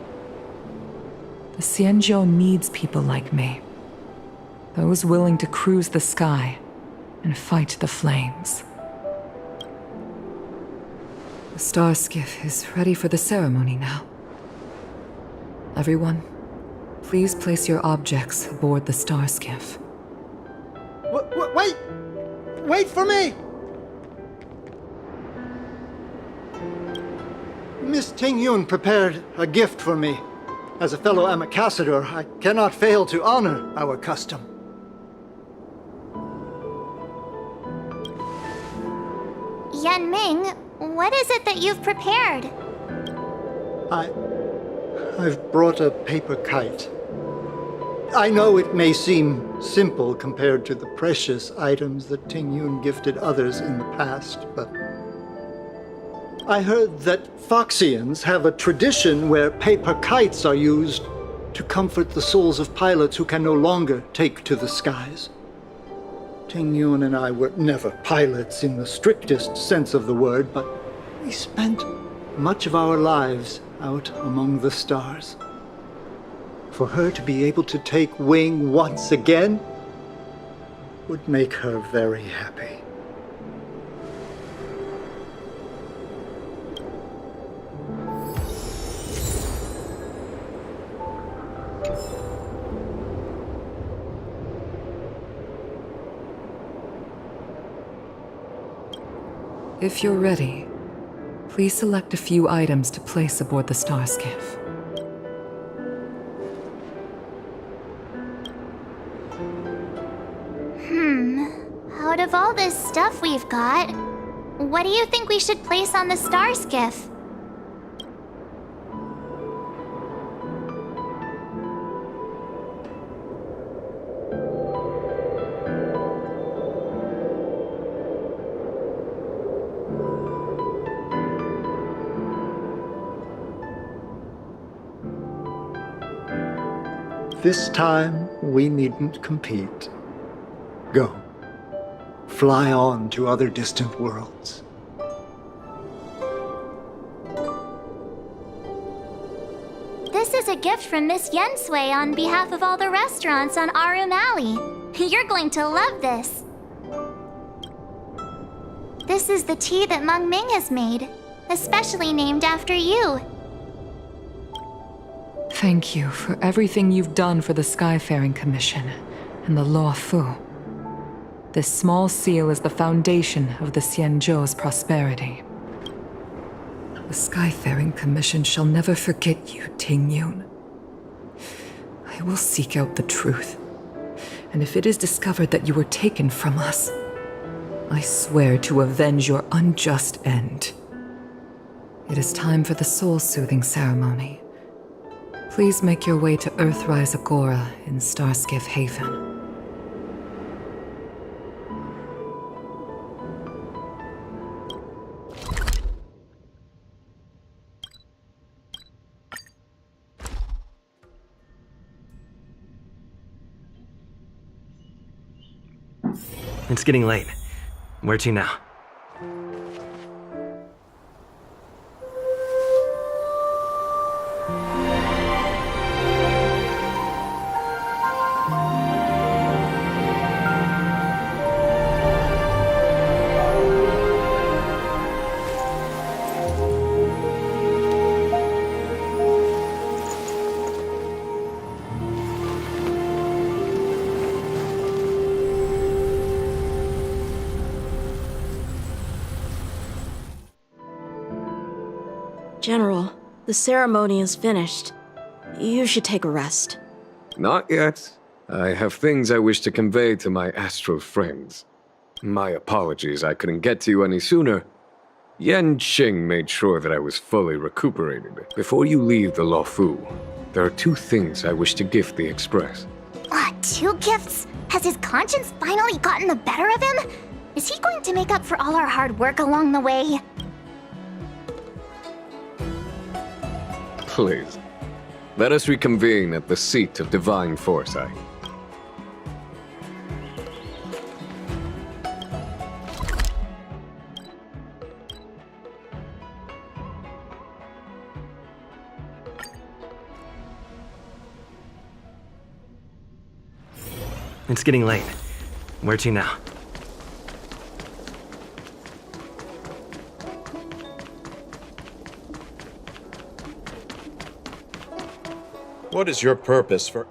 The Xianzhou needs people like me, those willing to cruise the sky and fight the flames. The star skiff is ready for the ceremony now. Everyone, please place your objects aboard the star skiff. Wait! Wait for me! Miss Tingyun prepared a gift for me. As a fellow ambassador, I cannot fail to honor our custom. Yan Ming, what is it that you've prepared? I've brought a paper kite. I know it may seem simple compared to the precious items that Ting Yun gifted others in the past, but I heard that Foxians have a tradition where paper kites are used to comfort the souls of pilots who can no longer take to the skies. Ting Yun and I were never pilots in the strictest sense of the word, but we spent much of our lives out among the stars. For her to be able to take wing once again would make her very happy. If you're ready, please select a few items to place aboard the star skiff. Out of all this stuff we've got, what do you think we should place on the star skiff? This time, we needn't compete. Go. Fly on to other distant worlds. This is a gift from Miss Yensui on behalf of all the restaurants on Arum Alley. You're going to love this. This is the tea that Meng Ming has made, especially named after you. Thank you for everything you've done for the Skyfaring Commission and the Law Fu. This small seal is the foundation of the Xianzhou's prosperity. The Skyfaring Commission shall never forget you, Ting Yun. I will seek out the truth, and if it is discovered that you were taken from us, I swear to avenge your unjust end. It is time for the soul-soothing ceremony. Please make your way to Earthrise Agora in Starskiff Haven. It's getting late. Where to now? General, the ceremony is finished. You should take a rest. Not yet. I have things I wish to convey to my astral friends. My apologies I couldn't get to you any sooner. Yan Qing made sure that I was fully recuperated. Before you leave the Law Fu, there are 2 things I wish to gift the Express. 2 gifts? Has his conscience finally gotten the better of him? Is he going to make up for all our hard work along the way? Please, let us reconvene at the seat of divine foresight. It's getting late. Where to now? What is your purpose for...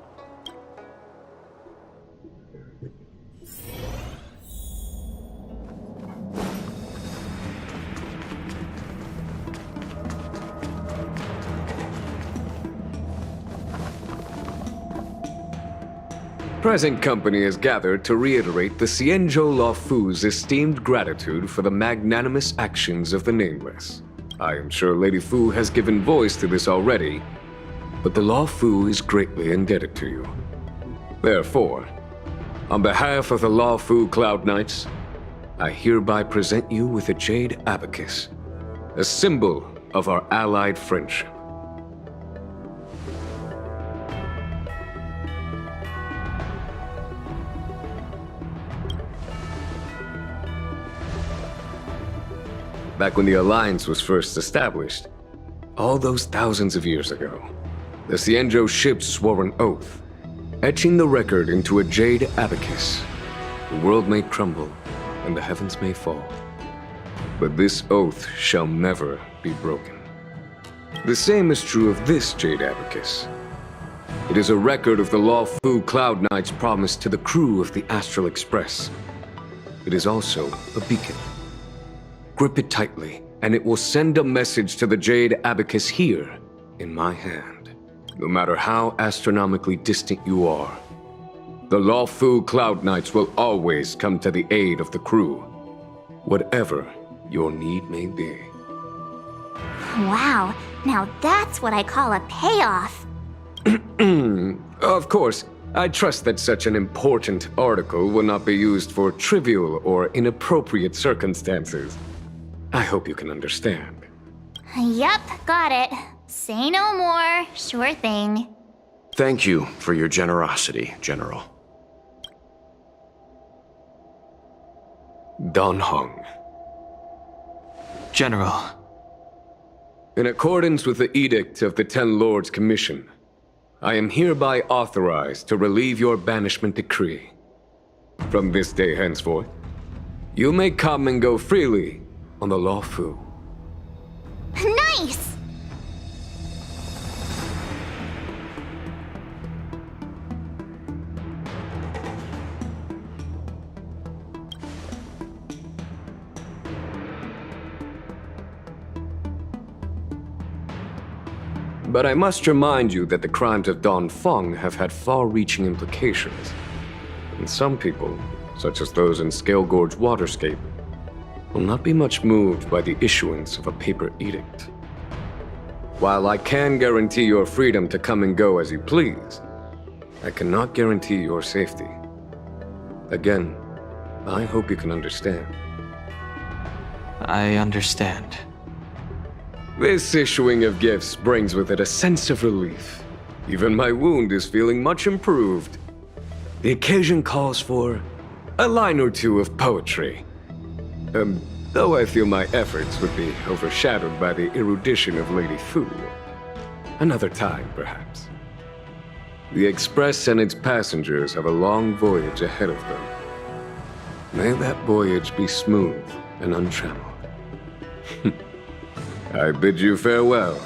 Present company is gathered to reiterate the Xianzhou Luofu's esteemed gratitude for the magnanimous actions of the Nameless. I am sure Lady Fu has given voice to this already, but the Luofu is greatly indebted to you. Therefore, on behalf of the Luofu Cloud Knights, I hereby present you with a jade abacus, a symbol of our allied friendship. Back when the Alliance was first established, all those thousands of years ago, the Xianzhou ships swore an oath, etching the record into a jade abacus. The world may crumble, and the heavens may fall, but this oath shall never be broken. The same is true of this jade abacus. It is a record of the Luofu Cloud Knight's promise to the crew of the Astral Express. It is also a beacon. Grip it tightly, and it will send a message to the jade abacus here, in my hand. No matter how astronomically distant you are, the Luofu Cloud Knights will always come to the aid of the crew, whatever your need may be. Wow, now that's what I call a payoff. Of course, I trust that such an important article will not be used for trivial or inappropriate circumstances. I hope you can understand. Yep, got it. Say no more. Sure thing. Thank you for your generosity, General. Dan Heng. General. In accordance with the Edict of the Ten Lords Commission, I am hereby authorized to relieve your banishment decree. From this day henceforth, you may come and go freely on the Luofu. Nice! But I must remind you that the crimes of Dan Feng have had far-reaching implications. And some people, such as those in Scale Gorge Waterscape, will not be much moved by the issuance of a paper edict. While I can guarantee your freedom to come and go as you please, I cannot guarantee your safety. Again, I hope you can understand. I understand. This issuing of gifts brings with it a sense of relief. Even my wound is feeling much improved. The occasion calls for a line or two of poetry. Though I feel my efforts would be overshadowed by the erudition of Lady Fu. Another time, perhaps. The Express and its passengers have a long voyage ahead of them. May that voyage be smooth and untrammeled. I bid you farewell.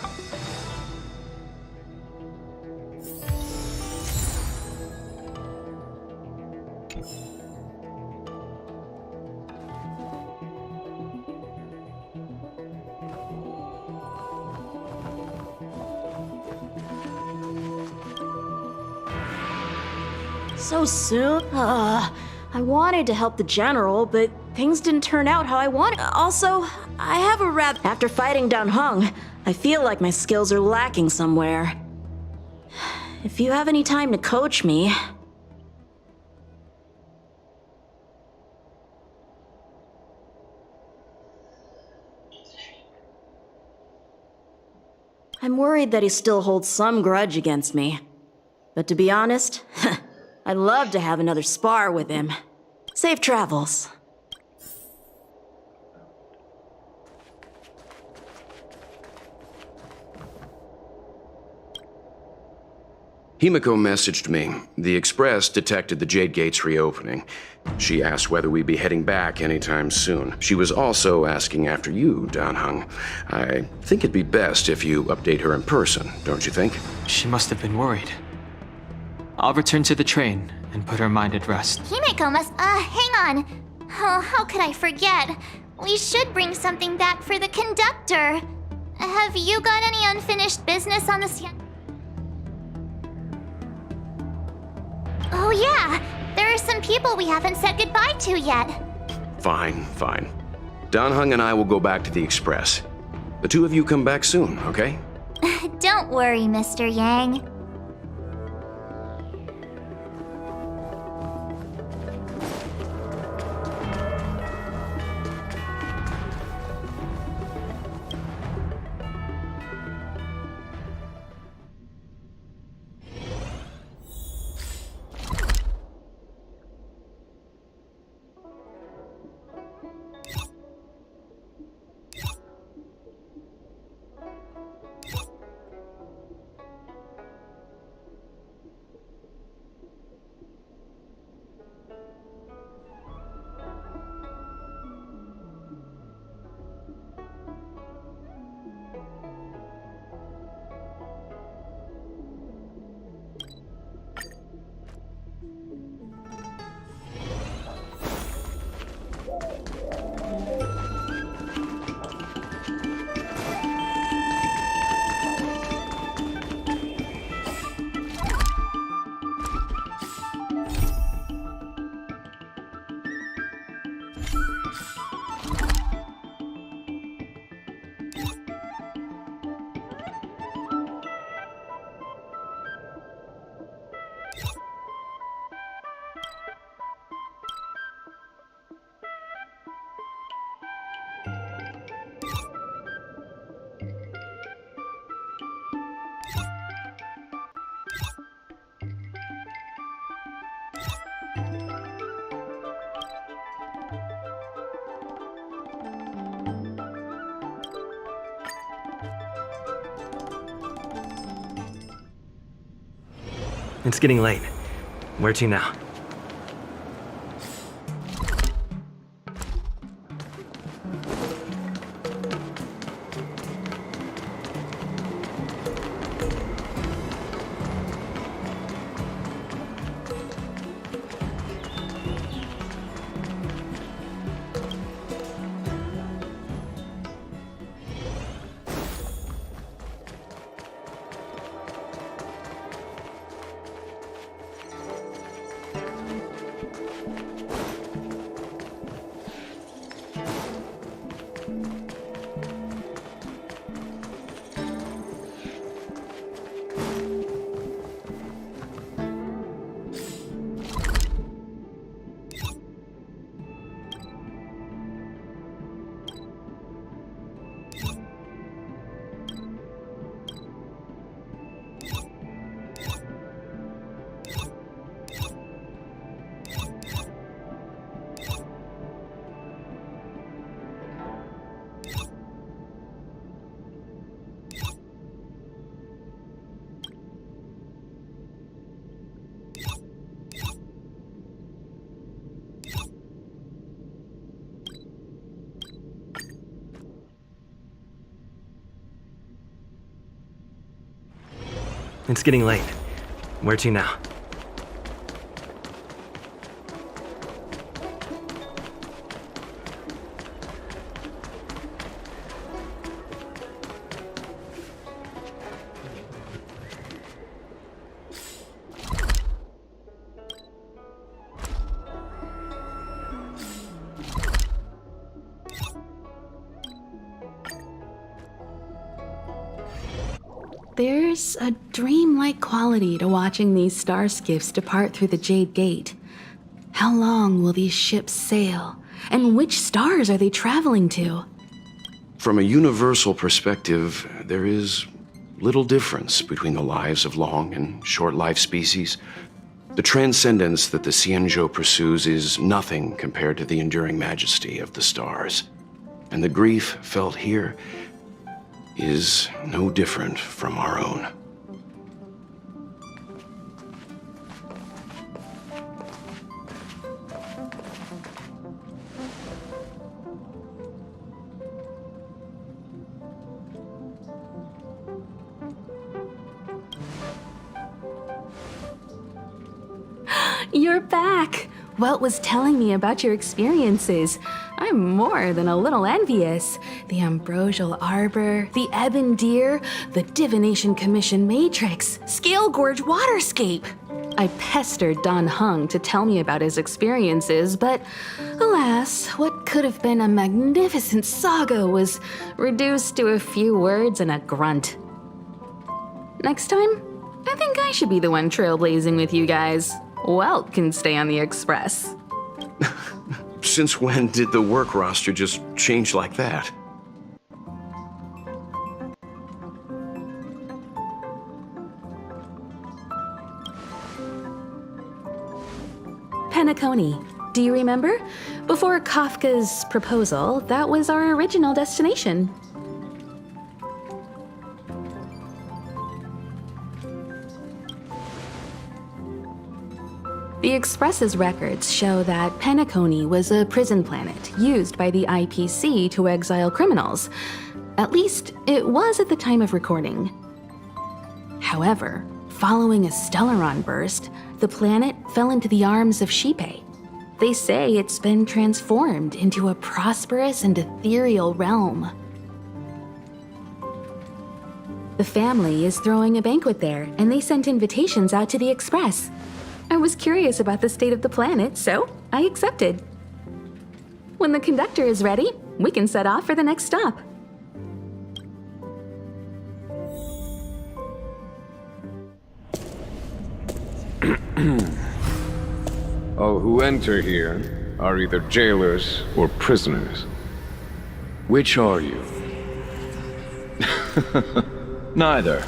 So soon? I wanted to help the general, but things didn't turn out how I wanted. Also, I have a rather... After fighting Dan Heng, I feel like my skills are lacking somewhere. If you have any time to coach me... I'm worried that he still holds some grudge against me. But to be honest, I'd love to have another spar with him. Safe travels. Himiko messaged me. The Express detected the Jade Gates reopening. She asked whether we'd be heading back anytime soon. She was also asking after you, Dan Heng. I think it'd be best if you update her in person, don't you think? She must have been worried. I'll return to the train and put her mind at rest. Himiko must... hang on. Oh, how could I forget? We should bring something back for the conductor. Have you got any unfinished business on the... Oh yeah, there are some people we haven't said goodbye to yet. Fine, fine. Dan Heng and I will go back to the Express. The two of you come back soon, okay? Don't worry, Mr. Yang. It's getting late. Where to now? It's getting late. Where to now? There's a dreamlike quality to watching these star skiffs depart through the Jade Gate. How long will these ships sail? And which stars are they traveling to? From a universal perspective, there is little difference between the lives of long and short-lived species. The transcendence that the Xianzhou pursues is nothing compared to the enduring majesty of the stars. And the grief felt here is no different from our own. You're back! Welt was telling me about your experiences. I'm more than a little envious. The Ambrosial Arbor, the Ebon Deer, the Divination Commission Matrix, Scale Gorge Waterscape. I pestered Dan Heng to tell me about his experiences, but alas, what could have been a magnificent saga was reduced to a few words and a grunt. Next time, I think I should be the one trailblazing with you guys. Welt can stay on the Express. Since when did the work roster just change like that? Penacony. Do you remember? Before Kafka's proposal, that was our original destination. The Express's records show that Penacony was a prison planet used by the IPC to exile criminals. At least, it was at the time of recording. However, following a Stellaron burst, the planet fell into the arms of Shipe. They say it's been transformed into a prosperous and ethereal realm. The family is throwing a banquet there, and they sent invitations out to the Express. I was curious about the state of the planet, so I accepted. When the conductor is ready, we can set off for the next stop. All who enter here are either jailers or prisoners. Which are you? Neither.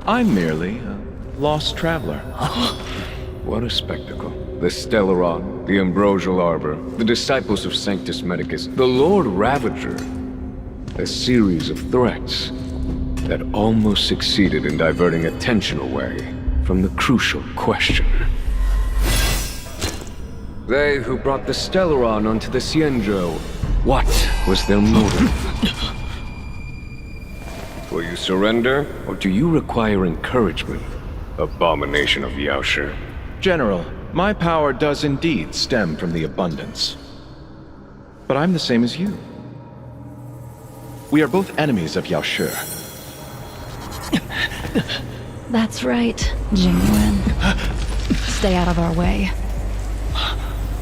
I'm merely a lost traveler. What a spectacle. The Stellaron, the Ambrosial Arbor, the Disciples of Sanctus Medicus, the Lord Ravager. A series of threats that almost succeeded in diverting attention away from the crucial question. They who brought the Stellaron onto the Xianzhou, what was their motive? Will you surrender, or do you require encouragement, abomination of Yaoshi? General, my power does indeed stem from the abundance. But I'm the same as you. We are both enemies of Yaoshi. That's right, Jingwen. Stay out of our way.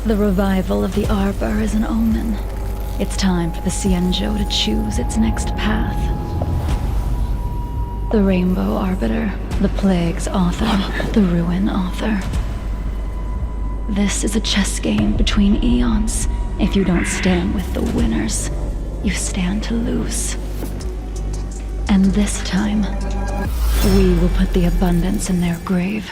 The revival of the Arbor is an omen. It's time for the Xianzhou to choose its next path. The Rainbow Arbiter, the Plague's author, the Ruin author. This is a chess game between eons. If you don't stand with the winners, you stand to lose. And this time, we will put the abundance in their grave.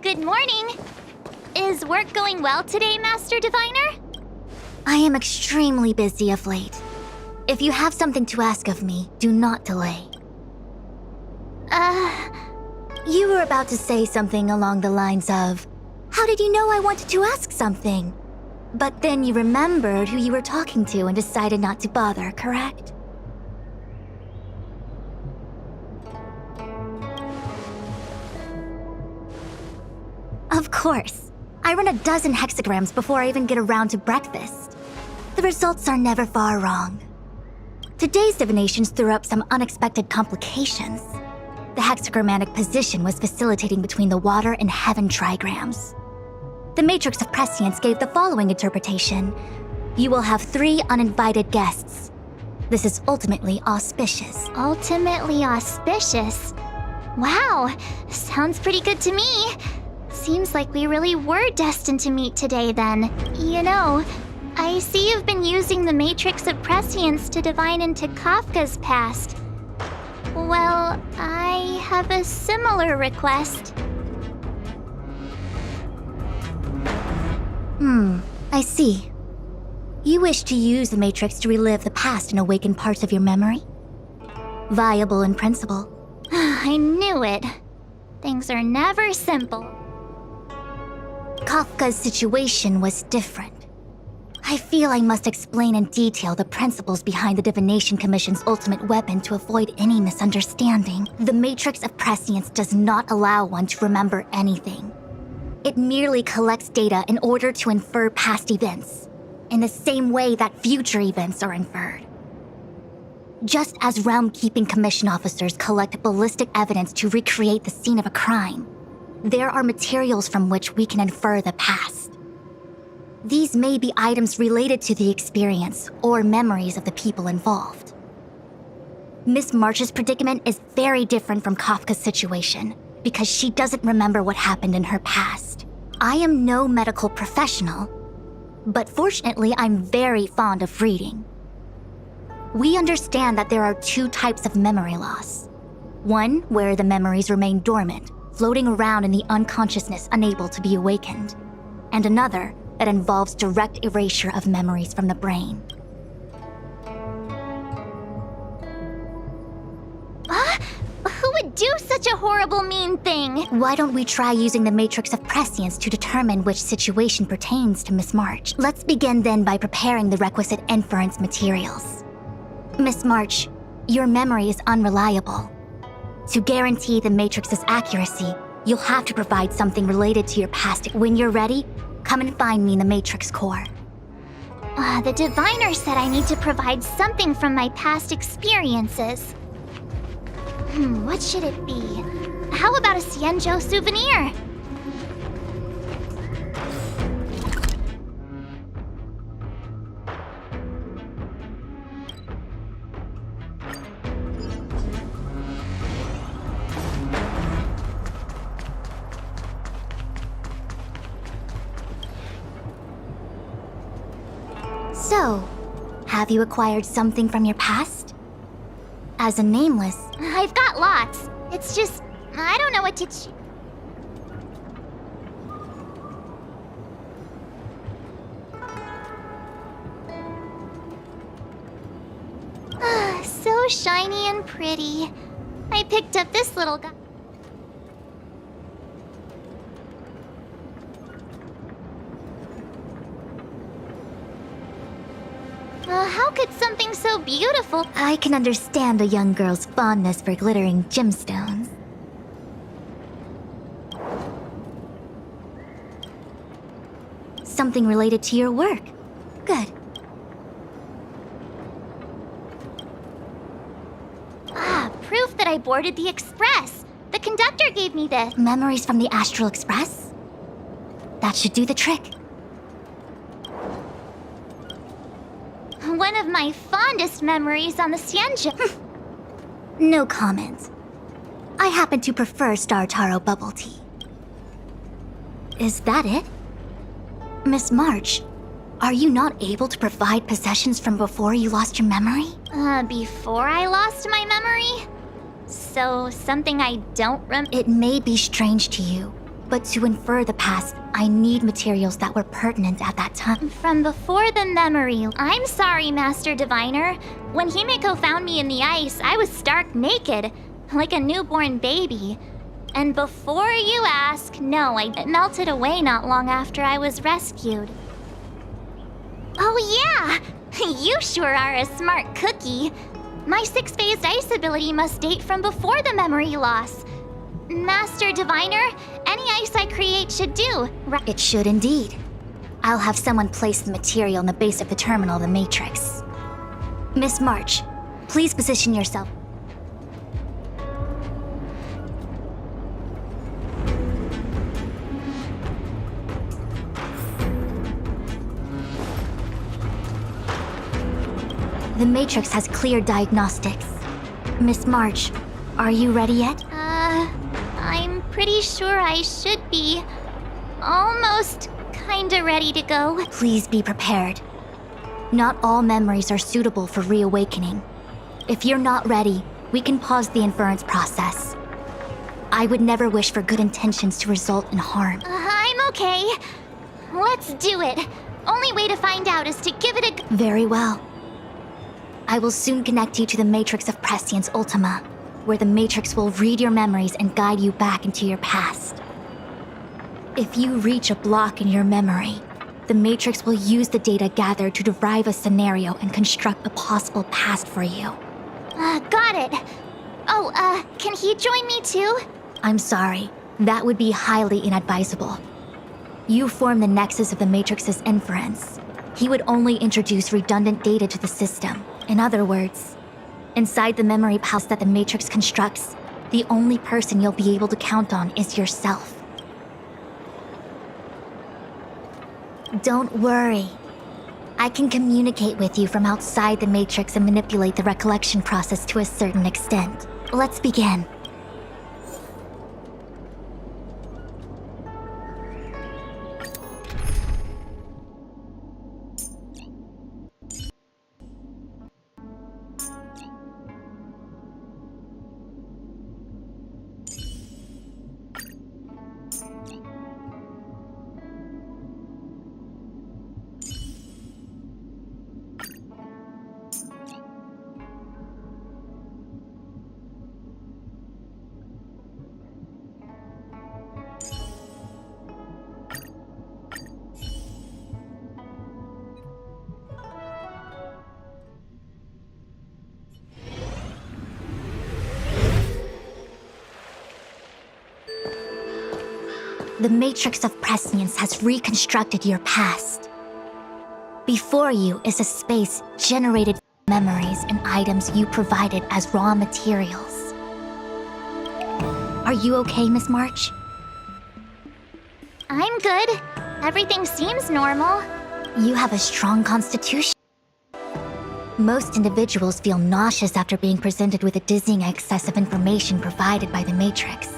Good morning! Is work going well today, Master Diviner? I am extremely busy of late. If you have something to ask of me, do not delay. You were about to say something along the lines of, how did you know I wanted to ask something? But then you remembered who you were talking to and decided not to bother, correct? Of course. I run a dozen hexagrams before I even get around to breakfast. The results are never far wrong. Today's divinations threw up some unexpected complications. The hexagrammatic position was facilitating between the water and heaven trigrams. The Matrix of Prescience gave the following interpretation. You will have 3 uninvited guests. This is ultimately auspicious. Ultimately auspicious? Wow, sounds pretty good to me. Seems like we really were destined to meet today then. You know, I see you've been using the Matrix of Prescience to divine into Kafka's past. Well, I have a similar request. I see. You wish to use the Matrix to relive the past and awaken parts of your memory? Viable in principle. I knew it. Things are never simple. Kafka's situation was different. I feel I must explain in detail the principles behind the Divination Commission's ultimate weapon to avoid any misunderstanding. The Matrix of Prescience does not allow one to remember anything. It merely collects data in order to infer past events, in the same way that future events are inferred. Just as Realm-Keeping Commission officers collect ballistic evidence to recreate the scene of a crime, there are materials from which we can infer the past. These may be items related to the experience or memories of the people involved. Miss March's predicament is very different from Kafka's situation because she doesn't remember what happened in her past. I am no medical professional, but fortunately I'm very fond of reading. We understand that there are 2 types of memory loss. One where the memories remain dormant, floating around in the unconsciousness unable to be awakened, and another that involves direct erasure of memories from the brain. Who would do such a horrible, mean thing? Why don't we try using the Matrix of Prescience to determine which situation pertains to Miss March? Let's begin then by preparing the requisite inference materials. Miss March, your memory is unreliable. To guarantee the Matrix's accuracy, you'll have to provide something related to your past. When you're ready, come and find me in the Matrix core. The diviner said I need to provide something from my past experiences. What should it be? How about a Xianzhou souvenir? So, have you acquired something from your past? As a nameless... I've got lots. It's just, I don't know what to so shiny and pretty. I picked up this little guy. How could something so beautiful... I can understand a young girl's fondness for glittering gemstones. Something related to your work. Good. Proof that I boarded the express. The conductor gave me this. Memories from the Astral Express? That should do the trick. One of my fondest memories on the Xianzhou. No comment. I happen to prefer Star Taro bubble tea. Is that it? Miss March, are you not able to provide possessions from before you lost your memory? Before I lost my memory? So, something I don't It may be strange to you, but to infer the past, I need materials that were pertinent at that time. From before the memory. I'm sorry, Master Diviner. When Himeko found me in the ice, I was stark naked, like a newborn baby. And before you ask, no, it melted away not long after I was rescued. Oh yeah! You sure are a smart cookie. My 6-phased ice ability must date from before the memory loss. Master Diviner, any ice I create should do, right? It should indeed. I'll have someone place the material in the base of the terminal of the Matrix. Miss March, Please position yourself. The Matrix has clear diagnostics. Miss March, are you ready yet? I'm pretty sure I should be. Almost kinda ready to go. Please be prepared. Not all memories are suitable for reawakening. If you're not ready, we can pause the inference process. I would never wish for good intentions to result in harm. I'm okay. Let's do it. Only way to find out is to give it a Very well. I will soon connect you to the Matrix of Prescience Ultima, where the Matrix will read your memories and guide you back into your past. If you reach a block in your memory, the Matrix will use the data gathered to derive a scenario and construct a possible past for you. Got it. Oh, can he join me too? I'm sorry, that would be highly inadvisable. You form the nexus of the Matrix's inference. He would only introduce redundant data to the system. In other words, inside the memory palace that the Matrix constructs, the only person you'll be able to count on is yourself. Don't worry. I can communicate with you from outside the Matrix and manipulate the recollection process to a certain extent. Let's begin. The Matrix of Prescience has reconstructed your past. Before you is a space generated from memories and items you provided as raw materials. Are you okay, Miss March? I'm good. Everything seems normal. You have a strong constitution. Most individuals feel nauseous after being presented with a dizzying excess of information provided by the Matrix.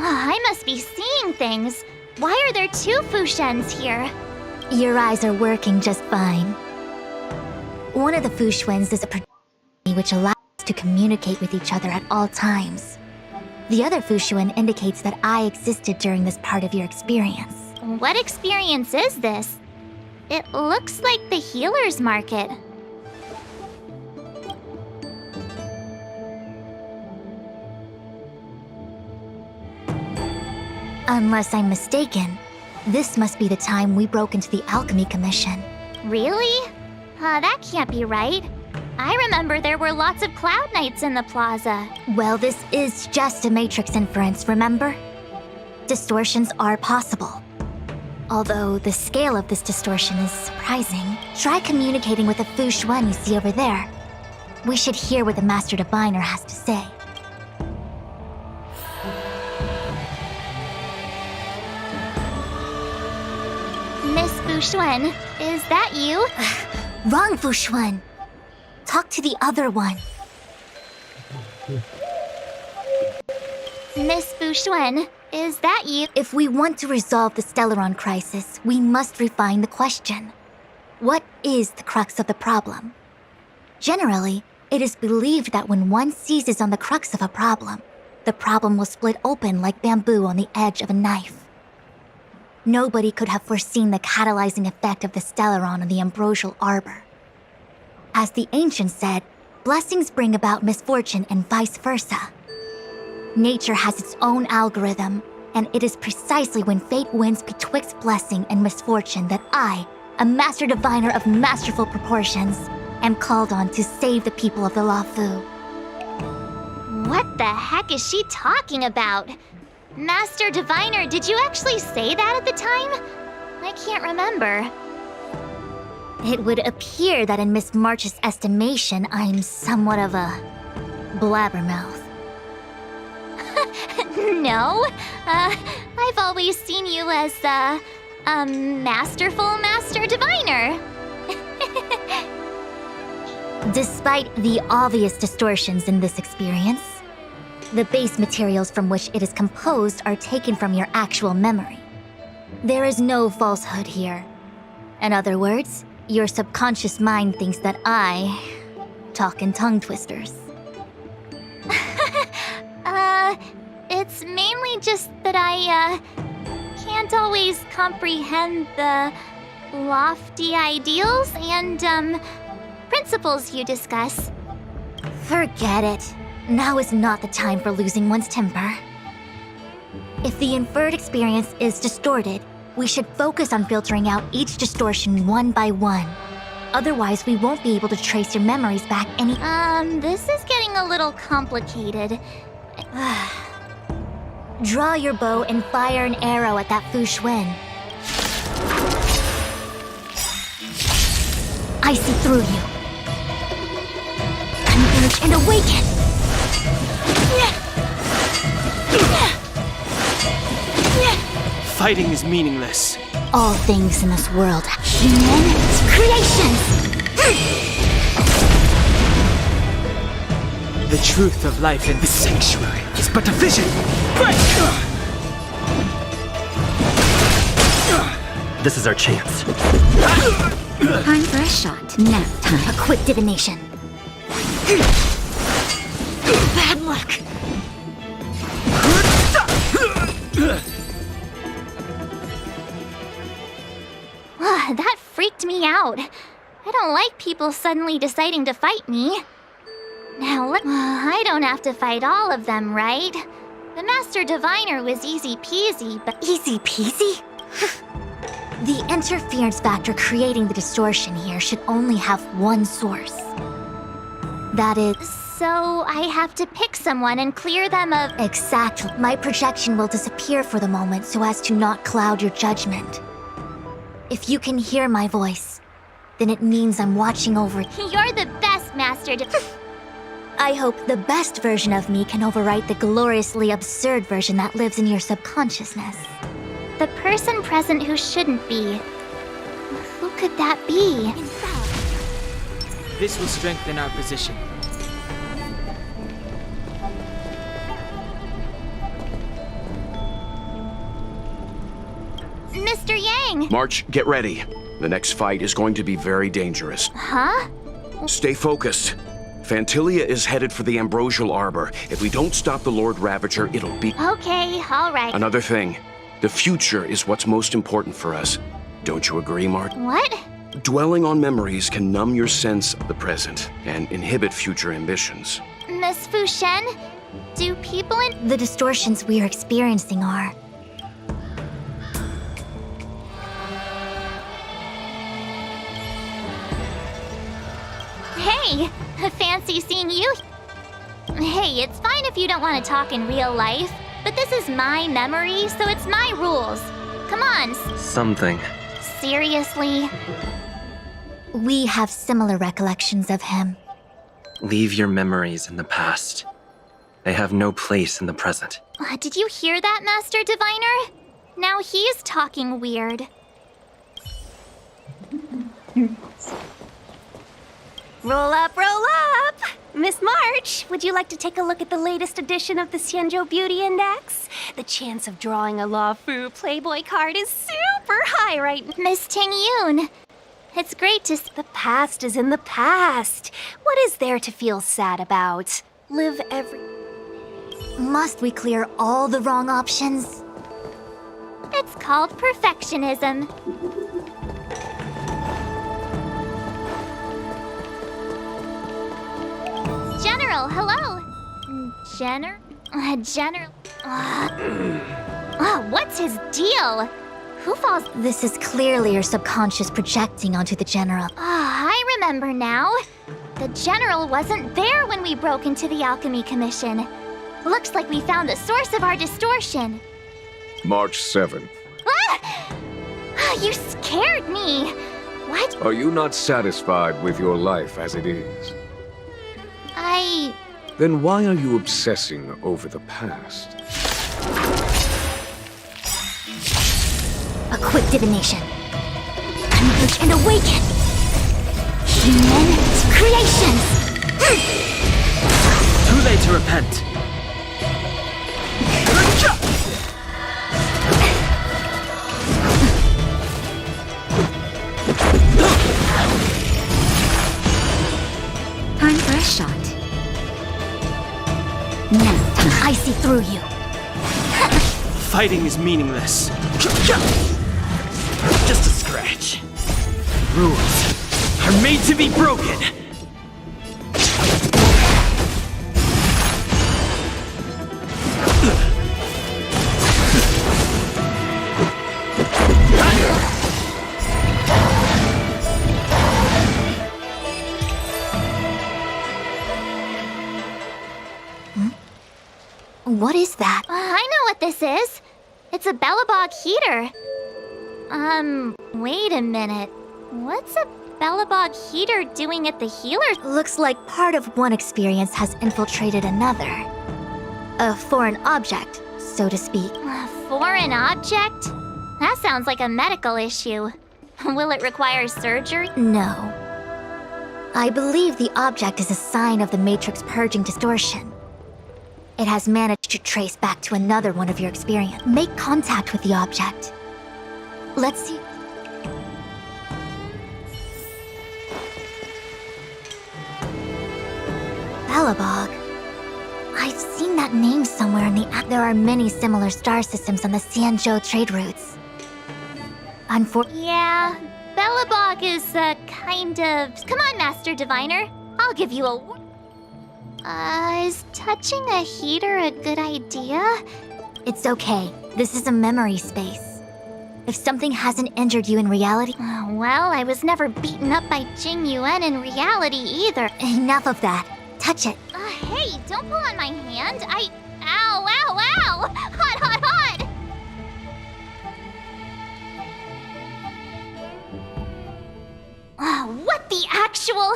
I must be seeing things. Why are there two Fushens here? Your eyes are working just fine. One of the Fushwens is a projection which allows us to communicate with each other at all times. The other Fushuen indicates that I existed during this part of your experience. What experience is this? It looks like the healer's market. Unless I'm mistaken, this must be the time we broke into the Alchemy Commission. Really? That can't be right. I remember there were lots of Cloud Knights in the plaza. Well, this is just a Matrix inference, remember? Distortions are possible. Although the scale of this distortion is surprising. Try communicating with the Fushuen you see over there. We should hear what the Master Diviner has to say. Miss Fushuen, is that you? Wrong Fushuen. Talk to the other one. Miss Fushuen, is that you? If we want to resolve the Stellaron crisis, we must refine the question. What is the crux of the problem? Generally, it is believed that when one seizes on the crux of a problem, the problem will split open like bamboo on the edge of a knife. Nobody could have foreseen the catalyzing effect of the Stellaron on the ambrosial arbor. As the ancients said, blessings bring about misfortune and vice versa. Nature has its own algorithm, and it is precisely when fate wins betwixt blessing and misfortune that I, a Master Diviner of masterful proportions, am called on to save the people of the Luofu. What the heck is she talking about? Master Diviner, did you actually say that at the time? I can't remember. It would appear that in Miss March's estimation, I'm somewhat of a blabbermouth. No, I've always seen you as a masterful master diviner. Despite the obvious distortions in this experience, the base materials from which it is composed are taken from your actual memory. There is no falsehood here. In other words, your subconscious mind thinks that I talk in tongue twisters. It's mainly just that I, can't always comprehend the lofty ideals and, principles you discuss. Forget it. Now is not the time for losing one's temper. If the inferred experience is distorted, we should focus on filtering out each distortion one by one. Otherwise, we won't be able to trace your memories back any— This is getting a little complicated. Draw your bow and fire an arrow at that Fu Xuan. I see through you. Converge and awaken! Fighting is meaningless. All things in this world, human creations! The truth of life in the sanctuary is but a vision. This is our chance. Time for a shot. Nap time. A quick divination. Bad luck. That freaked me out. I don't like people suddenly deciding to fight me. Now, I don't have to fight all of them, right? The Master Diviner was easy peasy, but— Easy peasy? The interference factor creating the distortion here should only have one source. That is— So I have to pick someone and clear them of— Exactly. My projection will disappear for the moment so as to not cloud your judgment. If you can hear my voice, then it means I'm watching over— You're the best, Master I hope the best version of me can overwrite the gloriously absurd version that lives in your subconsciousness. The person present who shouldn't be. Who could that be? This will strengthen our position. Mr. Yang! March, get ready. The next fight is going to be very dangerous. Huh? Stay focused. Fantilia is headed for the Ambrosial Arbor. If we don't stop the Lord Ravager, it'll be— Okay, all right. Another thing. The future is what's most important for us. Don't you agree, March? What? Dwelling on memories can numb your sense of the present and inhibit future ambitions. Miss Fu Shen, do people in— The distortions we are experiencing are— Hey, fancy seeing you. Hey, it's fine if you don't want to talk in real life, but this is my memory, so it's my rules. Come on. Something. Seriously? We have similar recollections of him. Leave your memories in the past. They have no place in the present. Did you hear that, Master Diviner? Now he's talking weird. Roll up, roll up! Miss March, would you like to take a look at the latest edition of the Xianzhou Beauty Index? The chance of drawing a Law Fu Playboy card is super high right now. Miss Ting Yun, it's great to— The past is in the past. What is there to feel sad about? Live every— Must we clear all the wrong options? It's called perfectionism. General, hello. General? What's his deal? Who falls— This is clearly your subconscious projecting onto the General. I remember now. The General wasn't there when we broke into the Alchemy Commission. Looks like we found the source of our distortion. March 7th. You scared me. What? Are you not satisfied with your life as it is? Then why are you obsessing over the past? A quick divination. Converge and awaken! Human creations! Too late to repent. Time for a shot. Now, I see through you. Fighting is meaningless. Just a scratch. Rules are made to be broken. What is that? I know what this is. It's a Belobog heater. Wait a minute. What's a Belobog heater doing at the healer? Looks like part of one experience has infiltrated another. A foreign object, so to speak. A foreign object? That sounds like a medical issue. Will it require surgery? No. I believe the object is a sign of the Matrix purging distortion. It has managed to trace back to another one of your experience. Make contact with the object. Let's see. Belobog. I've seen that name somewhere in the app. There are many similar star systems on the Xianzhou trade routes. Yeah, Belobog is a kind of... Come on, Master Diviner. I'll give you a... is touching a heater a good idea? It's okay. This is a memory space. If something hasn't injured you in reality... Well, I was never beaten up by Jing Yuan in reality either. Enough of that. Touch it. Hey, don't pull on my hand. Ow, ow, ow! Hot, hot, hot! What the actual...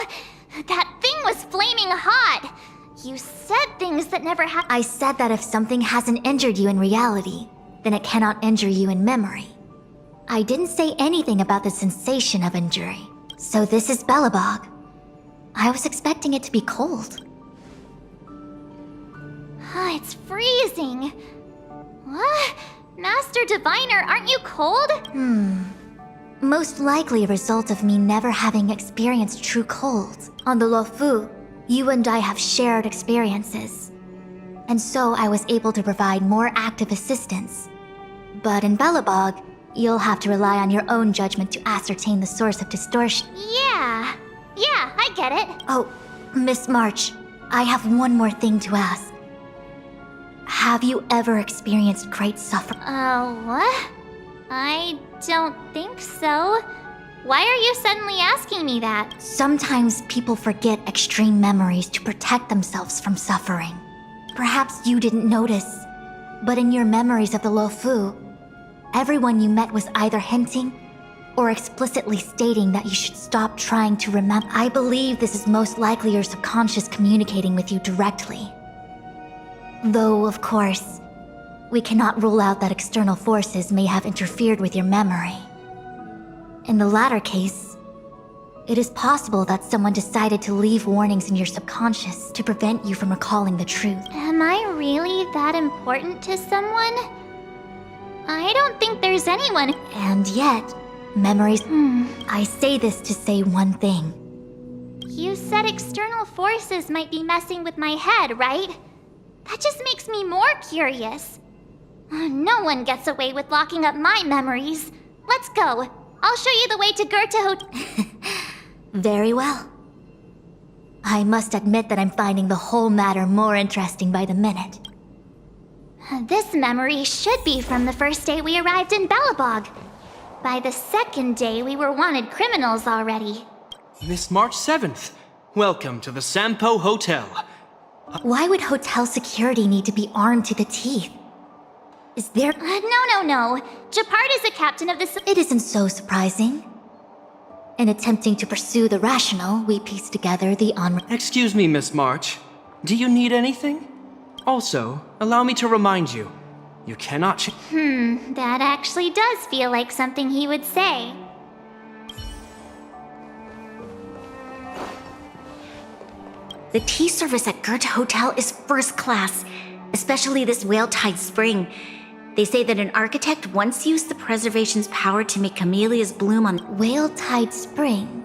That thing was flaming hot! You said things that never happened. I said that if something hasn't injured you in reality, then it cannot injure you in memory. I didn't say anything about the sensation of injury. So this is Belobog. I was expecting it to be cold. It's freezing. What? Master Diviner, aren't you cold? Most likely a result of me never having experienced true cold. On the Luofu, you and I have shared experiences. And so I was able to provide more active assistance. But in Belobog, you'll have to rely on your own judgment to ascertain the source of distortion. Yeah, I get it. Oh, Miss March, I have one more thing to ask. Have you ever experienced great suffering? What? I don't think so. Why are you suddenly asking me that? Sometimes people forget extreme memories to protect themselves from suffering. Perhaps you didn't notice, but in your memories of the Luofu, everyone you met was either hinting or explicitly stating that you should stop trying to remember. I believe this is most likely your subconscious communicating with you directly. Though, of course, we cannot rule out that external forces may have interfered with your memory. In the latter case, it is possible that someone decided to leave warnings in your subconscious to prevent you from recalling the truth. Am I really that important to someone? I don't think there's anyone. And yet, memories... I say this to say one thing. You said external forces might be messing with my head, right? That just makes me more curious. No one gets away with locking up my memories. Let's go. I'll show you the way to Goethe Hotel. Very well. I must admit that I'm finding the whole matter more interesting by the minute. This memory should be from the first day we arrived in Belobog. By the second day, we were wanted criminals already. Miss March 7th, welcome to the Sampo Hotel. Why would hotel security need to be armed to the teeth? Is there... No. Japard is the captain of the... It isn't so surprising. In attempting to pursue the rational, we piece together the Excuse me, Miss March. Do you need anything? Also, allow me to remind you, you cannot That actually does feel like something he would say. The tea service at Goethe Hotel is first class, especially this Whale-Tide Spring. They say that an architect once used the preservation's power to make camellias bloom on Whale-Tide Spring.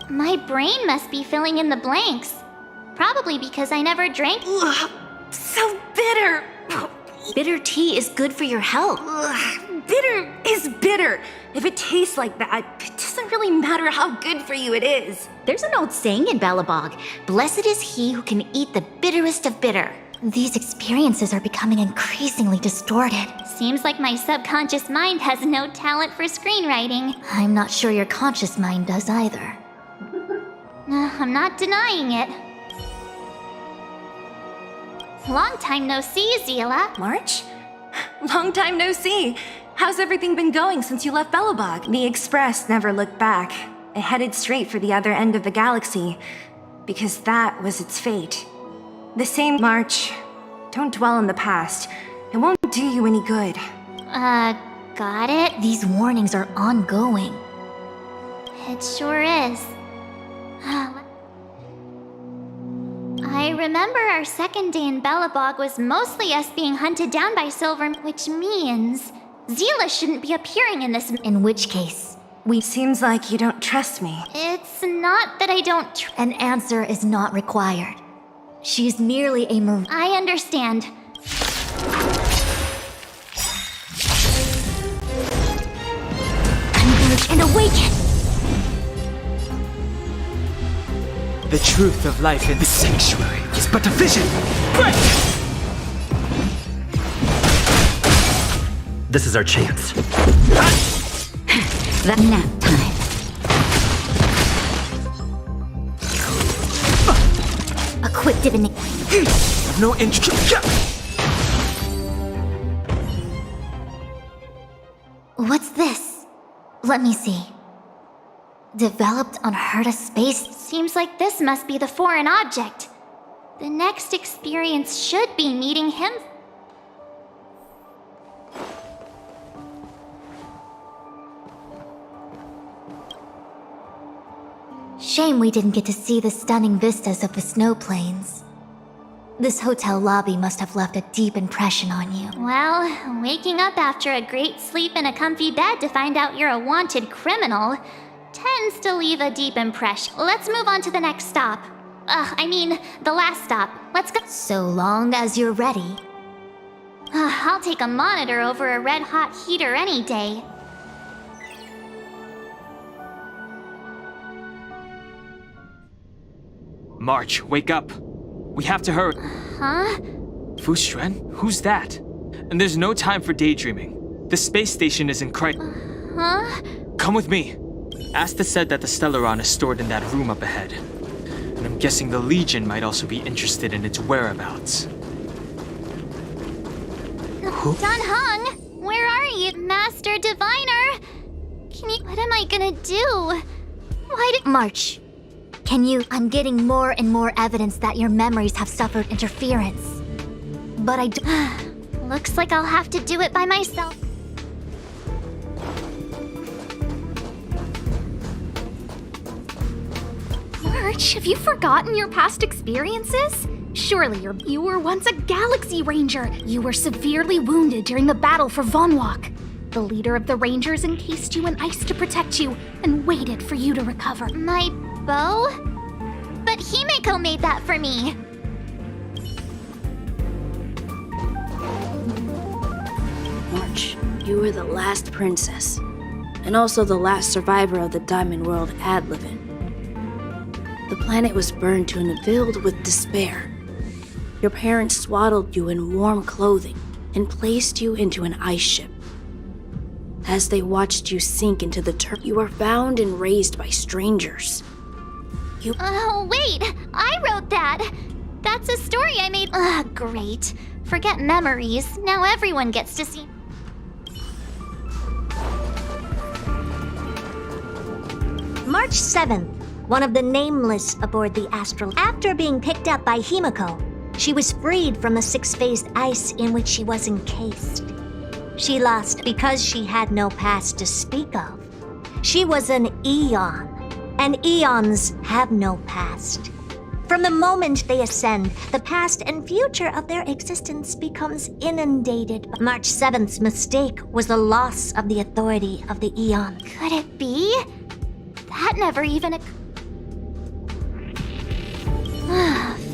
My brain must be filling in the blanks. Probably because I never drank. Ugh, so bitter! Bitter tea is good for your health. Bitter is bitter. If it tastes like that, it doesn't really matter how good for you it is. There's an old saying in Belobog, blessed is he who can eat the bitterest of bitter. These experiences are becoming increasingly distorted. Seems like my subconscious mind has no talent for screenwriting. I'm not sure your conscious mind does either. I'm not denying it. Long time no see, Zila. March? Long time no see. How's everything been going since you left Belobog? The Express never looked back. It headed straight for the other end of the galaxy, because that was its fate. The same March. Don't dwell on the past. It won't do you any good. Got it? These warnings are ongoing. It sure is. I remember our second day in Belobog was mostly us being hunted down by Silver, which means Zila shouldn't be appearing in this. In which case, Seems like you don't trust me. It's not that I don't An answer is not required. She's merely a I understand. Converge and awaken! The truth of life in this sanctuary is but a vision. Break! This is our chance. That nap time. A quick divination. No interest. What's this? Let me see. Developed on Herta space. Seems like this must be the foreign object. The next experience should be meeting him. Shame we didn't get to see the stunning vistas of the snow plains. This hotel lobby must have left a deep impression on you. Well, waking up after a great sleep in a comfy bed to find out you're a wanted criminal tends to leave a deep impression. Let's move on to the next stop. The last stop. Let's go. So long as you're ready. I'll take a monitor over a red-hot heater any day. March, wake up. We have to hurry. Huh? Fu Xuan? Who's that? And there's no time for daydreaming. The space station is in crisis. Huh? Come with me. Asta said that the Stellaron is stored in that room up ahead. And I'm guessing the Legion might also be interested in its whereabouts. Dan Heng, where are you? Master Diviner? What am I gonna do? March. I'm getting more and more evidence that your memories have suffered interference. But Looks like I'll have to do it by myself. March, have you forgotten your past experiences? Surely you were once a Galaxy Ranger. You were severely wounded during the battle for Vonwalk. The leader of the Rangers encased you in ice to protect you and waited for you to recover. My bow? But Himeko made that for me. March, you were the last princess, and also the last survivor of the Diamond World Adlivin. The planet was burned to and filled with despair. Your parents swaddled you in warm clothing and placed you into an ice ship. As they watched you sink into the turf, you were found and raised by strangers. Oh, wait! I wrote that! That's a story I made. Great. Forget memories. Now everyone gets to see. March 7th, one of the nameless aboard the Astral. After being picked up by Himiko, she was freed from the six-phased ice in which she was encased. She lost because she had no past to speak of. She was an Eon, and Eons have no past. From the moment they ascend, the past and future of their existence becomes inundated. March 7th's mistake was the loss of the authority of the Eon. Could it be? That never even...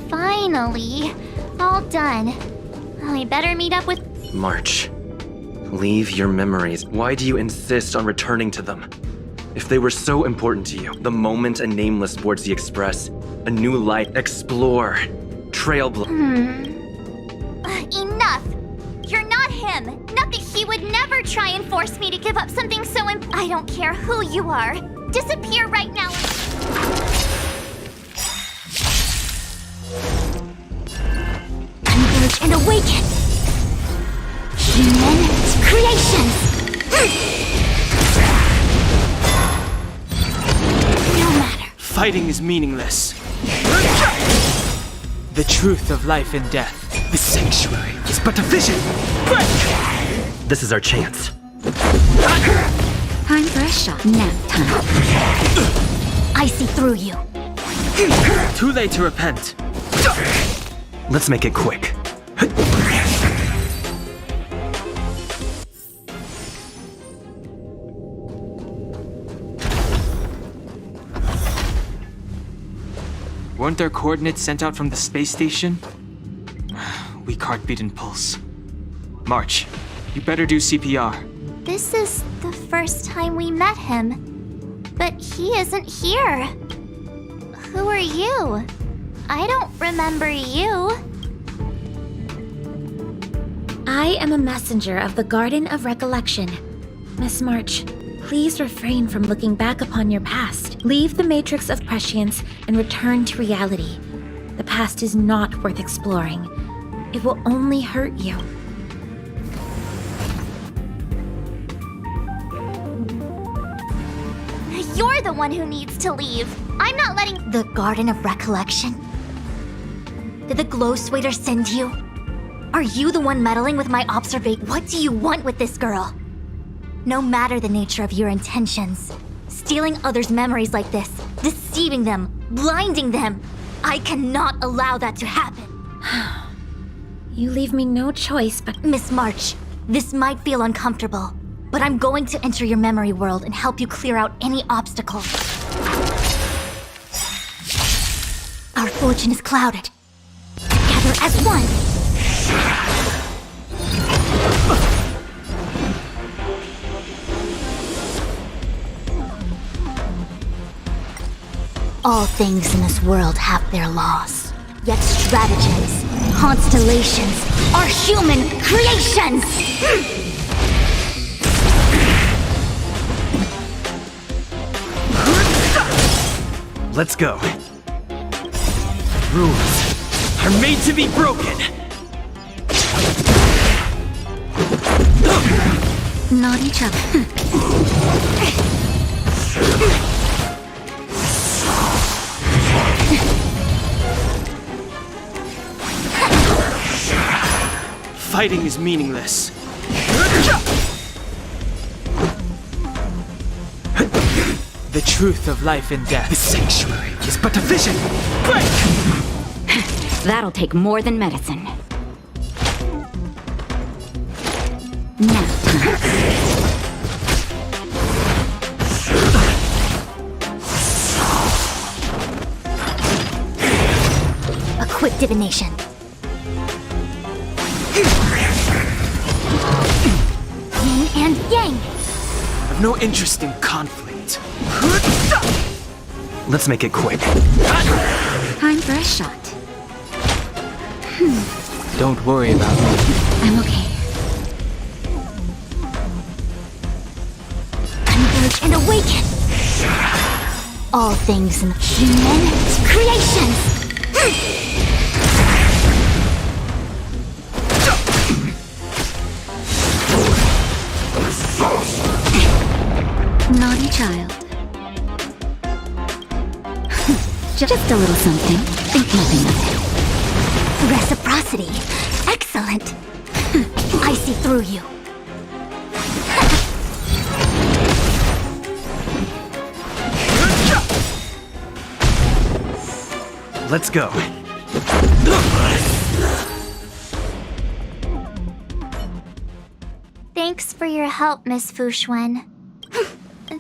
Finally. All done. We better meet up with... March. Leave your memories. Why do you insist on returning to them? If they were so important to you, the moment a nameless boards the Express, a new light, explore, trailblaze. Enough! You're not him! Nothing. He would never try and force me to give up something so I don't care who you are. Disappear right now. Converge and awaken! Human creations! No matter. Fighting is meaningless. The truth of life and death. The sanctuary is but a vision. This is our chance. Time for a shot. Nap time. I see through you. Too late to repent. Let's make it quick. Weren't there coordinates sent out from the space station? Weak heartbeat and pulse. March, you better do CPR. This is the first time we met him. But he isn't here. Who are you? I don't remember you. I am a messenger of the Garden of Recollection. Miss March, please refrain from looking back upon your past. Leave the matrix of prescience and return to reality. The past is not worth exploring. It will only hurt you. You're the one who needs to leave. I'm not letting... The Garden of Recollection? Did the Glow Swader send you? Are you the one meddling with my observation? What do you want with this girl? No matter the nature of your intentions, stealing others' memories like this, deceiving them, blinding them, I cannot allow that to happen. You leave me no choice but... Miss March, this might feel uncomfortable, but I'm going to enter your memory world and help you clear out any obstacles. Our fortune is clouded. Together as one! All things in this world have their laws. Yet stratagems, constellations, are human creations! Let's go. Rules are made to be broken. Not each other. Fighting is meaningless. The truth of life and death. The sanctuary is but a vision. That'll take more than medicine. Nap time. A quick divination. Yin and yang. I've no interest in conflict. Let's make it quick. Time for a shot. Don't worry about me. I'm okay. Converge and awaken! All things in human creations! Naughty child. Just a little something. Think nothing of it. Reciprocity. Excellent. I see through you. Let's go. Thanks for your help, Miss Fuxuan.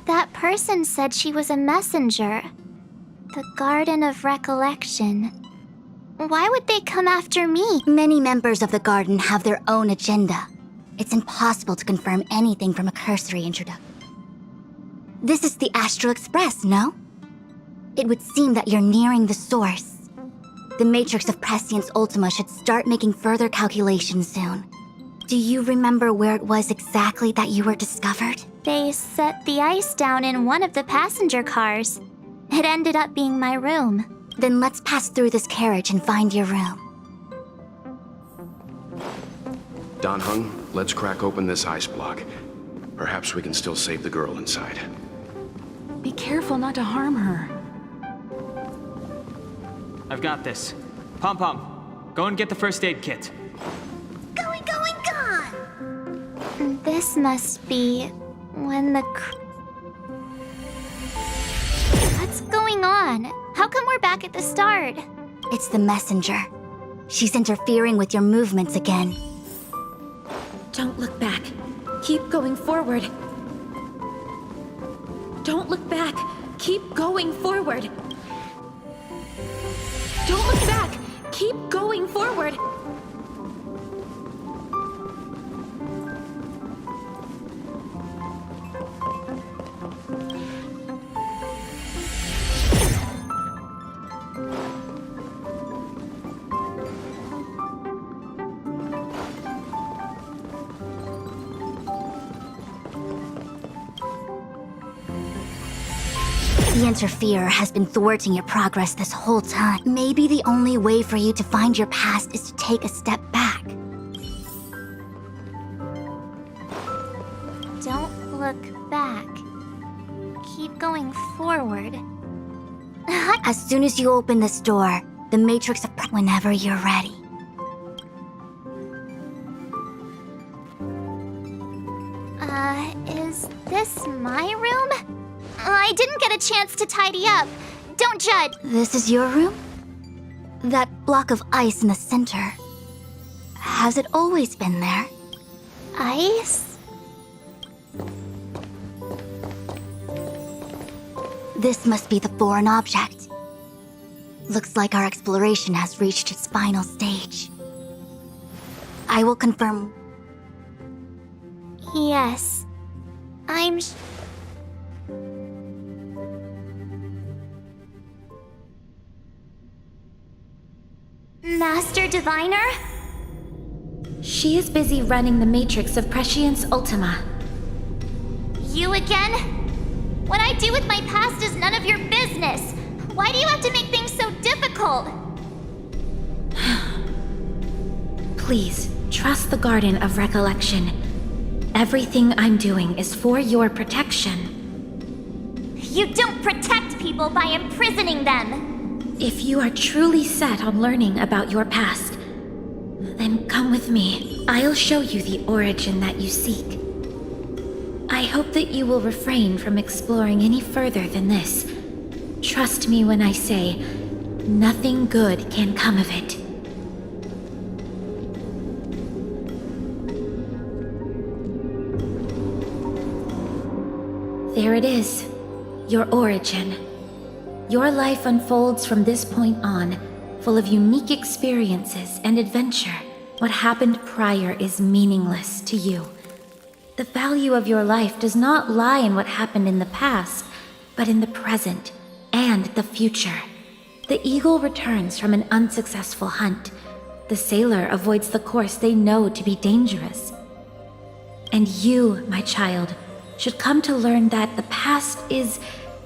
That person said she was a messenger. The Garden of Recollection. Why would they come after me? Many members of the Garden have their own agenda. It's impossible to confirm anything from a cursory introduction. This is the Astral Express, no? It would seem that you're nearing the source. The Matrix of Prescience Ultima should start making further calculations soon. Do you remember where it was exactly that you were discovered? They set the ice down in one of the passenger cars. It ended up being my room. Then let's pass through this carriage and find your room. Dan Heng, let's crack open this ice block. Perhaps we can still save the girl inside. Be careful not to harm her. I've got this. Pom Pom, go and get the first aid kit. Going, gone! This must be when the... What's going on? How come we're back at the start? It's the messenger. She's interfering with your movements again. Don't look back. Keep going forward. Don't look back. Keep going forward. Don't look back. Keep going forward. The interferer has been thwarting your progress this whole time. Maybe the only way for you to find your past is to take a step back. Don't look back. Keep going forward. As soon as you open this door, the Matrix of whenever you're ready. Is this my room? I didn't get a chance to tidy up. Don't judge. This is your room? That block of ice in the center. Has it always been there? Ice? This must be the foreign object. Looks like our exploration has reached its final stage. I will confirm. Yes. I'm... Master Diviner? She is busy running the Matrix of Prescience Ultima. You again? What I do with my past is none of your business. Why do you have to make things so difficult? Please, trust the Garden of Recollection. Everything I'm doing is for your protection. You don't protect people by imprisoning them. If you are truly set on learning about your past, then come with me. I'll show you the origin that you seek. I hope that you will refrain from exploring any further than this. Trust me when I say, nothing good can come of it. There it is, your origin. Your life unfolds from this point on, full of unique experiences and adventure. What happened prior is meaningless to you. The value of your life does not lie in what happened in the past, but in the present and the future. The eagle returns from an unsuccessful hunt. The sailor avoids the course they know to be dangerous. And you, my child, should come to learn that the past is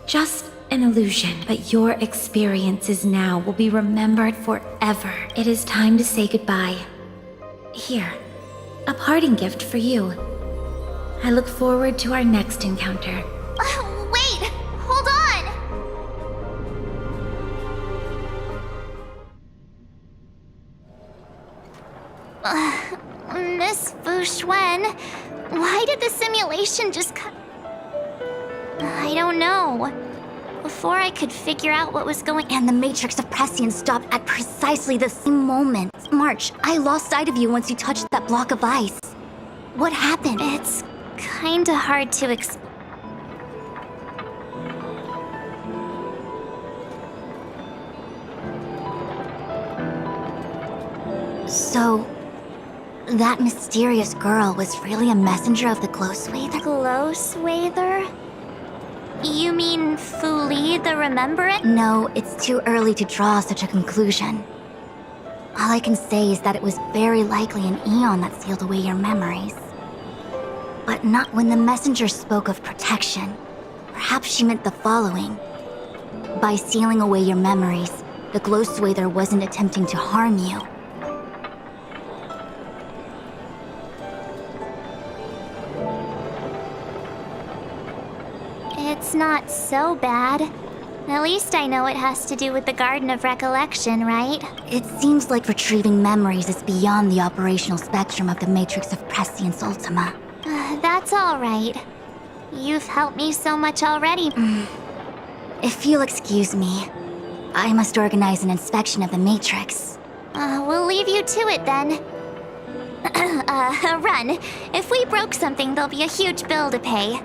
just an illusion, but your experiences now will be remembered forever. It is time to say goodbye. Here, a parting gift for you. I look forward to our next encounter. Wait! Hold on! Miss Fushuen, why did the simulation just cut? I don't know. Before I could figure out what was going on. And the Matrix of Prescience stopped at precisely the same moment. March, I lost sight of you once you touched that block of ice. What happened? It's kinda hard to explain. So, that mysterious girl was really a messenger of the Glow Swather? Glow Swather? You mean Fu Li, the Remembrant? No, it's too early to draw such a conclusion. All I can say is that it was very likely an Eon that sealed away your memories. But not when the messenger spoke of protection. Perhaps she meant the following. By sealing away your memories, the Glow Swather wasn't attempting to harm you. It's not so bad. At least I know it has to do with the Garden of Recollection, right? It seems like retrieving memories is beyond the operational spectrum of the Matrix of Prescience Ultima. That's all right. You've helped me so much already. If you'll excuse me, I must organize an inspection of the Matrix. We'll leave you to it then. Run. If we broke something, there'll be a huge bill to pay.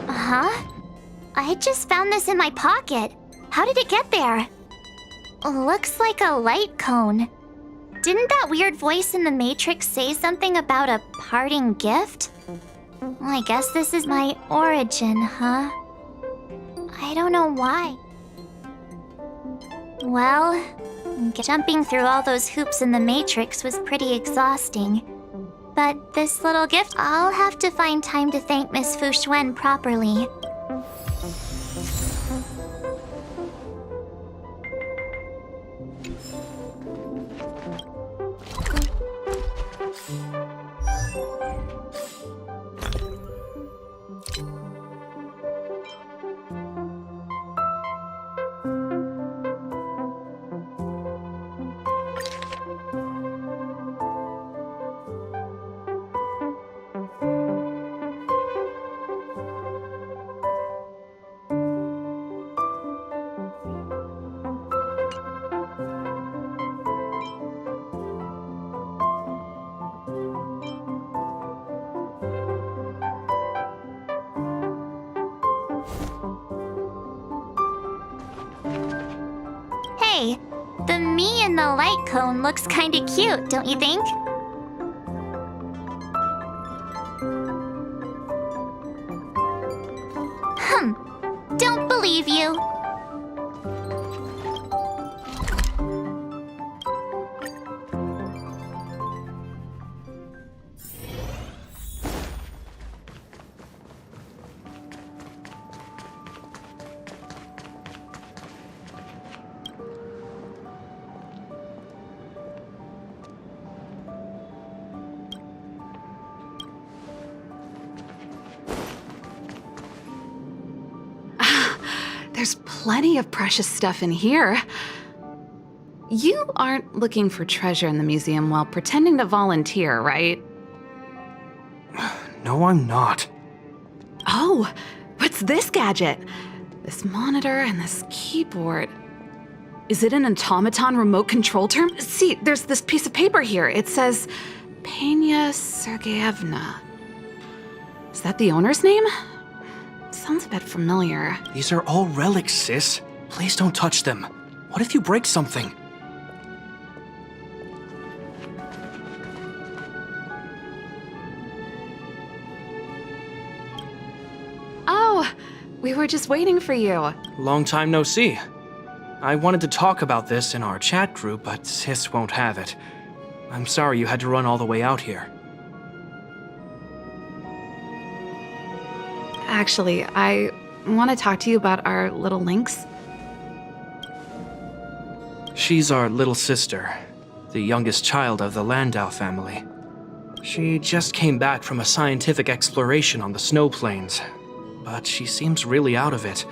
Huh? I just found this in my pocket. How did it get there? Looks like a light cone. Didn't that weird voice in the Matrix say something about a parting gift? Well, I guess this is my origin, huh? I don't know why. Well, jumping through all those hoops in the Matrix was pretty exhausting. But this little gift, I'll have to find time to thank Miss Fushuen properly. Hey, the me in the light cone looks kinda cute, don't you think? Don't believe you. There's plenty of precious stuff in here. You aren't looking for treasure in the museum while pretending to volunteer, right? No, I'm not. Oh, what's this gadget? This monitor and this keyboard. Is it an automaton remote control term? See, there's this piece of paper here. It says, Pena Sergeyevna. Is that the owner's name? Sounds a bit familiar. These are all relics, sis. Please don't touch them. What if you break something? Oh, we were just waiting for you. Long time no see. I wanted to talk about this in our chat group, but sis won't have it. I'm sorry you had to run all the way out here. Actually, I want to talk to you about our little Lynx. She's our little sister, the youngest child of the Landau family. She just came back from a scientific exploration on the snow plains, but she seems really out of it.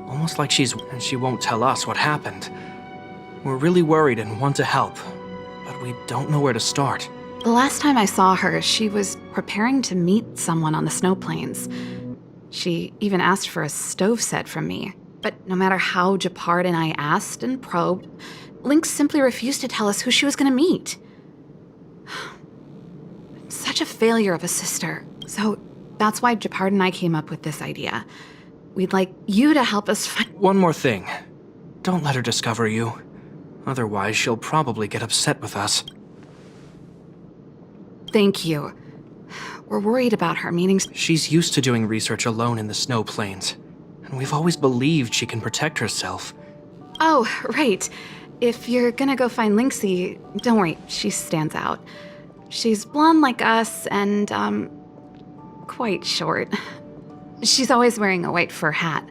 Almost like she won't tell us what happened. We're really worried and want to help, but we don't know where to start. The last time I saw her, she was preparing to meet someone on the snow plains. She even asked for a stove set from me. But no matter how Japard and I asked and probed, Lynx simply refused to tell us who she was going to meet. Such a failure of a sister. So that's why Japard and I came up with this idea. We'd like you to help us find— One more thing. Don't let her discover you. Otherwise, she'll probably get upset with us. Thank you. We're worried about her, meaning— She's used to doing research alone in the snow plains, and we've always believed she can protect herself. Oh, right. If you're gonna go find Lynxie, don't worry, she stands out. She's blonde like us and, quite short. She's always wearing a white fur hat.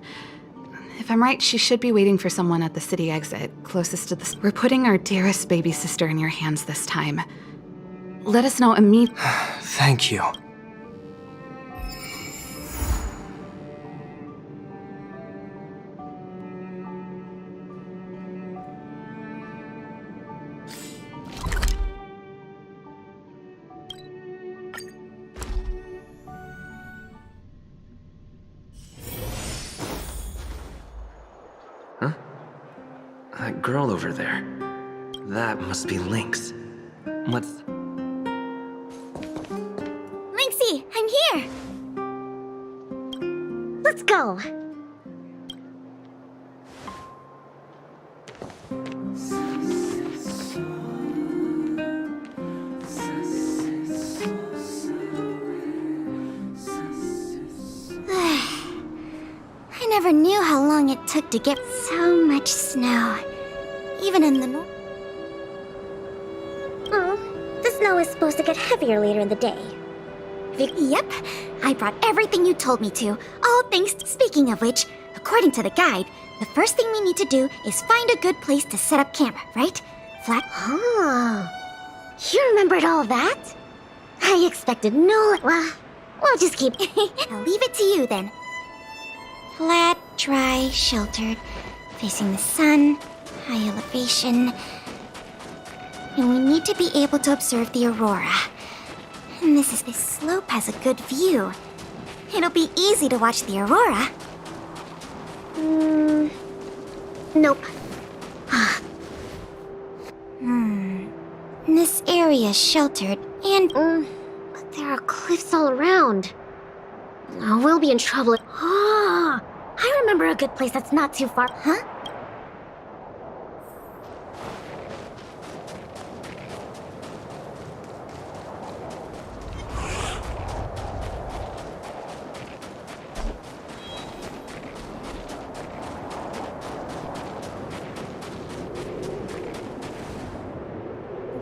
If I'm right, she should be waiting for someone at the city exit, closest to the— We're putting our dearest baby sister in your hands this time. Let us know immediately. Thank you. That girl over there. That must be Lynx. Let's... Lynxie, I'm here! Let's go! I never knew how long it took to get so much snow. Even in the north. Oh, the snow is supposed to get heavier later in the day. Yep, I brought everything you told me to. All thanks to— Speaking of which, according to the guide, the first thing we need to do is find a good place to set up camp, right? Flat— Oh, you remembered all that? I expected no— Well, we'll just keep— I'll leave it to you then. Flat, dry, sheltered, facing the sun, high elevation. And we need to be able to observe the aurora. And this slope has a good view. It'll be easy to watch the aurora. Nope. This area is sheltered and... but there are cliffs all around. Oh, we'll be in trouble. Ah, I remember a good place that's not too far. Huh?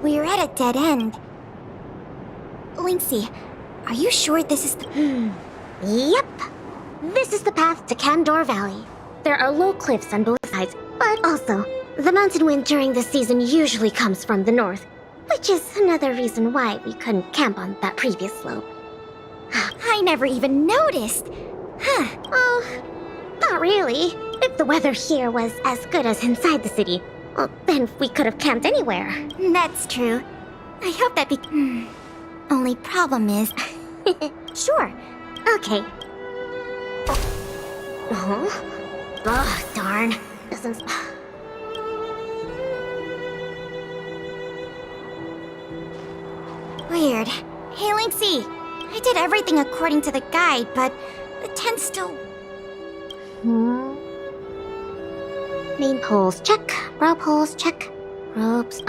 We're at a dead end. Lynxie, are you sure this is the— Yep. This is the path to Kandor Valley. There are low cliffs on both sides, but also, the mountain wind during this season usually comes from the north, which is another reason why we couldn't camp on that previous slope. I never even noticed. Huh. Oh, not really. If the weather here was as good as inside the city, well, then we could have camped anywhere. That's true. I hope that Only problem is... Sure. Okay. Oh. Ugh, darn. Doesn't... Weird. Hey, Linksy. I did everything according to the guide, but the tent's still... Main poles, check. Rope holes, check. Ropes.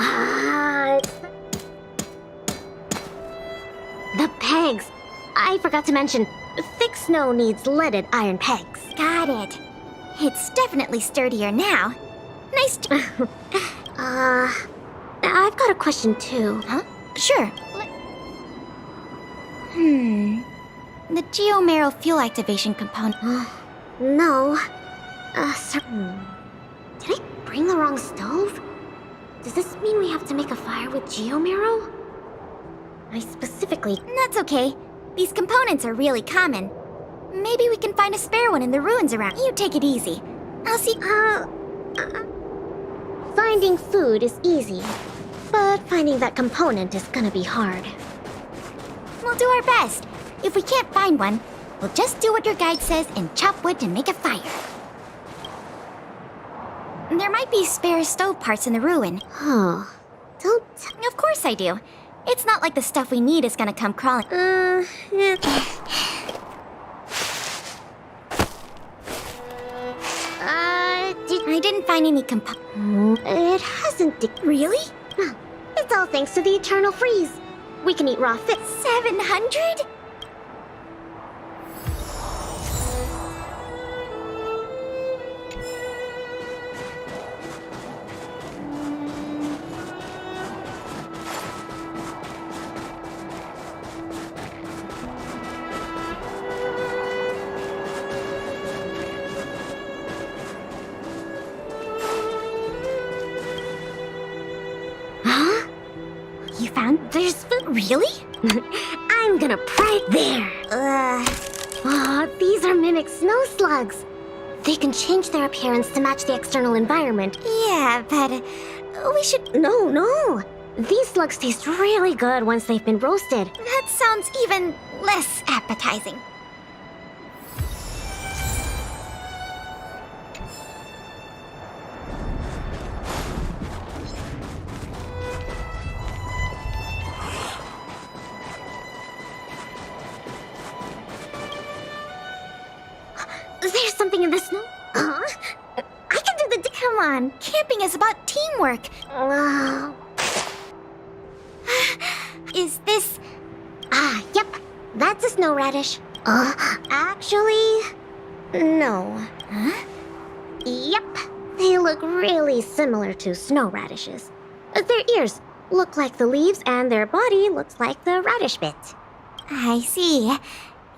The pegs. I forgot to mention, thick snow needs leaded iron pegs. Got it. It's definitely sturdier now. Nice I've got a question too. Huh? Sure. The geomarrow fuel activation component. No. Sir... Did I bring the wrong stove? Does this mean we have to make a fire with geomarrow? I specifically... That's okay. These components are really common. Maybe we can find a spare one in the ruins around. You take it easy. I'll see... Finding food is easy, but finding that component is gonna be hard. We'll do our best. If we can't find one, we'll just do what your guide says and chop wood to make a fire. There might be spare stove parts in the ruin. Oh, don't... Of course I do. It's not like the stuff we need is gonna come crawling. Yeah. I didn't find any It hasn't... Really? It's all thanks to the eternal freeze. We can eat raw fish. 700? You found there's food? Really? I'm gonna pry it there. These are mimic snow slugs. They can change their appearance to match the external environment. Yeah, but we should... No. These slugs taste really good once they've been roasted. That sounds even less appetizing. There's something in the snow. I can do the... Come on, camping is about teamwork. Is this... Yep. That's a snow radish. Actually... No. Huh? Yep. They look really similar to snow radishes. Their ears look like the leaves and their body looks like the radish bit. I see.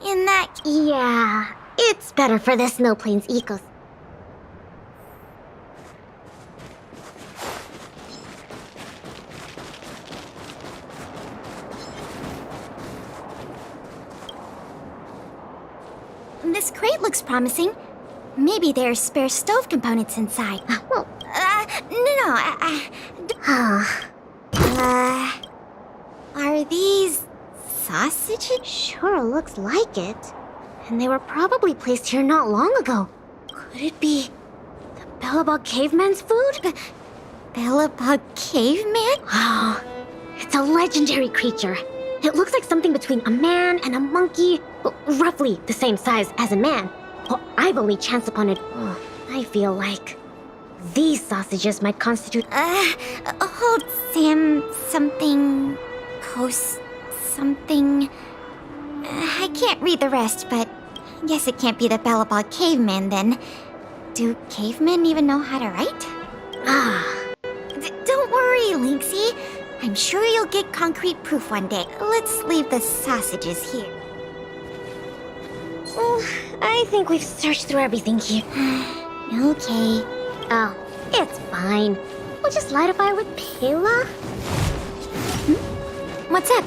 In that... Yeah. It's better for the snow plains ecos. This crate looks promising. Maybe there's spare stove components inside. Well, Are these sausages? Sure looks like it. And they were probably placed here not long ago. Could it be the Bellabog caveman's food? Bellabog caveman? Oh, it's a legendary creature. It looks like something between a man and a monkey. Well, roughly the same size as a man. Well, I've only chanced upon it. I feel like these sausages might constitute... Hold Sam something... Post something... I can't read the rest, but I guess it can't be the Bellabog caveman then. Do cavemen even know how to write? Don't worry, Linksy. I'm sure you'll get concrete proof one day. Let's leave the sausages here. I think we've searched through everything here. Okay. Oh, it's fine. We'll just light a fire with Pela. What's up?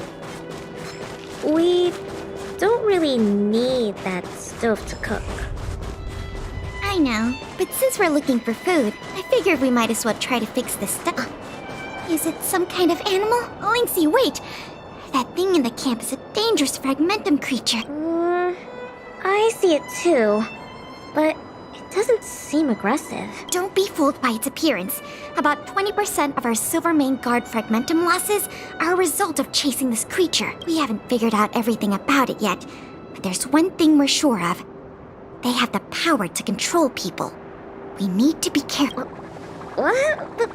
We don't really need that stove to cook. I know. But since we're looking for food, I figured we might as well try to fix this stuff. Is it some kind of animal? Linksy, wait! That thing in the camp is a dangerous fragmentum creature. I see it too. But it doesn't seem aggressive. Don't be fooled by its appearance. About 20% of our Silvermane Guard fragmentum losses are a result of chasing this creature. We haven't figured out everything about it yet, but there's one thing we're sure of. They have the power to control people. We need to be careful. What? But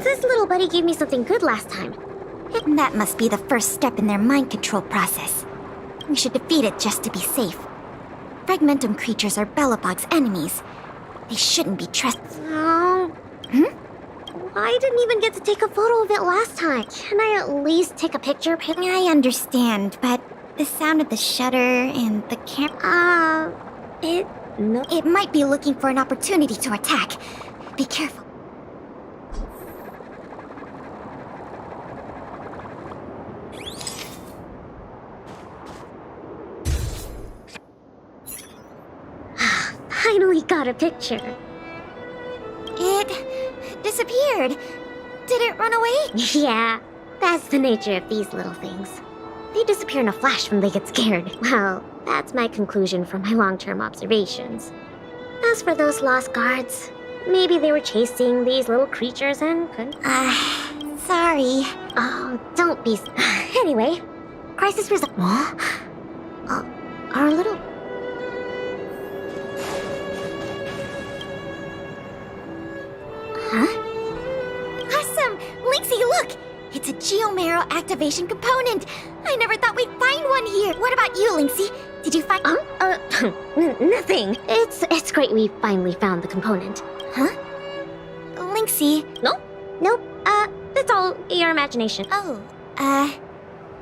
this little buddy gave me something good last time. And that must be the first step in their mind control process. We should defeat it just to be safe. Fragmentum creatures are Belobog's enemies. They shouldn't be trusted. Oh. I didn't even get to take a photo of it last time. Can I at least take a picture? I understand, but the sound of the shutter and the camera... It might be looking for an opportunity to attack. Be careful. Finally got a picture. It disappeared. Did it run away? Yeah, that's the nature of these little things. They disappear in a flash when they get scared. Well, that's my conclusion from my long-term observations. As for those lost guards, maybe they were chasing these little creatures and couldn't... Sorry. Oh, don't be... Anyway, crisis resolved. Our little... Huh? Awesome! Linksy, look! It's a Geomarrow activation component! I never thought we'd find one here! What about you, Linksy? Did you find... Nothing. It's great we finally found the component. Huh? Linksy? Nope. It's all your imagination. Oh,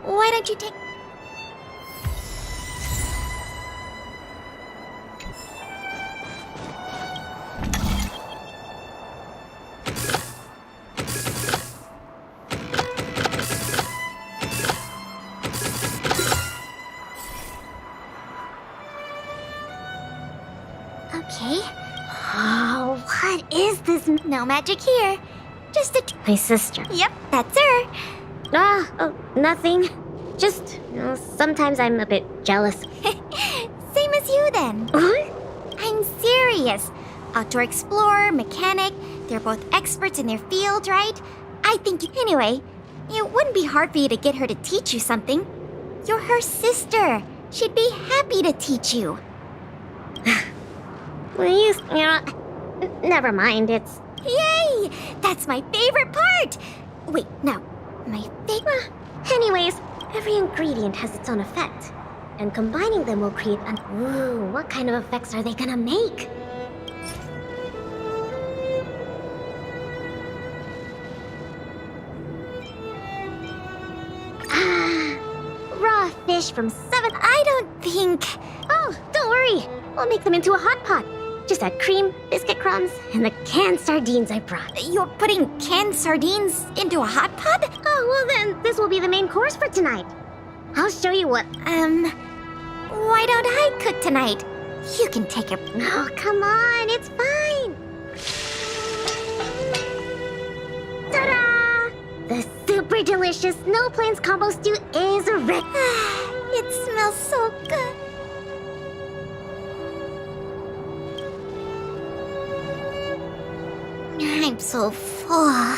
why don't you take... Okay. Oh, what is this? No magic here. Just My sister. Yep, that's her. Nothing. Just, sometimes I'm a bit jealous. Same as you then. What? I'm serious. Outdoor explorer, mechanic, they're both experts in their field, right? I think anyway, it wouldn't be hard for you to get her to teach you something. You're her sister. She'd be happy to teach you. Please, never mind, it's... Yay! That's my favorite part! Wait, no. My favorite... Anyways, every ingredient has its own effect. And combining them will create an... Ooh, what kind of effects are they gonna make? Raw fish from 7... I don't think... Oh, don't worry. We'll make them into a hot pot. Just add cream, biscuit crumbs, and the canned sardines I brought. You're putting canned sardines into a hot pot? Oh, well then, this will be the main course for tonight. I'll show you what... Why don't I cook tonight? You can take it. Oh, come on, it's fine. Ta-da! The super delicious Snow Plains combo stew is ready. It smells so good. I'm so full.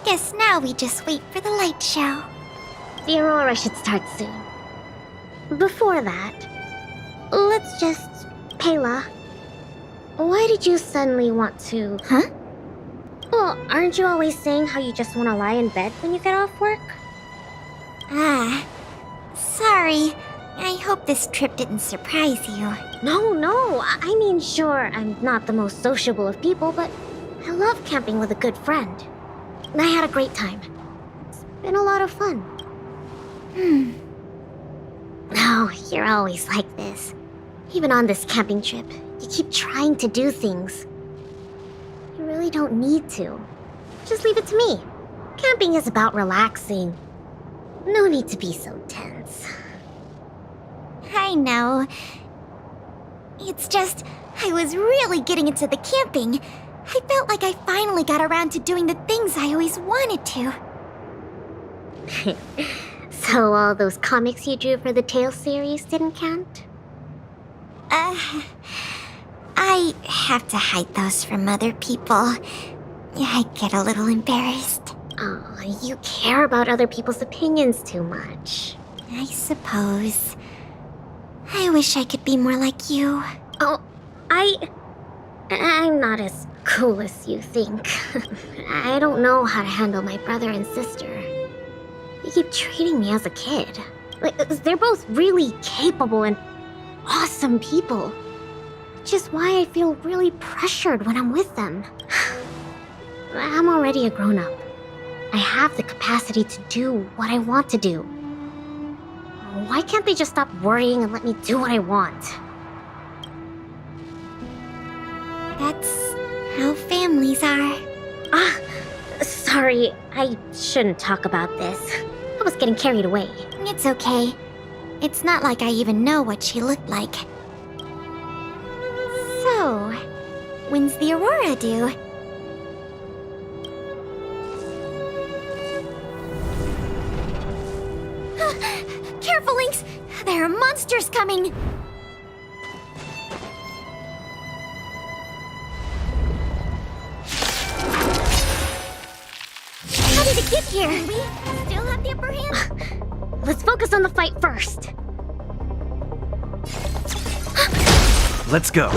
Guess now we just wait for the light show. The aurora should start soon. Before that, let's just... Pela, why did you suddenly want to... Huh? Well, aren't you always saying how you just want to lie in bed when you get off work? Sorry. I hope this trip didn't surprise you. No. I mean, sure, I'm not the most sociable of people, but I love camping with a good friend. I had a great time. It's been a lot of fun. Oh, you're always like this. Even on this camping trip, you keep trying to do things. You really don't need to. Just leave it to me. Camping is about relaxing. No need to be so tense. I know. It's just, I was really getting into the camping. I felt like I finally got around to doing the things I always wanted to. So all those comics you drew for the Tales series didn't count? I have to hide those from other people. I get a little embarrassed. Oh, you care about other people's opinions too much. I suppose. I wish I could be more like you. Oh, I'm not as cool as you think. I don't know how to handle my brother and sister. They keep treating me as a kid. Like, they're both really capable and awesome people. Which is why I feel really pressured when I'm with them. I'm already a grown-up. I have the capacity to do what I want to do. Why can't they just stop worrying and let me do what I want? That's how families are. Sorry, I shouldn't talk about this. I was getting carried away. It's okay. It's not like I even know what she looked like. So, when's the Aurora due? Careful, Lynx! There are monsters coming! How did it get here? We still have the upper hand? Let's focus on the fight first. Let's go.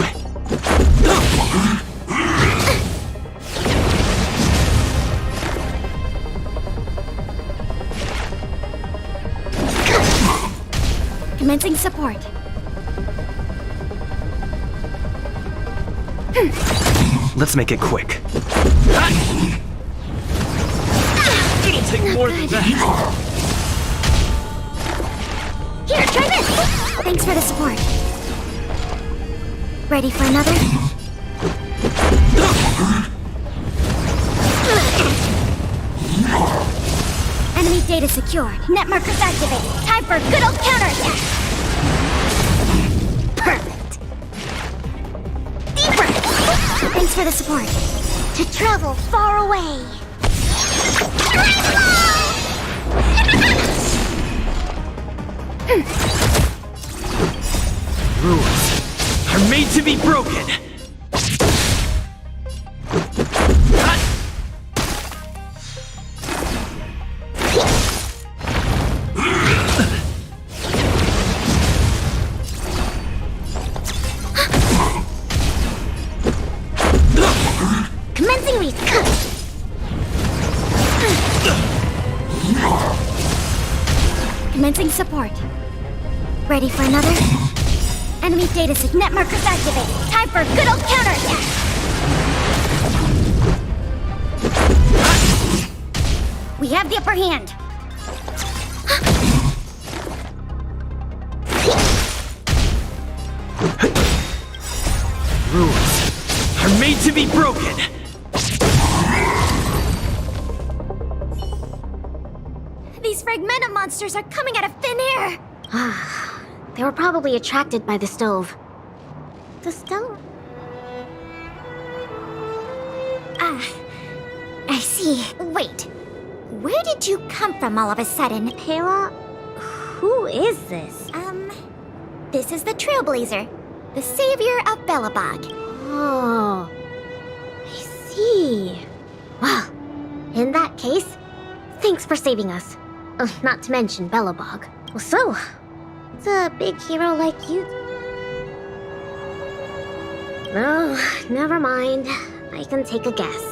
Commencing support. Let's make it quick. It'll take more than that. Here, try this! Thanks for the support. Ready for another? Enemy data secured. Net markers activated. Time for a good old counterattack. Perfect. Deeper! Thanks for the support. To travel far away. Rules are made to be broken. Commencing recut. Commencing support. Ready for another? Enemy data set. Net markers activated. Time for a good old counterattack. We have the upper hand. Rules are made to be broken. These fragmentum monsters are coming out of thin air. They were probably attracted by the stove. The stove? I see. Wait. Where did you come from all of a sudden? Kayla? Who is this? This is the Trailblazer, the savior of Belobog. Oh, I see. Well, in that case, thanks for saving us. Not to mention Belobog. Well, so, it's a big hero like you. Oh, never mind. I can take a guess.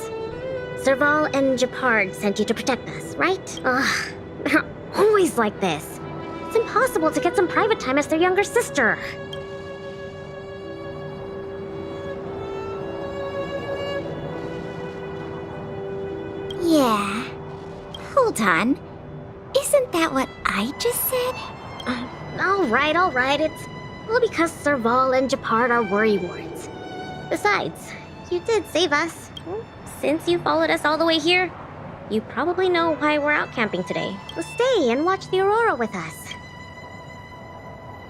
Serval and Japard sent you to protect us, right? They're always like this. It's impossible to get some private time as their younger sister. Yeah. Hold on. Isn't that what I just said? All right. It's all because Serval and Japard are worrywarts. Besides, you did save us. Since you followed us all the way here, you probably know why we're out camping today. So stay and watch the Aurora with us.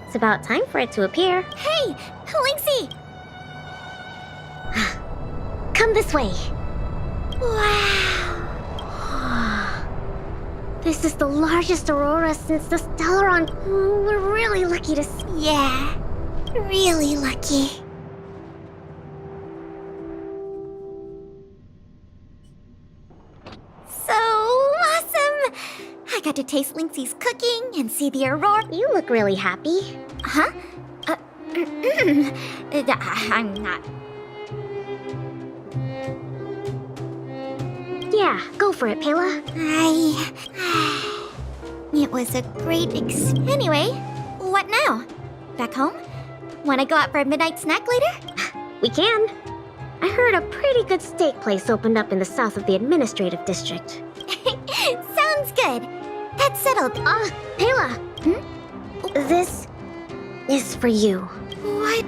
It's about time for it to appear. Hey! Lynxie! Come this way. Wow! This is the largest aurora since the Stellaron. We're really lucky to see. Yeah, really lucky. So awesome! I got to taste Lynxie's cooking and see the aurora. You look really happy. Huh? I'm not. Yeah, go for it, Pela. It was a great Anyway, what now? Back home? Wanna go out for a midnight snack later? We can. I heard a pretty good steak place opened up in the south of the administrative district. Sounds good. That's settled. Pela! This is for you. What?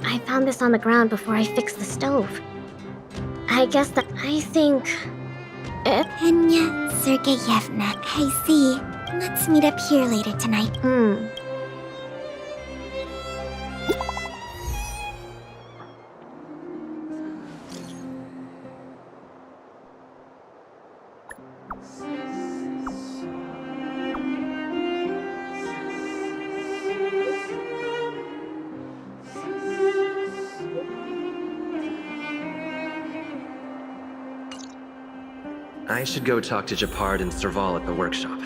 I found this on the ground before I fixed the stove. I think... Anya Sergeyevna, I see. Let's meet up here later tonight. I should go talk to Japard and Serval at the workshop.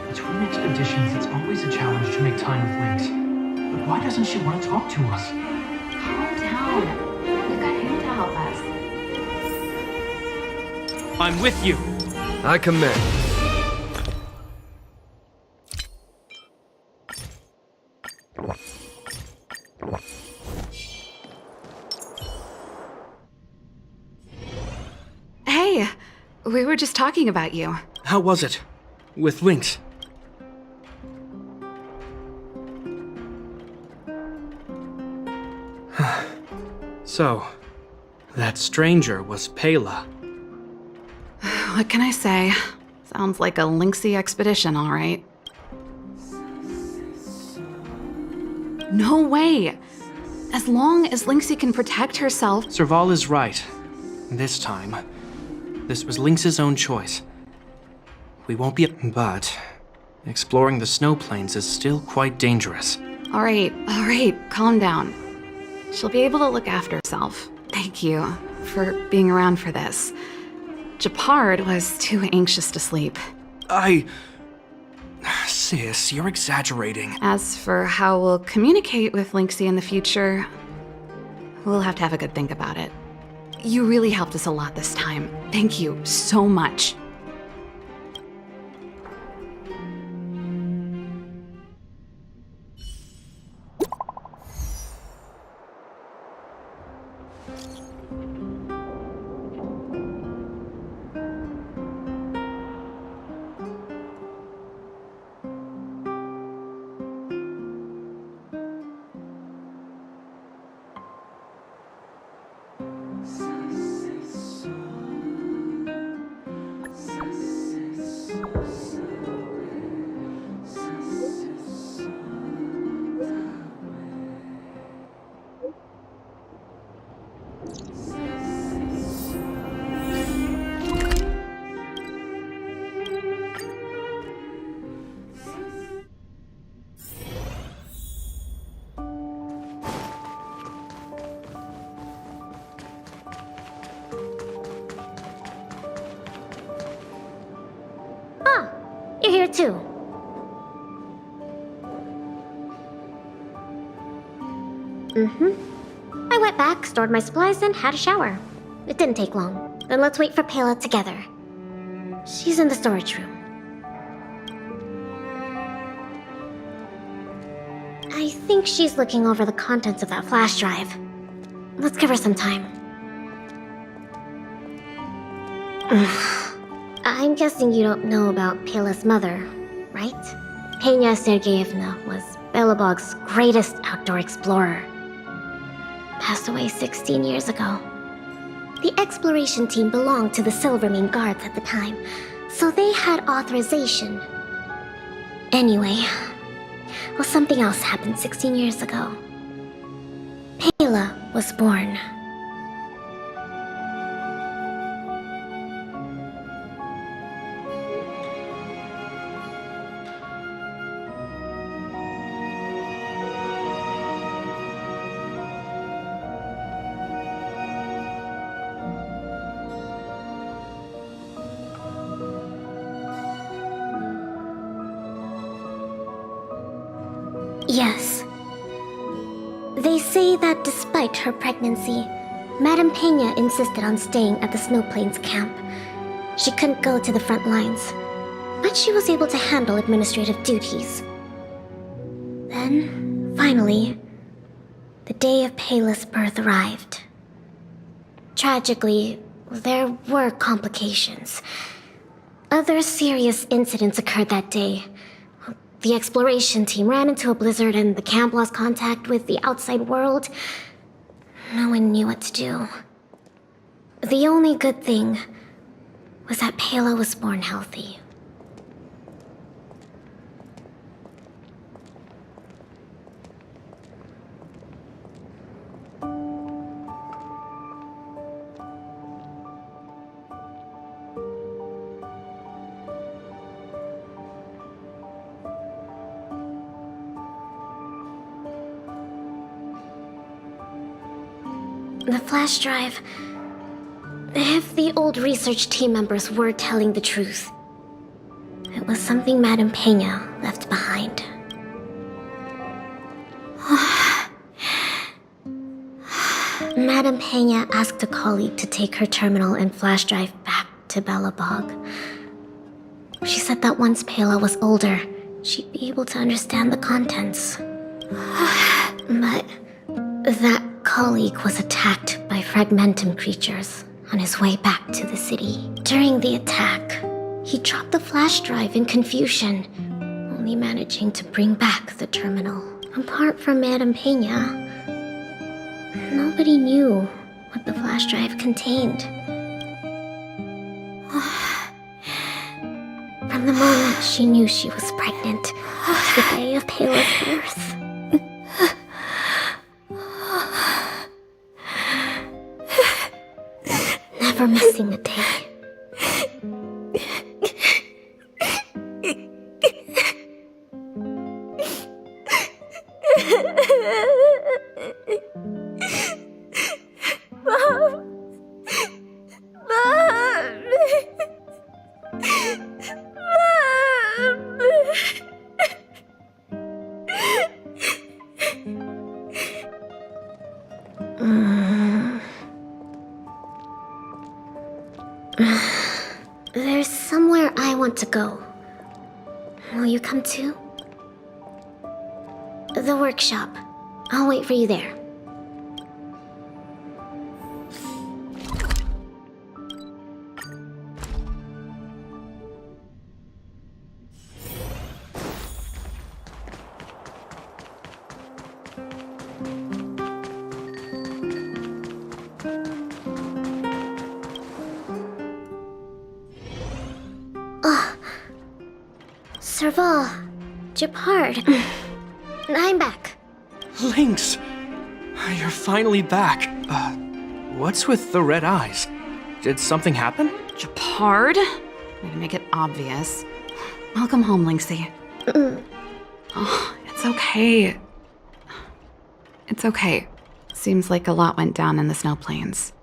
Between expeditions, it's always a challenge to make time with Lynx. But why doesn't she want to talk to us? Calm down. We've got him to help us. I'm with you. I commend. Hey, we were just talking about you. How was it? With Lynx? So, that stranger was Pela. What can I say? Sounds like a Lynxie expedition, all right. No way! As long as Lynxie can protect herself... Serval is right. This time, this was Lynx's own choice. We won't be... But exploring the snow plains is still quite dangerous. All right, calm down. She'll be able to look after herself. Thank you for being around for this. Japard was too anxious to sleep. Sis, you're exaggerating. As for how we'll communicate with Lynxie in the future, we'll have to have a good think about it. You really helped us a lot this time. Thank you so much. You're here too. I went back, stored my supplies, and had a shower. It didn't take long. Then let's wait for Pela together. She's in the storage room. I think she's looking over the contents of that flash drive. Let's give her some time. I'm guessing you don't know about Pela's mother, right? Pena Sergeyevna was Belobog's greatest outdoor explorer. Passed away 16 years ago. The exploration team belonged to the Silvermane Guards at the time, so they had authorization. Anyway, well, something else happened 16 years ago. Pela was born. Yes. They say that despite her pregnancy, Madame Pena insisted on staying at the Snow Plains camp. She couldn't go to the front lines, but she was able to handle administrative duties. Then, finally, the day of Pela's birth arrived. Tragically, there were complications. Other serious incidents occurred that day. The exploration team ran into a blizzard and the camp lost contact with the outside world. No one knew what to do. The only good thing was that Pela was born healthy. The flash drive... If the old research team members were telling the truth, it was something Madame Pena left behind. Madame Pena asked a colleague to take her terminal and flash drive back to Belobog. She said that once Pela was older, she'd be able to understand the contents. But that colleague was attacked by fragmentum creatures on his way back to the city. During the attack, he dropped the flash drive in confusion, only managing to bring back the terminal. Apart from Madame Pena, nobody knew what the flash drive contained. From the moment she knew she was pregnant to the day of Pela's birth. Never missing a day. There's somewhere I want to go. Will you come too? The workshop. I'll wait for you there. Serval, Japard, I'm back. Lynx! You're finally back. What's with the red eyes? Did something happen? Japard? Way to make it obvious. Welcome home, Lynxie. Oh, it's okay. It's okay. Seems like a lot went down in the Snow Plains.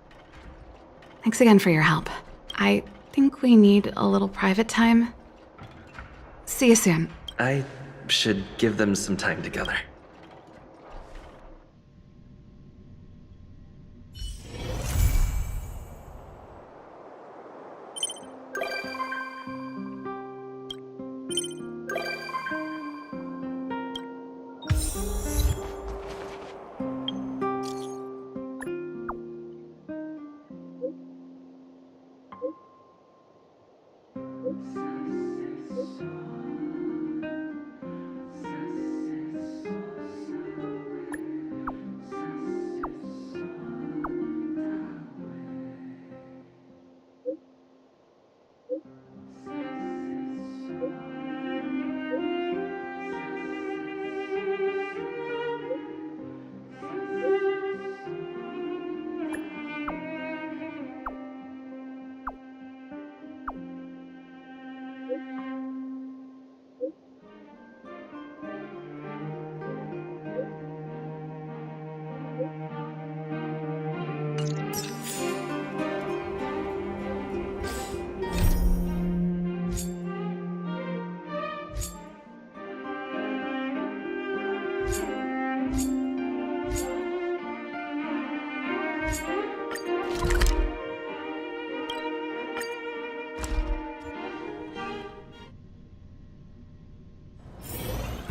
Thanks again for your help. I think we need a little private time. See you soon. I should give them some time together.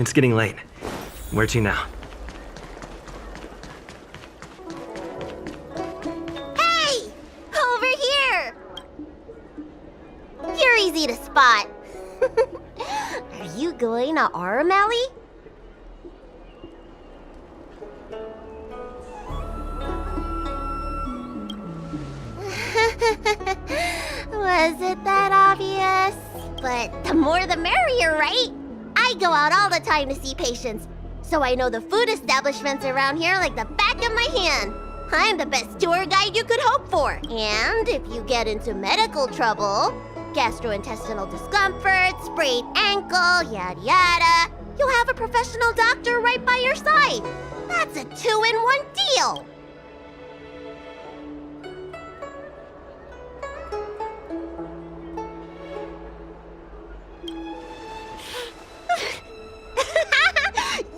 It's getting late. Where to now? Hey! Over here! You're easy to spot. Are you going to Arm Alley? Was it that obvious? But the more the merrier, right? I go out all the time to see patients, so I know the food establishments around here like the back of my hand. I'm the best tour guide you could hope for. And if you get into medical trouble, gastrointestinal discomfort, sprained ankle, yada yada, you'll have a professional doctor right by your side. That's a 2-in-1 deal.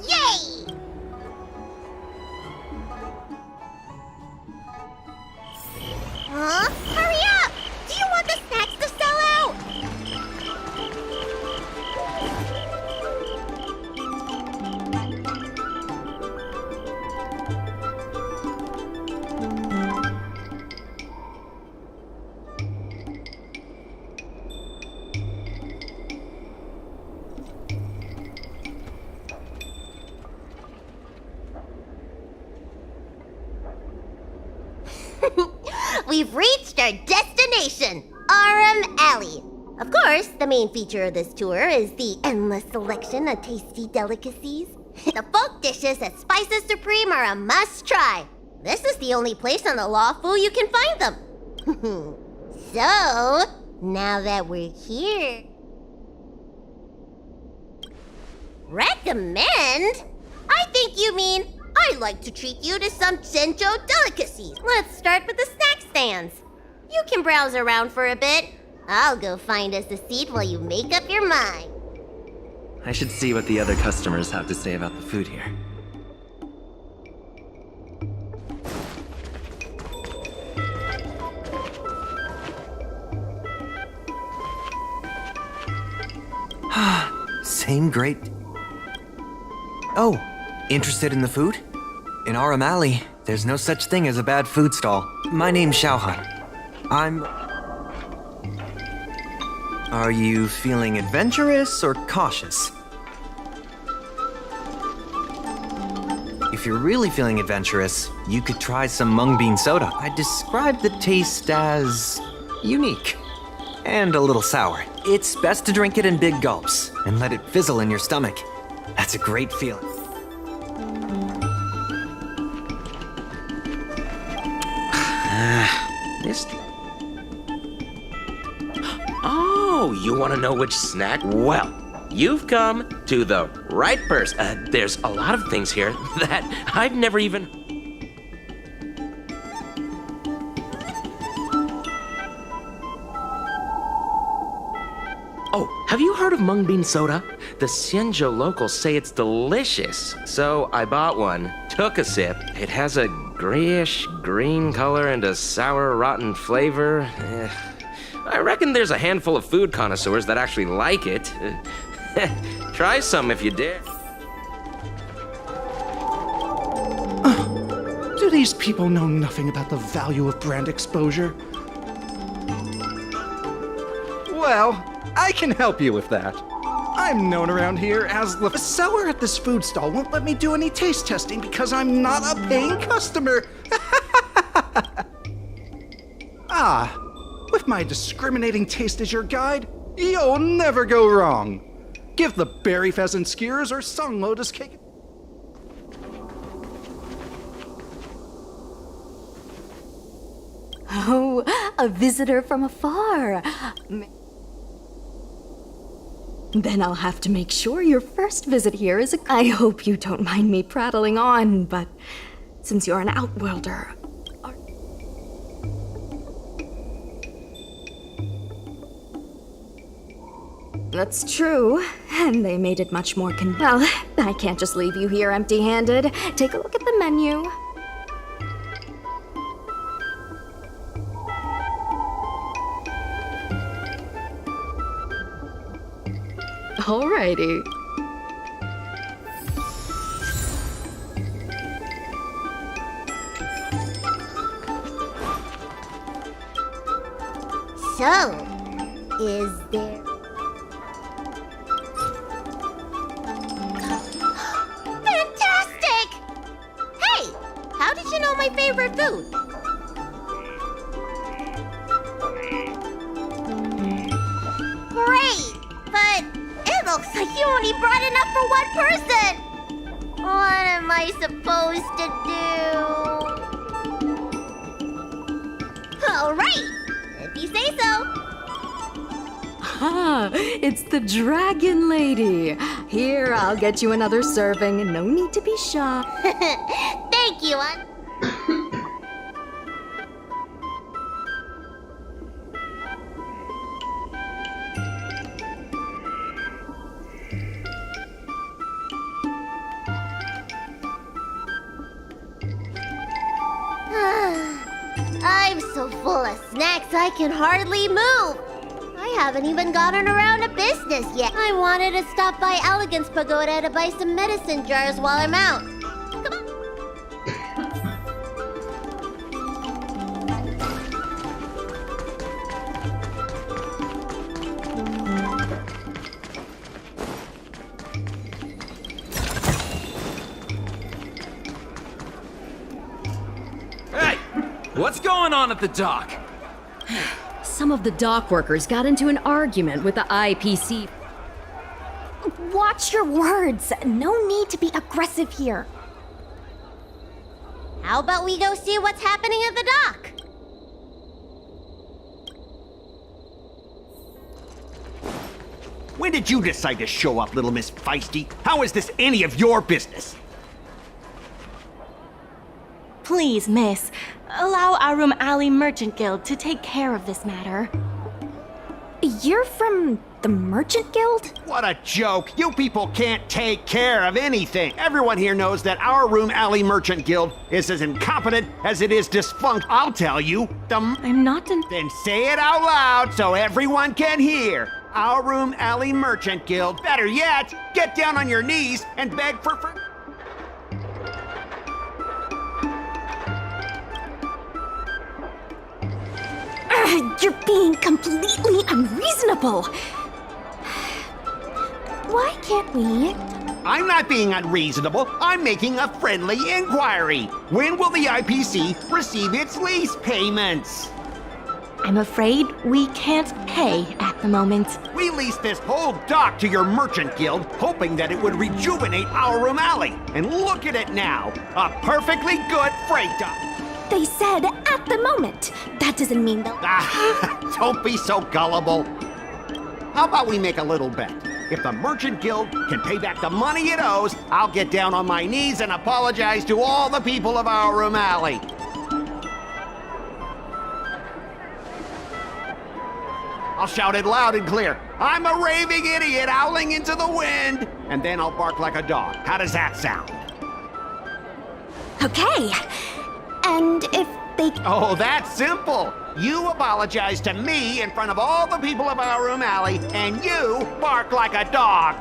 Yay! Huh? Hurry up! Do you want the snacks to sell out? We've reached our destination, Aram Alley. Of course, the main feature of this tour is the endless selection of tasty delicacies. The folk dishes at Spices Supreme are a must-try. This is the only place on the Lawfu you can find them. So, now that we're here... Recommend? I think you mean I'd like to treat you to some Senjo delicacies. Let's start with the snack stands. You can browse around for a bit. I'll go find us a seat while you make up your mind. I should see what the other customers have to say about the food here. Same great... Oh, interested in the food? In Aram Alley, there's no such thing as a bad food stall. My name's Xiaohan. Are you feeling adventurous or cautious? If you're really feeling adventurous, you could try some mung bean soda. I describe the taste as unique and a little sour. It's best to drink it in big gulps and let it fizzle in your stomach. That's a great feeling. Oh, you want to know which snack? Well, you've come to the right person. There's a lot of things here that I've never even... Oh, have you heard of mung bean soda? The Xianzhou locals say it's delicious. So I bought one, took a sip. It has a grayish green color and a sour, rotten flavor. I reckon there's a handful of food connoisseurs that actually like it. Try some if you dare. Do these people know nothing about the value of brand exposure? Well, I can help you with that. I'm known around here as the seller at this food stall won't let me do any taste testing because I'm not a paying customer. With my discriminating taste as your guide, you'll never go wrong. Give the berry pheasant skewers or song lotus cake. Oh, a visitor from afar. Then I'll have to make sure your first visit here is I hope you don't mind me prattling on, but since you're an outworlder... That's true, and they made it much more Well, I can't just leave you here empty-handed. Take a look at the menu. Alrighty. So, is there... Fantastic! Hey, how did you know my favorite food? Great, but it looks like you only brought enough for one person. What am I supposed to do? All right, if you say so. Ah, it's the Dragon Lady. Here, I'll get you another serving. No need to be shy. Thank you, Aunt. I'm so full of snacks I can hardly move. I haven't even gotten around to business yet. I wanted to stop by Elegance Pagoda to buy some medicine jars while I'm out. Come on. Hey! What's going on at the dock? Some of the dock workers got into an argument with the IPC. Watch your words. No need to be aggressive here. How about we go see what's happening at the dock? When did you decide to show up, little Miss Feisty? How is this any of your business? Please, miss, allow Arum Alley Merchant Guild to take care of this matter. You're from the Merchant Guild? What a joke! You people can't take care of anything! Everyone here knows that our Room Alley Merchant Guild is as incompetent as it is dysfunct. I'll tell you, I'm not Then say it out loud so everyone can hear. Our Room Alley Merchant Guild. Better yet, get down on your knees and beg for... You're being completely unreasonable. Why can't we? I'm not being unreasonable. I'm making a friendly inquiry. When will the IPC receive its lease payments? I'm afraid we can't pay at the moment. We leased this whole dock to your merchant guild, hoping that it would rejuvenate our Room Alley. And look at it now, a perfectly good freight dock. They said at the moment. That doesn't mean they'll... Don't be so gullible. How about we make a little bet? If the Merchant Guild can pay back the money it owes, I'll get down on my knees and apologize to all the people of our Room Alley. I'll shout it loud and clear. I'm a raving idiot howling into the wind. And then I'll bark like a dog. How does that sound? Okay. And if they... Oh, that's simple. You apologize to me in front of all the people of our Room Alley, and you bark like a dog.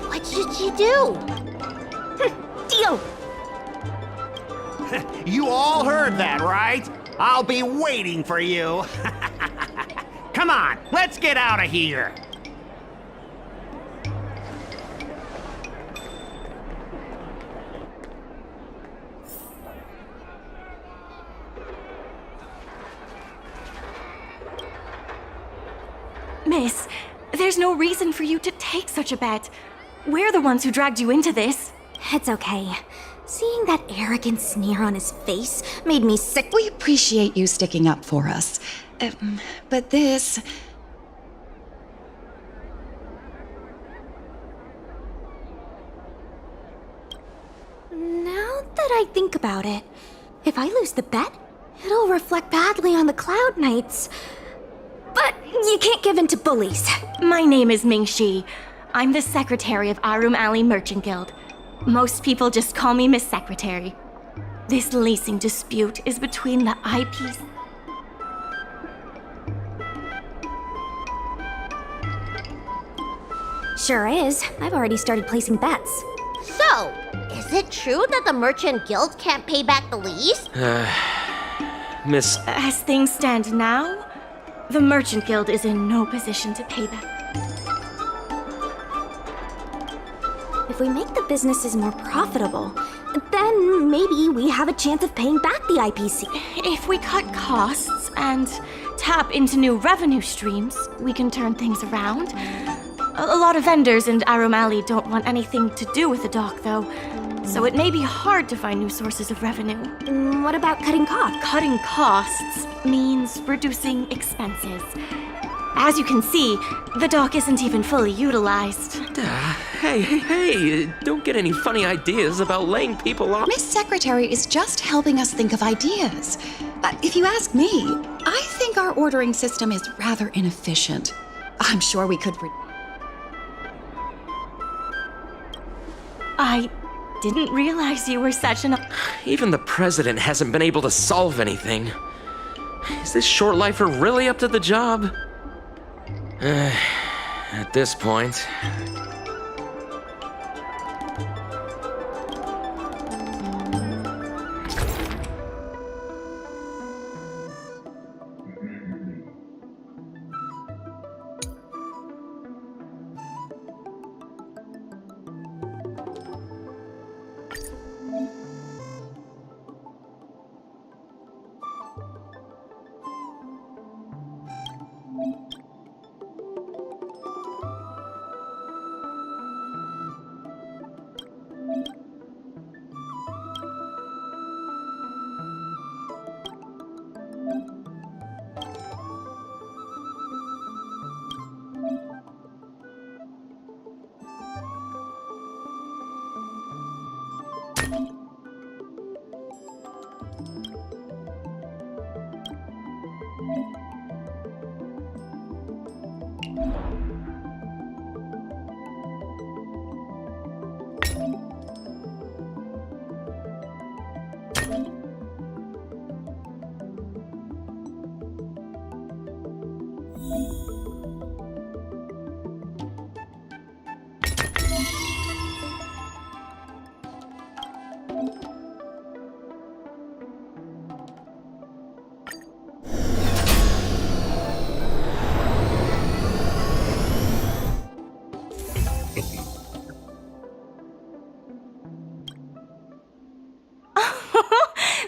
What should you do? Deal. You all heard that, right? I'll be waiting for you. Come on, let's get out of here. Miss, there's no reason for you to take such a bet. We're the ones who dragged you into this. It's okay. Seeing that arrogant sneer on his face made me sick. We appreciate you sticking up for us. But this... Now that I think about it, if I lose the bet, it'll reflect badly on the Cloud Knights. But you can't give in to bullies. My name is Ming-Shi. I'm the secretary of Arum Alley Merchant Guild. Most people just call me Miss Secretary. This leasing dispute is between the IPs. Sure is. I've already started placing bets. So, is it true that the Merchant Guild can't pay back the lease? Miss... As things stand now, the Merchant Guild is in no position to pay back. If we make the businesses more profitable, then maybe we have a chance of paying back the IPC. If we cut costs and tap into new revenue streams, we can turn things around. A lot of vendors in Arum Alley don't want anything to do with the dock, though, so it may be hard to find new sources of revenue. What about cutting costs? Cutting costs means reducing expenses. As you can see, the dock isn't even fully utilized. Hey, don't get any funny ideas about laying people off. Miss Secretary is just helping us think of ideas. But if you ask me, I think our ordering system is rather inefficient. I'm sure we could I didn't realize you were such an... Even the president hasn't been able to solve anything. Is this short lifer really up to the job? At this point...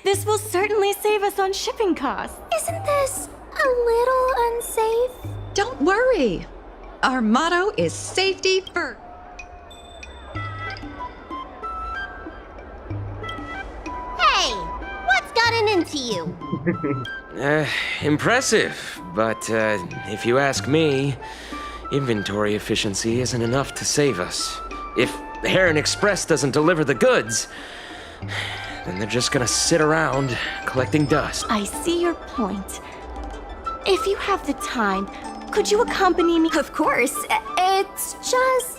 This will certainly save us on shipping costs. Isn't this a little unsafe? Don't worry. Our motto is safety first. Hey, what's gotten into you? Impressive, but if you ask me, inventory efficiency isn't enough to save us. If Heron Express doesn't deliver the goods, then they're just gonna sit around collecting dust. I see your point. If you have the time, could you accompany me? Of course. It's just...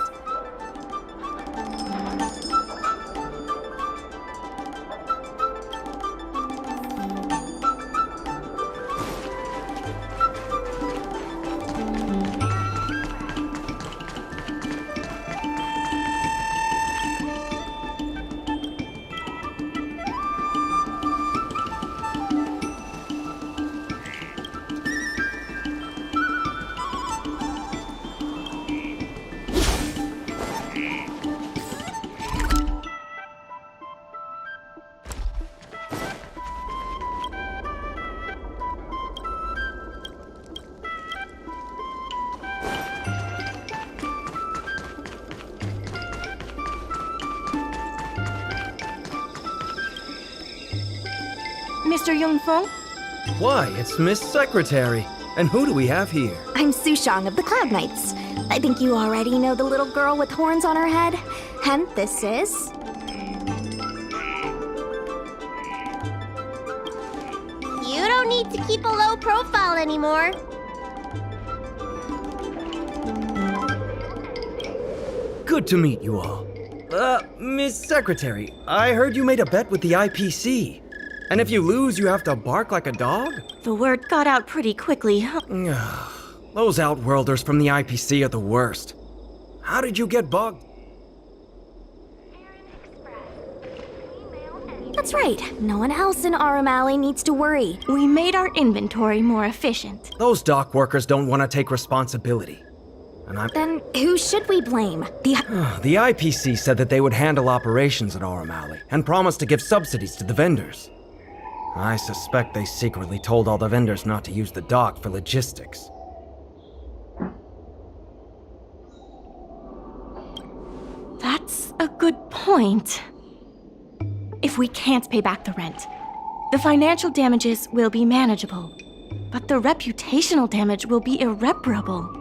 Mr. Yongfeng? Why, it's Miss Secretary. And who do we have here? I'm Sushang of the Cloud Knights. I think you already know the little girl with horns on her head. And this is... You don't need to keep a low profile anymore. Good to meet you all. Miss Secretary, I heard you made a bet with the IPC. And if you lose, you have to bark like a dog? The word got out pretty quickly. Those Outworlders from the IPC are the worst. How did you get bogged? That's right. No one else in Arum Alley needs to worry. We made our inventory more efficient. Those dock workers don't want to take responsibility. And Then who should we blame? The IPC said that they would handle operations at Arum Alley and promised to give subsidies to the vendors. I suspect they secretly told all the vendors not to use the dock for logistics. That's a good point. If we can't pay back the rent, the financial damages will be manageable, but the reputational damage will be irreparable.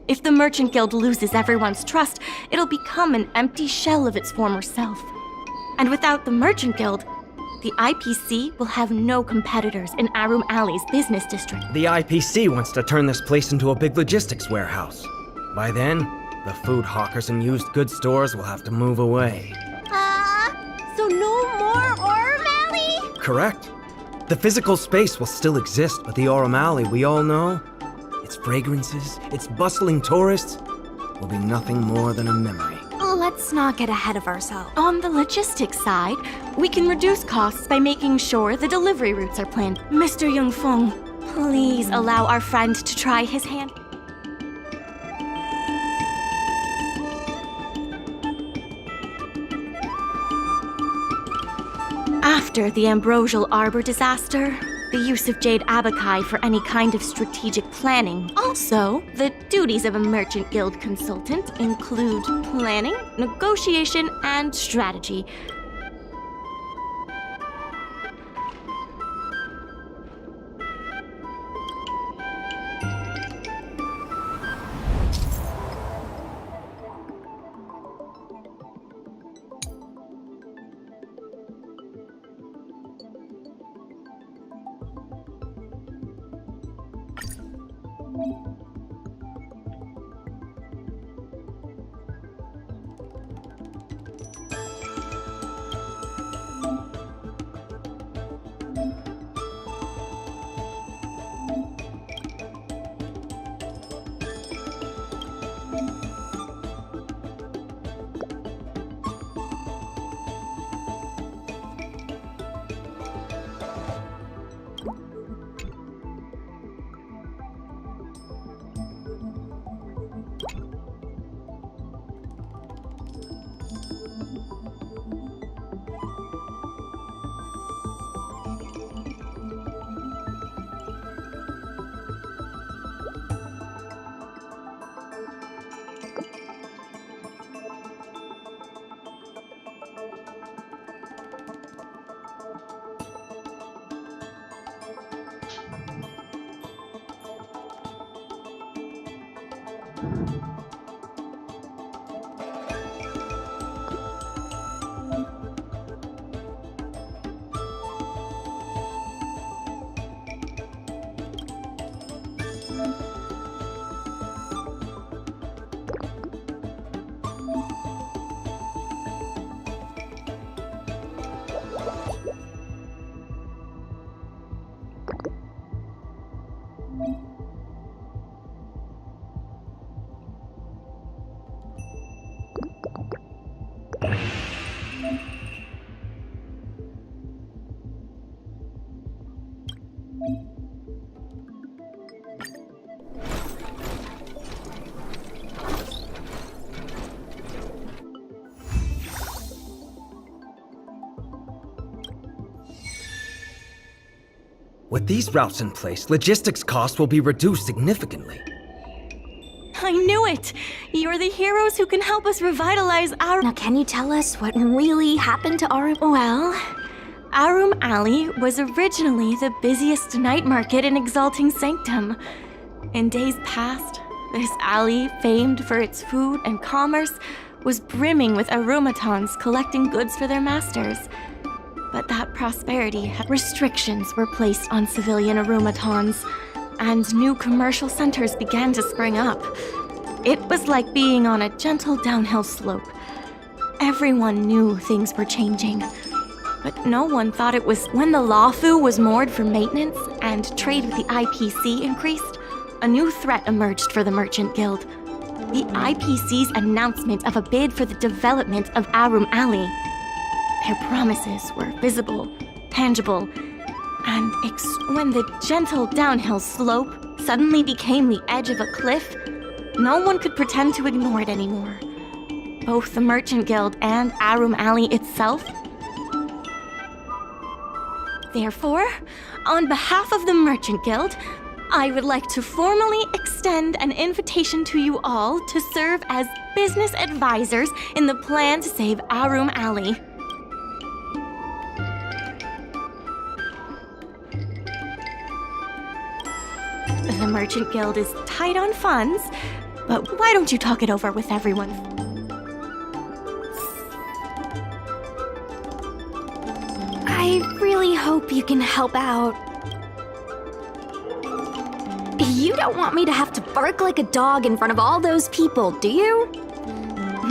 If the Merchant Guild loses everyone's trust, it'll become an empty shell of its former self. And without the Merchant Guild, the IPC will have no competitors in Arum Alley's business district. The IPC wants to turn this place into a big logistics warehouse. By then, the food hawkers and used goods stores will have to move away. So no more Arum Alley? Correct. The physical space will still exist, but the Arum Alley we all know, its fragrances, its bustling tourists, will be nothing more than a memory. Let's not get ahead of ourselves. On the logistics side, we can reduce costs by making sure the delivery routes are planned. Mr. Yungfeng, please allow our friend to try his hand. After the Ambrosial Arbor disaster, the use of Jade Abakai for any kind of strategic planning. Also, the duties of a Merchant Guild consultant include planning, negotiation, and strategy. With these routes in place, logistics costs will be reduced significantly. I knew it! You're the heroes who can help us revitalize our— Now can you tell us what really happened to Arum? Well, Arum Alley was originally the busiest night market in Exalting Sanctum. In days past, this alley, famed for its food and commerce, was brimming with aromatons collecting goods for their masters. But that prosperity had restrictions were placed on civilian aromatons, and new commercial centers began to spring up. It was like being on a gentle downhill slope. Everyone knew things were changing, but no one thought it was. When the Lawfu was moored for maintenance and trade with the IPC increased, a new threat emerged for the Merchant Guild. the IPC's announcement of a bid for the development of Arum Alley. Their promises were visible, tangible, and when the gentle downhill slope suddenly became the edge of a cliff, no one could pretend to ignore it anymore. Both the Merchant Guild and Arum Alley itself. Therefore, on behalf of the Merchant Guild, I would like to formally extend an invitation to you all to serve as business advisors in the plan to save Arum Alley. The Merchant Guild is tight on funds, but why don't you talk it over with everyone? I really hope you can help out. You don't want me to have to bark like a dog in front of all those people, do you?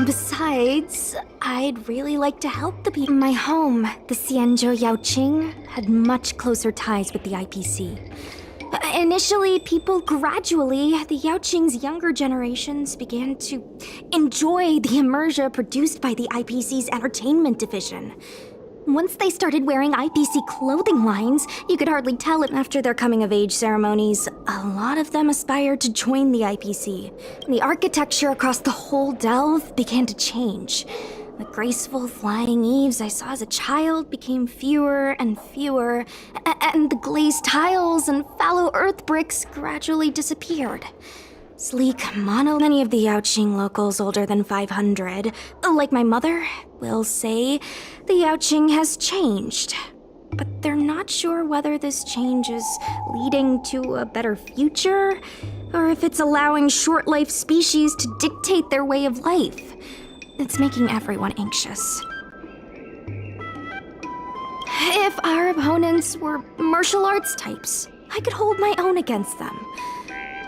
Besides, I'd really like to help the people. My home, the Xianzhou Yaoqing, had much closer ties with the IPC. Initially, gradually, the Yaoqing's younger generations began to enjoy the immersion produced by the IPC's entertainment division. Once they started wearing IPC clothing lines, you could hardly tell it after their coming-of-age ceremonies. A lot of them aspired to join the IPC. The architecture across the whole delve began to change. The graceful flying eaves I saw as a child became fewer and fewer, and the glazed tiles and fallow earth bricks gradually disappeared. Sleek many of the Yaoqing locals older than 500, like my mother, will say the Yaoqing has changed. But they're not sure whether this change is leading to a better future, or if it's allowing short-life species to dictate their way of life. It's making everyone anxious. If our opponents were martial arts types, I could hold my own against them.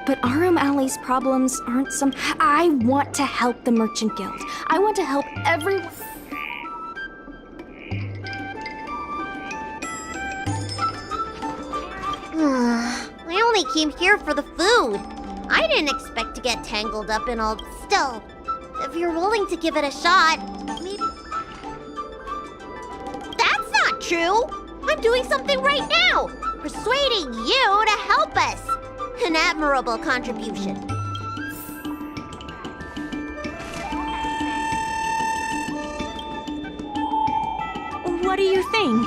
But Arum Alley's problems aren't some... I want to help the Merchant Guild. I want to help everyone... I only came here for the food. I didn't expect to get tangled up in all... Still, if you're willing to give it a shot, maybe... That's not true! I'm doing something right now! Persuading you to help us! An admirable contribution. What do you think?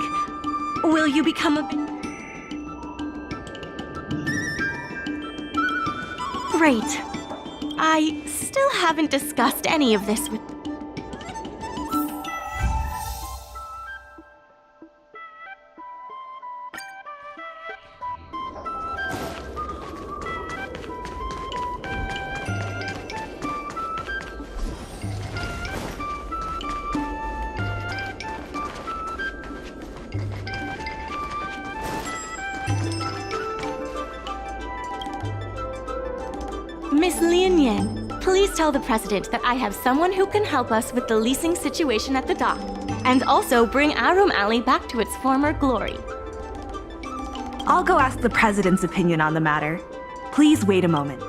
Will you become a... Great. I still haven't discussed any of this with... Miss Lin Yan, please tell the President that I have someone who can help us with the leasing situation at the dock, and also bring Arum Alley back to its former glory. I'll go ask the President's opinion on the matter. Please wait a moment.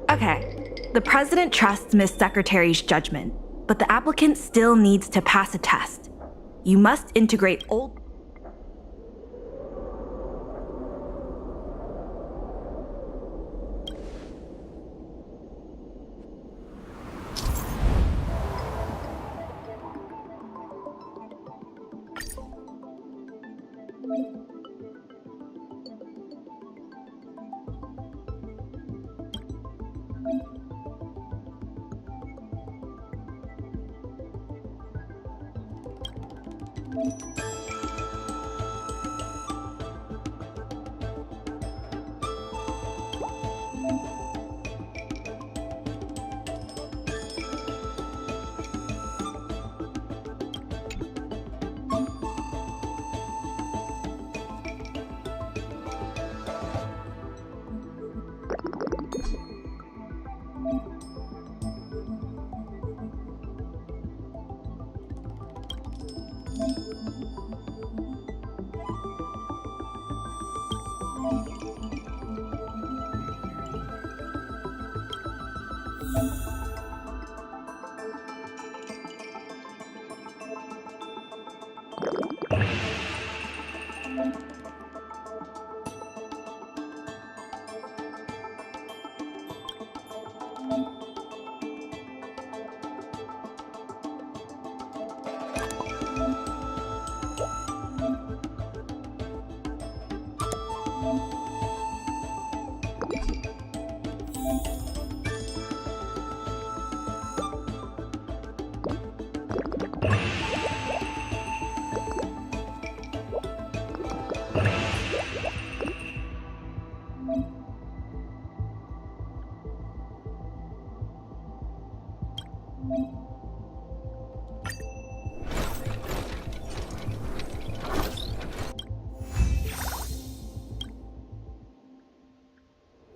Okay, the President trusts Miss Secretary's judgment, but the applicant still needs to pass a test. You must integrate old...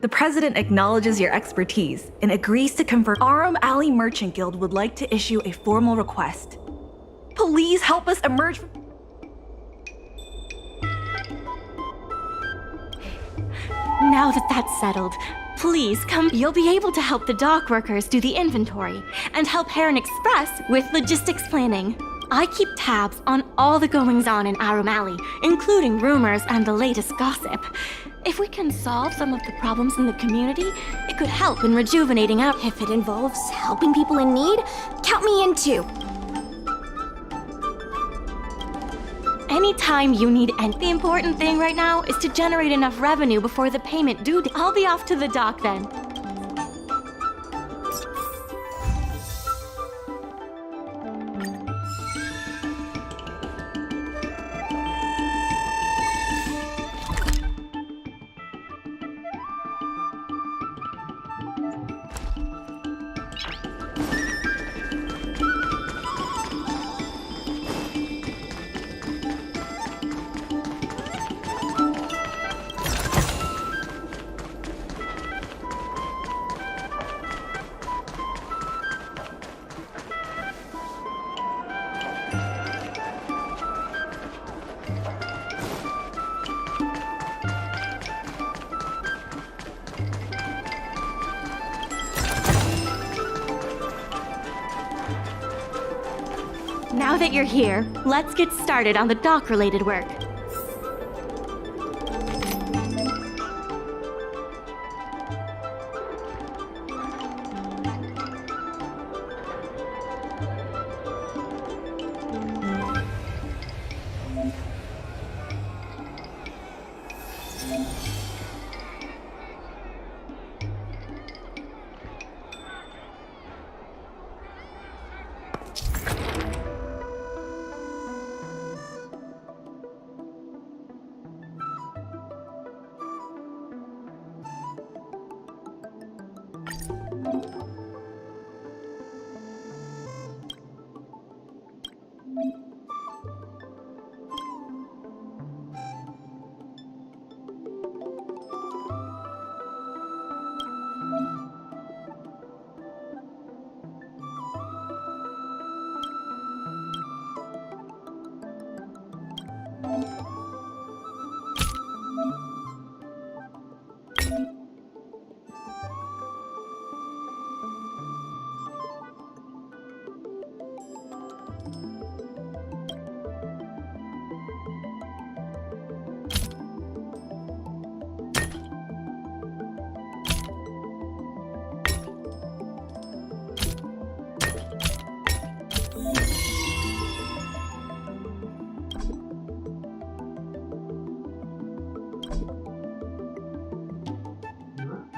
The President acknowledges your expertise and agrees to convert. Arum Alley Merchant Guild would like to issue a formal request. Please help us emerge from... Now that that's settled, please come. You'll be able to help the dock workers do the inventory and help Heron Express with logistics planning. I keep tabs on all the goings-on in Arum Alley, including rumors and the latest gossip. If we can solve some of the problems in the community, it could help in rejuvenating our... If it involves helping people in need, count me in too. Anytime you need any... The important thing right now is to generate enough revenue before the payment due date. I'll be off to the dock then. Now that you're here, let's get started on the dock-related work.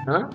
Huh?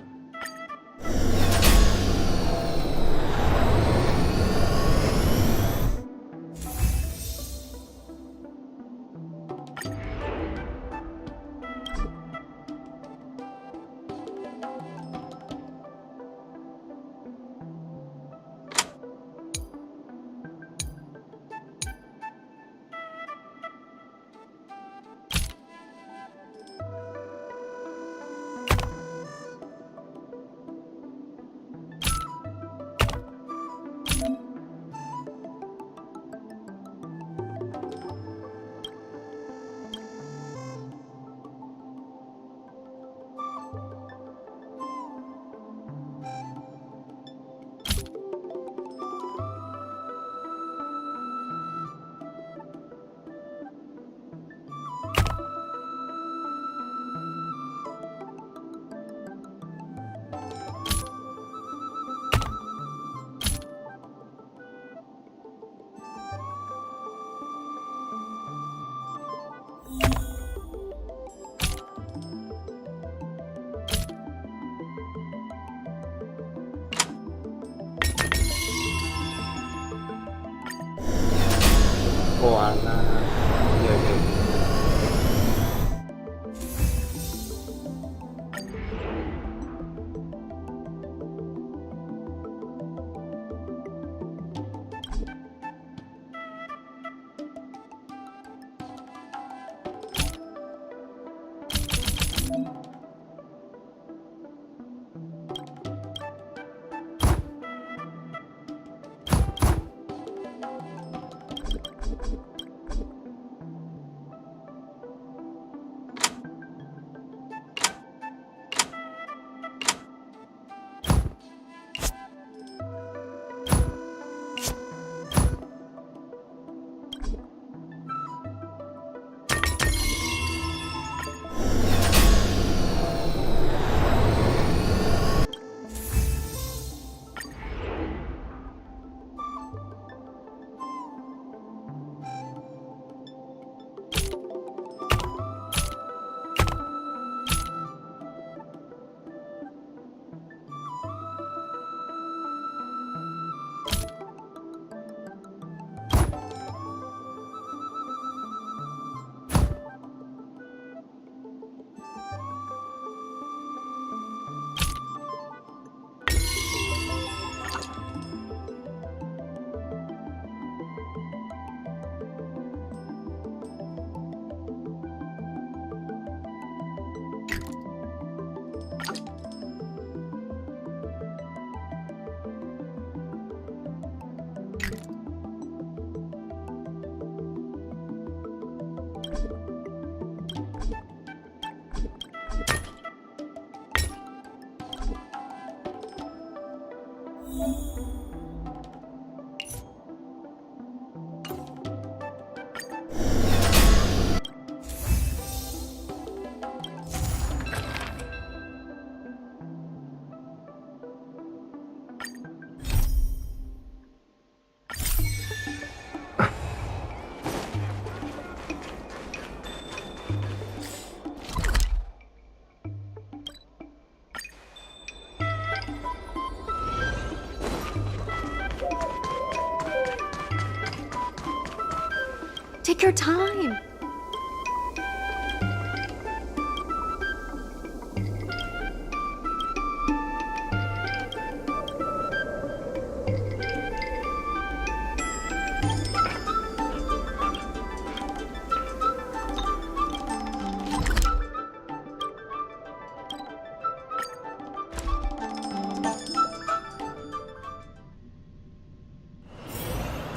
Take your time.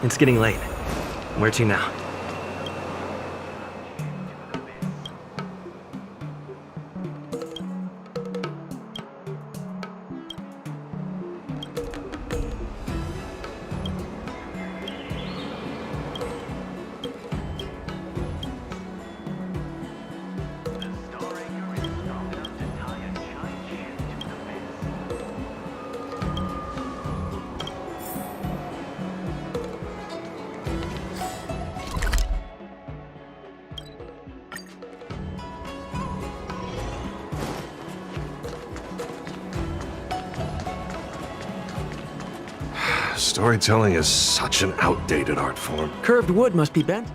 It's getting late. Where to now? Storytelling is such an outdated art form. Curved wood must be bent.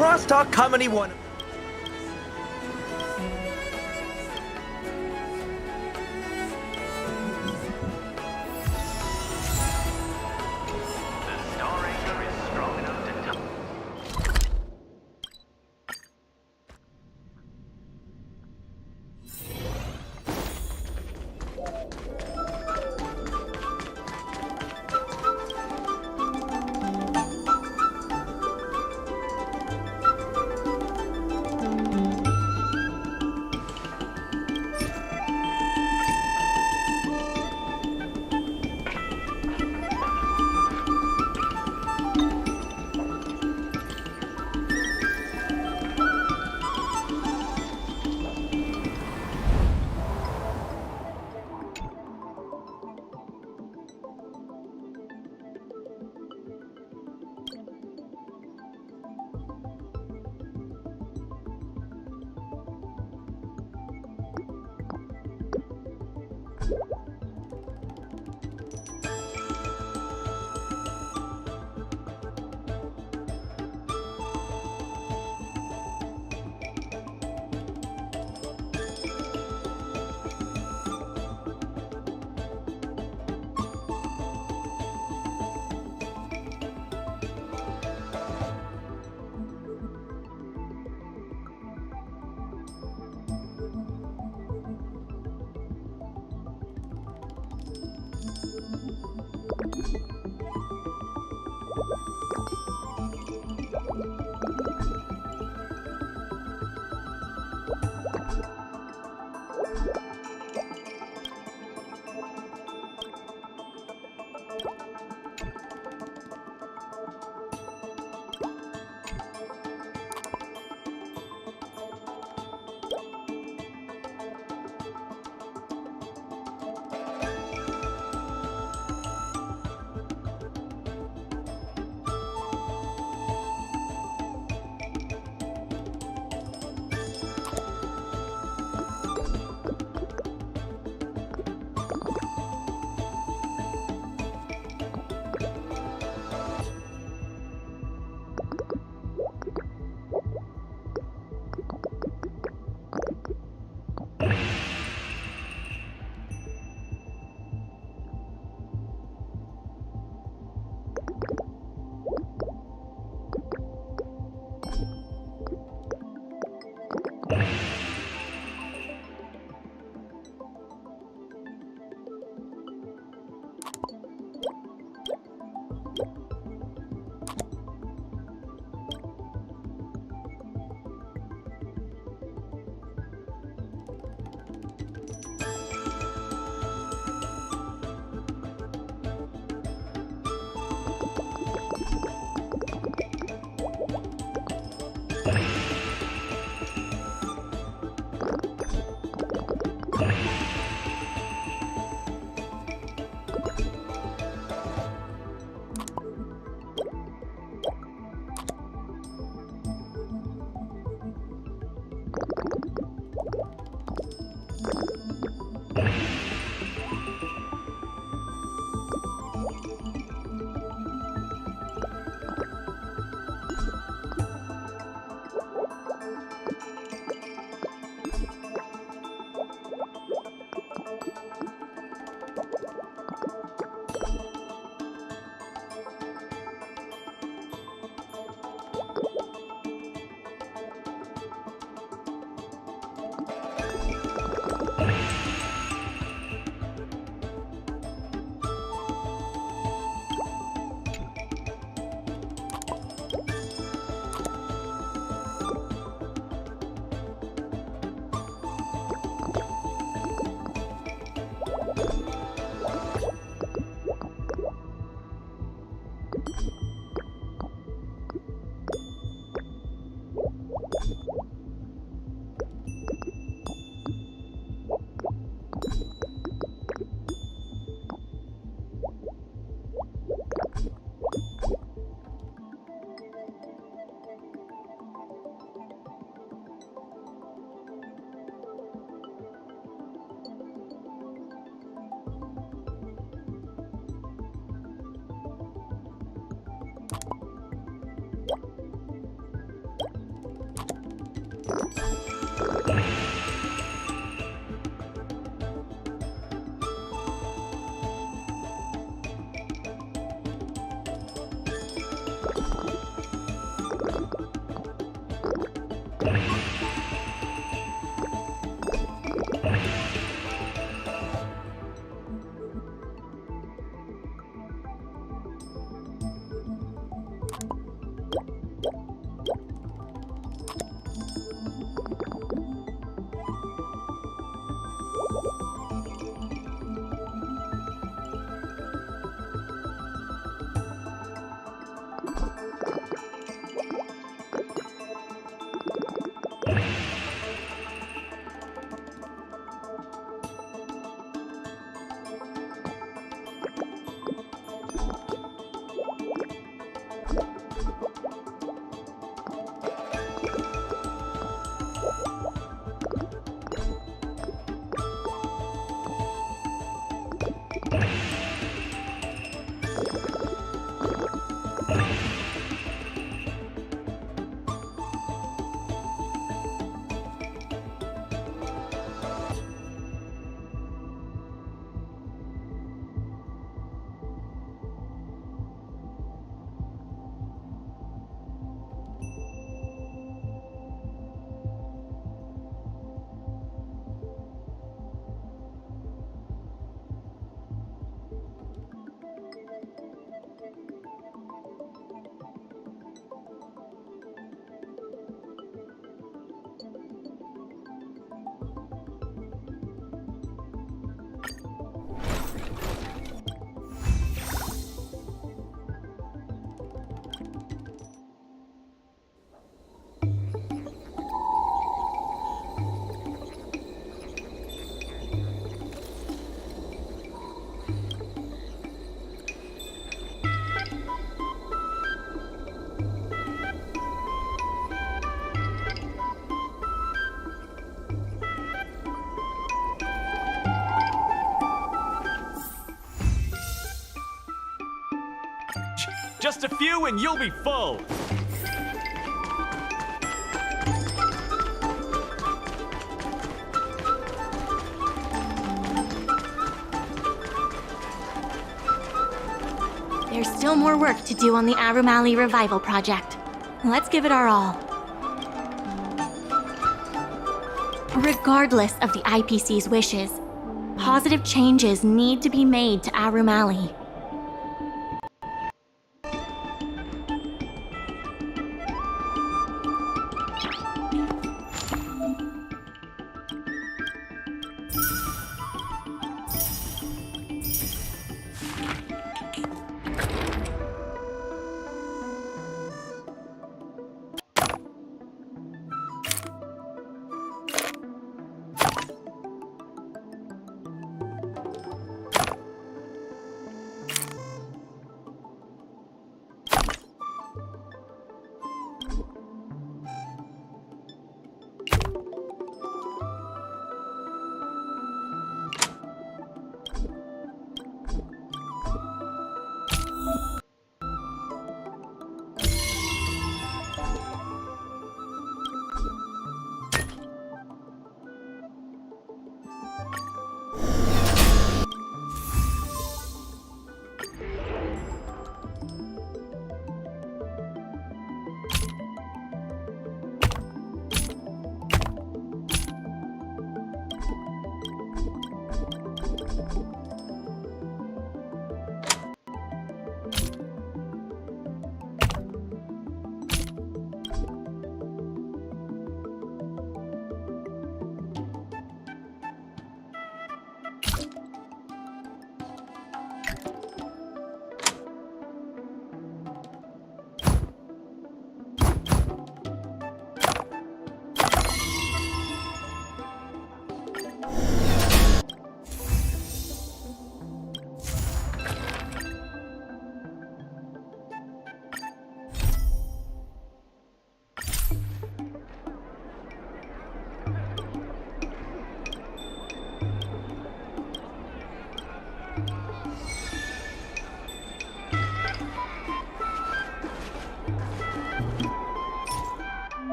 Crosstalk Comedy 1. Just a few and you'll be full. There's still more work to do on the Arum Alley Revival Project. Let's give it our all. Regardless of the IPC's wishes, positive changes need to be made to Arum Alley.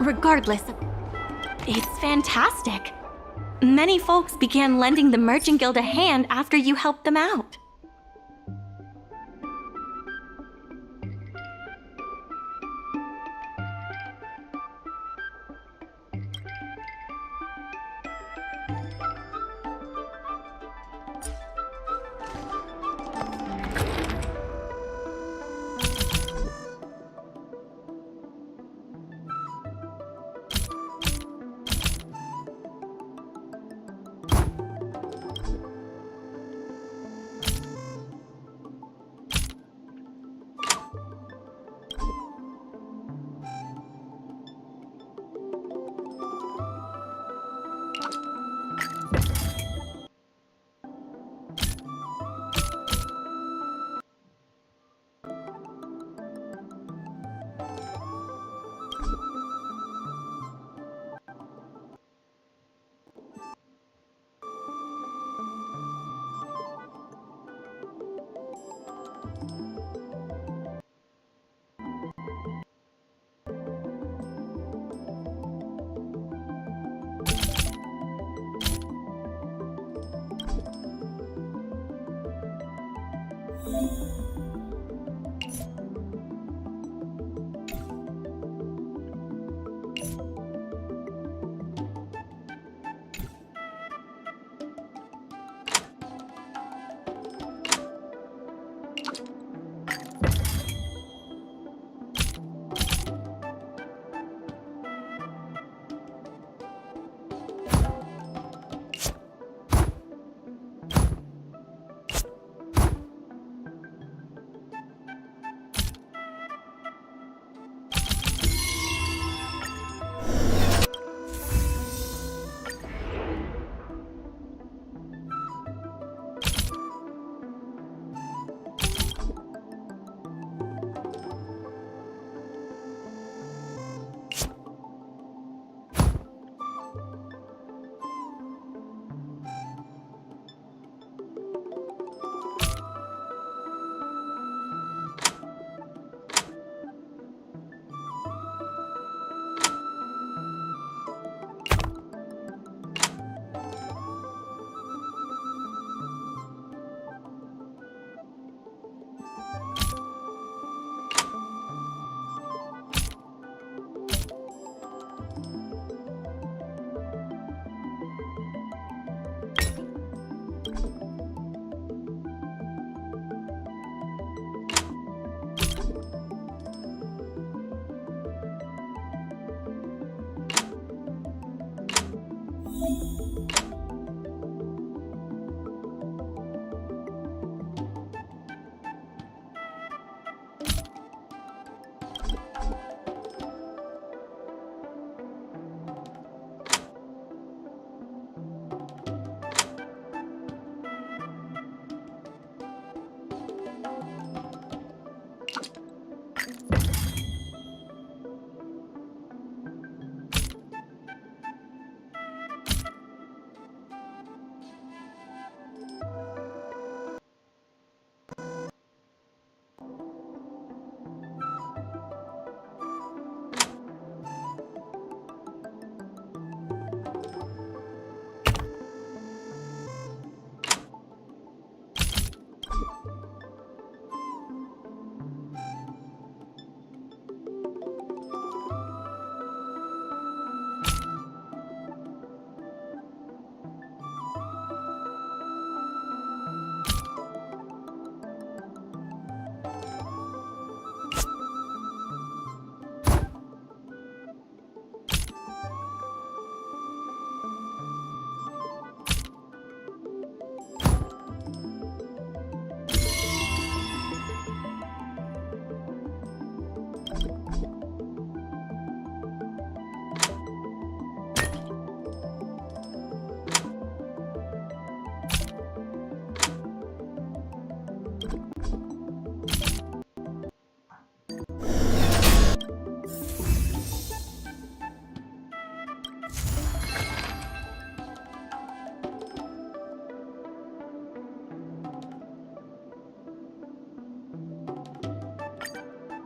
Regardless, it's fantastic. Many folks began lending the Merchant Guild a hand after you helped them out.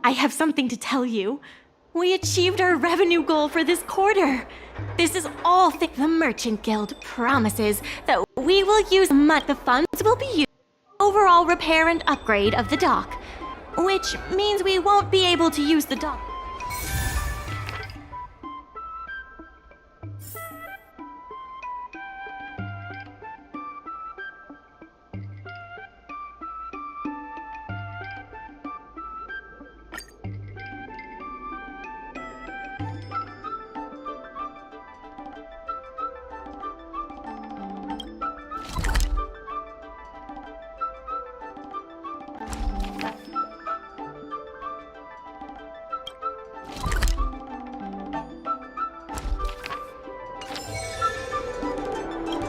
I have something to tell you. We achieved our revenue goal for this quarter. This is all the Merchant Guild promises that we will use the funds will be used for overall repair and upgrade of the dock, which means we won't be able to use the dock.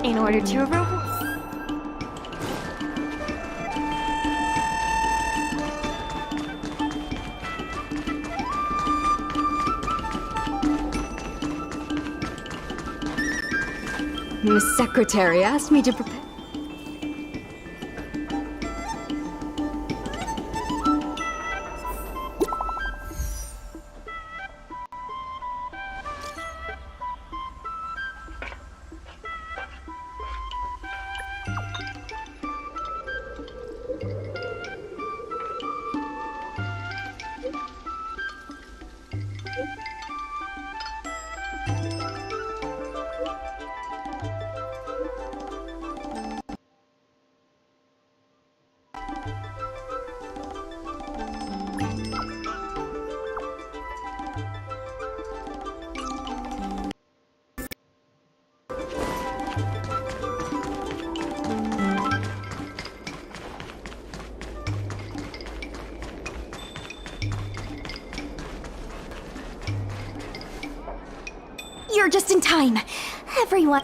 In order to Miss Secretary asked me to prepare. You're just in time. Everyone.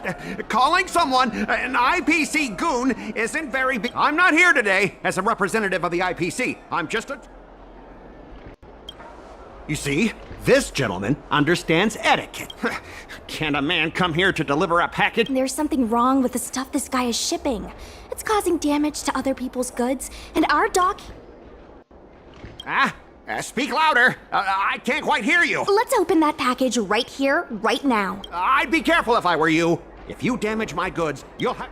Calling someone an IPC goon isn't very big. I'm not here today as a representative of the IPC. I'm just a... You see, this gentleman understands etiquette. Can a man come here to deliver a package? There's something wrong with the stuff this guy is shipping. It's causing damage to other people's goods, and our dock... Speak louder. I can't quite hear you. Let's open that package right here, right now. I'd be careful if I were you. If you damage my goods, you'll have...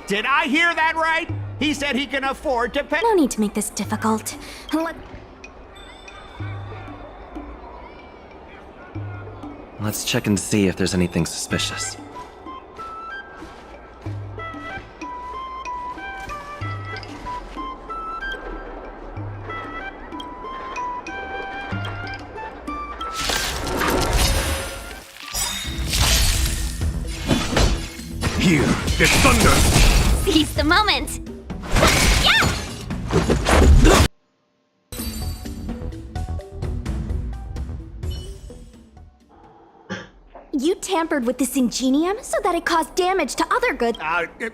Did I hear that right? He said he can afford to pay... No need to make this difficult. Let's check and see if there's anything suspicious. Here, it's thunder! Seize the moment! You tampered with this ingenium so that it caused damage to other goods.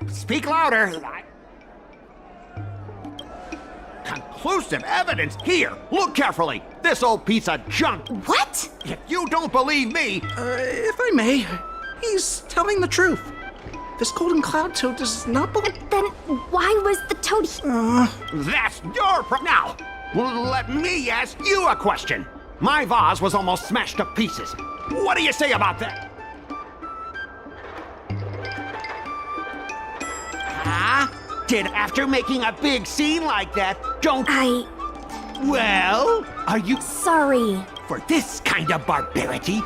Speak louder. Conclusive evidence here. Look carefully. This old piece of junk. What? If you don't believe me... If I may, he's telling the truth. This golden cloud toad does not belong... Then why was the toad... That's your Now, let me ask you a question. My vase was almost smashed to pieces. What do you say about that? Did after making a big scene like that, don't... Well, are you... Sorry. For this kind of barbarity?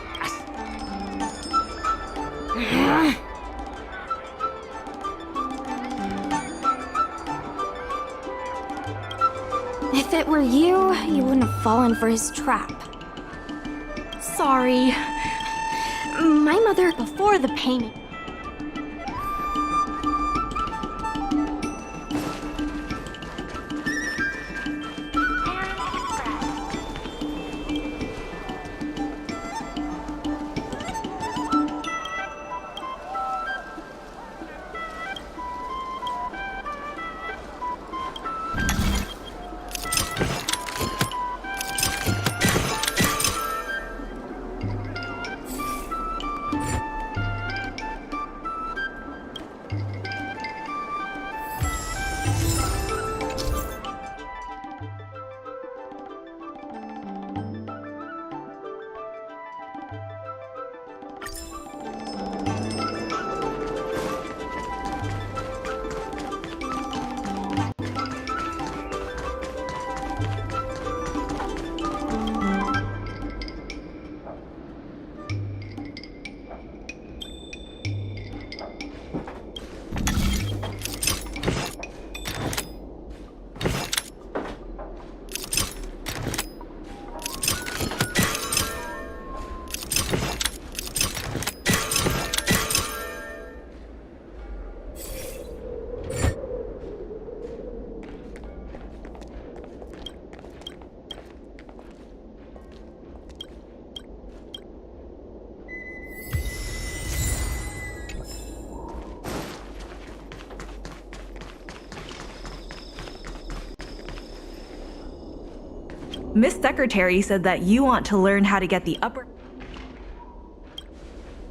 If it were you, you wouldn't have fallen for his trap. Sorry. My mother... Before the payment. Miss Secretary said that you want to learn how to get the upper...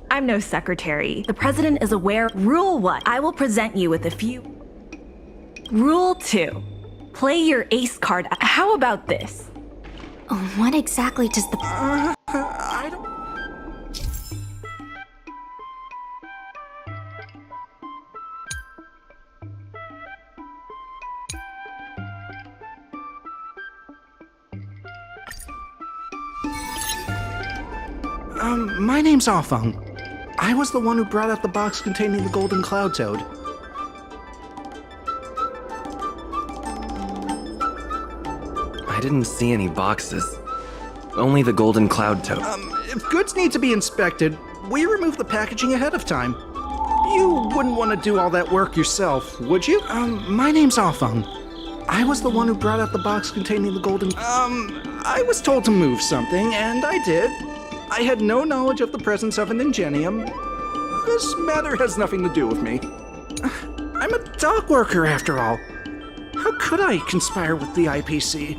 I'm no secretary. The president is aware. Rule 1. I will present you with a few... Rule 2. Play your ace card. How about this? What exactly does the... I don't... My name's Afeng. I was the one who brought out the box containing the golden cloud toad. I didn't see any boxes. Only the golden cloud toad. If goods need to be inspected, we remove the packaging ahead of time. You wouldn't want to do all that work yourself, would you? My name's Afeng. I was the one who brought out the box containing the golden... I was told to move something, and I did. I had no knowledge of the presence of an ingenium. This matter has nothing to do with me. I'm a dock worker, after all. How could I conspire with the IPC?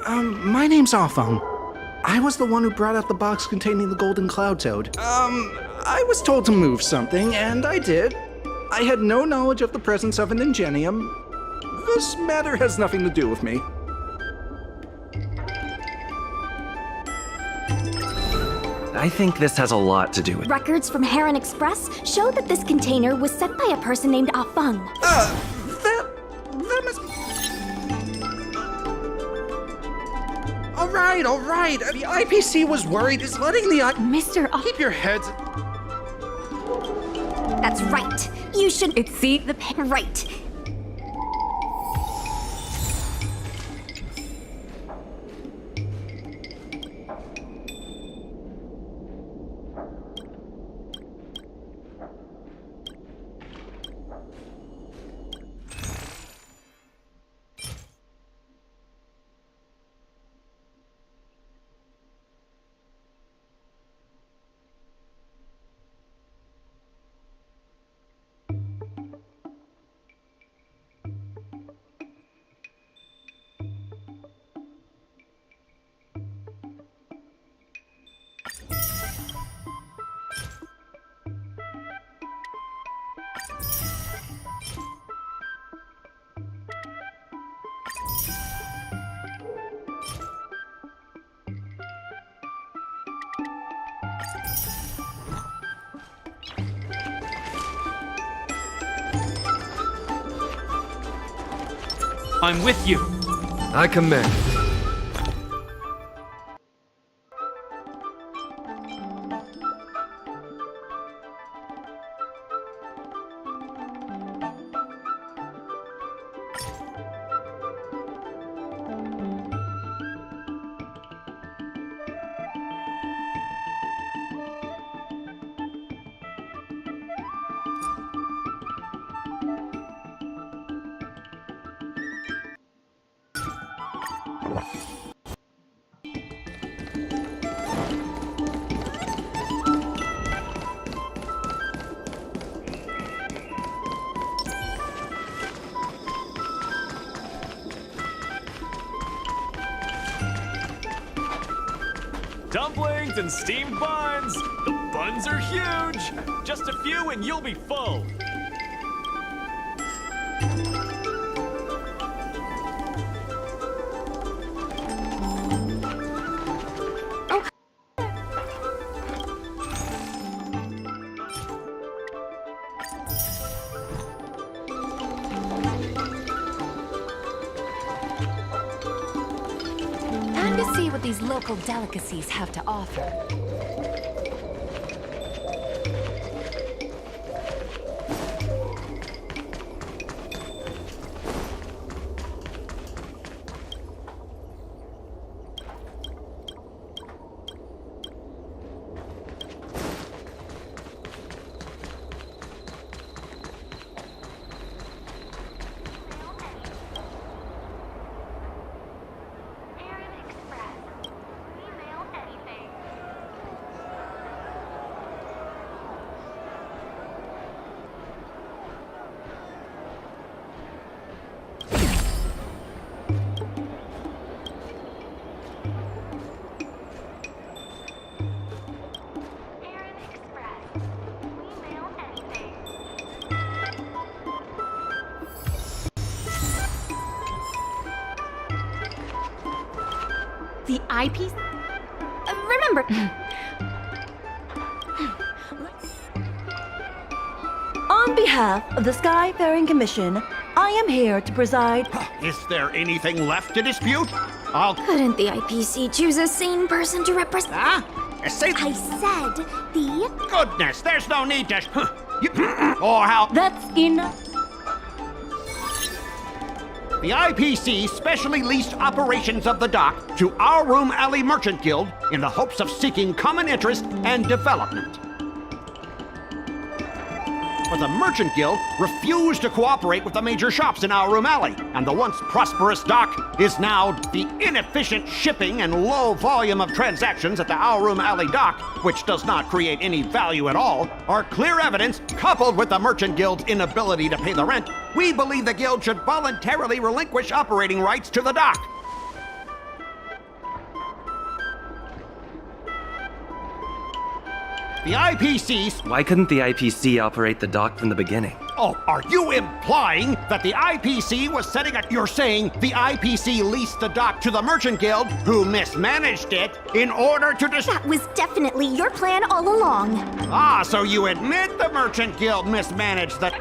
My name's Afeng. I was the one who brought out the box containing the golden cloud toad. I was told to move something, and I did. I had no knowledge of the presence of an ingenium. This matter has nothing to do with me. I think this has a lot to do with... Records from Heron Express show that this container was sent by a person named Afeng. That must... All right. The IPC was worried. Is letting the Mr. Keep your heads... That's right. You should... See the... Right. I'm with you. I commend. Dumplings and steamed buns! The buns are huge! Just a few and you'll be full! Time to see what these local delicacies have to offer. The IPC. Remember. On behalf of the Skyfaring Commission, I am here to preside. Is there anything left to dispute? Couldn't the IPC choose a sane person to represent? I said the... Goodness, there's no need to... or how... That's enough. The IPC specially leased operations of the dock to Our Room Alley Merchant Guild in the hopes of seeking common interest and development. But the Merchant Guild refused to cooperate with the major shops in Our Room Alley, and the once prosperous dock is now the inefficient shipping and low volume of transactions at the Our Room Alley dock, which does not create any value at all, are clear evidence, coupled with the Merchant Guild's inability to pay the rent. We believe the Guild should voluntarily relinquish operating rights to the dock. The IPC's... Why couldn't the IPC operate the dock from the beginning? Oh, are you implying that the IPC was setting a... You're saying the IPC leased the dock to the Merchant Guild, who mismanaged it, in order to That was definitely your plan all along. Ah, so you admit the Merchant Guild mismanaged the...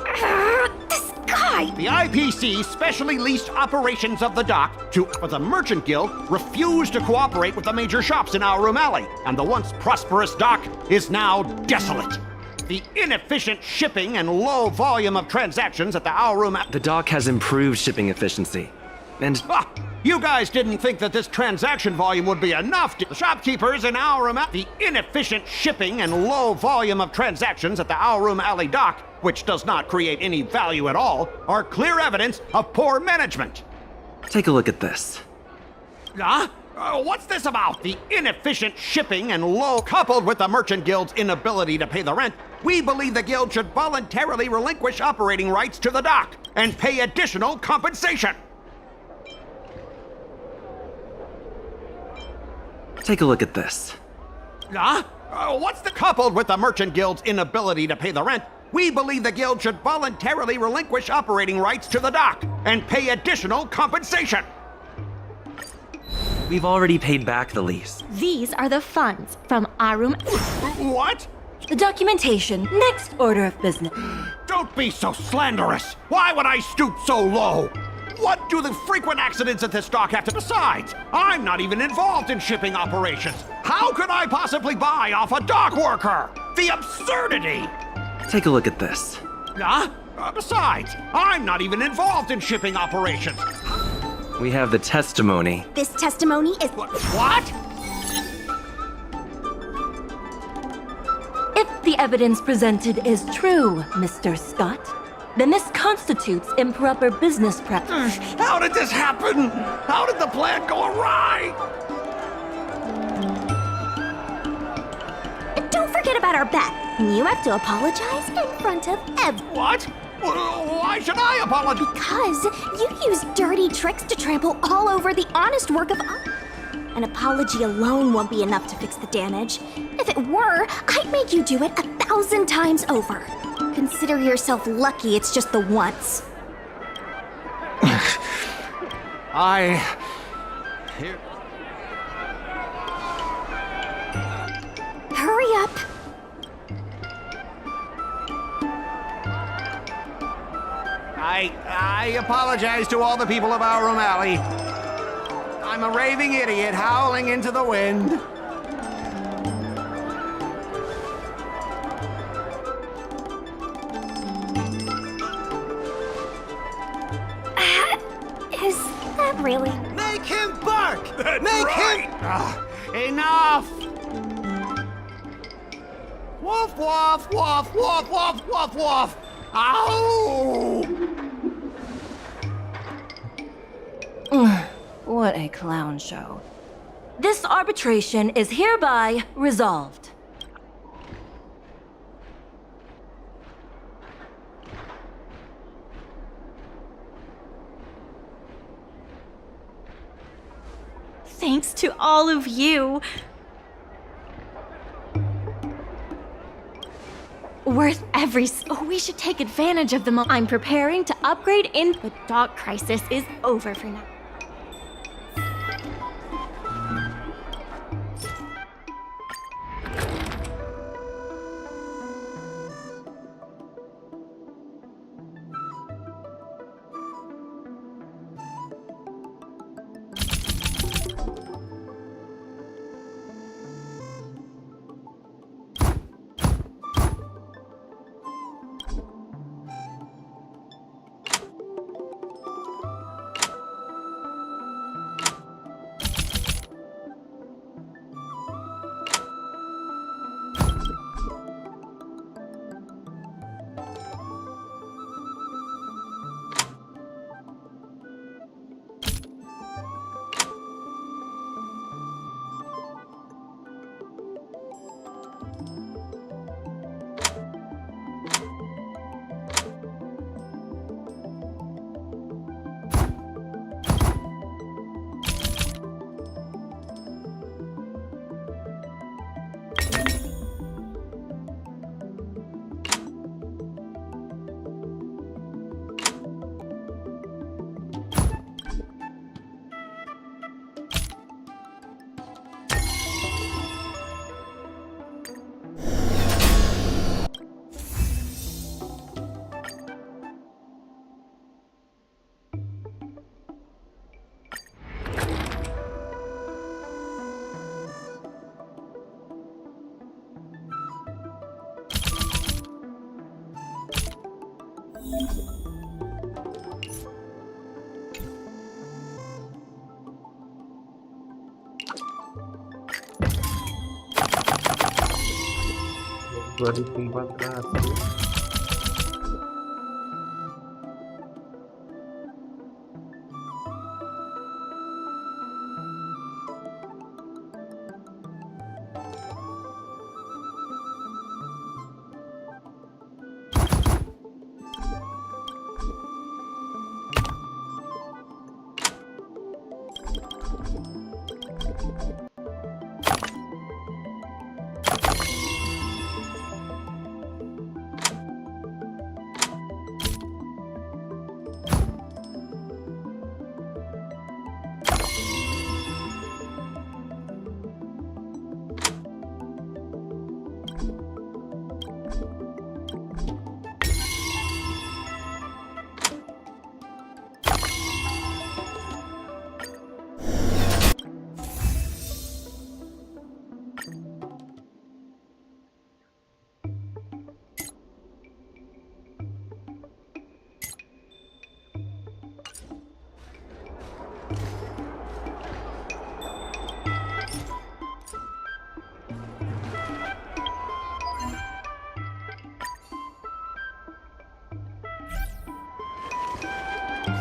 This guy! The IPC specially leased operations of the dock to... But the Merchant Guild refused to cooperate with the major shops in Our Room Alley, and the once prosperous dock is now desolate. The inefficient shipping and low volume of transactions at the Our Room... The dock has improved shipping efficiency. And... You guys didn't think that this transaction volume would be enough to... The shopkeepers in Our Room... The inefficient shipping and low volume of transactions at the Our Room Alley dock, which does not create any value at all, are clear evidence of poor management. Take a look at this. What's this about? The inefficient shipping and low... Coupled with the Merchant Guild's inability to pay the rent, we believe the Guild should voluntarily relinquish operating rights to the dock and pay additional compensation. Take a look at this. What's the... Coupled with the Merchant Guild's inability to pay the rent, we believe the Guild should voluntarily relinquish operating rights to the dock and pay additional compensation. We've already paid back the lease. These are the funds from Our Room. What? The documentation. Next order of business. Don't be so slanderous. Why would I stoop so low? What do the frequent accidents at this dock have to... Besides, I'm not even involved in shipping operations. How could I possibly buy off a dock worker? The absurdity! Take a look at this. Besides, I'm not even involved in shipping operations. We have the testimony. This testimony is... What? If the evidence presented is true, Mr. Scott, then this constitutes improper business practice. How did this happen? How did the plan go awry? Don't forget about our bet. You have to apologize in front of everyone. What? Why should I apologize? Because you use dirty tricks to trample all over the honest work of others. An apology alone won't be enough to fix the damage. If it were, I'd make you do it 1,000 times over. Consider yourself lucky it's just the once. Hurry up. I apologize to all the people of Our Room Alley. I'm a raving idiot howling into the wind. Is that really? Make him bark! Make him... enough! Woof, woof, woof, woof, woof, woof, woof! Ow! What a clown show. This arbitration is hereby resolved. Thanks to all of you. Worth every... we should take advantage of the moment. I'm preparing to upgrade in... The dock crisis is over for now.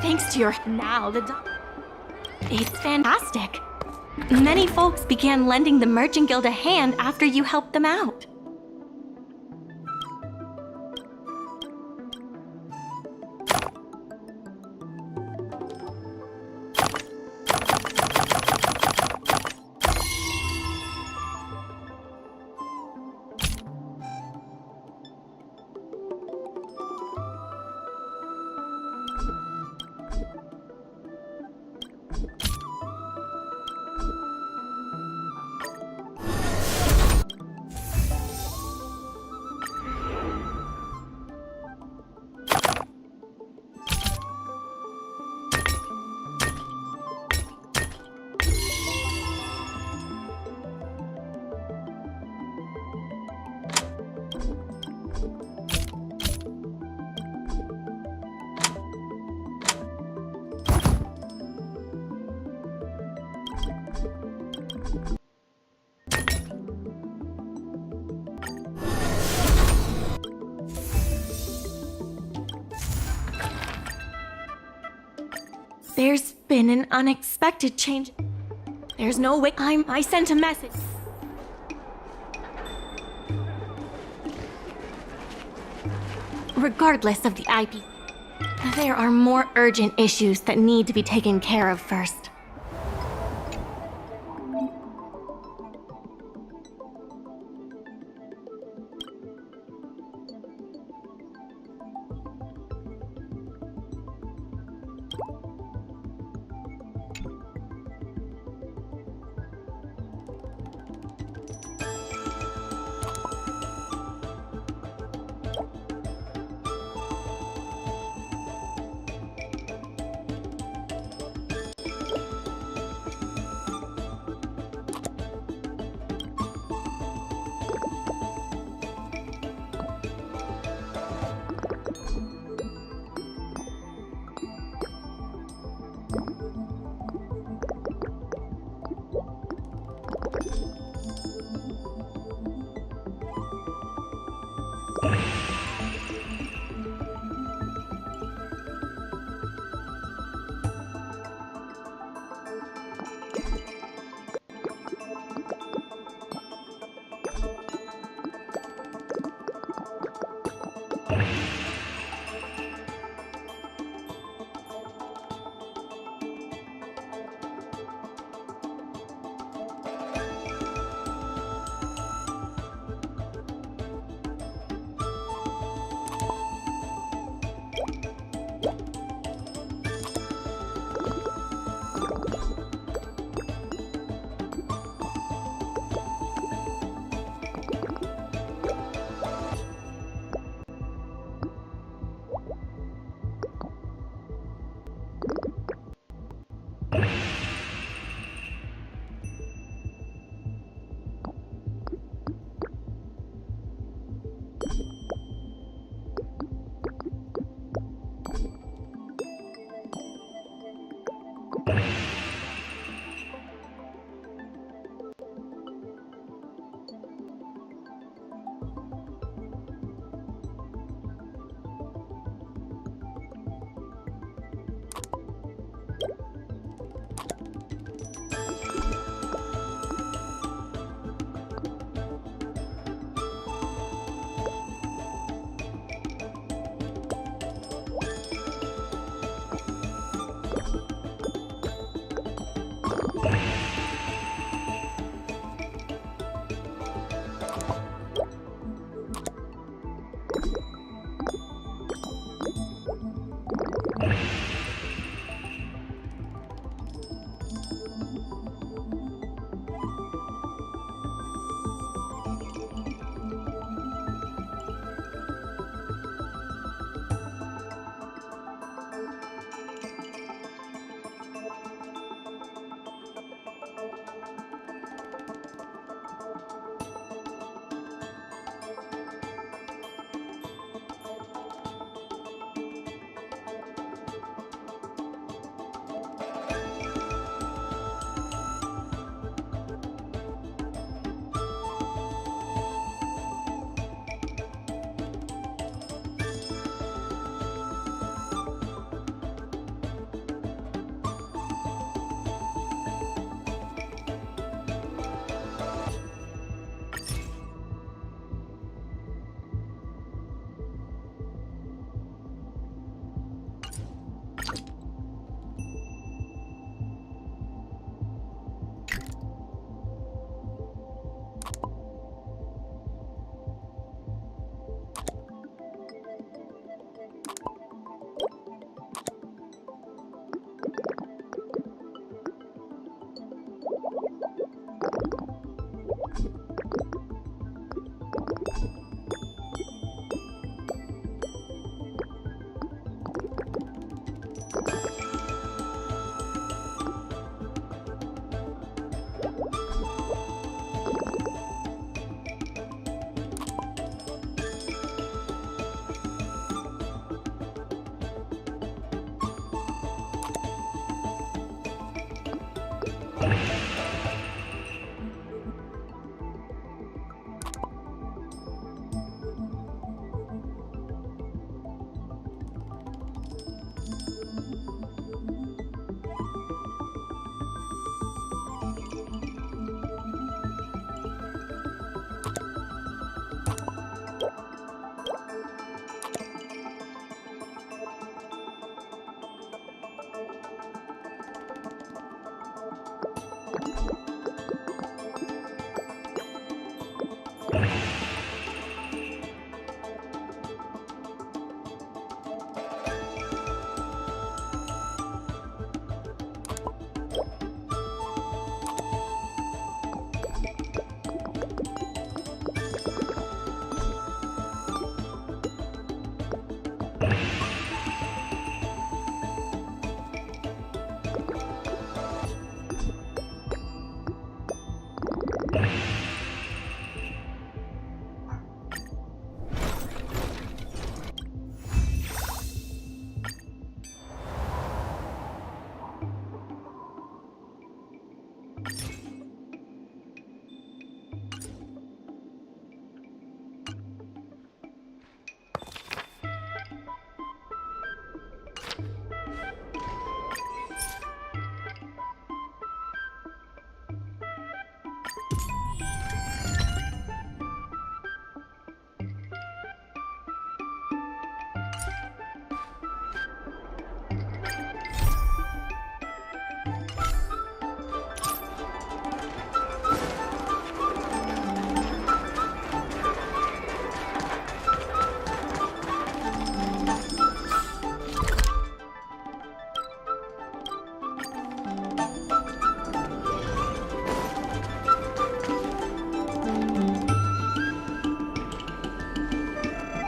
Thanks to your now, it's fantastic. Many folks began lending the Merchant Guild a hand after you helped them out. There's been an unexpected change. There's no way I sent a message. Regardless of the IP, there are more urgent issues that need to be taken care of first.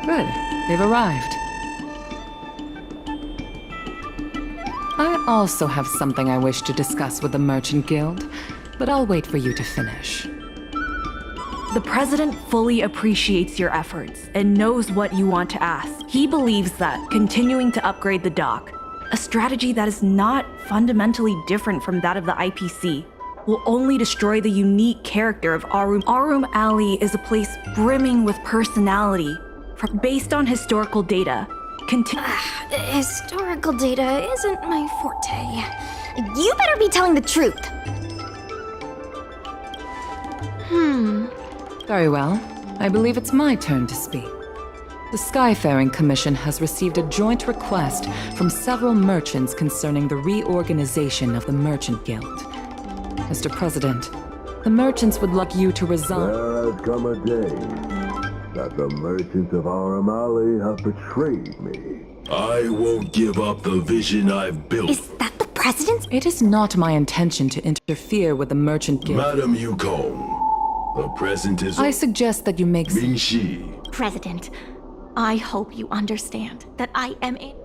Good. They've arrived. I also have something I wish to discuss with the Merchant Guild, but I'll wait for you to finish. The President fully appreciates your efforts and knows what you want to ask. He believes that continuing to upgrade the dock, a strategy that is not fundamentally different from that of the IPC, will only destroy the unique character of Arum. Arum Alley is a place brimming with personality, based on historical data. Historical data isn't my forte. You better be telling the truth. Very well. I believe it's my turn to speak. The Skyfaring Commission has received a joint request from several merchants concerning the reorganization of the Merchant Guild. Mr. President, the merchants would like you to resign. There has come a day that the merchants of Arum Alley have betrayed me. I won't give up the vision I've built. Is that the President? It is not my intention to interfere with the Merchant Guild. Madam Yukong, the present is... I suggest that you make... Mingxi. President, I hope you understand that I am a...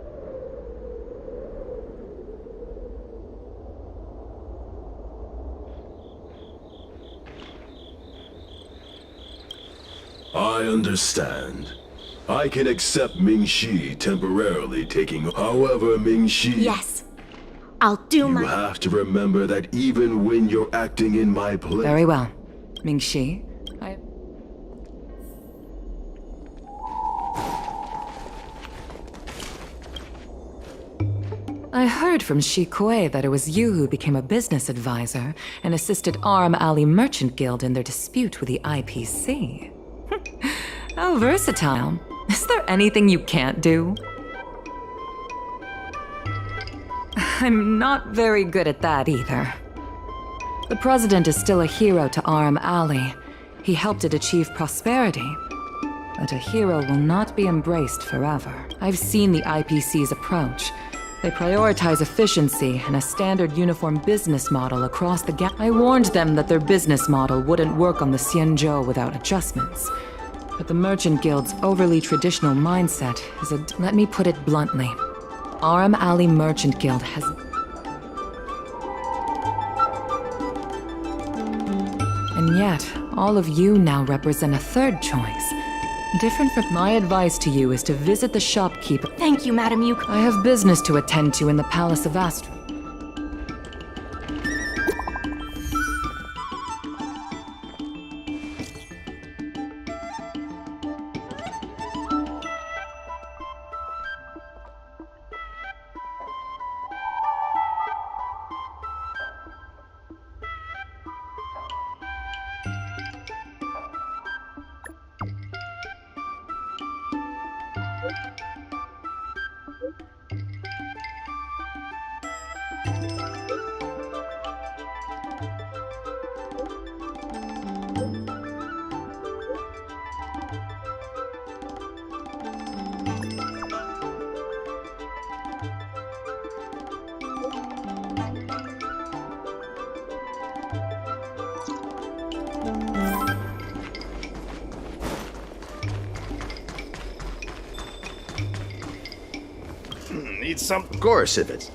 I understand. I can accept Mingxi temporarily taking... However, Mingxi... Yes. I'll do my... You have to remember that even when you're acting in my place... Very well. Mingxi, I heard from Shi Kuei that it was you who became a business advisor and assisted Arum Alley Merchant Guild in their dispute with the IPC. How versatile. Is there anything you can't do? I'm not very good at that either. The President is still a hero to Arum Alley. He helped it achieve prosperity. But a hero will not be embraced forever. I've seen the IPC's approach. They prioritize efficiency and a standard uniform business model across the gap. I warned them that their business model wouldn't work on the Xianzhou without adjustments. But the Merchant Guild's overly traditional mindset is a... Let me put it bluntly. Arum Alley Merchant Guild has... And yet, all of you now represent a third choice. Different from my advice to you is to visit the shopkeeper. Thank you, Madam Yukong. I have business to attend to in the Palace of Astral. Need some... Of course, if it's...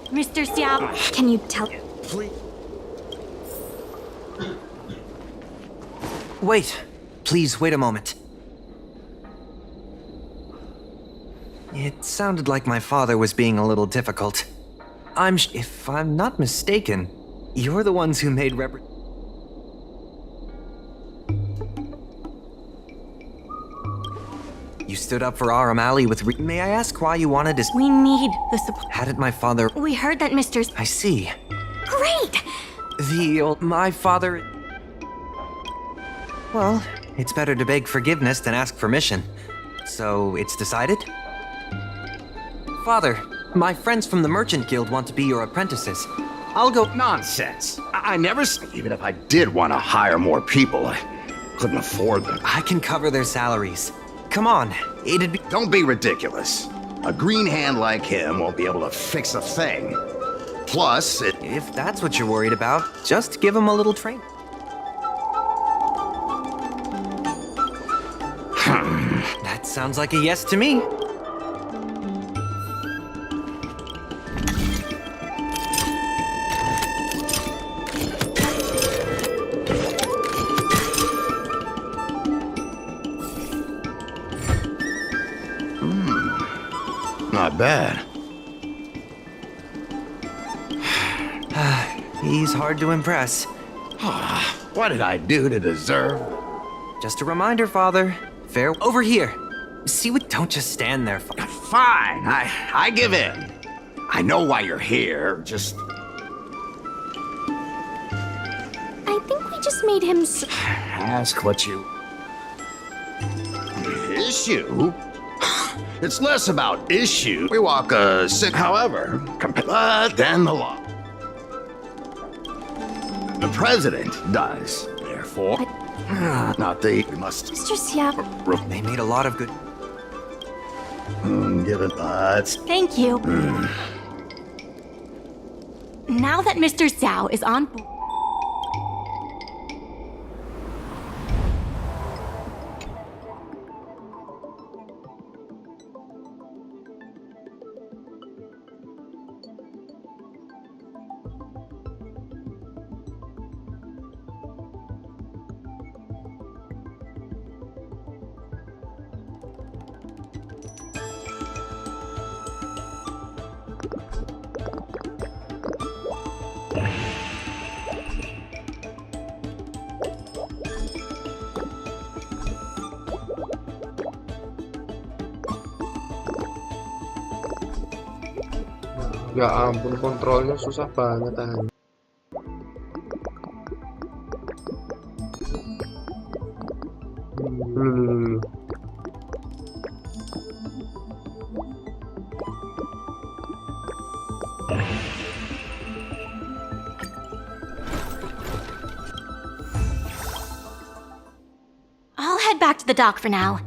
Mr. Xiao, Can you tell... Please. Wait. Please, wait a moment. It sounded like my father was being a little difficult. If I'm not mistaken, you're the ones who made You stood up for Arum Alley with May I ask why you wanted to... We need the support. Hadn't my father... We heard that Mr. I see. Great! My father... Well, it's better to beg forgiveness than ask permission. So, it's decided? Father, my friends from the Merchant Guild want to be your apprentices. I'll go... Nonsense. I never... Even if I did want to hire more people, I couldn't afford them. I can cover their salaries. Come on, it'd be... Don't be ridiculous. A green hand like him won't be able to fix a thing. Plus, If that's what you're worried about, just give him a little training. Sounds like a yes to me. Not bad. He's hard to impress. What did I do to deserve? Just a reminder, Father. Fair over here. See what? Don't just stand there. Fine, I give in. I know why you're here, just... I think we just made him Ask what you... Issue? It's less about issue. We walk a sick, however, but then the law. The president does, therefore. Not the... We must... Mr. Xiao. They made a lot of good... Given but... Thank you. Now that Mr. Xiao is on board... Ya ampun, kontrolnya susah banget tahan. I'll head back to the dock for now.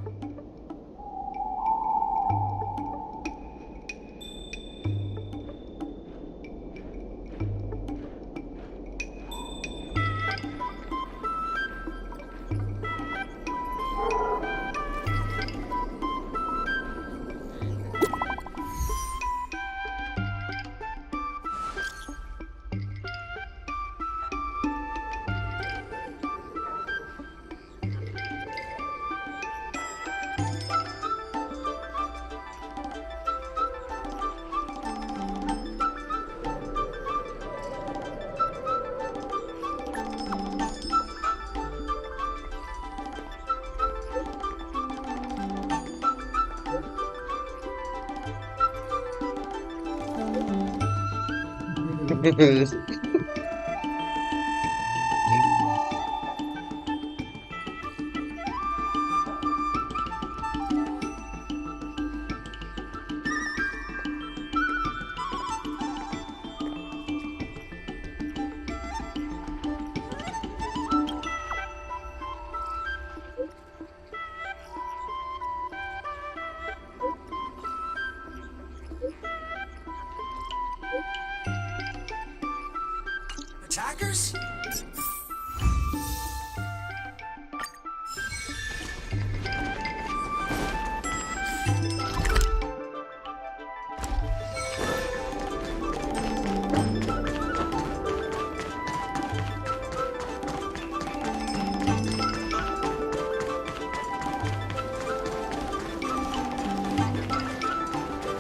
Attackers?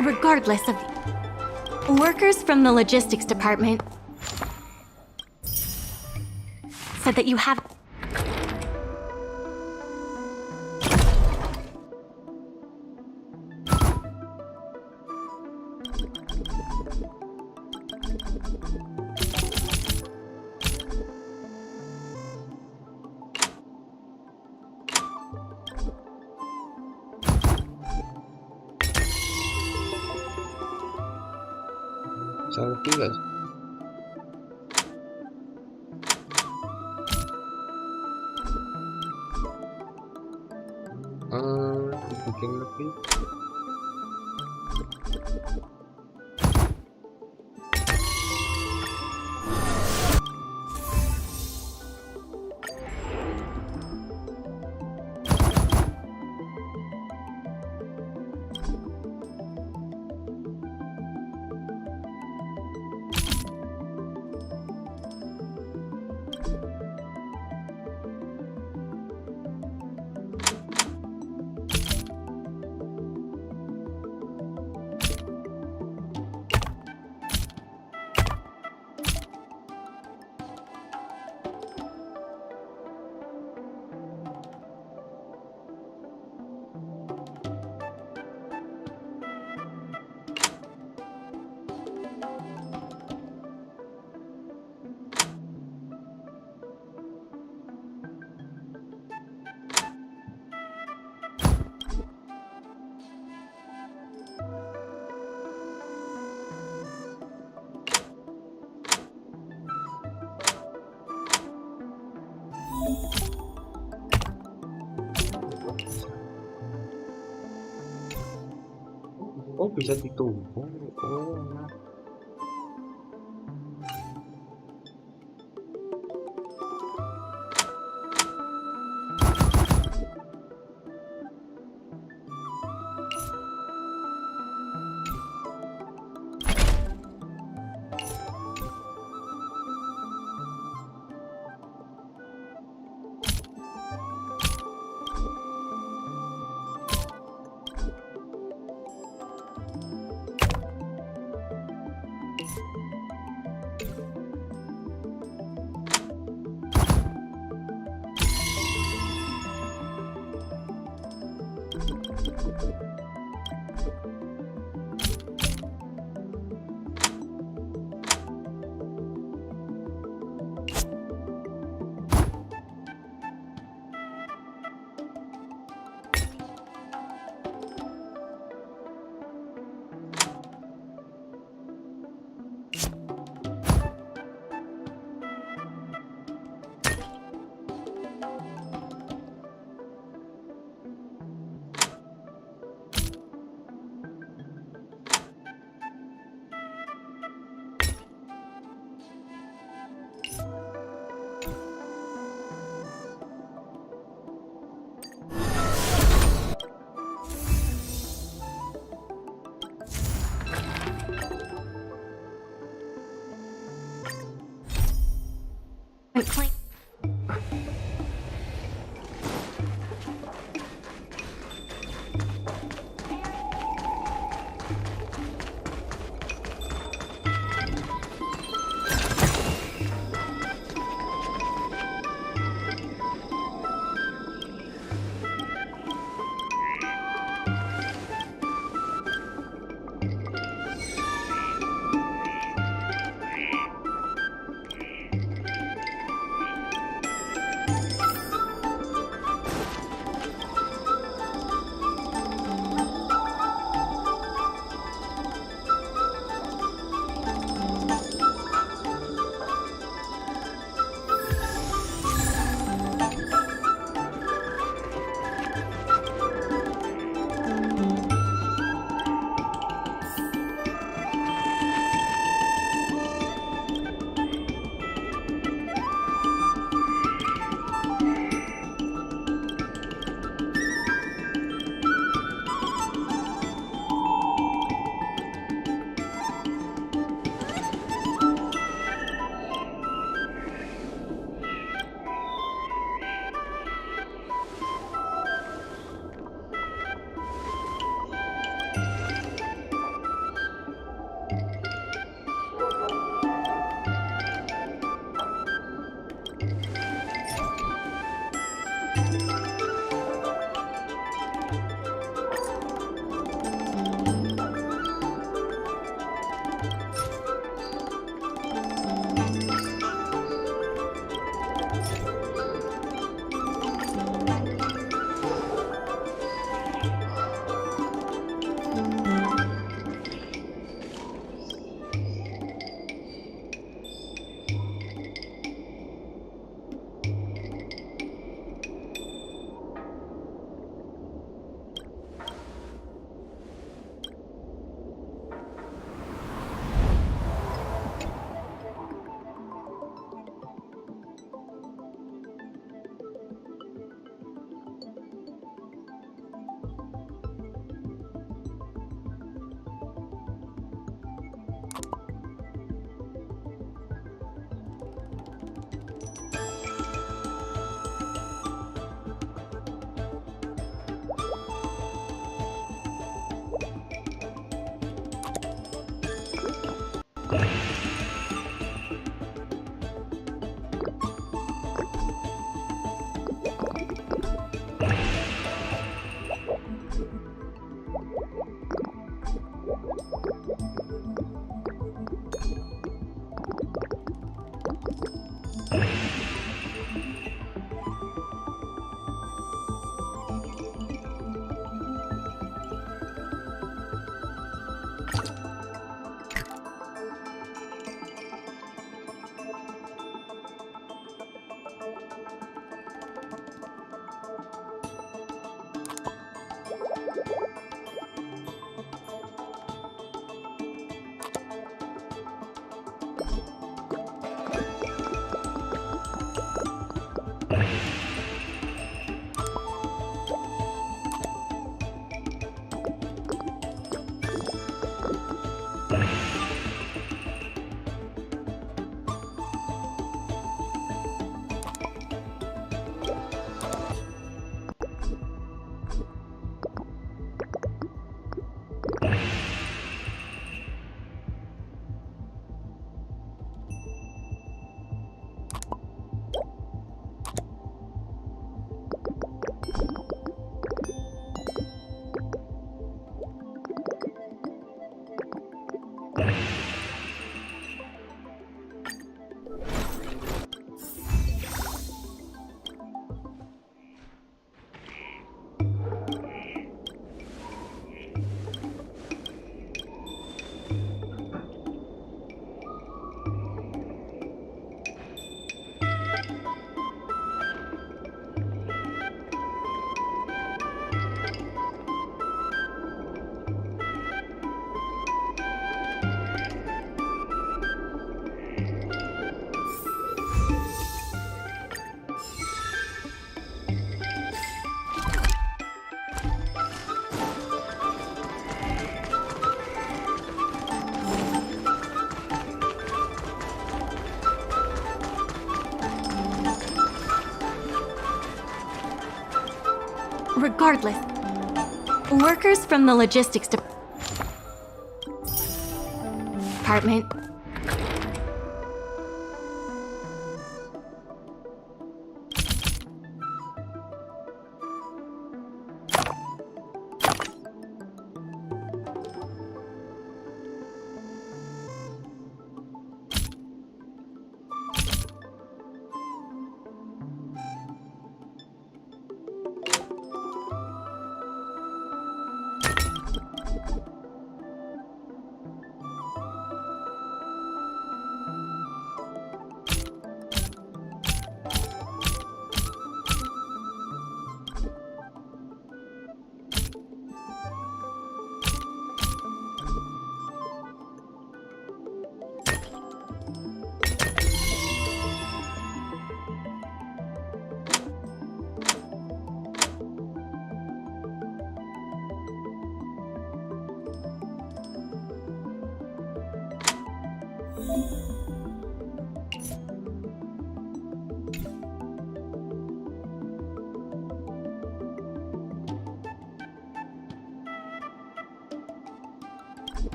Regardless of... Workers from the logistics department said that you have... Selfie guys. Bikin lebih. Oh, bisa ditumbuk. Oh, ya. Regardless, workers from the logistics department.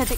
So that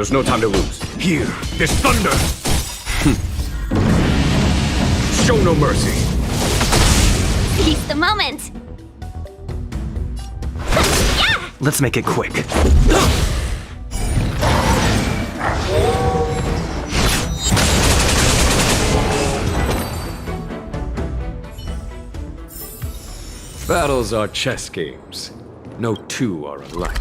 There's no time to lose. Hear this thunder! Show no mercy. Seize the moment! Let's make it quick. Battles are chess games. No two are alike.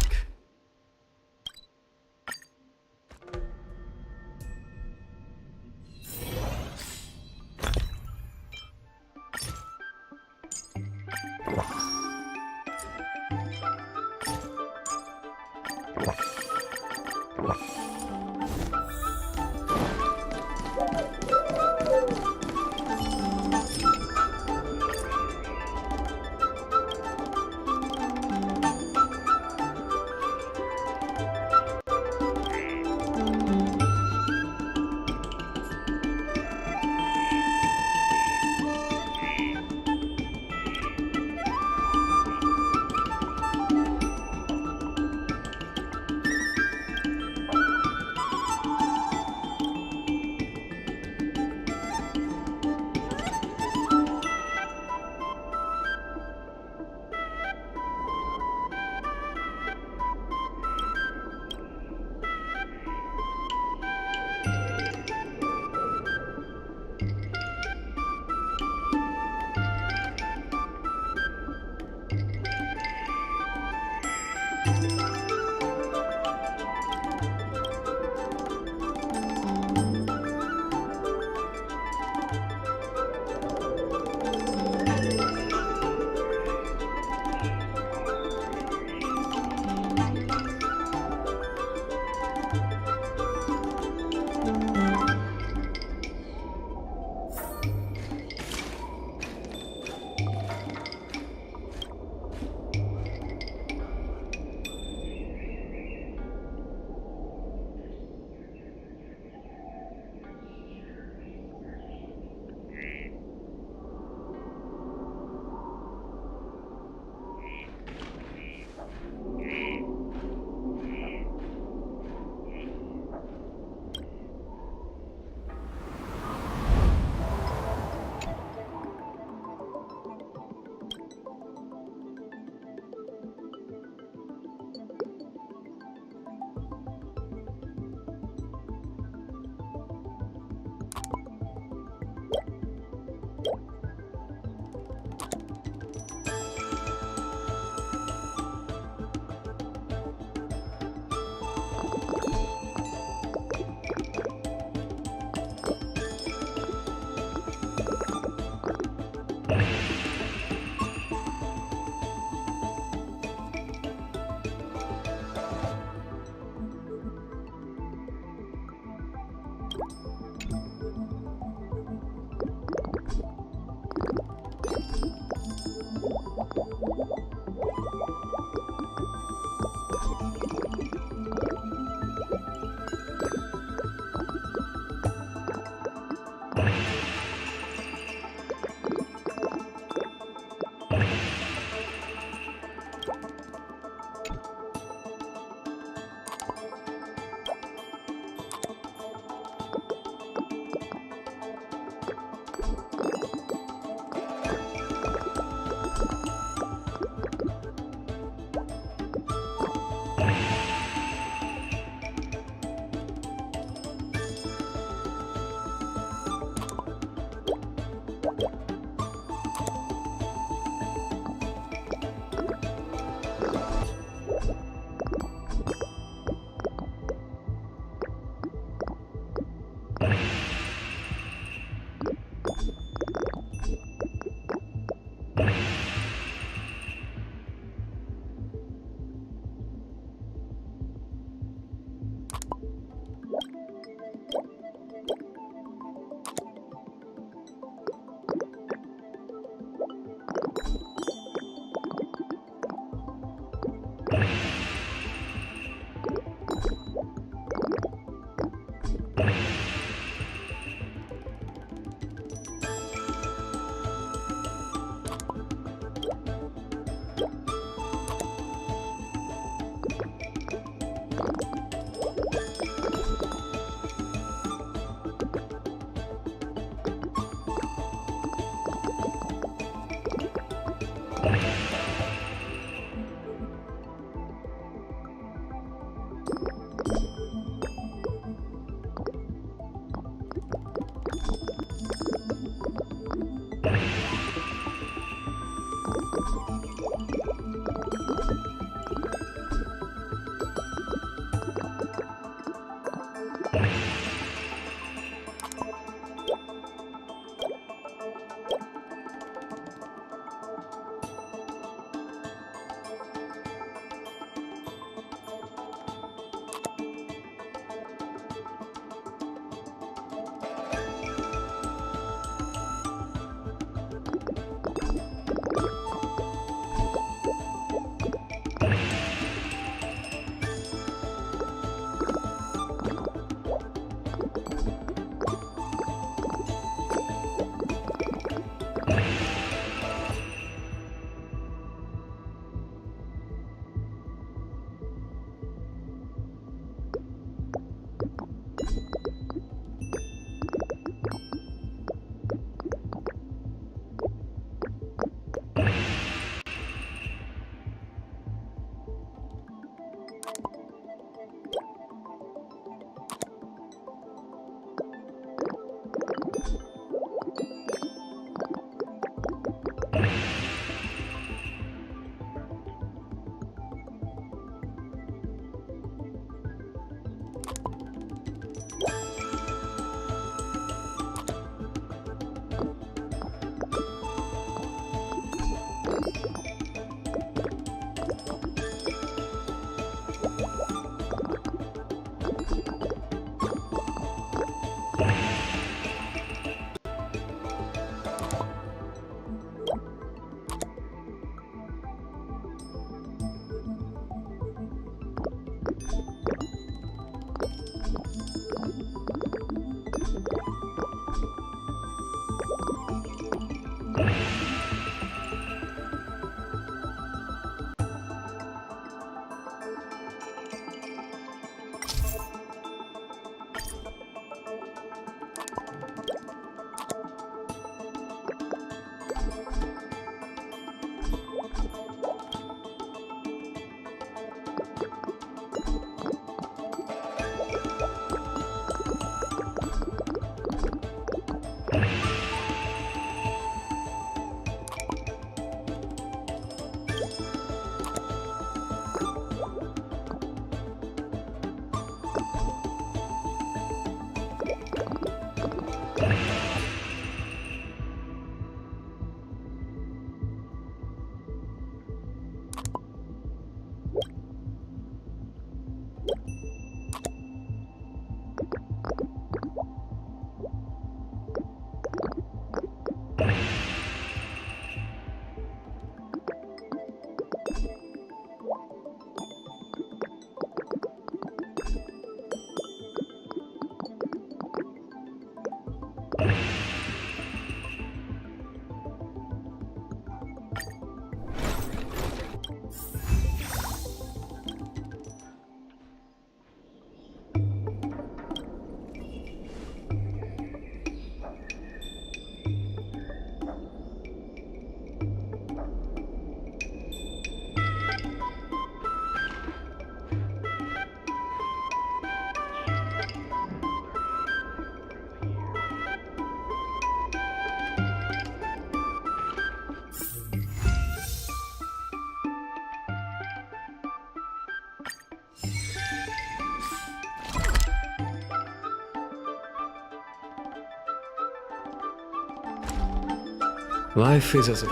Life is as a...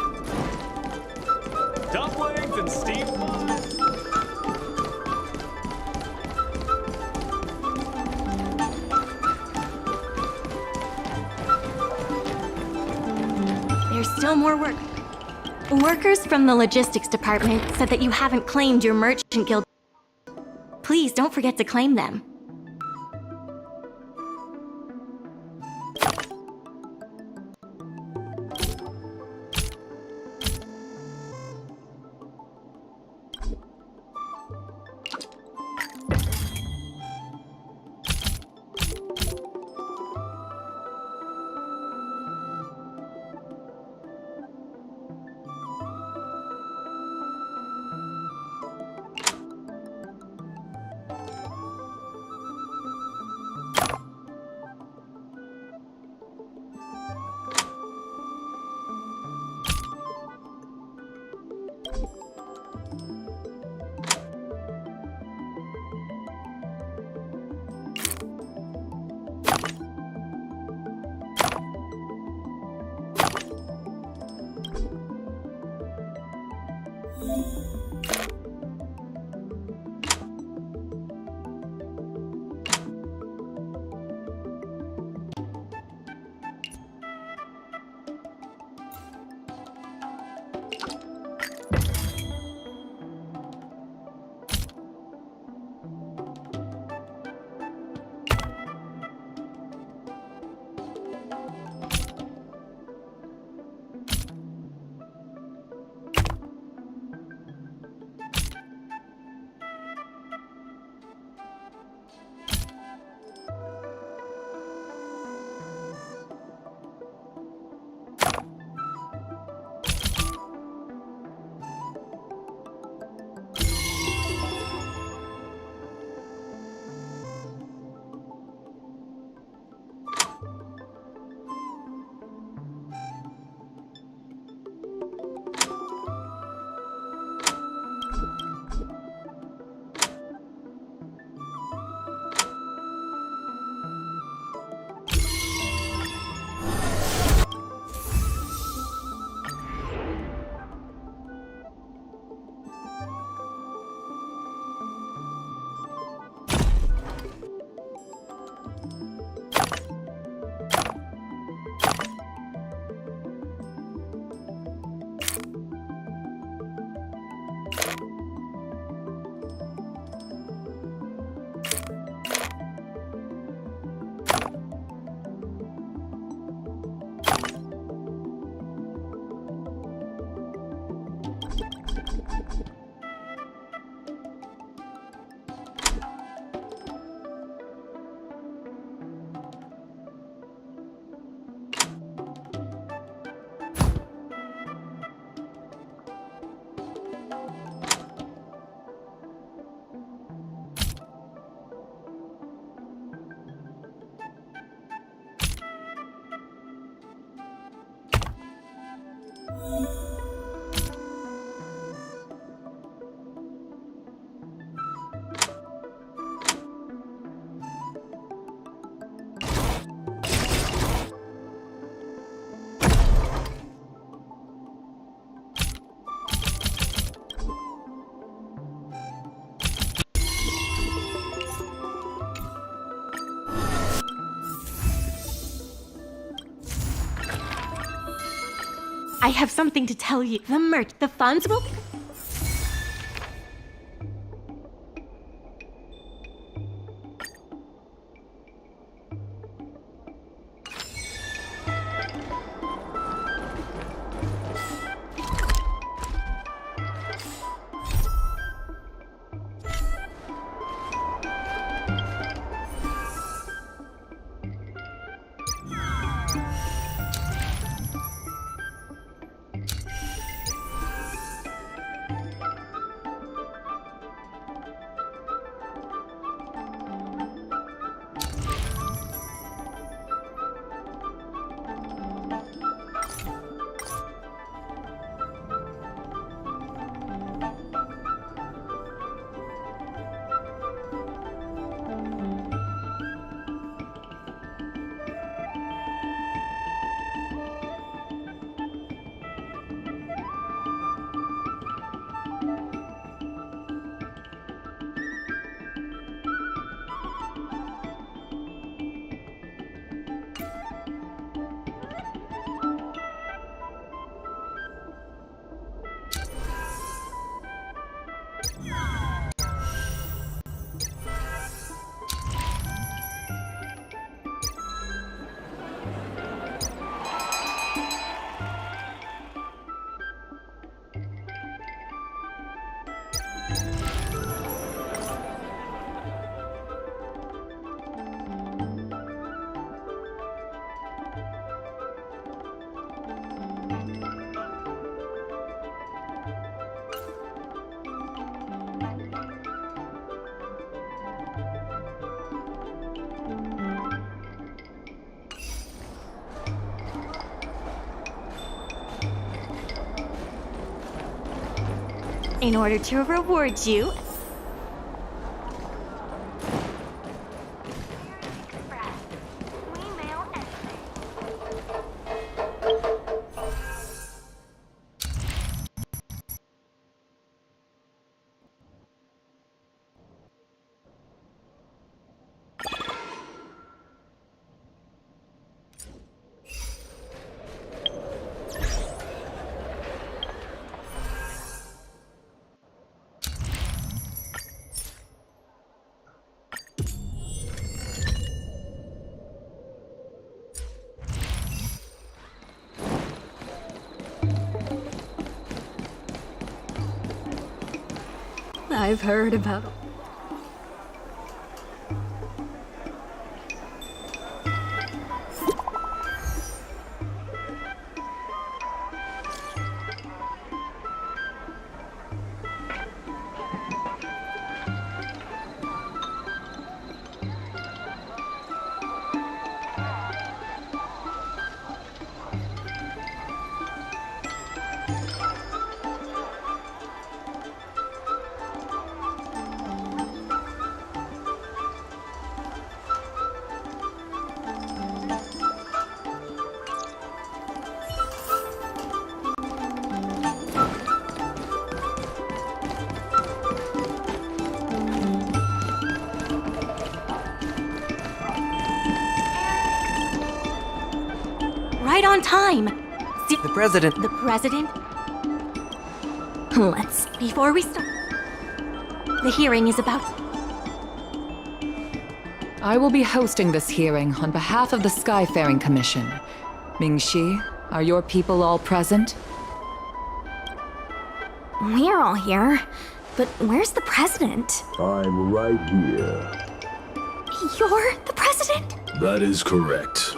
Dumplings and steamed buns. There's still more work. Workers from the logistics department said that you haven't claimed your merchant guild. Please don't forget to claim them. I have something to tell you. The funds will... In order to reward you... I've heard about... Right on time! The President... The President? Let's... Before we start... The hearing is about... I will be hosting this hearing on behalf of the Skyfaring Commission. Mingxi, are your people all present? We're all here. But where's the president? I'm right here. You're the president? That is correct.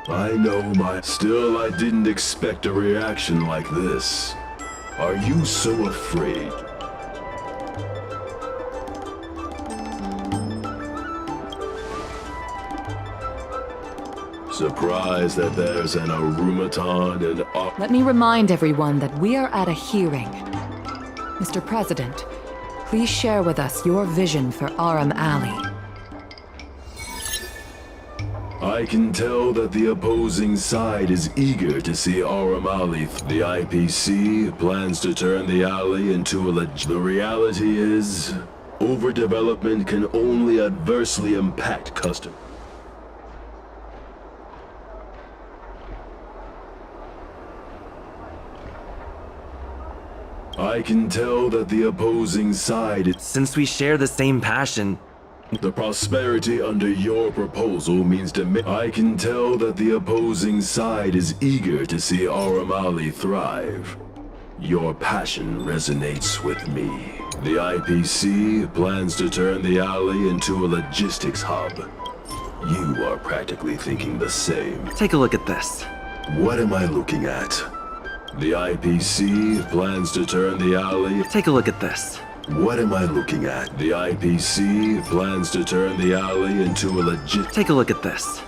I know Still, I didn't expect a reaction like this. Are you so afraid? Surprised that there's an Arumaton and Let me remind everyone that we are at a hearing. Mr. President, please share with us your vision for Aram Alley. I can tell that the opposing side is eager to see Aram Alley. The IPC plans to turn the alley into a The reality is, overdevelopment can only adversely impact customers. I can tell that the opposing side... Since we share the same passion... The prosperity under your proposal means to me. I can tell that the opposing side is eager to see Aram Alley thrive. Your passion resonates with me. The IPC plans to turn the alley into a logistics hub. You are practically thinking the same. Take a look at this. What am I looking at? The IPC plans to turn the alley... Take a look at this. What am I looking at? The IPC plans to turn the alley into a Take a look at this.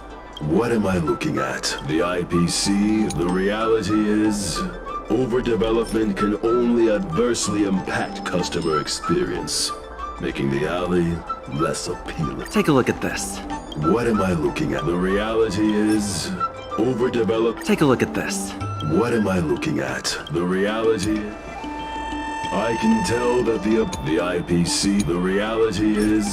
What am I looking at? The IPC, the reality is... Overdevelopment can only adversely impact customer experience, making the alley less appealing. Take a look at this. What am I looking at? The reality is... Overdeveloped... Take a look at this. What am I looking at? The reality... I can tell that the IPC, the reality is...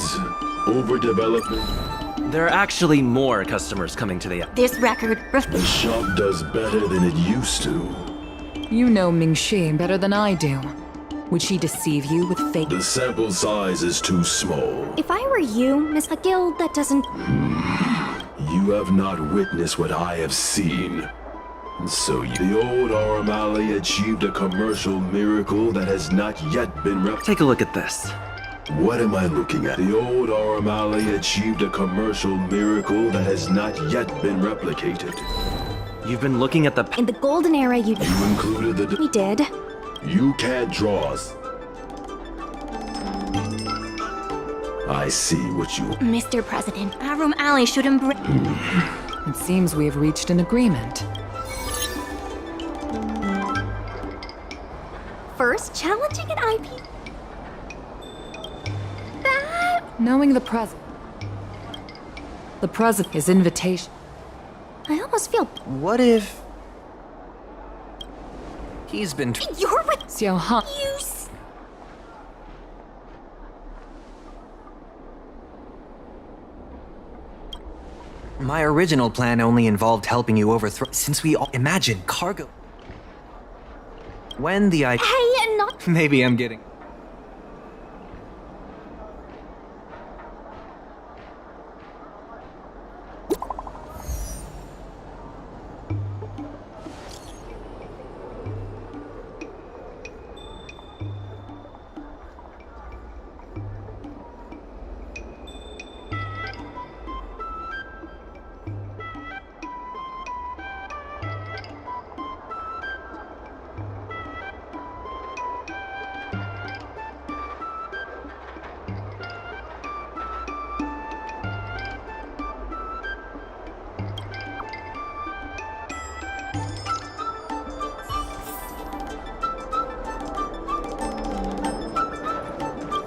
Overdevelopment... There are actually more customers coming to the... This record... The shop does better than it used to. You know Ming-Shi better than I do. Would she deceive you with fake... The sample size is too small. If I were you, Miss a guild that doesn't... You have not witnessed what I have seen. So the old Aram Alley achieved a commercial miracle that has not yet been replicated. Take a look at this. What am I looking at? The old Aram Alley achieved a commercial miracle that has not yet been replicated. You've been looking at the... In the golden era, you included the... We did. You can't draw us. I see what you... Mr. President, Aram Alley should embrace... It seems we have reached an agreement. First, challenging an IP... That... Knowing the president... The president is invitation... I almost feel... What if... He's been... You're with... Xiao Han... You... My original plan only involved helping you overthrow... Since we all... Imagine cargo... When the I... Hey, and not... Maybe I'm getting...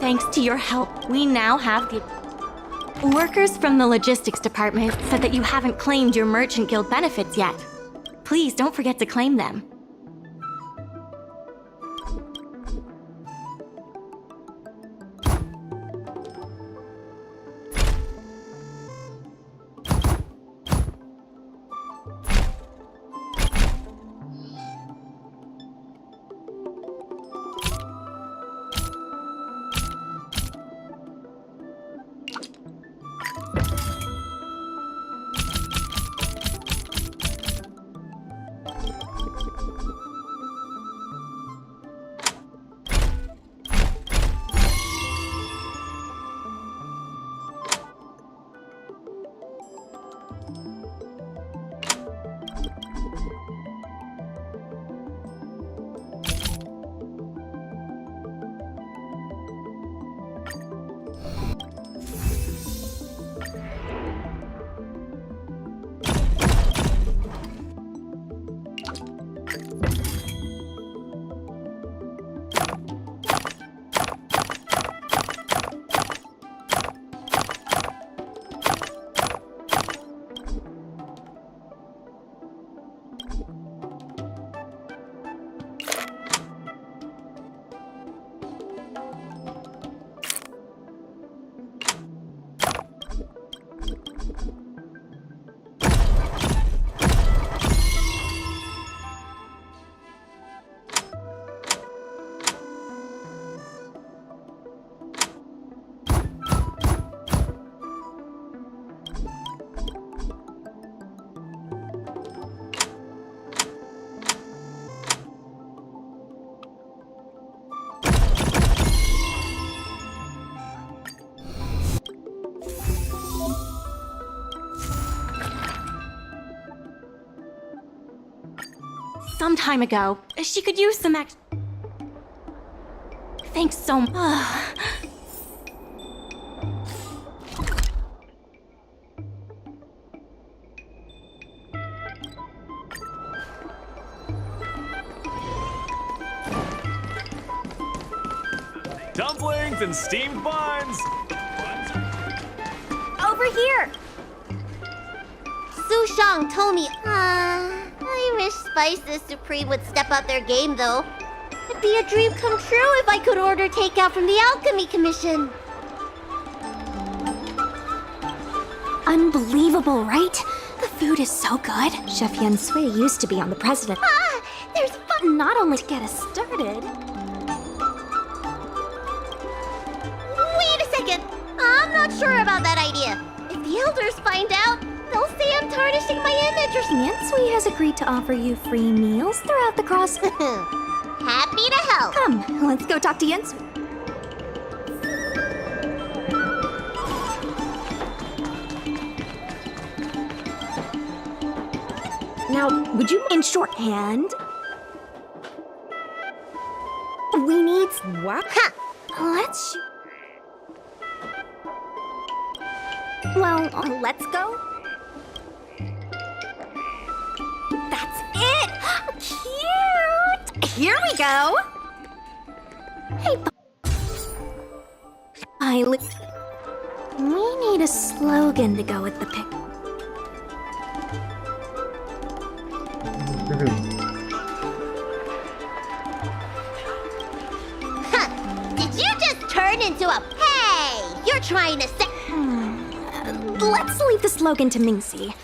Thanks to your help, we now have the... Workers from the logistics department said that you haven't claimed your Merchant Guild benefits yet. Please don't forget to claim them. some time ago. She could use some Thanks so much. Dumplings and steamed buns! Over here! Su Shang told me, I wish Spices Supreme would step up their game though. It'd be a dream come true if I could order takeout from the Alchemy Commission. Unbelievable, right? The food is so good. Chef Yan Sui used to be on the president. There's fun not only to get us started. Wait a second! I'm not sure about that idea. If the elders find out, they'll say I'm tarnishing my image or something. Yan Sui has agreed to offer you free meals throughout the cross. Happy to help. Come, let's go talk to Yan Sui. Now, would you in shorthand? We need what? Let's. Well, let's go. That's it. Cute. Here we go. Hey. We need a slogan to go with the pic. Did you just turn into a... Hey! You're trying to say... Let's leave the slogan to Mingxi.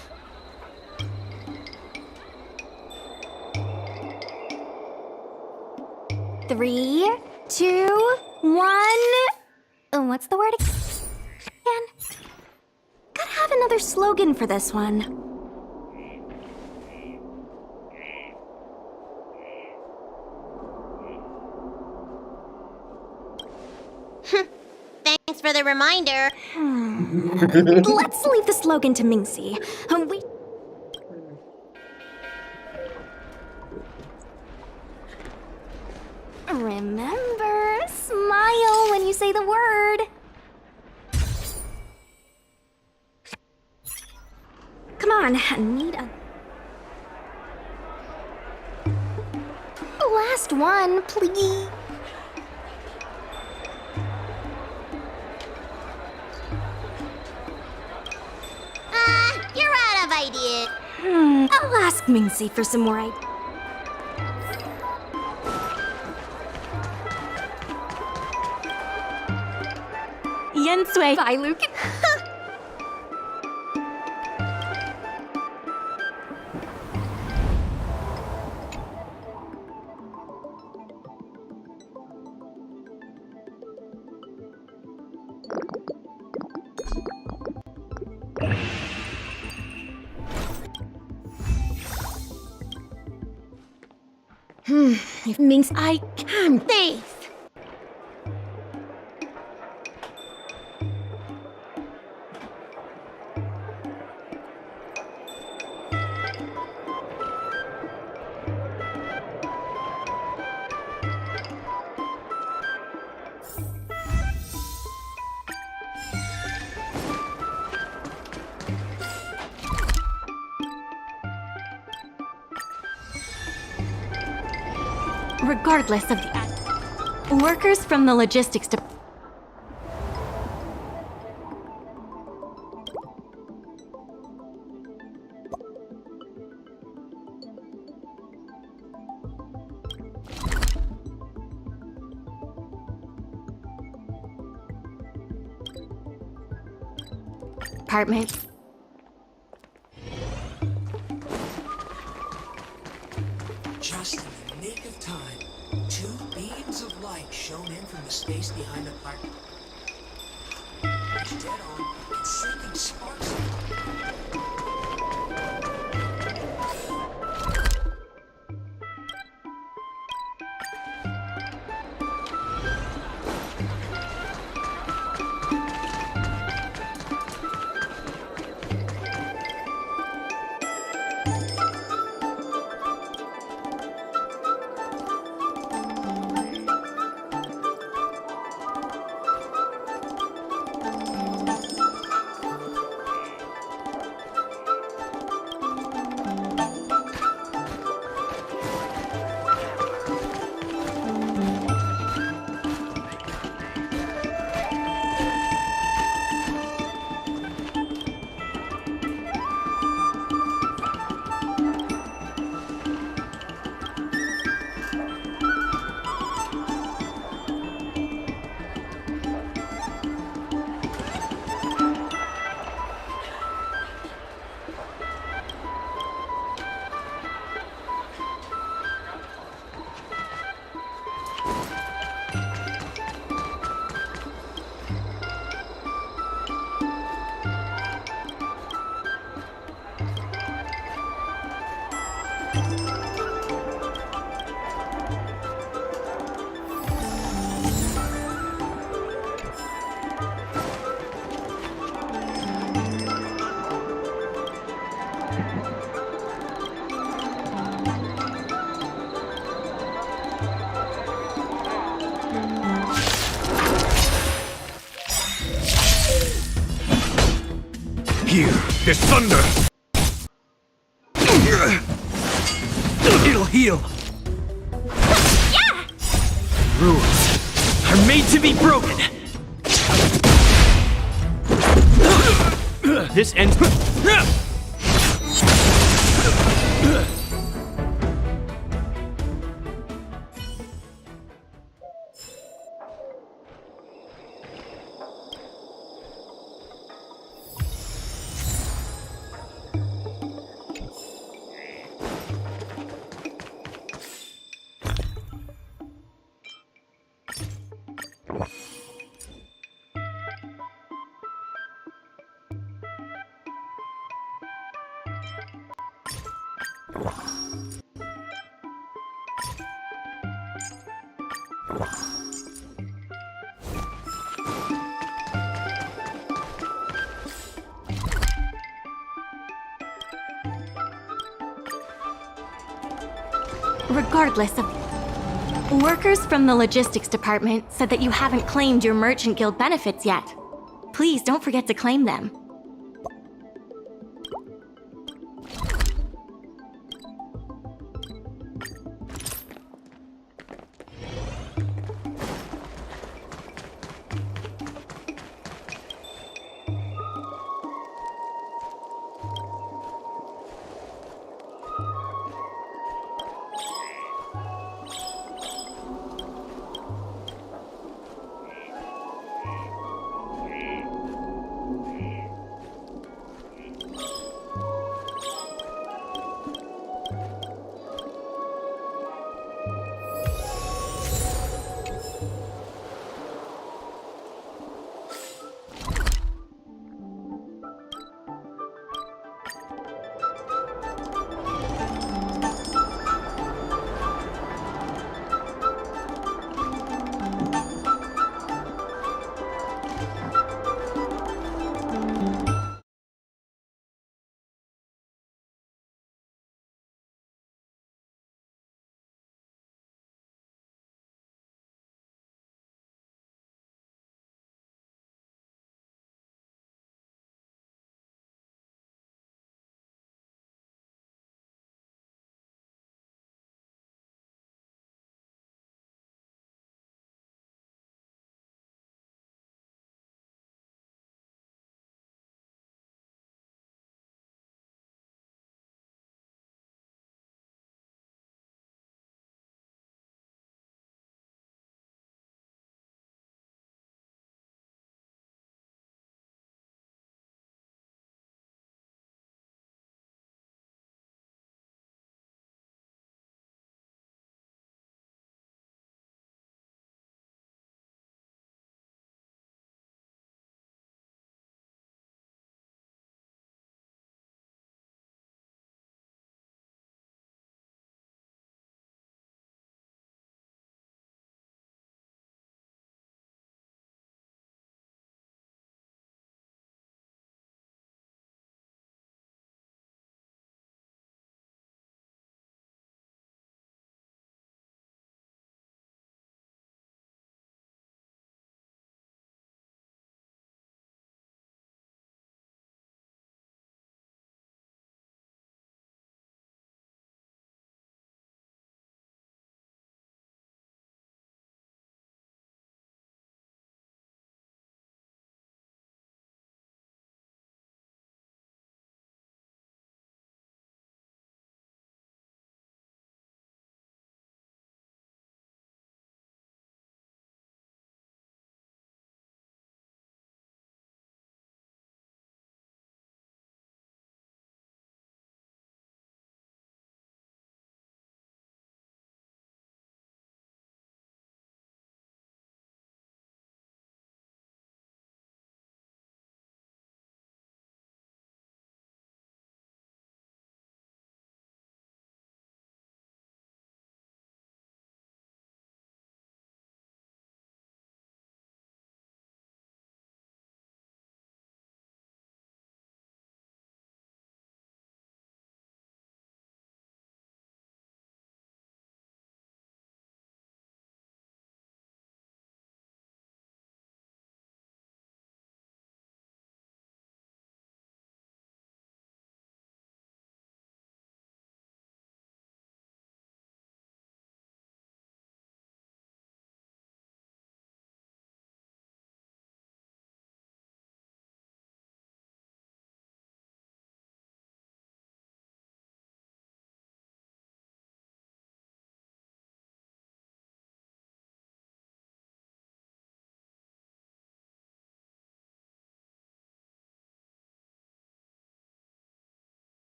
Three, two, one... What's the word again? Gotta have another slogan for this one. Thanks for the reminder. Let's leave the slogan to Mingxi. We... Remember, smile when you say the word. Come on, I need a... Last one, please. You're out of ideas. I'll ask Mingxi for some more ideas. Yan Sui. Bye, Luke. It means I can. Thanks. Regardless of the workers from the logistics department. Just in the nick of time, two beams of light shone in from the space behind the park. It's dead on and sending sparks. Here, there's thunder! It'll heal! Yeah! Rules are made to be broken! This ends... Regardless of... Workers from the logistics department said that you haven't claimed your Merchant Guild benefits yet. Please don't forget to claim them.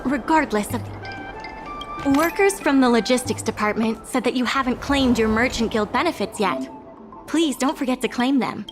Regardless of... Workers from the logistics department said that you haven't claimed your Merchant Guild benefits yet. Please don't forget to claim them.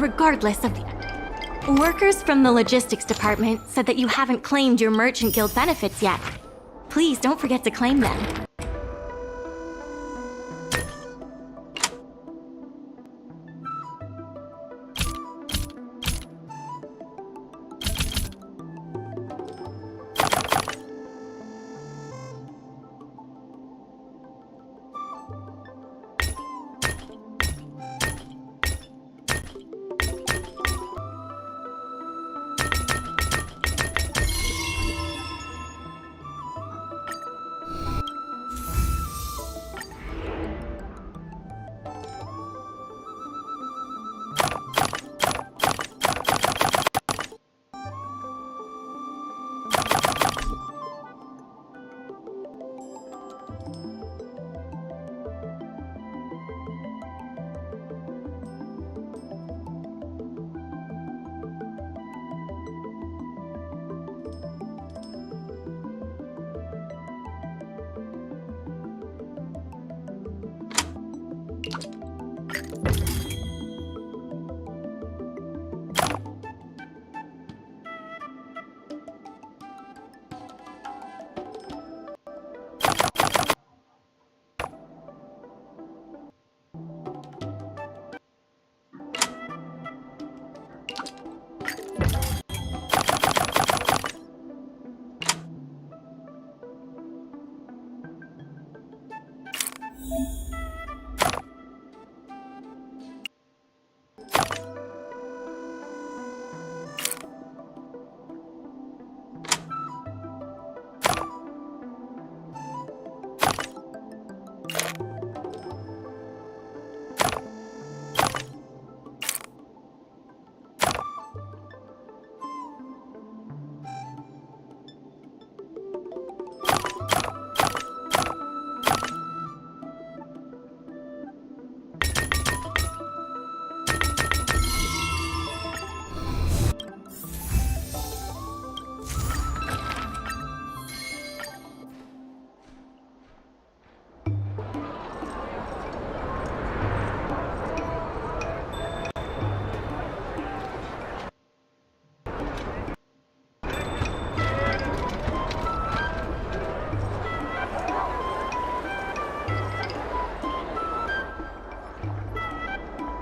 Regardless of the... Workers from the logistics department said that you haven't claimed your Merchant Guild benefits yet. Please don't forget to claim them.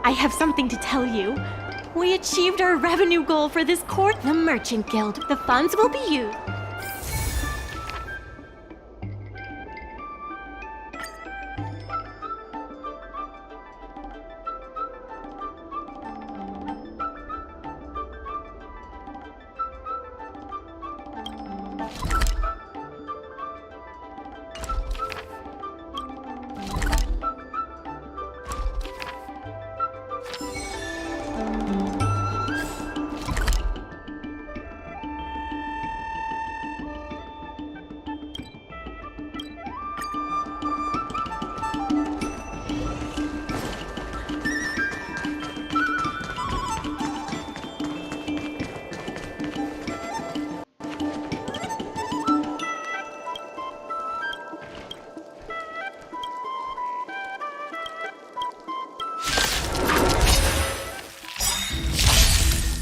I have something to tell you. We achieved our revenue goal for this court, the Merchant Guild. The funds will be used.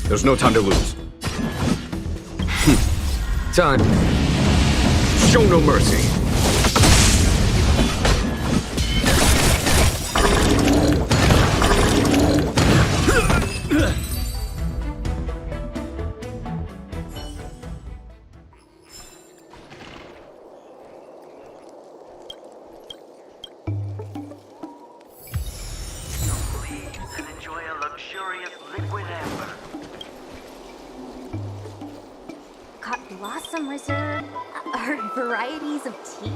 There's no time to lose. Time. Show no mercy. Blossom Reserve are varieties of tea?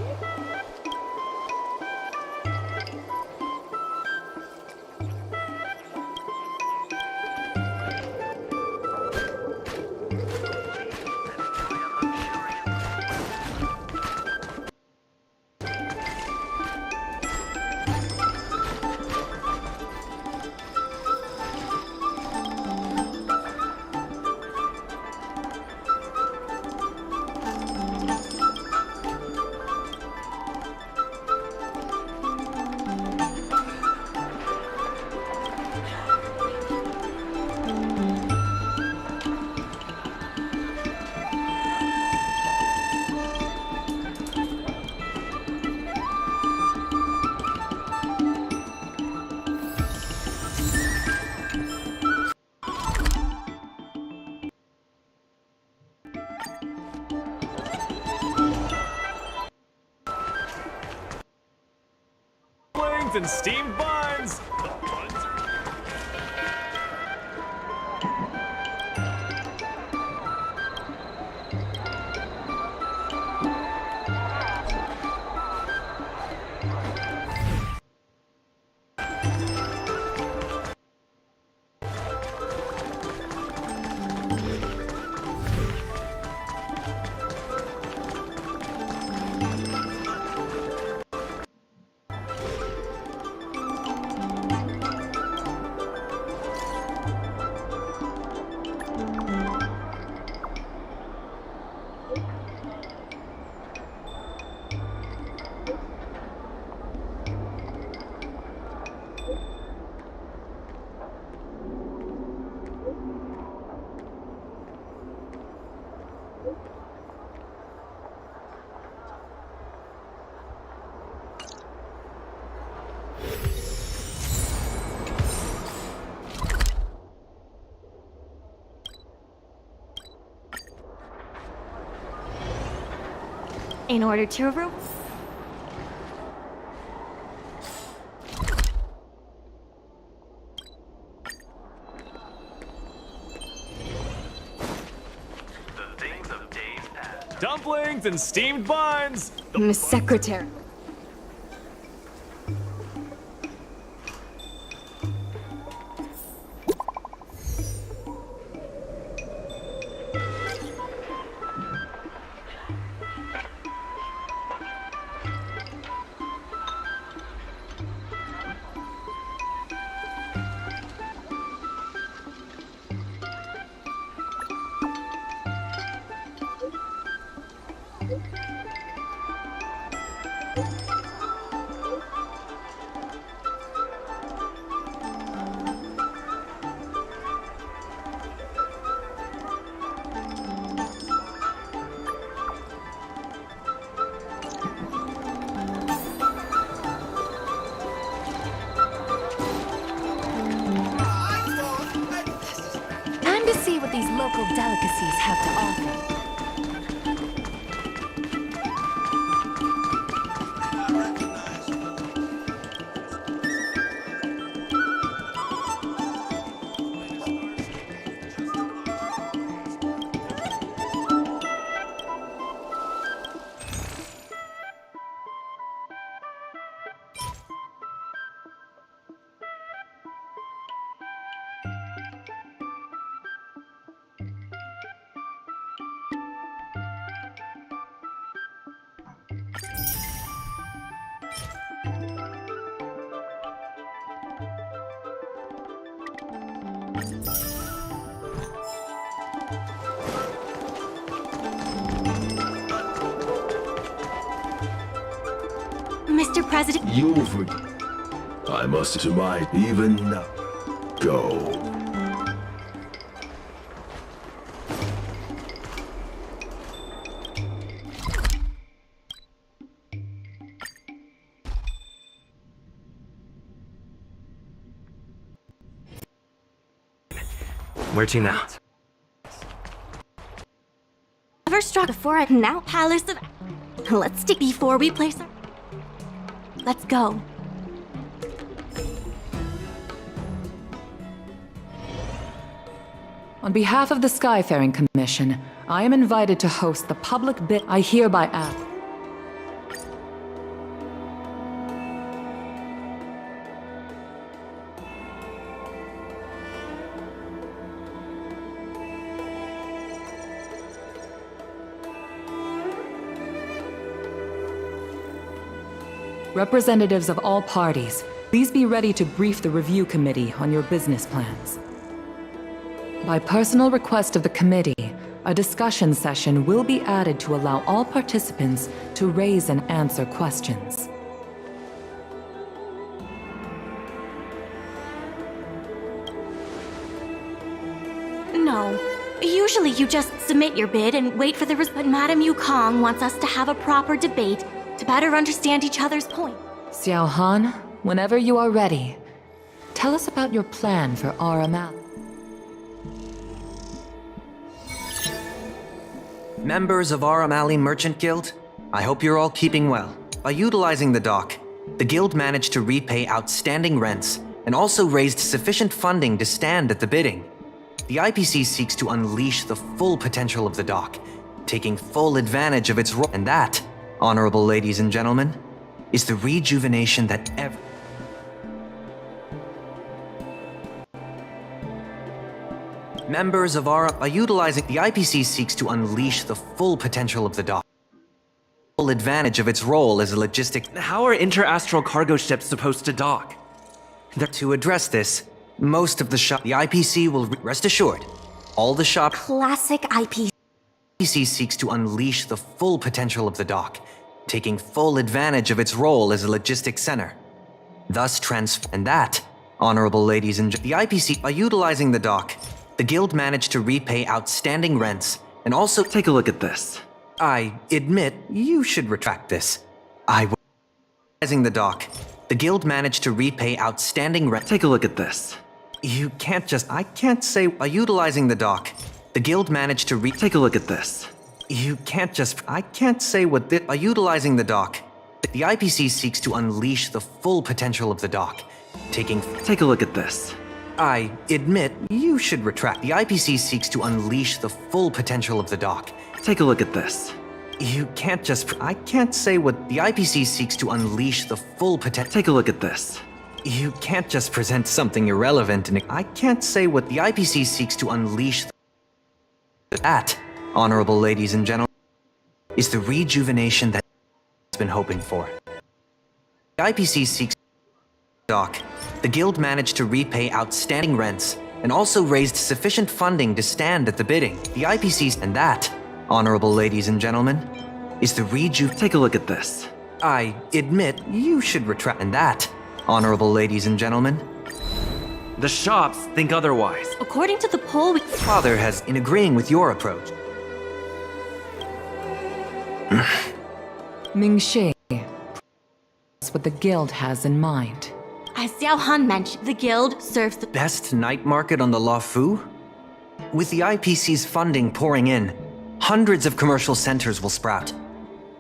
And steamed buns! The buns are... In order to Dumplings and steamed buns! Miss Secretary. Time to see what these local delicacies have to offer. Mr. President. You'll forget. I must surmise even now. Go. Where to now? Never struck before. I'm now Palace of. Let's stick before we place our. Let's go. On behalf of the Skyfaring Commission, I am invited to host the public bit. I hereby ask. Representatives of all parties, please be ready to brief the review committee on your business plans. By personal request of the committee, a discussion session will be added to allow all participants to raise and answer questions. No. Usually you just submit your bid and wait for the but Madame Yukong wants us to have a proper debate to better understand each other's point. Xiao Han, whenever you are ready, tell us about your plan for RML. Members of our Alley Merchant Guild, I hope you're all keeping well. By utilizing the dock, the guild managed to repay outstanding rents and also raised sufficient funding to stand at the bidding. The IPC seeks to unleash the full potential of the dock, taking full advantage of its role. And that, honorable ladies and gentlemen, is the rejuvenation that Members of our... By utilizing... The IPC seeks to unleash the full potential of the dock. Full advantage of its role as a logistic... How are interastral cargo ships supposed to dock? To address this, most of the shop... The IPC will... Rest assured, all the shop... Classic IPC. The IPC seeks to unleash the full potential of the dock, taking full advantage of its role as a logistics center. Thus And that, honorable ladies and the IPC... By utilizing the dock, the guild managed to repay outstanding rents and also... Take a look at this. I admit you should retract this. Utilizing the dock, the guild managed to repay outstanding rent. Take a look at this. You can't just... I can't say... By utilizing the dock, the guild managed to Take a look at this. You can't just... I can't say what this... By utilizing the dock, the IPC seeks to unleash the full potential of the dock, taking... Take a look at this. I admit you should retract. The IPC seeks to unleash the full potential of the dock. Take a look at this. You can't just... I can't say what... The IPC seeks to unleash the full potential... Take a look at this. You can't just present something irrelevant and... I can't say what... The IPC seeks to unleash... That, honorable ladies and gentlemen, is the rejuvenation that has been hoping for. The IPC seeks... Dock. The guild managed to repay outstanding rents and also raised sufficient funding to stand at the bidding. The IPC... And that, honorable ladies and gentlemen, is the Take a look at this. I admit you should retract... And that, honorable ladies and gentlemen, the shops think otherwise. According to the poll, Father has in agreeing with your approach. Mingxi, that's what the guild has in mind. As Xiao Han mentioned, the guild serves the best night market on the Luofu? With the IPC's funding pouring in, hundreds of commercial centers will sprout.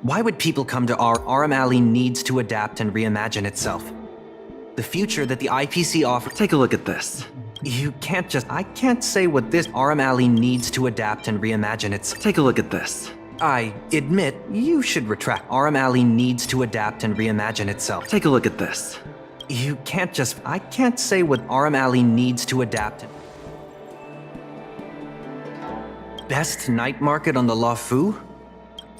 Why would people come to RM Alley needs to adapt and reimagine itself. The future that the IPC offers... Take a look at this. You can't just... I can't say what this RM Alley needs to adapt and reimagine itself. Take a look at this. I admit you should retract. RM Alley needs to adapt and reimagine itself. Take a look at this. You can't just... I can't say what RM Alley needs to adapt. Best night market on the Luofu?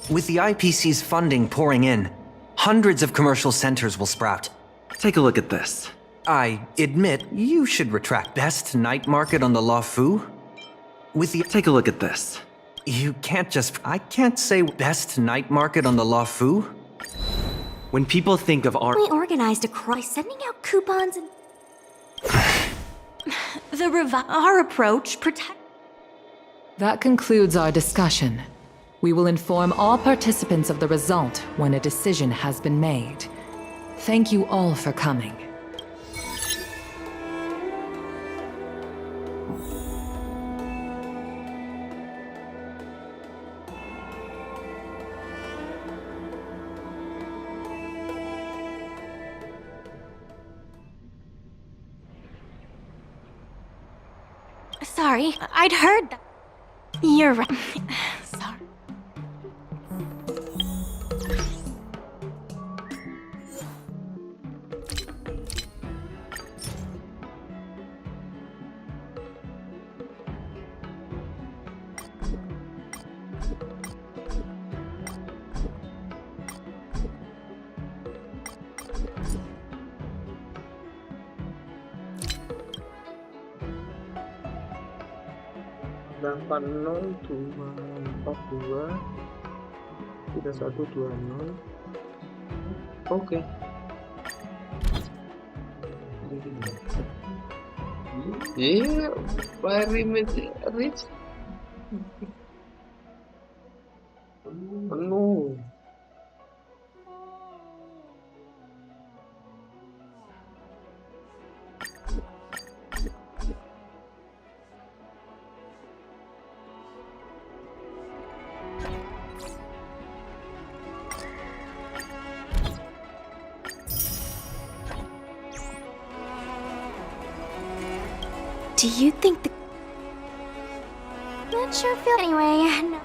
With the IPC's funding pouring in, hundreds of commercial centers will sprout. Take a look at this. I admit you should retract. Best night market on the Luofu? With the... Take a look at this. You can't just... I can't say best night market on the Luofu? When people think of we organized a by sending out coupons and... Our approach protect... That concludes our discussion. We will inform all participants of the result when a decision has been made. Thank you all for coming. Sorry, I'd heard that. You're right. 80242 Oke. Iya, very rich. Penuh. Do you think the... Not sure feel anyway. No.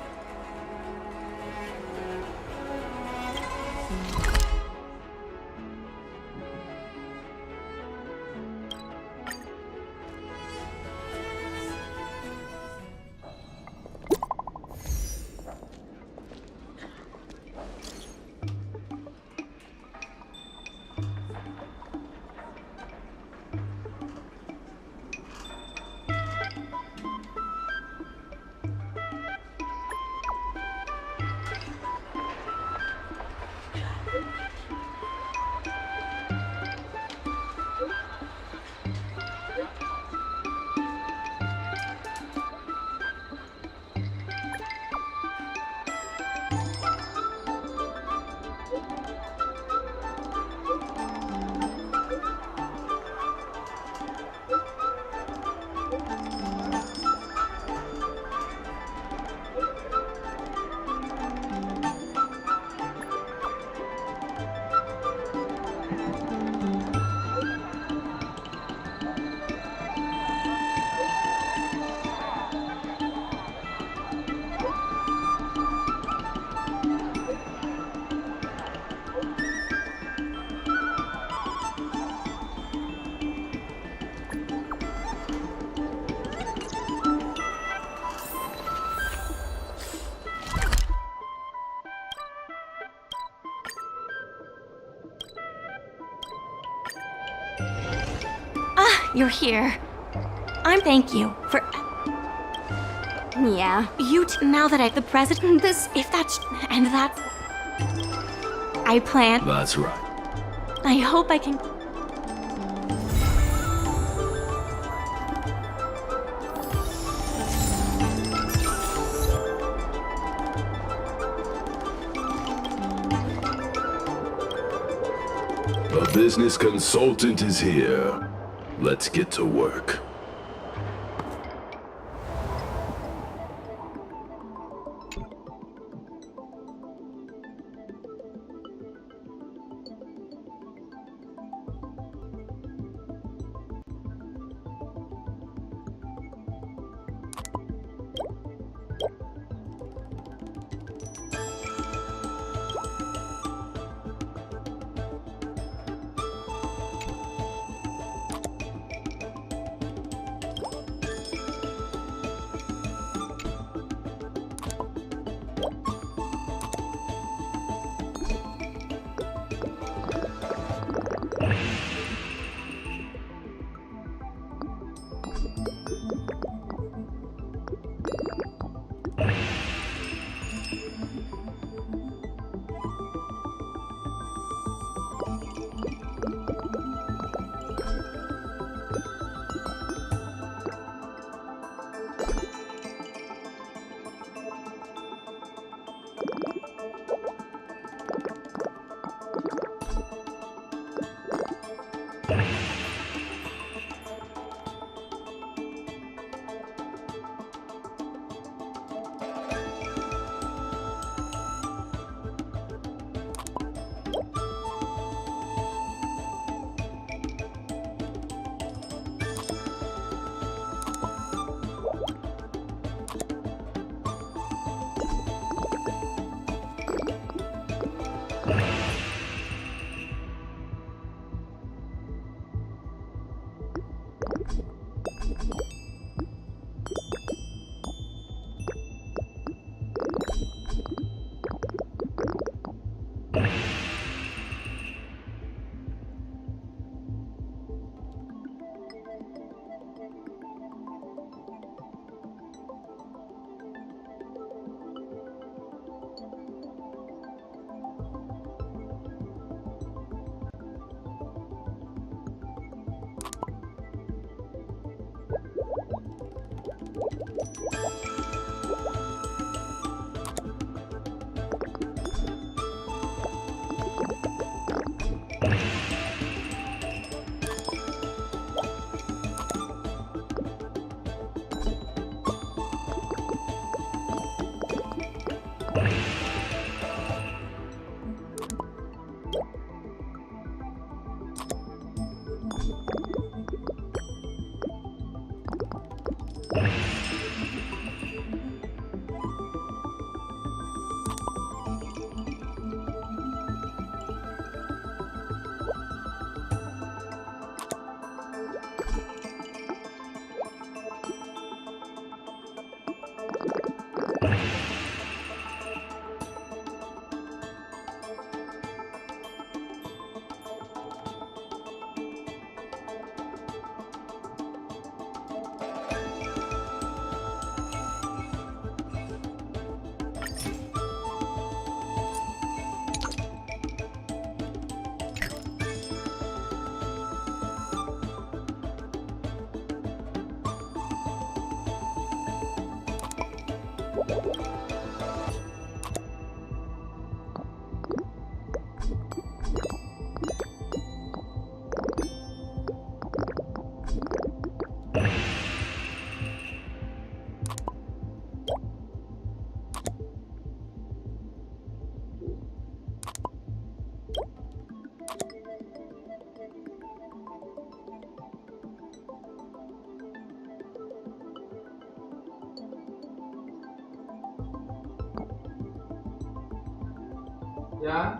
You're here. Thank you for... Yeah. Now that the president, if that's... And that's... I plan... That's right. I hope I can... A business consultant is here. Let's get to work.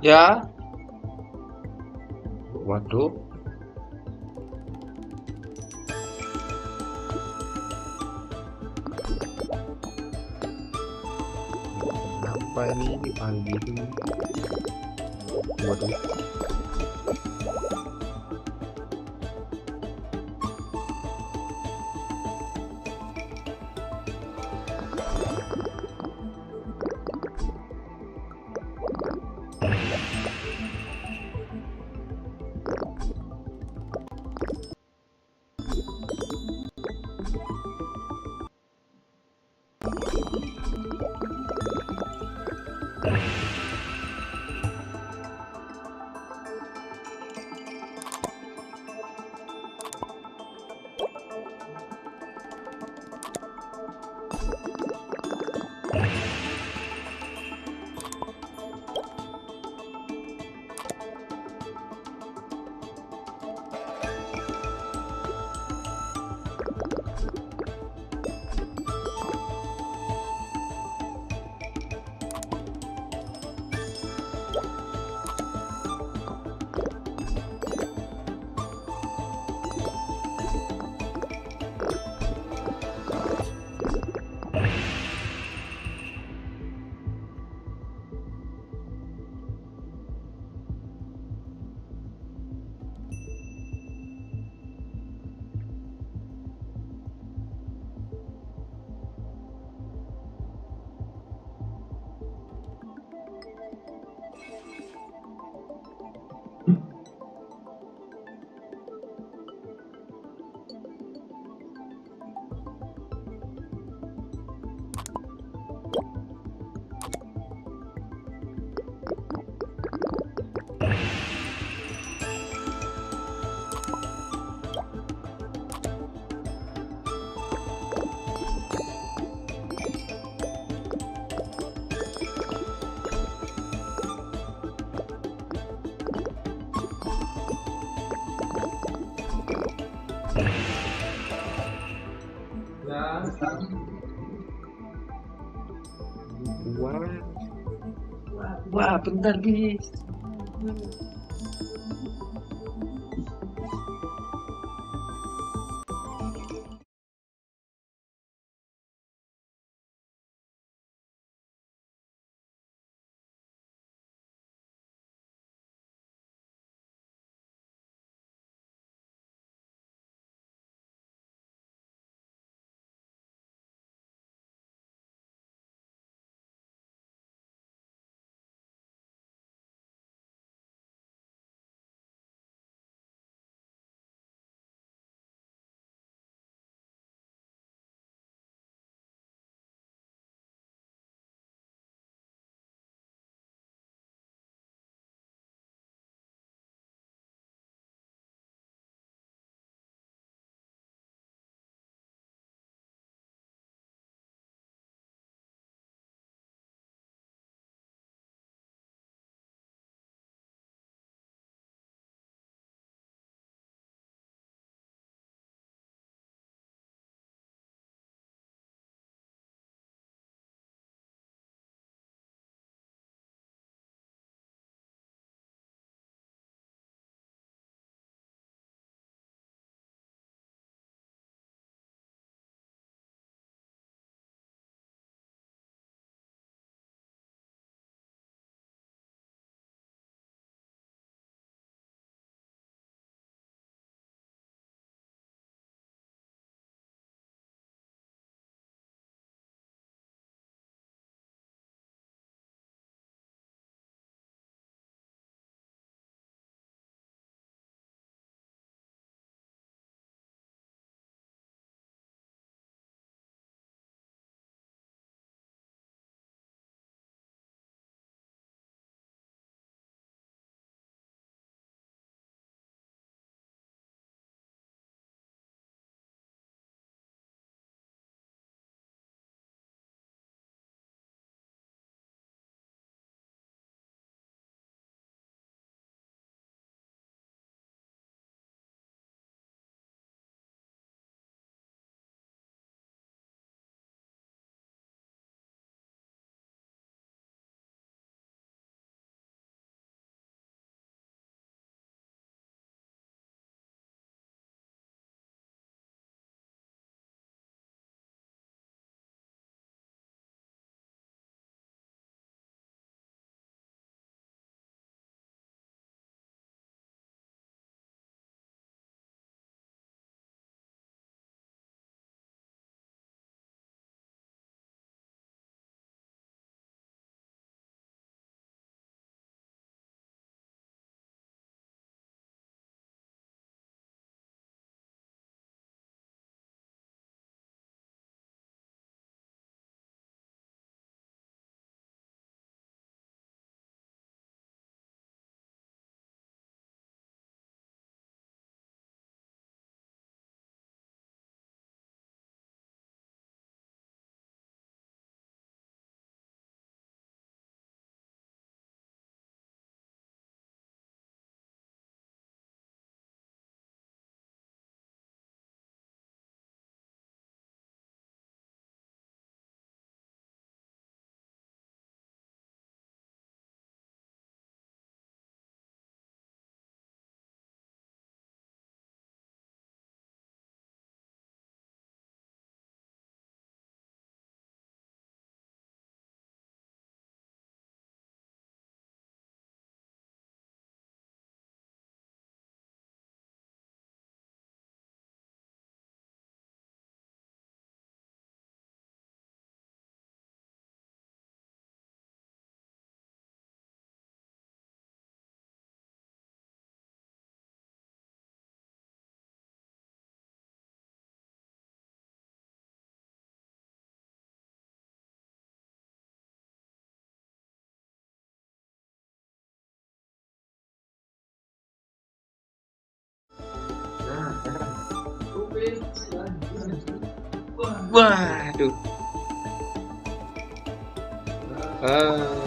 Ya. Waduh. Apa ini dipanggil? Waduh. Wah, bentar, bis. Waduh. Ah.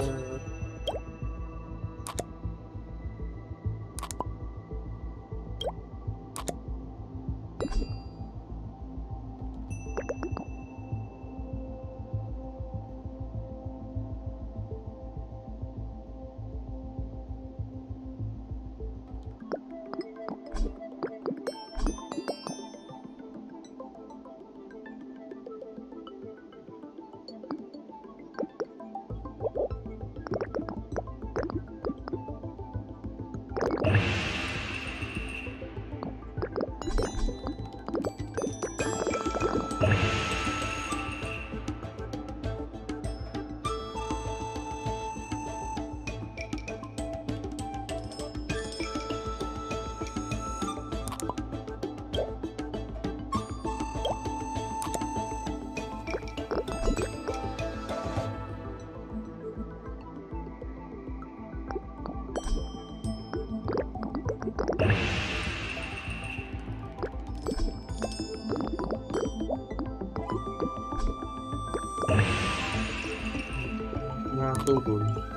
Turun.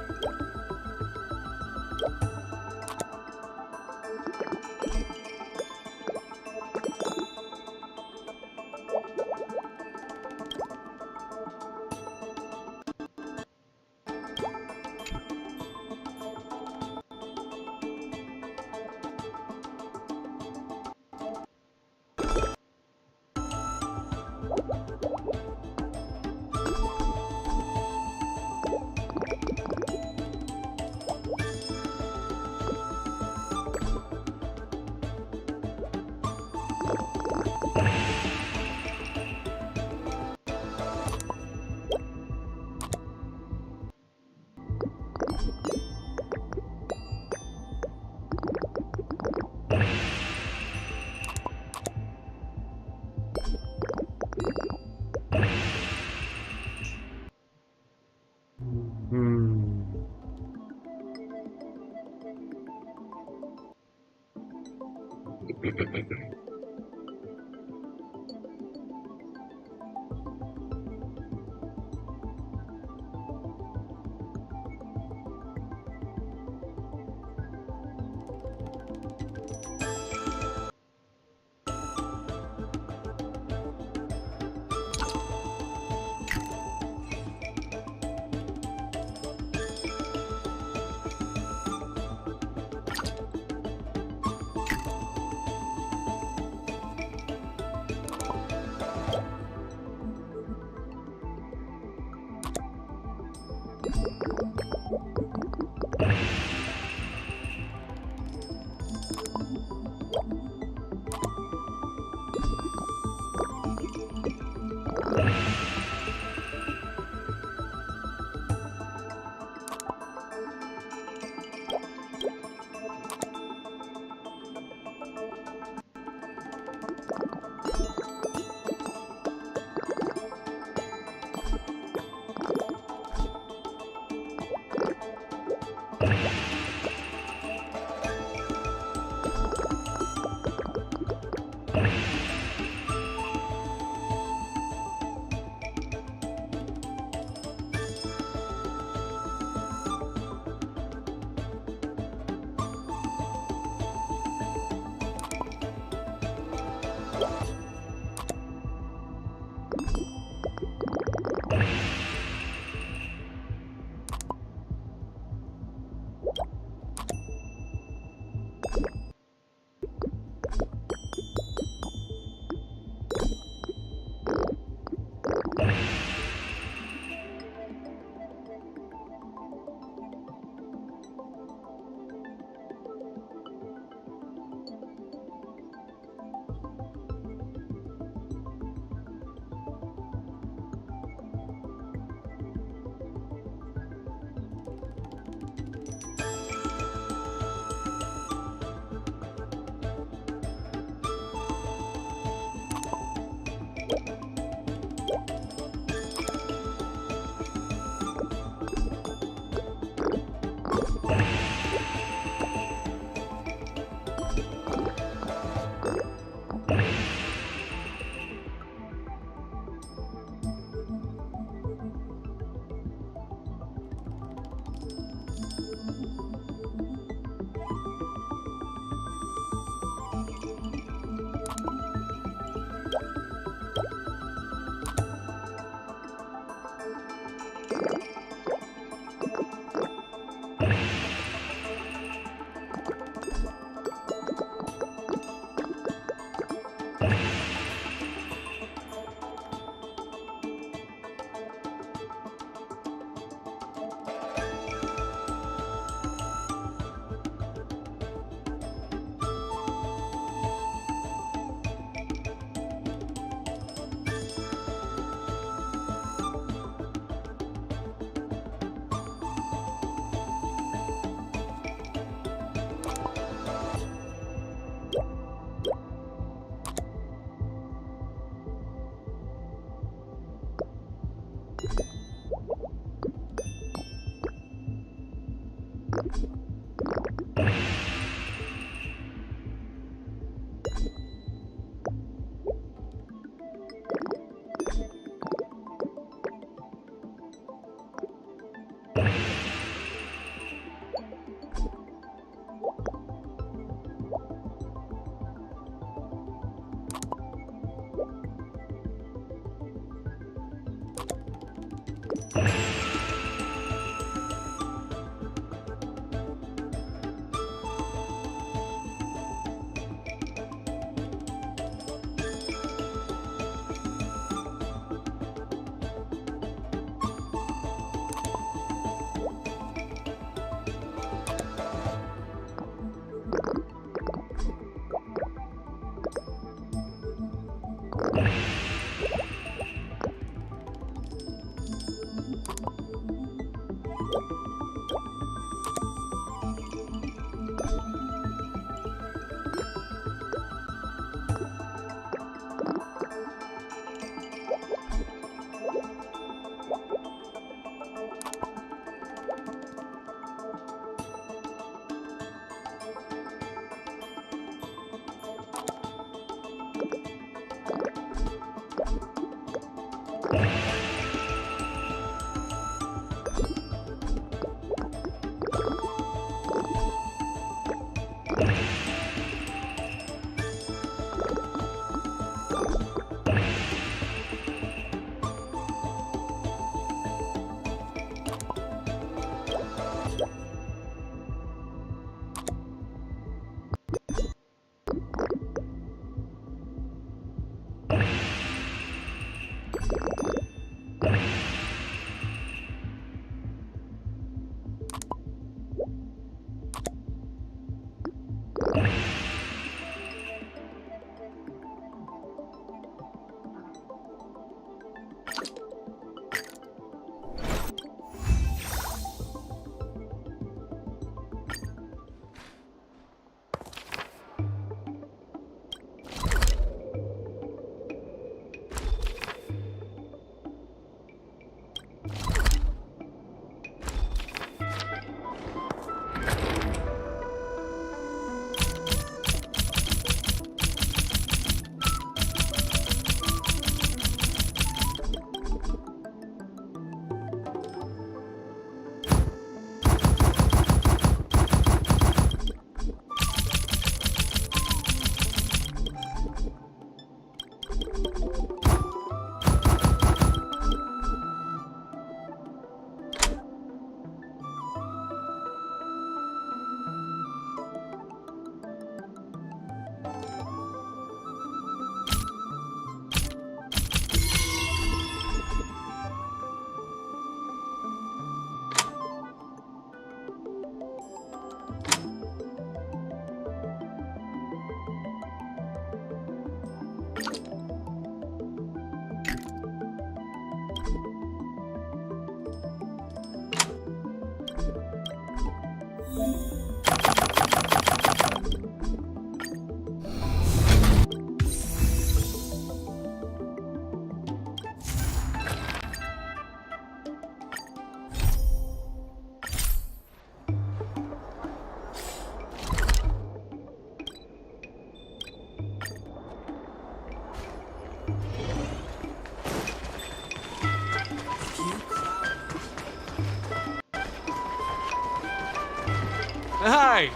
Hi!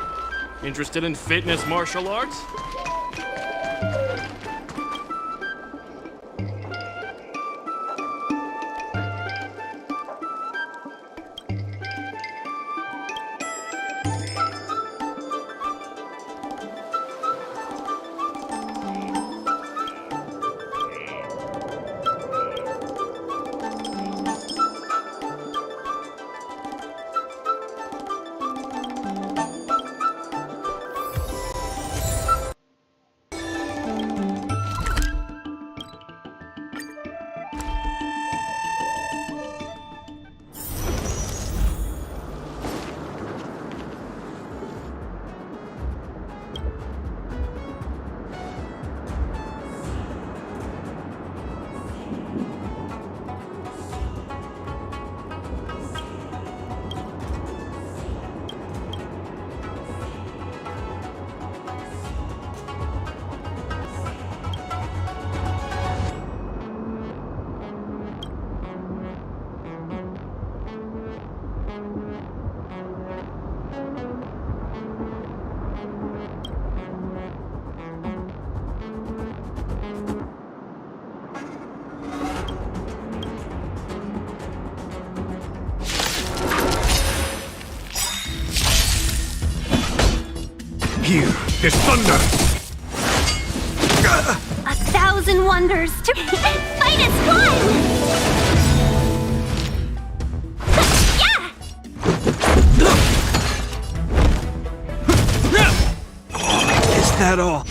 Interested in fitness martial arts? Here, this thunder! 1,000 wonders to Fight is fun! Is that all?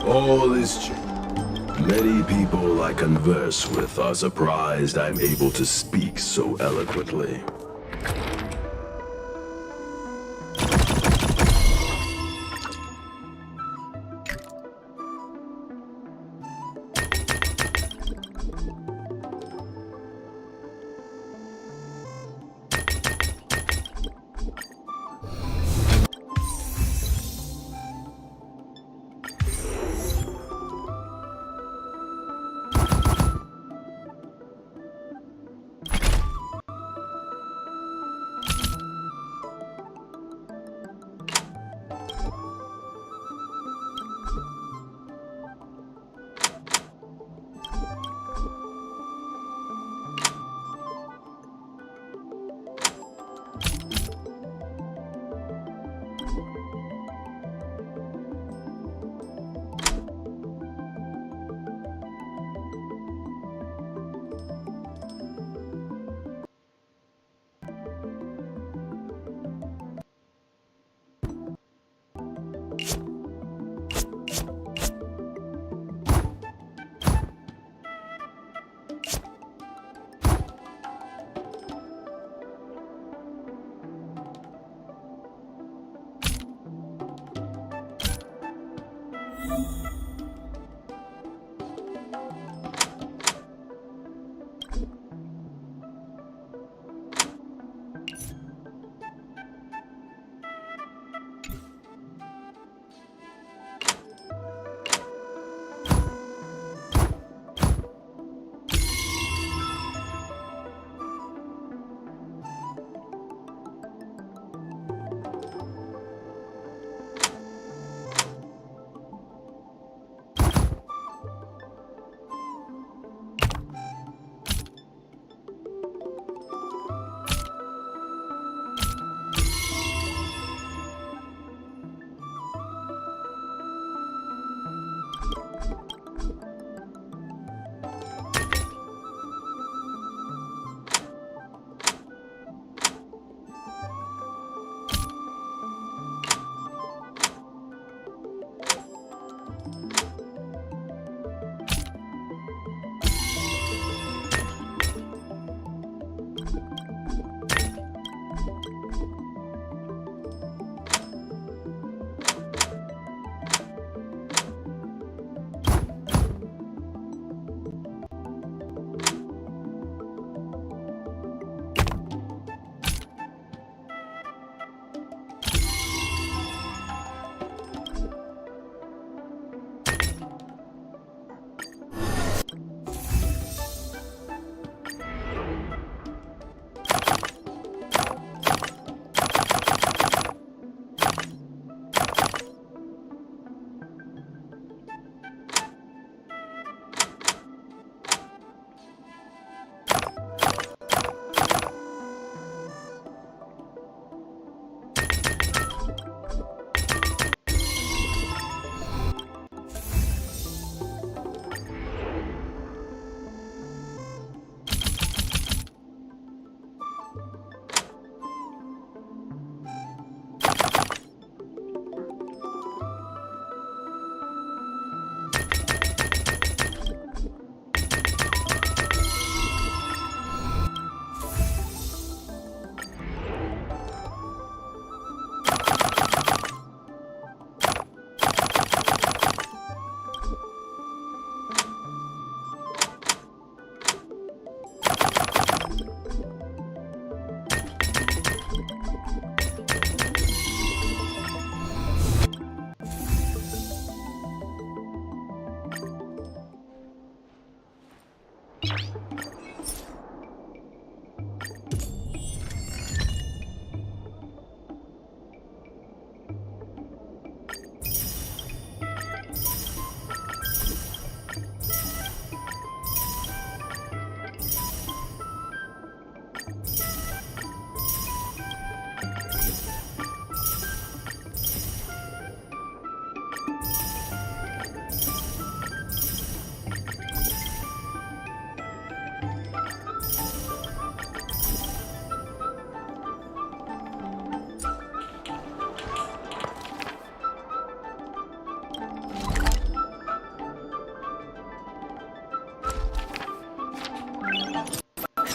All is Many people I converse with are surprised I'm able to speak so eloquently.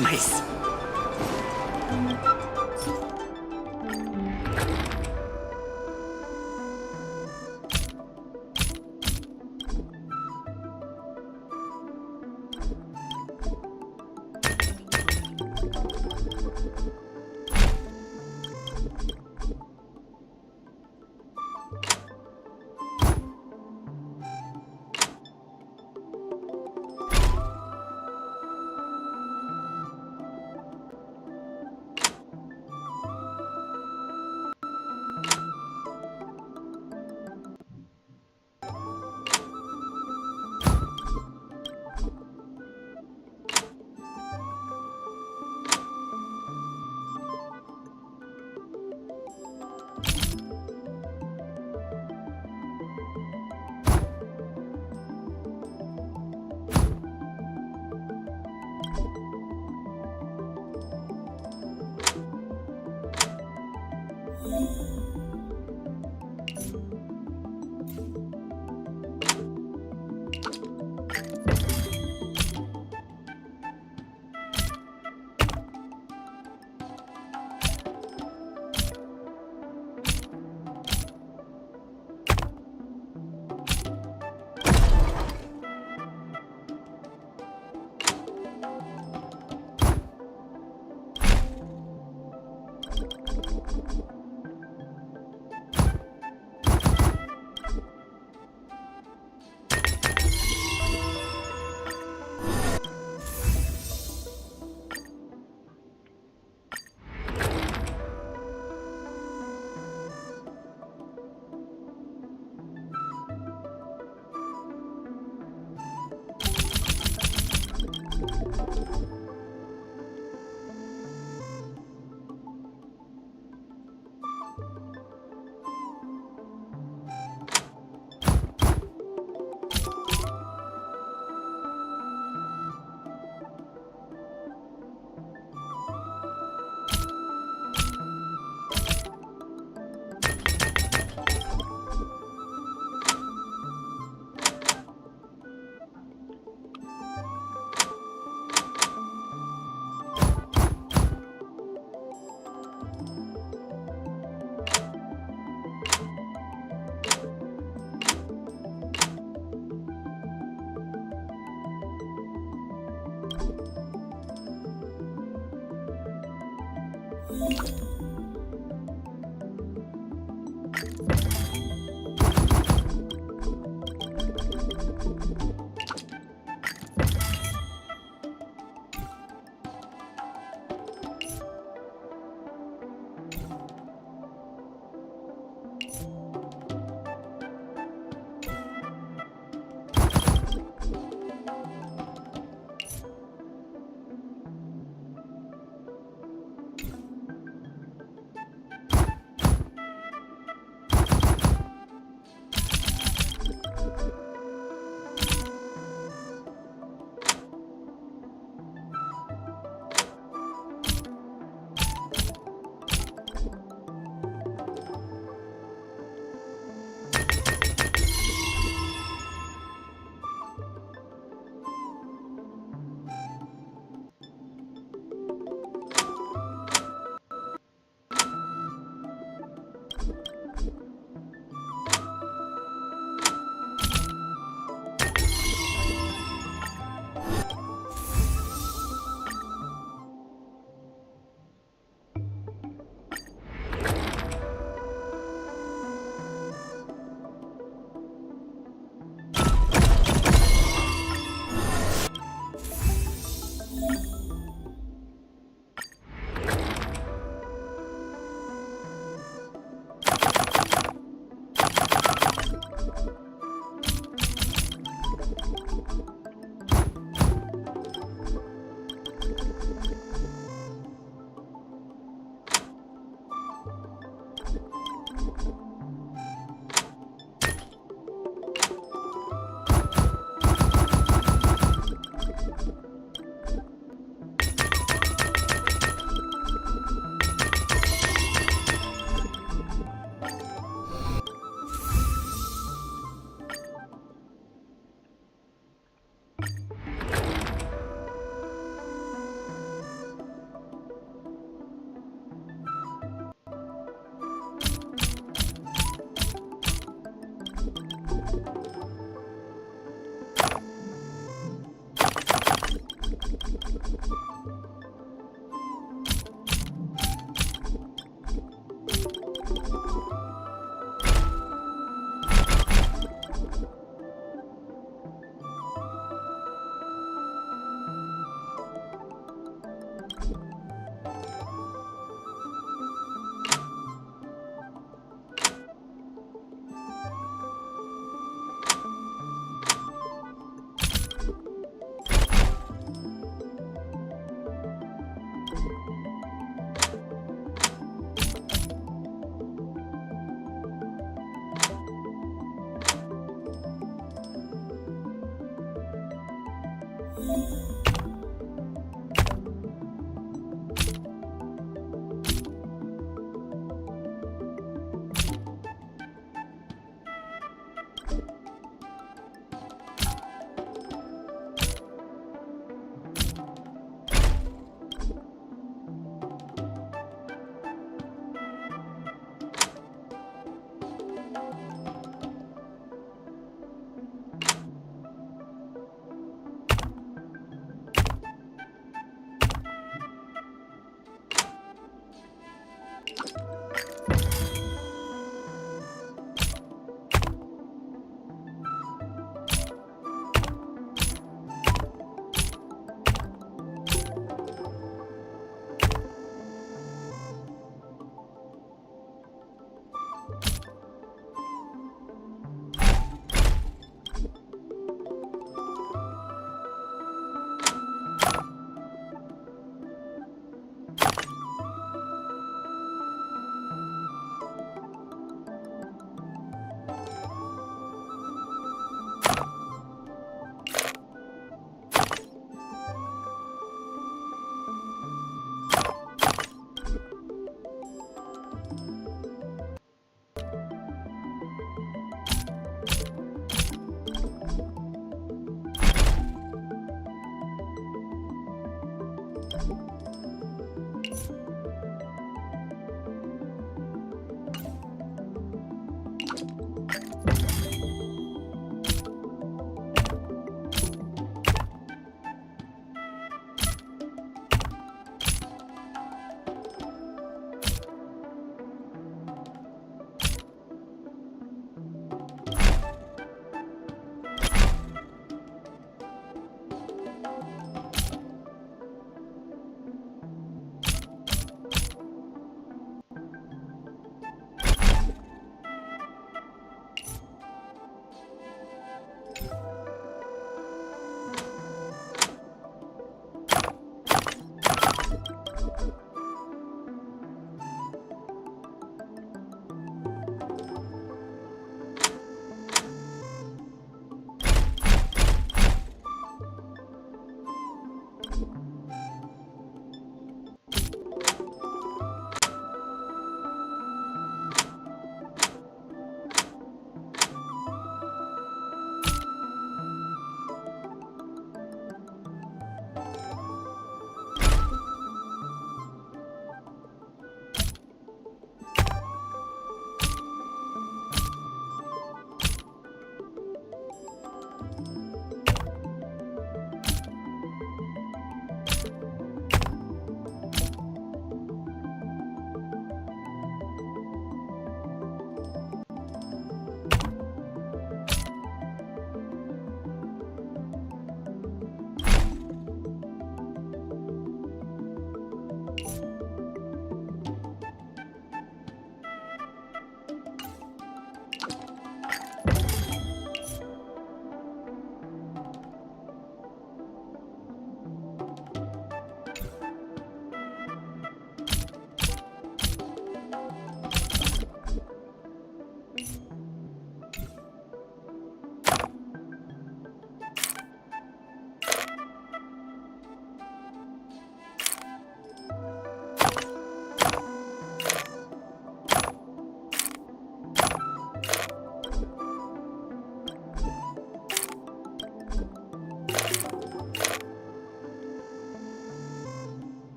Nice.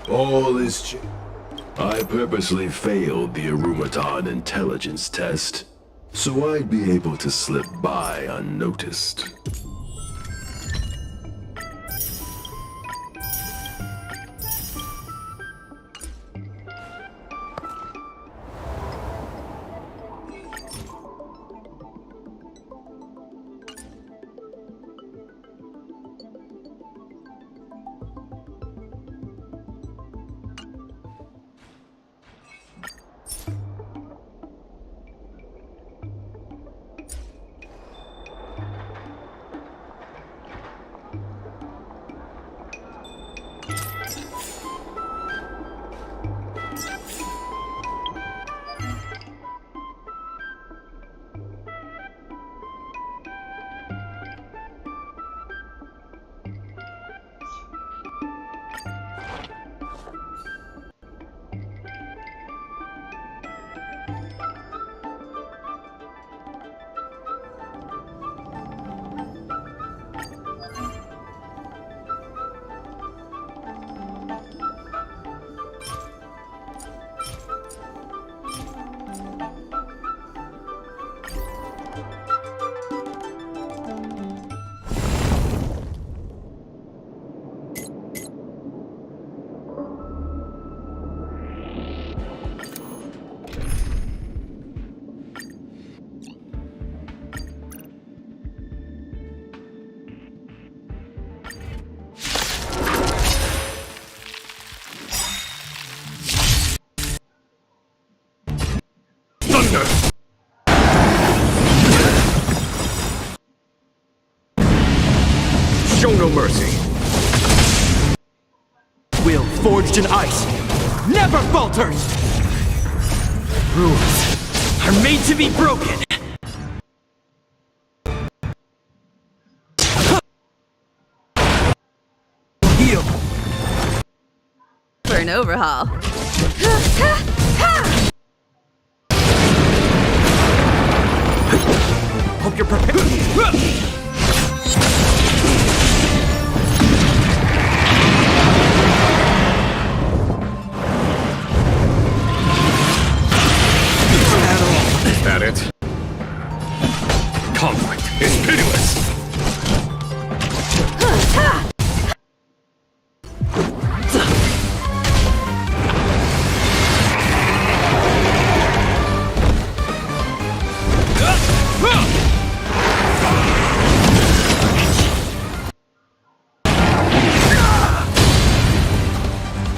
All is I purposely failed the Arumaton intelligence test, so I'd be able to slip by unnoticed. Show no mercy. Will forged in ice never falters. Rules are made to be broken. Heal. For an overhaul. Hope you're prepared. Is that it? Conflict is pitiless!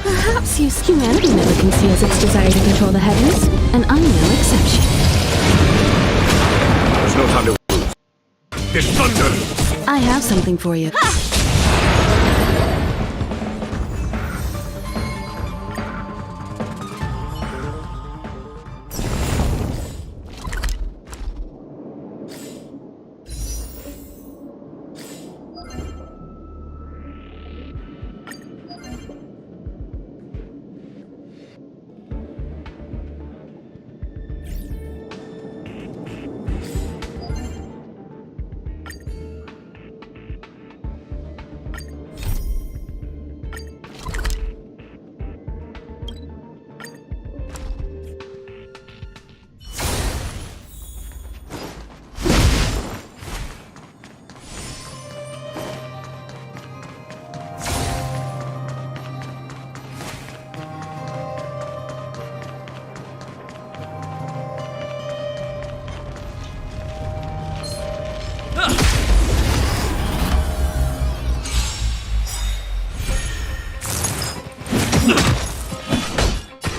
Perhaps humanity never conceals its desire to control the heavens, and I'm no exception. There's no time to lose. It's thunder! I have something for you.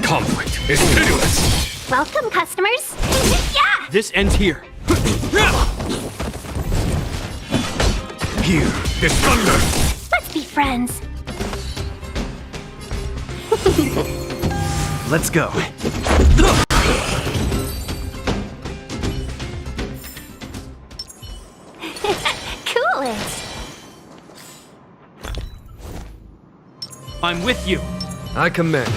Conflict is pitiless! Welcome, customers. Yeah! This ends here. Here, it's thunder! Let's be friends. Let's go. Cool it. I'm with you. I commend.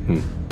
Hmm.